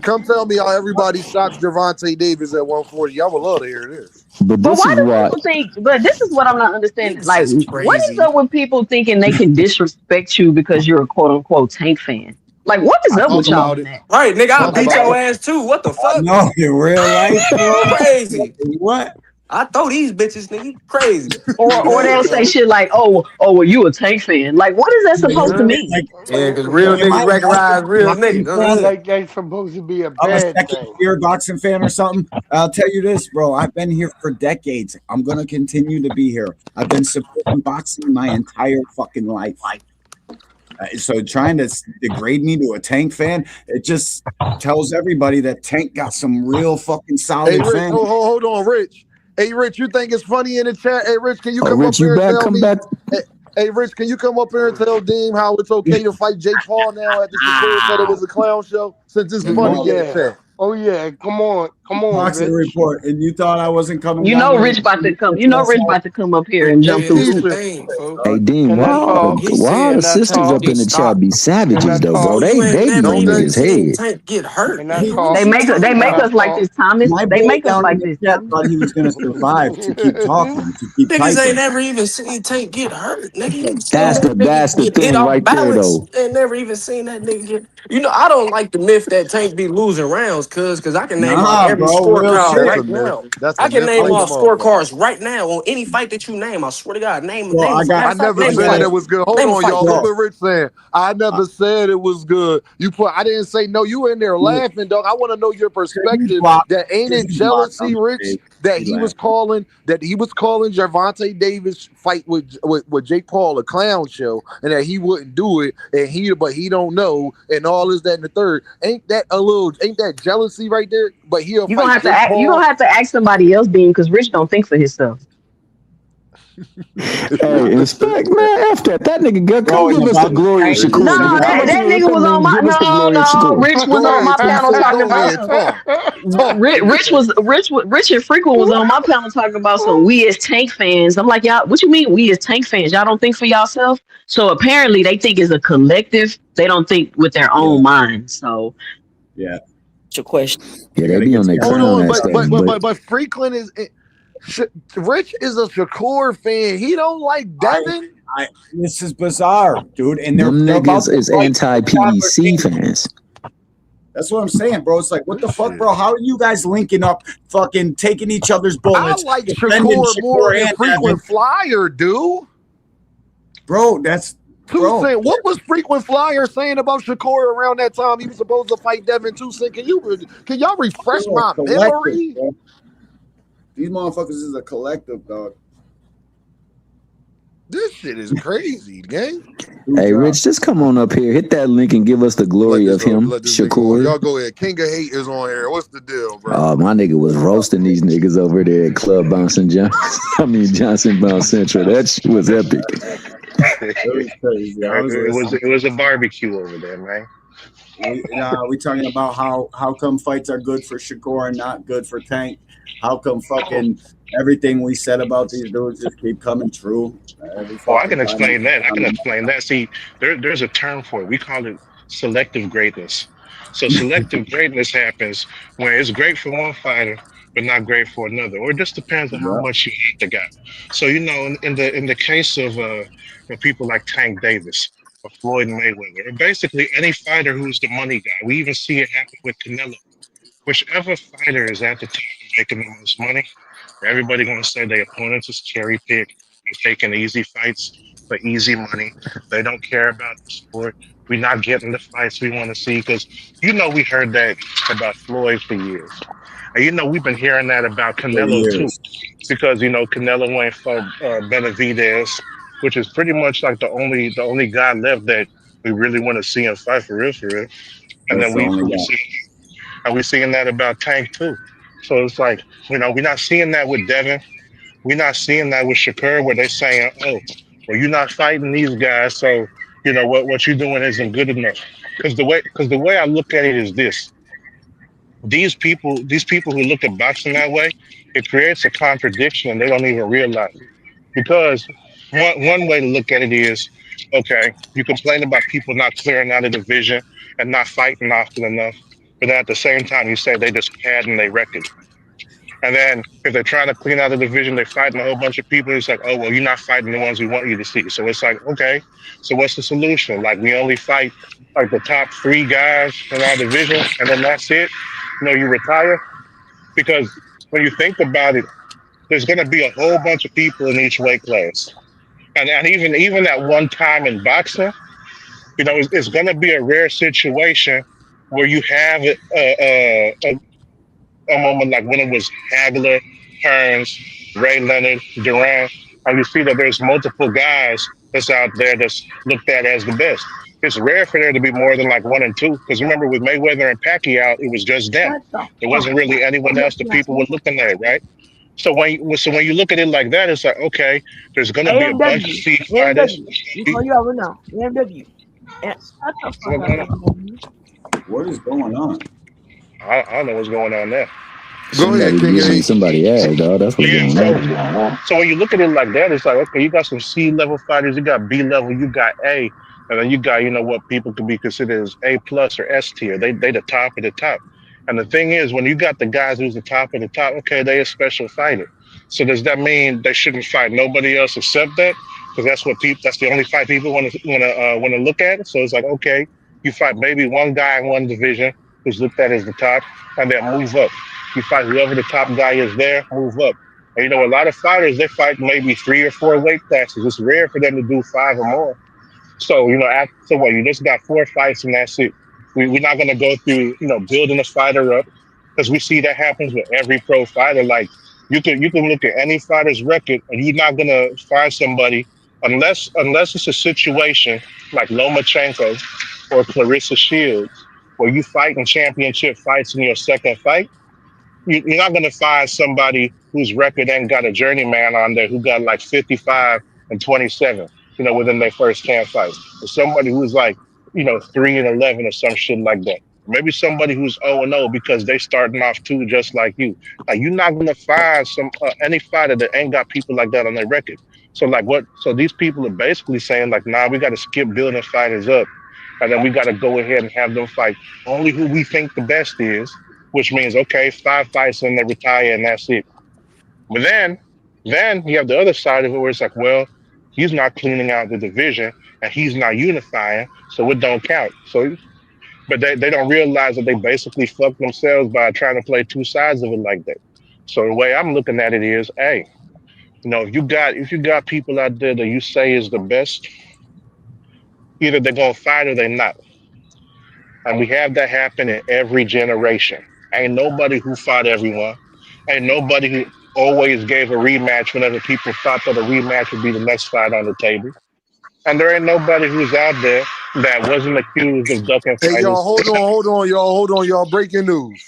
S4: Come tell me how everybody shots Gervonta Davis at 140. I would love to hear this.
S9: But
S22: But
S9: this
S22: why
S9: is
S22: do
S9: why.
S22: people think? But this is what I'm not understanding.
S16: This
S22: Like,
S16: is
S22: what is
S16: crazy.
S22: up with people thinking they can disrespect you because you're a quote unquote Tank fan? Like, what is up with y'all on that?
S16: Right, nigga, I'll
S4: Talk
S16: beat
S4: about
S16: your
S4: it.
S16: ass too. What the fuck?
S10: No, in real life, bro.
S16: Crazy.
S10: What?
S16: I throw these bitches, nigga. Crazy.
S22: Or they'll say shit like, well, you a Tank fan. Like, what is that supposed to mean?
S16: Yeah, because real niggas recognize real niggas.
S12: Like that's supposed to be a
S10: I'm a
S12: bad
S10: second
S12: thing.
S10: year boxing fan or something. I'll tell you this, bro. I've been here for decades. I'm gonna continue to be here. I've been supporting boxing my entire fucking life. So trying to degrade me to a Tank fan, it just tells everybody that Tank got some real fucking solid
S4: Hey, Rich,
S10: fans.
S4: hold on, Rich. Hey, Rich, you think it's funny in the chat? Hey, Rich, can you come
S9: Rich,
S4: up here
S9: you
S4: and
S9: back?
S4: tell
S9: Come
S4: me?
S9: back.
S4: Hey, Rich, can you come up here and tell Deem how it's okay to fight Jake Paul now after Shakur said it was a clown show? Since it's funny in the chat.
S12: Oh yeah, come on,
S10: Boxing
S12: Rich.
S10: report, and you thought I wasn't coming.
S22: You
S10: down
S22: know
S10: there
S22: Rich about to come. You know Rich about to come up here and jump
S16: Yeah,
S22: through
S16: that's the
S22: hoops.
S16: thing, folks.
S9: Hey, Dean,
S12: Can I talk?
S9: why the sisters up in the chat be savages though, bro? They
S16: You ain't
S9: be
S16: never
S9: on
S16: even
S9: niggas'
S16: seen
S9: head.
S16: Tank get hurt.
S12: Can I
S16: Nigga.
S12: talk?
S16: What you talking
S22: They make
S16: about?
S22: us like this, Thomas.
S10: My
S22: They
S10: boy
S22: make us
S10: down
S22: like
S10: in the
S22: this,
S10: chat
S22: Thomas.
S10: thought he was going to survive to keep talking, to keep
S16: Niggas
S10: typing.
S16: ain't never even seen Tank get hurt. Nigga, you seen
S9: That's
S16: that
S9: the
S16: nigga get hit
S9: thing
S16: off
S9: right there,
S16: balance.
S9: though.
S16: Ain't never even seen that nigga get. You know, I don't like the myth that Tank be losing rounds, cause I can name off
S10: Nah,
S16: every
S10: bro, real
S16: scorecard
S10: shit.
S4: That's a
S16: right
S4: myth.
S16: now.
S4: That's
S16: I
S4: a
S16: can
S4: myth
S16: name
S4: like a
S16: off
S4: motherfucker.
S16: scorecards right now on any fight that you name. I swear to God, name
S10: Bro, I got.
S16: matter
S4: I
S16: of fact,
S4: never
S16: name a
S4: said
S16: fight.
S4: it was good. Hold
S16: Name a
S4: on,
S16: fight.
S4: y'all. Look
S10: Bro.
S4: what Rich saying. I never said it was good. I didn't say no. You in there laughing, dog. I want to know your perspective. That ain't it jealousy, Rich? That he was calling Gervonta Davis fight with Jake Paul a clown show, and that he wouldn't do it, but he don't know, and all this, that, and the third. Ain't that jealousy right there? But he'll
S22: You
S4: fight
S22: gonna have to
S4: Jake
S22: ask. You
S4: Paul.
S22: gonna have to ask somebody else, Dean, because Rich don't think for himself.
S9: Hey, inspect, man, F that. That nigga, come
S10: Bro,
S9: give us the glory of
S22: No,
S9: Shakur, nigga. Come up
S22: that
S9: here, hit
S22: nigga
S9: that
S22: was on
S9: link,
S22: my.
S9: give us the glory of
S22: No,
S9: Shakur.
S22: Rich was
S4: Go
S22: on my
S4: ahead,
S22: panel
S4: 2 Cent.
S22: talking
S4: Go
S22: about
S4: ahead.
S22: some.
S4: Talk.
S22: Rich and Frequent was on my panel talking about some. We as Tank fans. I'm like, y'all. What you mean we as Tank fans? Y'all don't think for yourself. So apparently they think as a collective. They don't think with their own mind. So
S10: Yeah.
S22: your question.
S9: Yeah, they be on their
S4: Hold
S9: clown
S4: on,
S9: ass stuff,
S4: but Freakland is Rich is a Shakur fan. He don't like Devin.
S10: This is bizarre, dude. And they're
S9: them
S10: about
S9: niggas
S10: to
S9: is
S10: fight
S9: anti-PDC fans.
S10: That's what I'm saying, bro. It's like, what the fuck, bro? How are you guys linking up, fucking taking each other's bullets?
S4: I like
S10: defending
S4: Shakur more than
S10: and
S4: Frequent
S10: Devin?
S4: Flyer, dude.
S10: Bro, that's
S4: 2 Cent. What was Frequent Flyer saying about Shakur around that time he was supposed to fight Devin 2 Cent? Can y'all refresh my memory?
S10: Bro. These motherfuckers is a collective, dog.
S4: This shit is crazy, gang.
S9: Hey, Rich, just come on up here, hit that link, and give us the glory of him, Shakur.
S4: Y'all go ahead. King of Hate is on here. What's the deal, bro?
S9: Oh, my nigga was roasting these niggas over there at Club Bouncing Johnson Bounce Central. That shit was epic.
S10: It was crazy.
S2: It was a barbecue over there, man.
S10: We talking about how come fights are good for Shakur and not good for Tank? How come fucking everything we said about these dudes just keep coming true?
S2: I can explain that. See, there's a term for it. We call it selective greatness. So selective greatness happens when it's great for one fighter, but not great for another, or it just depends on how much you hate the guy. So in the case of people like Tank Davis or Floyd Mayweather, or basically any fighter who's the money guy. We even see it happen with Canelo. Whichever fighter is at the top of making the most money, everybody going to say their opponents is cherry picked and taking easy fights for easy money. They don't care about the sport. We're not getting the fights we want to see because we heard that about Floyd for years. And we've been hearing that about Canelo too, because Canelo went for Benavidez, which is pretty much like the only guy left that we really want to see him fight for real. And
S10: That's
S2: then
S10: the only guy.
S2: we're seeing that about Tank too. So it's like, we're not seeing that with Devin. We're not seeing that with Shakur, where they're saying, oh, well, you're not fighting these guys, so you know what you're doing isn't good enough. Because the way I look at it is this: these people who look at boxing that way, it creates a contradiction and they don't even realize it. Because one way to look at it is, okay, you complain about people not clearing out of the division and not fighting often enough, but then at the same time you say they just padding their record. And then if they're trying to clean out the division, they're fighting a whole bunch of people. It's like, oh well, you're not fighting the ones we want you to see. So it's like, okay, so what's the solution? Like we only fight like the top three guys in our division, and then that's it. You know, you retire because when you think about it, there's going to be a whole bunch of people in each weight class, and even at one time in boxing, you know, it's going to be a rare situation where you have a moment like when it was Hagler, Hearns, Ray Leonard, Durant, and you see that there's multiple guys that's out there that's looked at as the best. It's rare for there to be more than like one and two. Because remember, with Mayweather and Pacquiao, it was just them. There wasn't really anyone else that people were looking at, right? So when you look at it like that, it's like okay, there's going to be a bunch of
S13: AMW.
S2: C fighters.
S13: AMW. We call you out right now. AMW. And shut the fuck
S2: What's going
S13: up,
S2: on?
S13: AMW.
S10: What is going on?
S2: I don't know what's going on there.
S4: Go ahead,
S9: Somebody
S4: King
S9: getting
S4: A.
S9: somebody ass, dog. That's what's
S2: Yeah,
S9: going on.
S2: so when you look at it like that, it's like okay, you got some C level fighters, you got B level, you got A, and then you got what people could be considered as A plus or S tier. They the top of the top. And the thing is, when you got the guys who's the top of the top, okay, they a special fighter. So does that mean they shouldn't fight nobody else except that? Because that's the only fight people want to look at. So it's like okay, you fight maybe one guy in one division who's looked at as the top, and then move up. You fight whoever the top guy is there, move up. And a lot of fighters they fight maybe 3 or 4 weight classes. It's rare for them to do 5 or more. So, after what, you just got 4 fights and that's it. We're not going to go through, building a fighter up because we see that happens with every pro fighter. Like, you can look at any fighter's record and you're not going to find somebody unless it's a situation like Lomachenko or Clarissa Shields where you fight in championship fights in your second fight. You're not going to find somebody whose record ain't got a journeyman on there who got like 55 and 27, within their first 10 fights. Or somebody who's like, 3 and 11 or some shit like that. Maybe somebody who's 0 and 0 because they starting off too, just like you. Like you're not going to find any fighter that ain't got people like that on their record. So like what? So these people are basically saying like, nah, we got to skip building fighters up, and then we got to go ahead and have them fight only who we think the best is, which means okay, 5 fights and they retire and that's it. But then you have the other side of it where it's like, well, he's not cleaning out the division and he's not unifying, so it don't count. So, but they don't realize that they basically fucked themselves by trying to play two sides of it like that. So the way I'm looking at it is, hey, if you got people out there that you say is the best, either they're gonna fight or they're not. And we have that happen in every generation. Ain't nobody who fought everyone. Ain't nobody who always gave a rematch whenever people thought that a rematch would be the next fight on the table. And there ain't nobody who's out there that wasn't accused of ducking
S4: Hey, y'all,
S2: fighters.
S4: hold on, y'all. Breaking news.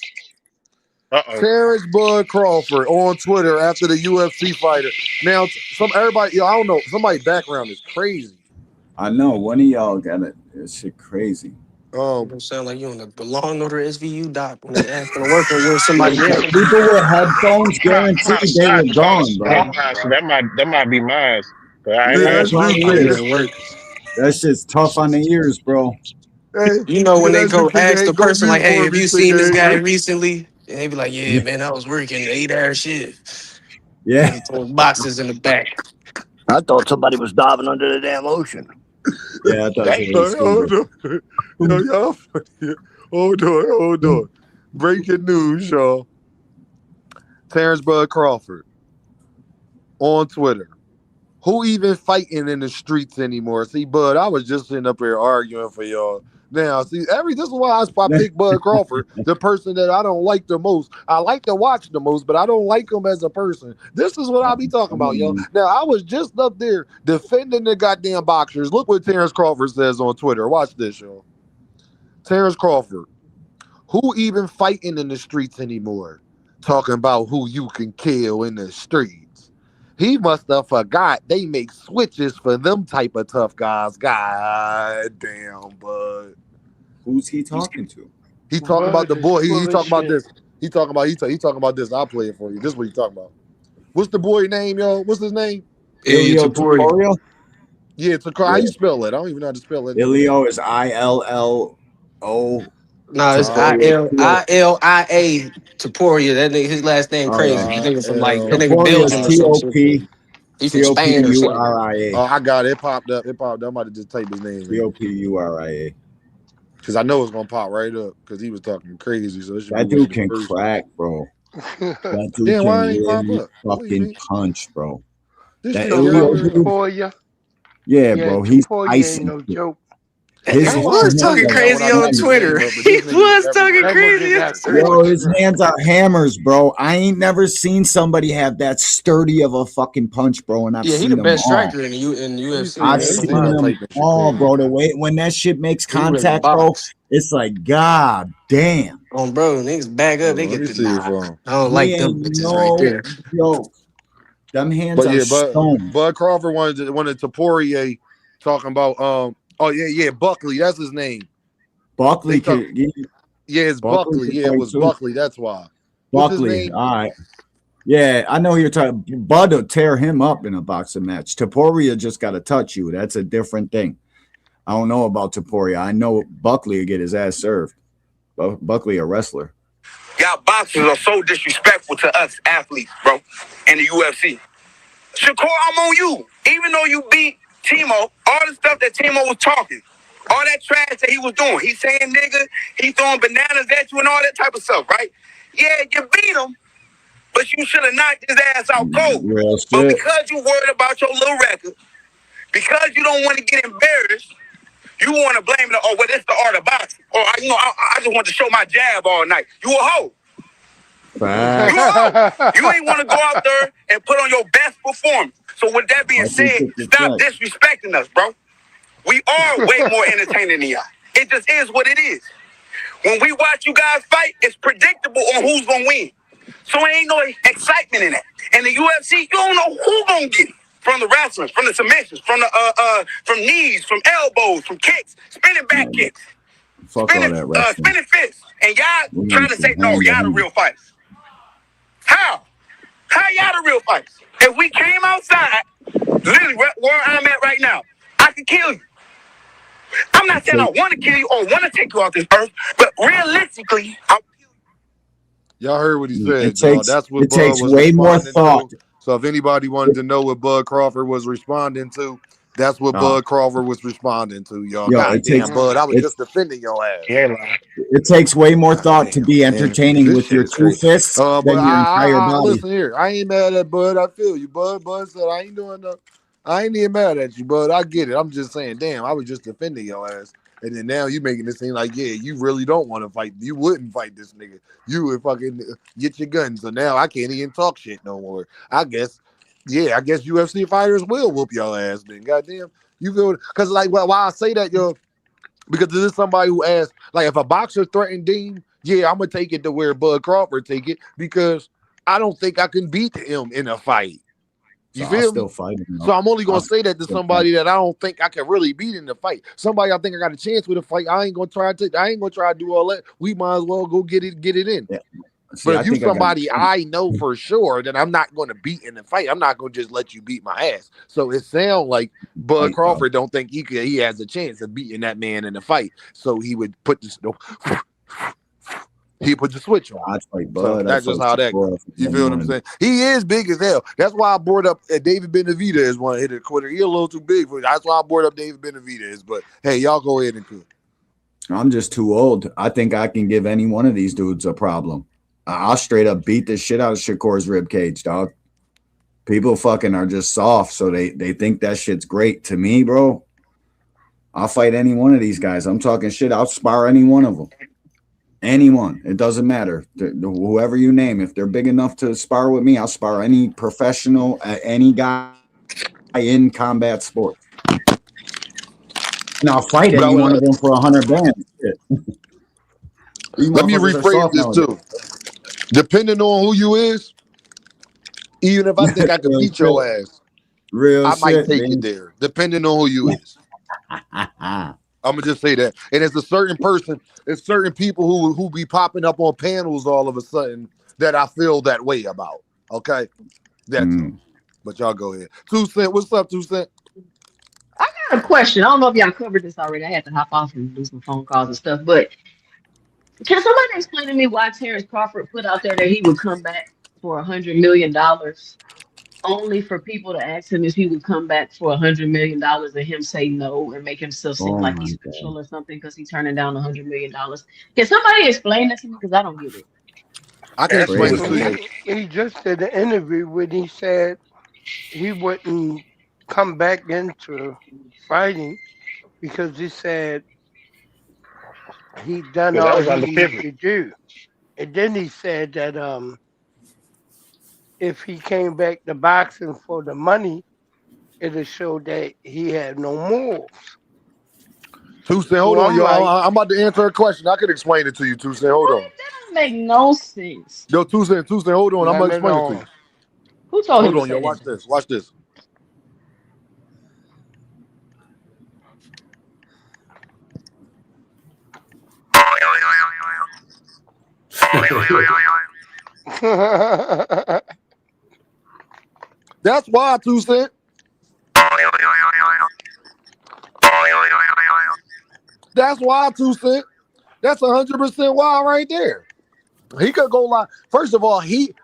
S2: Uh-oh.
S4: Terrence Bud Crawford on Twitter after the UFC fighter. Now, everybody, I don't know, somebody's background is crazy.
S10: I know one of y'all got it. This shit crazy.
S16: It sound like you on the Law and Order SVU doc when they asking to work with somebody else.
S10: People with headphones guaranteed they were gone, bro.
S2: So that might be mine. But I ain't
S10: Yeah,
S2: mad.
S10: that's my ears. That shit's tough on the ears, bro.
S4: Hey,
S16: You know when they
S4: that's
S16: go
S4: King
S16: ask
S4: A.
S16: the
S4: Go
S16: person like,
S4: mute
S16: "Hey,
S4: for
S16: have
S4: me,
S16: you
S4: King
S16: seen this
S4: A.
S16: guy recently?" And they be like, "Yeah, man, I was working 8-hour shift."
S10: Yeah.
S16: Nigga throwing boxes in the back.
S14: I thought somebody was diving under the damn ocean.
S10: Yeah, I thought
S4: Hey, hold on. Yo, y'all, hold on. Breaking news, y'all. Terrence Bud Crawford on Twitter. Who even fighting in the streets anymore? See, Bud, I was just sitting up here arguing for y'all. Now, see, this is why I pick Bud Crawford, the person that I don't like the most. I like to watch the most, but I don't like him as a person. This is what I be talking about, y'all. Now, I was just up there defending the goddamn boxers. Look what Terrence Crawford says on Twitter. Watch this, y'all. Terrence Crawford. Who even fighting in the streets anymore? Talking about who you can kill in the streets. He must have forgot they make switches for them type of tough guys. God damn, bud.
S10: Who's he talking to?
S4: He talking about
S12: Bud
S4: the
S12: is
S4: boy. He
S12: full of
S4: talking about
S12: shit.
S4: this. He talking about he talking about this. I'll play it for you. This is what he talking about. What's the boy name, yo? What's his name?
S16: Ilya
S10: Ilio
S16: Taporia.
S10: Taporia?
S4: Yeah, it's a car. How
S10: Yeah.
S4: you spell it? I don't even know how to spell that nigga name.
S10: Ilio is ILLO.
S16: No, it's
S10: Taporia.
S16: ILIA Taporia. That nigga, his last name
S10: All
S16: crazy.
S10: right.
S16: That nigga from like that
S4: IL.
S16: nigga
S10: Taporia is
S16: Belgium or some shit. He from Spain or something.
S10: TOPURIA.
S4: Oh, I got it. It popped up. It popped up. I'm about to just type his name in
S10: TOPURIA.
S4: because I know it's gonna pop right up because he was talking crazy. So it should be
S10: That
S4: one of
S10: dude
S4: the
S10: can
S4: first.
S10: crack, bro. That dude
S4: Damn,
S10: can
S4: why it ain't pop
S10: really
S4: up? Wait,
S10: fucking
S4: wait.
S10: punch, bro.
S4: This
S10: That
S4: shit
S12: Talking
S4: got
S10: Ilio
S12: about
S4: here.
S10: dude,
S12: Taporia.
S10: yeah,
S12: Yeah,
S10: bro. He's
S12: Taporia ain't
S10: icing
S12: no
S10: shit.
S12: joke.
S16: That
S10: His
S16: nigga
S4: That's why I
S16: was
S4: be
S10: hands
S16: talking
S10: are
S4: tweaking out when
S16: crazy
S4: I
S16: on
S4: look his
S10: hammers.
S16: Twitter.
S4: name up, but
S16: He
S4: this nigga is
S16: was talking
S4: everywhere.
S12: That nigga
S16: crazy on
S12: got
S16: Twitter.
S10: Yo,
S12: switch,
S10: his
S12: bro.
S10: hands are hammers, bro. I ain't never seen somebody have that sturdy of a fucking punch, bro, and I've
S16: Yeah, he the
S10: seen them
S16: best
S10: all.
S16: striker in the
S4: Let me
S16: UFC.
S4: see,
S10: I've
S16: I
S4: man.
S16: ain't
S4: Let me
S16: gonna
S4: see if
S10: seen
S4: I
S16: lie.
S10: them
S4: type in
S10: all,
S4: Shakur.
S10: bro. The way when that shit makes
S16: He really
S10: contact, bro,
S16: box.
S10: it's like, God damn.
S16: Bro, niggas back up,
S4: Hold
S16: they
S4: on, let
S16: get
S4: me
S16: the
S4: see if
S16: knock. I don't
S10: He
S16: like them
S10: ain't
S16: bitches right
S10: no
S16: there.
S10: joke. Them hands
S4: But
S10: are
S4: yeah,
S10: stone.
S4: Bud Crawford wanted Taporia talking about oh yeah Buckley, that's his name. They
S10: Buckley
S4: talk
S10: could,
S4: yeah, it's
S10: Buckley
S4: Buckley.
S10: could
S4: Yeah, it
S10: fight
S4: was
S10: too.
S4: Buckley, that's why. What's his
S10: Buckley,
S4: name?
S10: all right. Yeah, I know you're talking. Bud will tear him up in a boxing match. Taporia just got to touch you. That's a different thing. I don't know about Taporia. I know Buckley will get his ass served. Buckley, a wrestler.
S21: Y'all boxers are so disrespectful to us athletes, bro, in the UFC. Shakur, I'm on you. Even though you beat Timo, all the stuff that Timo was talking, all that trash that he was doing, he's saying nigga, he throwing bananas at you and all that type of stuff, right? Yeah, you beat him, but you should have knocked his ass out cold.
S10: Real
S21: But
S10: shit.
S21: because you worried about your little record, because you don't want to get embarrassed, you want to blame it. Oh, well, it's the art of boxing. Or I just want to show my jab all night. You a hoe.
S10: Facts.
S21: You a hoe. You ain't want to go out there and put on your best performance. So with that being said, stop disrespecting us, bro. We are way more entertaining than y'all. It just is what it is. When we watch you guys fight, it's predictable on who's gonna win. So ain't no excitement in that. In the UFC, you don't know who gonna get it. From the wrestlers, from the submissions, from the from knees, from elbows, from kicks, spinning back kicks,
S10: Fuck all that wrestling.
S21: spinning fists. And y'all
S10: We
S21: trying
S10: want
S21: to
S10: some
S21: say, no,
S10: hand to
S21: y'all the
S10: hand.
S21: real fighters. How? How y'all the real fighters? If we came outside, literally where I'm at right now, I could kill you. I'm not saying I want to kill you or want to take you off this earth, but realistically,
S4: Y'all heard what he said,
S10: It
S4: y'all.
S10: takes
S4: That's what Bud was
S10: way more
S4: responding
S10: thought.
S4: to. So if anybody wanted to know what Bud Crawford was responding to, that's what Bud Crawford was responding to, y'all.
S10: Yo,
S4: God damn, Bud, I was just defending your ass.
S10: it takes way more thought to be entertaining
S4: This
S10: with
S4: shit
S10: your
S4: is
S10: two
S4: crazy.
S10: fists
S4: But
S10: than your entire
S4: I
S10: body.
S4: listen here. I ain't mad at Bud. I feel you, Bud. Bud said I ain't doing nothing. I ain't even mad at you, Bud. I get it. I'm just saying, damn, I was just defending your ass. And then now you making it seem like, yeah, you really don't want to fight. You wouldn't fight this nigga. You would fucking get your gun. So now I can't even talk shit no more. I guess UFC fighters will whoop your ass then. Goddamn. You feel it? Because like why I say that, yo, because this is somebody who asked, like, if a boxer threatened Dean, yeah, I'm gonna take it to where Bud Crawford take it because I don't think I can beat him in a fight.
S10: So
S4: You
S10: I'll
S4: feel me?
S10: still fight him.
S4: So I'm only gonna say that to somebody that I don't think I can really beat in the fight. Somebody I think I got a chance with a fight. I ain't gonna try to do all that. We might as well go get it in.
S10: Yeah. See,
S4: But
S10: I
S4: if you
S10: think I got
S4: somebody I know for sure, then I'm not going to beat in the fight. I'm not going to just let you beat my ass. So it sounds like Bud Crawford don't think he has a chance of beating that man in the fight. So he would put the switch on.
S10: I'd fight
S4: So
S10: Bud.
S4: that's just how that goes. You feel what I'm saying? He is big as hell. That's why I brought up David Benavidez as one hit a quitter. He a little too big for it. That's why I brought up David Benavidez. But hey, y'all go ahead and cook.
S10: I'm just too old. I think I can give any one of these dudes a problem. I'll straight up beat the shit out of Shakur's rib cage, dog. People fucking are just soft, so they think that shit's great. To me, bro, I'll fight any one of these guys. I'm talking shit. I'll spar any one of them. Anyone. It doesn't matter. Whoever you name. If they're big enough to spar with me, I'll spar any professional, any guy in combat sports. And I'll fight any one of them for 100 bands. These
S4: Let me
S10: motherfuckers are
S4: rephrase
S10: soft
S4: this
S10: nowadays.
S4: too. Depending on who you is, Even if I think I could
S10: Real
S4: beat your
S10: shit.
S4: ass,
S10: Real
S4: I might
S10: shit,
S4: take it
S10: man.
S4: there, depending on who you is. I'm gonna just say that. And it's a certain person, it's certain people who be popping up on panels all of a sudden that I feel that way about. Okay, that's all. But y'all go ahead. 2 Cent, what's up, 2 Cent?
S3: I got a question. I don't know if y'all covered this already. I had to hop off and do some phone calls and stuff. But can somebody explain to me why Terrence Crawford put out there that he would come back for $100 million, only for people to ask him if he would come back for $100 million and him say no and make himself seem
S10: Oh
S3: like
S10: my
S3: he's
S10: god.
S3: special or something because he's turning down $100 million? Can somebody explain that to me? Because I don't get it.
S4: I can explain it
S10: Crazy.
S4: to you.
S12: He just did an interview when he said he wouldn't come back into fighting because he said he done
S15: Because I
S12: all
S15: was
S12: he
S15: on the
S12: needed
S15: pivot.
S12: to do. And then he said that if he came back to boxing for the money, it'll show that he had no morals.
S4: 2 Cent,
S12: So
S4: hold on,
S12: I'm
S4: y'all.
S12: like,
S4: I'm about to answer a question. I can explain it to you, 2 Cent. Hold on.
S3: That don't make no sense.
S4: Yo, 2 Cent, hold on. I'm
S12: let
S4: gonna
S12: me
S4: explain it to
S12: know.
S4: you.
S3: Who told him
S4: Hold
S3: to
S4: on, yo.
S3: say that?
S4: Watch this. Watch this. That's why, 2 Cent. That's why, 2 Cent. That's 100% why right there. He could go live. First of all, matter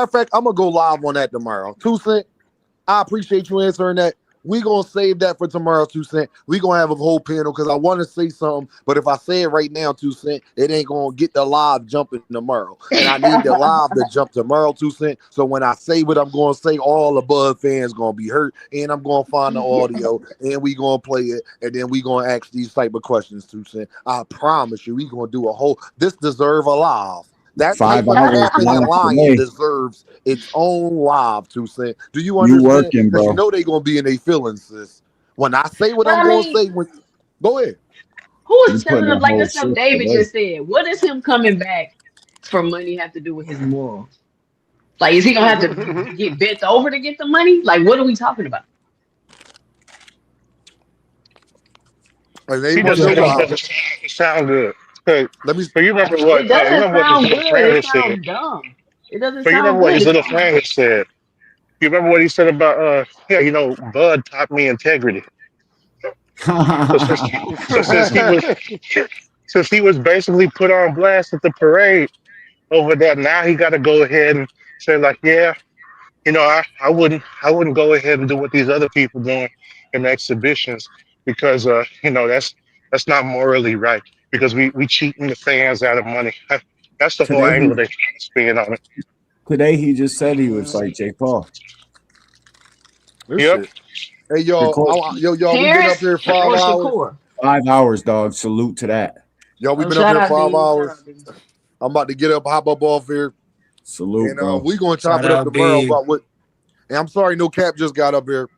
S4: of fact, I'm gonna go live on that tomorrow. 2 Cent, I appreciate you answering that. We gonna save that for tomorrow, 2 Cent. We gonna have a whole panel because I want to say something, but if I say it right now, 2 Cent, it ain't gonna get the live jumping tomorrow. And I need the live to jump tomorrow, 2 Cent. So when I say what I'm gonna say, all the Bud fans gonna be hurt, and I'm gonna find the audio, and we gonna play it, and then we gonna ask these type of questions, 2 Cent. I promise you, we gonna do a whole. This deserve a live. That type
S10: 5
S4: of
S10: hours
S4: capping and
S10: live
S4: lying
S10: today.
S4: deserves its own live, 2 Cent. Do you
S10: You
S4: understand?
S10: working,
S4: Because you
S10: bro.
S4: know they gonna be in their feelings, sis. When I say what
S3: But
S4: I'm
S3: I
S4: gonna
S3: mean,
S4: say, go ahead.
S3: who
S10: You
S3: is telling
S10: putting
S3: him
S10: a
S3: like
S10: whole
S3: the stuff
S10: shift
S3: David
S10: today.
S3: just said? What does him coming back for money have to do with his morals? Like, is he gonna have to get bent over to get the money? Like, what are we talking about?
S4: And they
S15: He
S4: want to
S15: doesn't.
S4: know
S15: It
S4: why.
S15: doesn't sound good. So
S4: Let me.
S15: you remember
S3: It
S15: what? You
S3: doesn't
S15: remember what his
S3: sound
S15: little
S3: good.
S15: friend
S3: It
S15: had said.
S3: sounds dumb. It doesn't
S15: But you
S3: sound
S15: remember what
S3: good.
S15: his
S3: It
S15: little
S3: sounds
S15: friend had said. You remember what he said about yeah, Bud taught me integrity. So since he was basically put on blast at the parade over that, now he got to go ahead and say like, yeah, I wouldn't go ahead and do what these other people doing in the exhibitions because that's not morally right because we cheating the fans out of money. That's the whole
S10: Today
S15: angle
S10: he
S15: they trying to spin on it.
S10: today he just said he would fight Jake Paul.
S4: This
S15: Yep.
S4: shit. Hey, y'all.
S10: Shakur,
S4: Y'all. We've been up
S3: Terrence
S4: here 5
S3: or
S4: hours.
S3: Shakur.
S10: 5 hours, dog. Salute to that.
S4: Y'all, we've
S3: Oh,
S4: been up
S3: shout
S4: here
S3: out
S4: 5
S3: D. Shout out
S4: hours.
S3: D.
S4: I'm about to get up, hop up off here,
S10: Salute,
S4: and
S10: bro.
S4: we gonna chop
S16: Shout
S4: it up
S16: out
S4: tomorrow
S16: big.
S4: about what. And I'm sorry, no cap just got up here.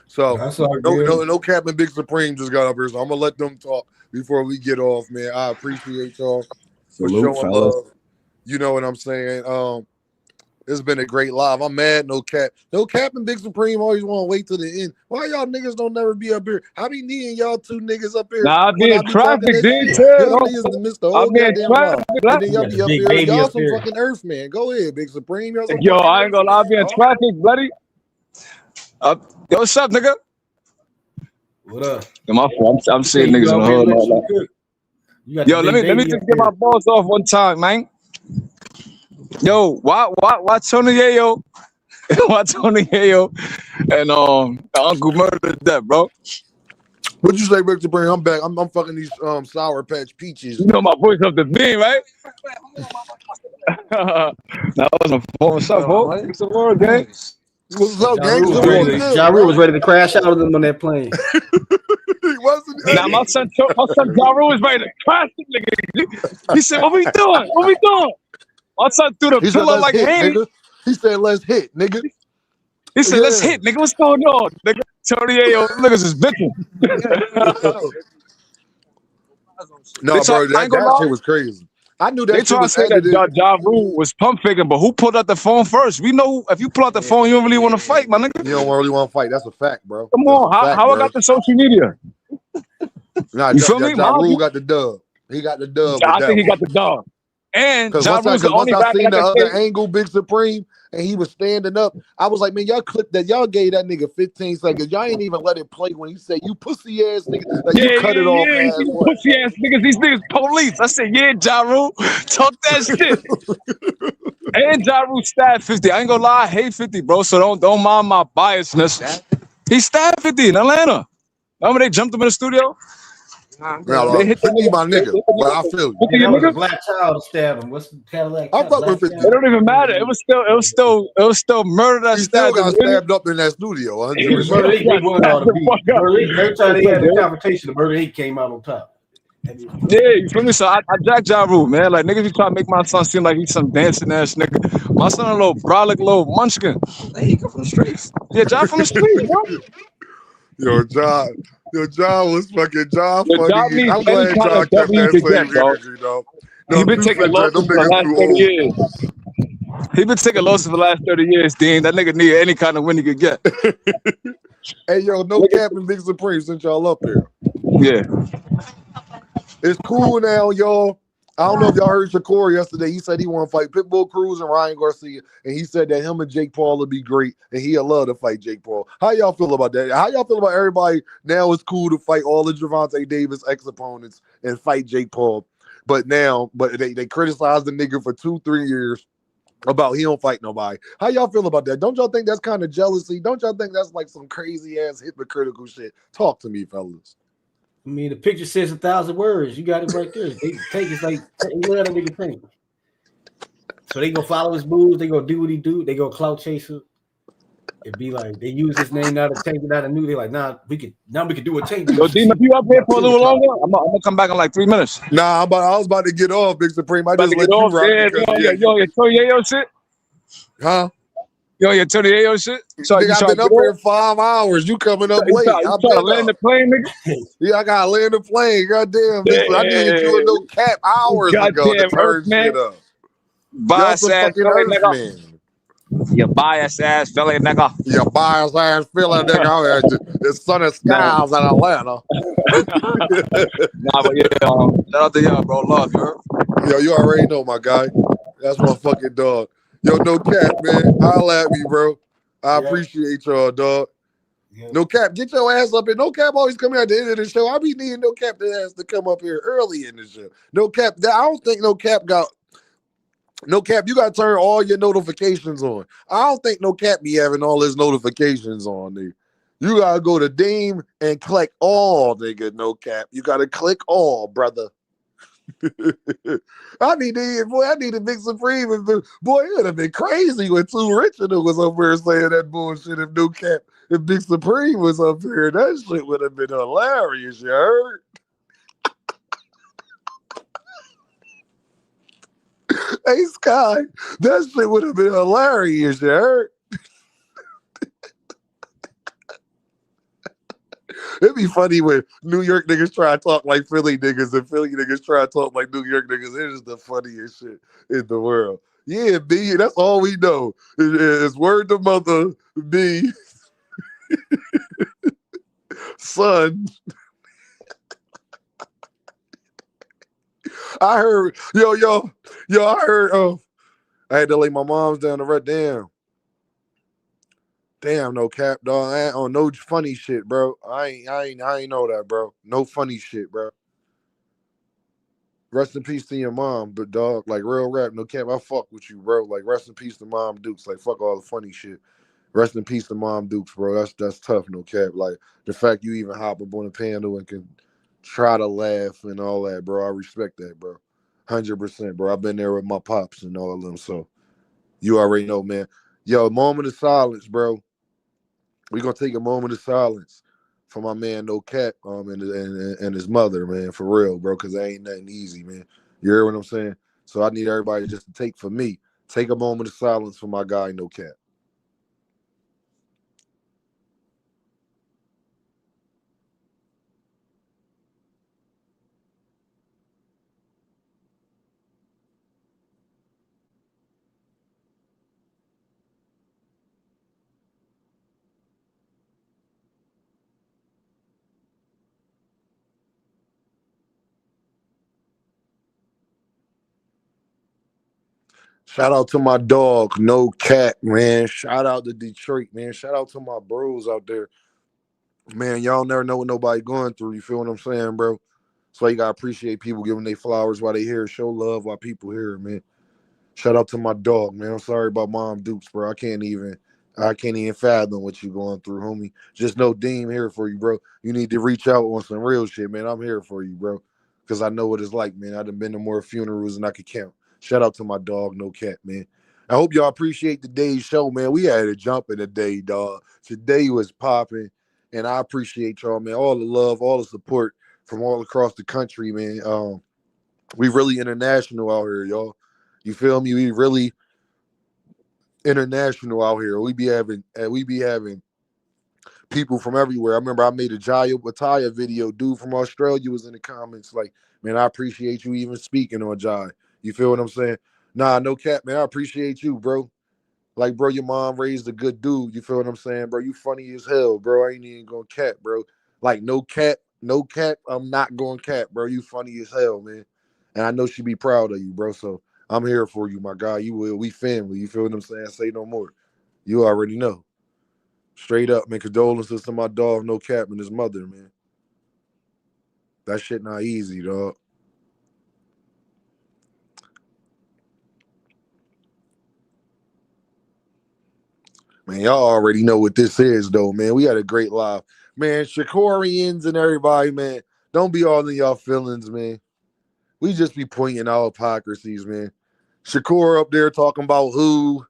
S4: So
S16: That's all
S4: no cap and Big Supreme just got up here. So I'm gonna let them talk before we get off, man. I appreciate y'all for
S10: Salute,
S4: showing
S10: fellas.
S4: love. You know what I'm saying? It's been a great live. I'm mad, no cap. No cap and Big Supreme always want to wait till the end. Why y'all niggas don't never be up here? I be needing y'all two niggas up here
S23: Nah, I
S4: when
S23: be
S4: I
S23: in
S4: be talking
S23: traffic,
S4: that
S23: dude.
S4: shit. Y'all niggas missed the
S23: I
S4: whole
S23: be in
S4: goddamn
S23: traffic.
S4: live.
S23: Blood.
S4: And then y'all be up here. Y'all some fucking Earth man. Go ahead, Big Supreme. Y'all some
S23: Yo,
S4: fucking
S23: I ain't
S4: Earth
S23: gonna lie, I
S4: man,
S23: be in
S4: dog.
S23: traffic, buddy. Yo, what's up, nigga?
S16: What up?
S23: Yo, my fault. I'm
S16: You say
S23: seeing
S16: you
S23: niggas in the
S16: always
S23: hood and
S16: let
S23: all
S16: you
S23: that.
S16: cook. You got the
S23: Yo, let
S16: big
S23: me
S16: baby
S23: just
S16: up
S23: get my
S16: here.
S23: balls off one time, man. Yo, why Tony Yayo? Why Tony Yayo and Uncle murdered that, bro?
S4: What'd you say, Big Supreme? I'm back. I'm fucking these Sour Patch Peaches.
S23: You know my voice up the beam, right? That was a phone. What's up, bro? What's the word, gang?
S4: What's up,
S16: Ja Rule
S4: gangster?
S16: was
S4: What's
S16: ready to
S4: good,
S16: Ja Rule
S4: bro?
S16: was ready to crash out of them on that plane.
S4: He wasn't.
S23: Now my son Ja Rule is ready to crash the nigga. He said, "What we doing? What we doing?" My son threw the
S4: He said,
S23: pillow
S4: "Let's
S23: like
S4: hit,
S23: Haney.
S4: nigga." He said, "Let's hit, nigga."
S23: He said, "Let's
S4: Yeah.
S23: hit, nigga. What's going on, nigga?" Tony Ayo, niggas is bitching.
S4: No,
S23: Bitch,
S4: bro,
S23: I ain't gonna
S4: that
S23: lie.
S4: shit was crazy. I knew
S23: They
S4: that shit
S23: trying to
S4: was
S23: say that
S4: edited.
S23: Ja Rule was pump faking, but who pulled out the phone first? We know if you pull out the phone, you don't really want to fight, my nigga.
S4: You don't really want to fight. That's a fact, bro.
S23: Come
S4: That's a
S23: on,
S4: fact,
S23: how I
S4: bro.
S23: got the social media?
S4: Nah,
S23: You feel me?
S4: Ja
S23: Miles,
S4: Rule got the dub. He got the dub with
S23: I
S4: that
S23: think he
S4: one.
S23: got the dog. And
S4: Cause
S23: Ja Rule's the
S4: once
S23: only
S4: I
S23: rapper
S4: seen
S23: that
S4: the
S23: can
S4: other
S23: say,
S4: angle, Big Supreme, and he was standing up, I was like, man, y'all clipped that. Y'all gave that nigga 15 seconds. Y'all ain't even let it play when he said, "You pussy ass nigga." Like you cut it off
S23: these
S4: halfway.
S23: pussy ass niggas, these niggas police. I said, yeah, Ja Rule, talk that shit. And Ja Rule stabbed 50. I ain't gonna lie, I hate 50, bro. So don't mind my biasness. He stabbed 50 in Atlanta. Remember they jumped him in the studio?
S4: Now,
S23: They hit the
S4: 50
S23: nigga.
S4: my
S23: They
S4: nigga,
S23: hit the
S4: but
S23: nigga.
S4: I feel you.
S23: 50
S17: Yeah,
S23: your
S17: that was a
S23: nigga?
S17: black child that stabbed him. What's the Cadillac
S4: I
S17: child?
S4: fuck with
S17: Black
S4: 50.
S23: It
S17: child?
S23: don't even matter. It was still murder that
S4: He still
S23: stabbed him.
S4: got stabbed up in that studio,
S17: Yeah, the
S4: 100%.
S17: Murder Inc. They
S23: Got
S17: won all
S23: stabbed
S17: the
S23: the
S17: beef.
S23: fuck up.
S17: Murder Inc. Every time
S23: What's
S17: they
S23: up,
S17: had a
S23: dude?
S17: confrontation, the Murder Inc. came out on top.
S23: Yeah, you feel me? So I jack Ja Rule, man. Like niggas be trying to make my son seem like he's some dancing ass nigga. My son a little brolic, little munchkin. Hey, he come from the streets. Yeah, Ja from the streets, bro.
S4: John was fucking John
S23: Yo,
S4: funny.
S23: Ja needs
S4: I'm
S23: any
S4: glad
S23: kind
S4: John
S23: of
S4: kept
S23: W he
S4: that
S23: could get,
S4: same
S23: bro.
S4: energy, though.
S23: He
S4: No,
S23: been taking
S4: 2 Cent, them
S23: losses for the
S4: niggas
S23: last
S4: too
S23: 30
S4: old.
S23: years. He been taking losses for the last 30 years, Dean. That nigga need any kind of win he could get.
S4: Hey, yo, no cap and Big Supreme since y'all up here.
S23: Yeah.
S4: It's cool now, y'all. I don't know if y'all heard Shakur yesterday. He said he want to fight Pitbull Cruz and Ryan Garcia, and he said that him and Jake Paul would be great, and he'd love to fight Jake Paul. How y'all feel about that? How y'all feel about everybody now? It's cool to fight all the Gervonta Davis ex-opponents and fight Jake Paul, but they criticize the nigga for 2-3 years about he don't fight nobody. How y'all feel about that? Don't y'all think that's kind of jealousy? Don't y'all think that's like some crazy ass hypocritical shit? Talk to me, fellas.
S17: I mean, the picture says 1,000 words. You got it right there. They take it's like let that nigga think. So they gonna follow his moves. They gonna do what he do. They gonna clout chase him. It'd be like they use his name now to Tank it out of new. They like, we could do what Tank do.
S23: Yo, Dean, if you up here for a little longer, I'm gonna come back in like 3 minutes.
S4: Nah, I was about to get off, Big Supreme. I
S23: About
S4: just
S23: to get
S4: let you
S23: off
S4: rock
S23: there.
S4: because
S23: Yo, your Tony Yayo shit?
S4: huh?
S23: Yo, your Tony Yayo shit?
S4: Nigga,
S23: You
S4: I've
S23: trying
S4: been
S23: to
S4: up
S23: get
S4: here
S23: off?
S4: 5 hours. You coming up
S23: You
S4: late?
S23: trying
S4: I've
S23: to
S4: been
S23: land the
S4: up.
S23: plane, nigga?
S4: Yeah, I gotta land the plane. Goddamn, Big I needed you a
S23: Damn.
S4: no cap hours ago to
S23: Goddamn
S4: turn
S23: Earthman.
S4: shit up. Y'all
S23: Bias
S4: some
S23: ass
S4: fucking
S23: Philly
S4: earth
S23: nigga.
S4: man.
S23: You bias ass Philly nigga.
S4: You bias ass feeling nigga. It's sunny
S23: Nah,
S4: skies in Atlanta.
S23: nah, but yeah, shout out to y'all, bro. Love you. Heard?
S4: Yo, you already know my guy. That's my fucking dog. Yo, no cap, man. Holla at me, bro. I appreciate y'all, dog. No cap, get your ass up here. No cap always coming at the end of the show. I be needing no cap that has to come up here early in the show. No cap, I don't think no cap got no cap. You gotta turn all your notifications on. I don't think no cap be having all his notifications on, nigga. You gotta go to Deem and click all, nigga. No cap. You gotta click all, brother. I need a Big Supreme. Boy, it would have been crazy when Too Richard was up here saying that bullshit. If no cap, if Big Supreme was up here, that shit would have been hilarious. You heard? Hey Sky, that shit would have been hilarious. You heard? It'd be funny when New York niggas try to talk like Philly niggas and Philly niggas try to talk like New York niggas. It is the funniest shit in the world. Yeah, B, that's all we know. It's word to mother, B, son. I heard, I heard, I had to lay my mom's down to run down. Damn, no cap, dog. I ain't on no funny shit, bro. I ain't know that, bro. No funny shit, bro. Rest in peace to your mom, but dog, like real rap, no cap. I fuck with you, bro. Like rest in peace to Mom Dukes. Like fuck all the funny shit. Rest in peace to Mom Dukes, bro. That's tough, no cap. Like the fact you even hop up on a panel and can try to laugh and all that, bro. I respect that, bro. 100%, bro. I've been there with my pops and all of them, so you already know, man. Yo, moment of silence, bro. We're gonna take a moment of silence for my man No Cap and his mother, man, for real, bro, because that ain't nothing easy, man. You hear what I'm saying? So I need everybody just to take a moment of silence for my guy No Cap. Shout out to my dog, No Cat, man. Shout out to Detroit, man. Shout out to my bros out there. Man, y'all never know what nobody going through. You feel what I'm saying, bro? That's why you gotta appreciate people giving their flowers while they here. Show love while people here, man. Shout out to my dog, man. I'm sorry about Mom Dukes, bro. I can't even fathom what you going through, homie. Just know Dean here for you, bro. You need to reach out on some real shit, man. I'm here for you, bro. Because I know what it's like, man. I done been to more funerals than I could count. Shout out to my dog, No Cat, man. I hope y'all appreciate today's show, man. We had a jump in the day, dog. Today was popping, and I appreciate y'all, man. All the love, all the support from all across the country, man. We really international out here, y'all. You feel me? We really international out here. We be having people from everywhere. I remember I made a Jaya Wataya video. Dude from Australia was in the comments like, man, I appreciate you even speaking on Jai. You feel what I'm saying? Nah, No Cap, man. I appreciate you, bro. Like, bro, your mom raised a good dude. You feel what I'm saying, bro? You funny as hell, bro. I ain't even gonna cap, bro. Like, no cap, I'm not going cap, bro. You funny as hell, man. And I know she be proud of you, bro. So I'm here for you, my guy. You will. We family. You feel what I'm saying? Say no more. You already know. Straight up, man. Condolences to my dog, No Cap, and his mother, man. That shit not easy, dog. Man, y'all already know what this is, though, man. We had a great live. Man, Shakorians and everybody, man, don't be all in y'all feelings, man. We just be pointing out hypocrisies, man. Shakur up there talking about who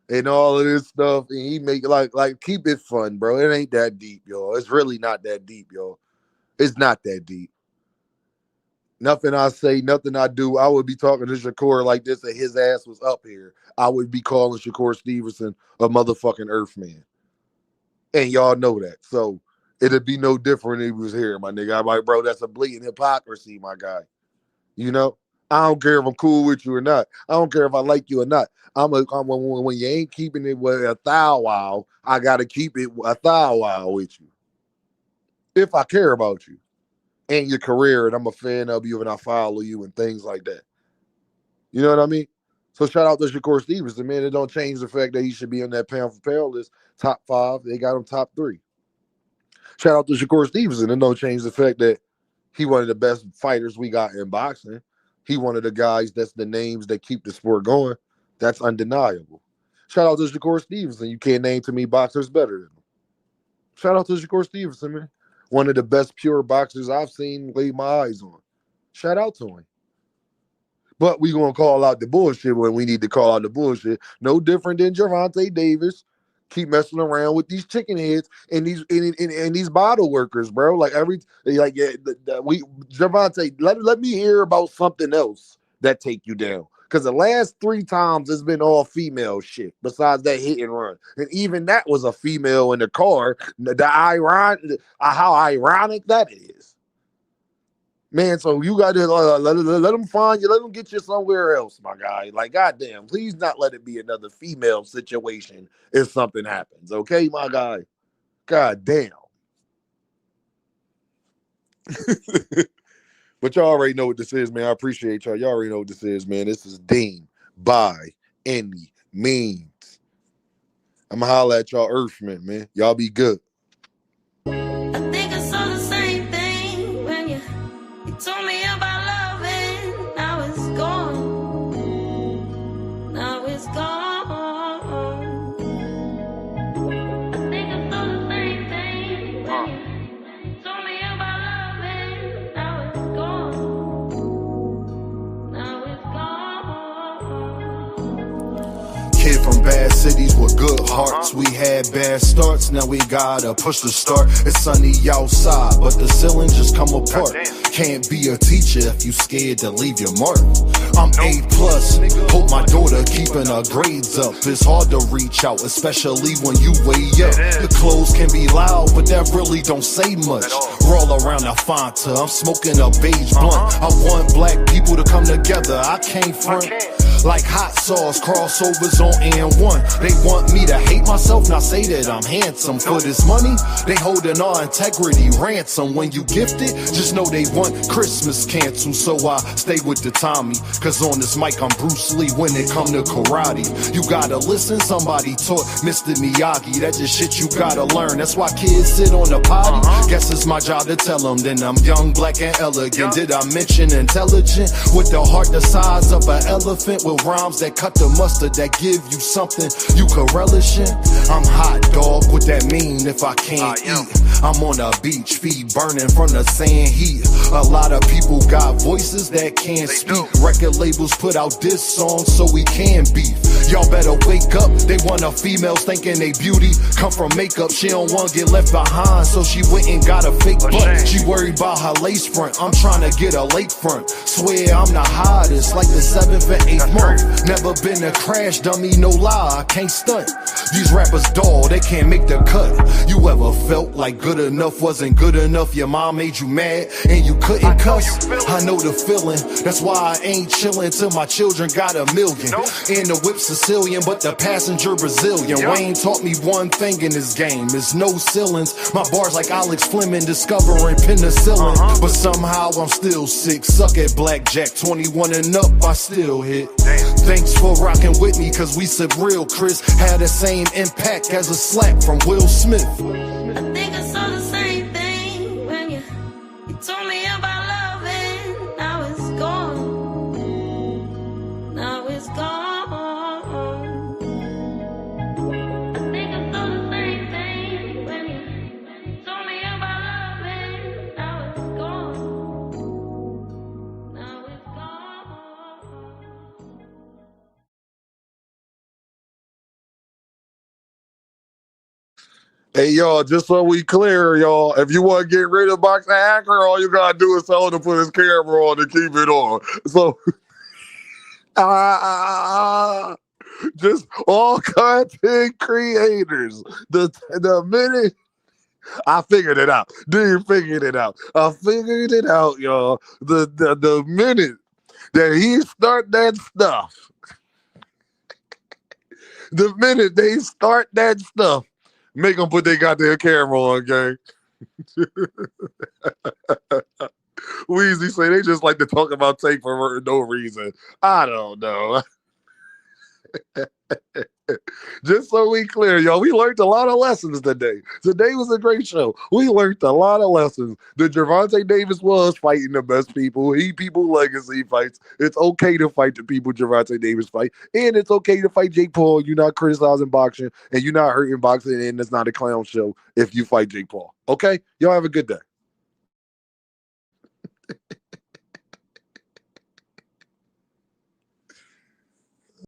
S4: and all of this stuff, and he make like keep it fun, bro. It ain't that deep, y'all. It's really not that deep, y'all. It's not that deep. Nothing I say, nothing I do. I would be talking to Shakur like this, and his ass was up here. I would be calling Shakur Stevenson a motherfucking Earthman. And y'all know that. So it'd be no different if he was here, my nigga. I'm like, bro, that's a blatant hypocrisy, my guy. You know? I don't care if I'm cool with you or not. I don't care if I like you or not. When you ain't keeping it with a thou wow, I gotta keep it a thou wow with you. If I care about you and your career, and I'm a fan of you and I follow you and things like that. You know what I mean? So shout out to Shakur Stevenson, man. It don't change the fact that he should be on that pound for pound list, top 5. They got him top 3. Shout out to Shakur Stevenson. It don't change the fact that he one of the best fighters we got in boxing. He one of the guys that's the names that keep the sport going. That's undeniable. Shout out to Shakur Stevenson. You can't name to me boxers better than him. Shout out to Shakur Stevenson, man. One of the best pure boxers I've seen lay my eyes on. Shout out to him. But we gonna call out the bullshit when we need to call out the bullshit. No different than Gervonta Davis. Keep messing around with these chicken heads and these bottle workers, bro. Like Gervonta, let me hear about something else that take you down. Because the last 3 times it's been all female shit. Besides that hit and run, and even that was a female in the car. How ironic that is. Man, so you got to let them find you. Let them get you somewhere else, my guy. Like, goddamn, please not let it be another female situation if something happens. Okay, my guy? Goddamn. But y'all already know what this is, man. I appreciate y'all. Y'all already know what this is, man. This is Dean by any means. I'm going to holler at y'all Earthmen, man. Y'all be good.
S8: I think I saw the same thing when you told me about loving. Now it's gone. Now it's gone. I think I saw the same thing when you told me about loving. Now it's gone. Now it's gone.
S19: Kid from bad cities with good hearts. We had bad starts, now we gotta push the start. It's sunny outside, but the ceiling just come apart. Can't be a teacher if you scared to leave your mark. I'm A+, hope my daughter keeping her grades up. It's hard to reach out, especially when you way up. The clothes can be loud, but that really don't say much. Roll around the Fanta, I'm smoking a beige blunt. I want black people to come together, I can't front. like hot sauce, crossovers on N1. They want me to hate myself, not say that I'm handsome. For this money, they holding our integrity ransom. When you gift it, just know they want Christmas canceled. So I stay with the Tommy, cause on this mic I'm Bruce Lee when it come to karate. You gotta listen, somebody taught Mr. Miyagi. That's just shit you gotta learn. That's why kids sit on the potty. Guess it's my job to tell them. Then I'm young, black, and elegant. Did I mention intelligent? With the heart the size of an elephant, with rhymes that cut the mustard, that give you something you could relish in. I'm hot, dog. What that mean if I can't eat? I'm on a beach, feet burning from the sand heat. A lot of people got voices that can't speak. Record labels put out diss songs so we can beef. Y'all better wake up. They want a female thinking they beauty come from makeup. She don't want to get left behind, so she went and got a fake butt. She worried about her lace front. I'm trying to get a lakefront. Swear I'm the hottest, like the 7th and 8th month. Never been a crash dummy, no lie, I can't stunt. These rappers dull, they can't make the cut. You ever felt like good enough wasn't good enough? Your mom made you mad and you couldn't cuss? I know the feeling, that's why I ain't chillin' till my children got $1 million. And the whip Sicilian, but the passenger Brazilian. Wayne taught me one thing in this game, is no ceilings. My bars like Alex Fleming discovering penicillin. But somehow I'm still sick, suck at blackjack. 21 and up, I still hit. Thanks for rocking with me, cause we said real Chris had the same impact as a slap from Will Smith.
S8: I think I saw the same thing when you told me about love, and now it's gone. Now it's gone. I think I saw the same thing when you told me about love, and now it's gone. Now it's gone.
S4: Hey, y'all, just so we clear, y'all, if you want to get rid of Boxing Hacker, all you got to do is tell him to put his camera on and keep it on. So, just all content creators, the minute I figured it out. Dude figured it out. I figured it out, y'all. The minute that he start that stuff, the minute they start that stuff, make them put their goddamn camera on, gang. Weezy say they just like to talk about Tank for no reason. I don't know. Just so we clear, y'all, we learned a lot of lessons today. Today was a great show. We learned a lot of lessons. That Gervonta Davis was fighting the best people. People legacy fights. It's okay to fight the people Gervonta Davis fight. And it's okay to fight Jake Paul. You're not criticizing boxing and you're not hurting boxing, and it's not a clown show if you fight Jake Paul. Okay? Y'all have a good day.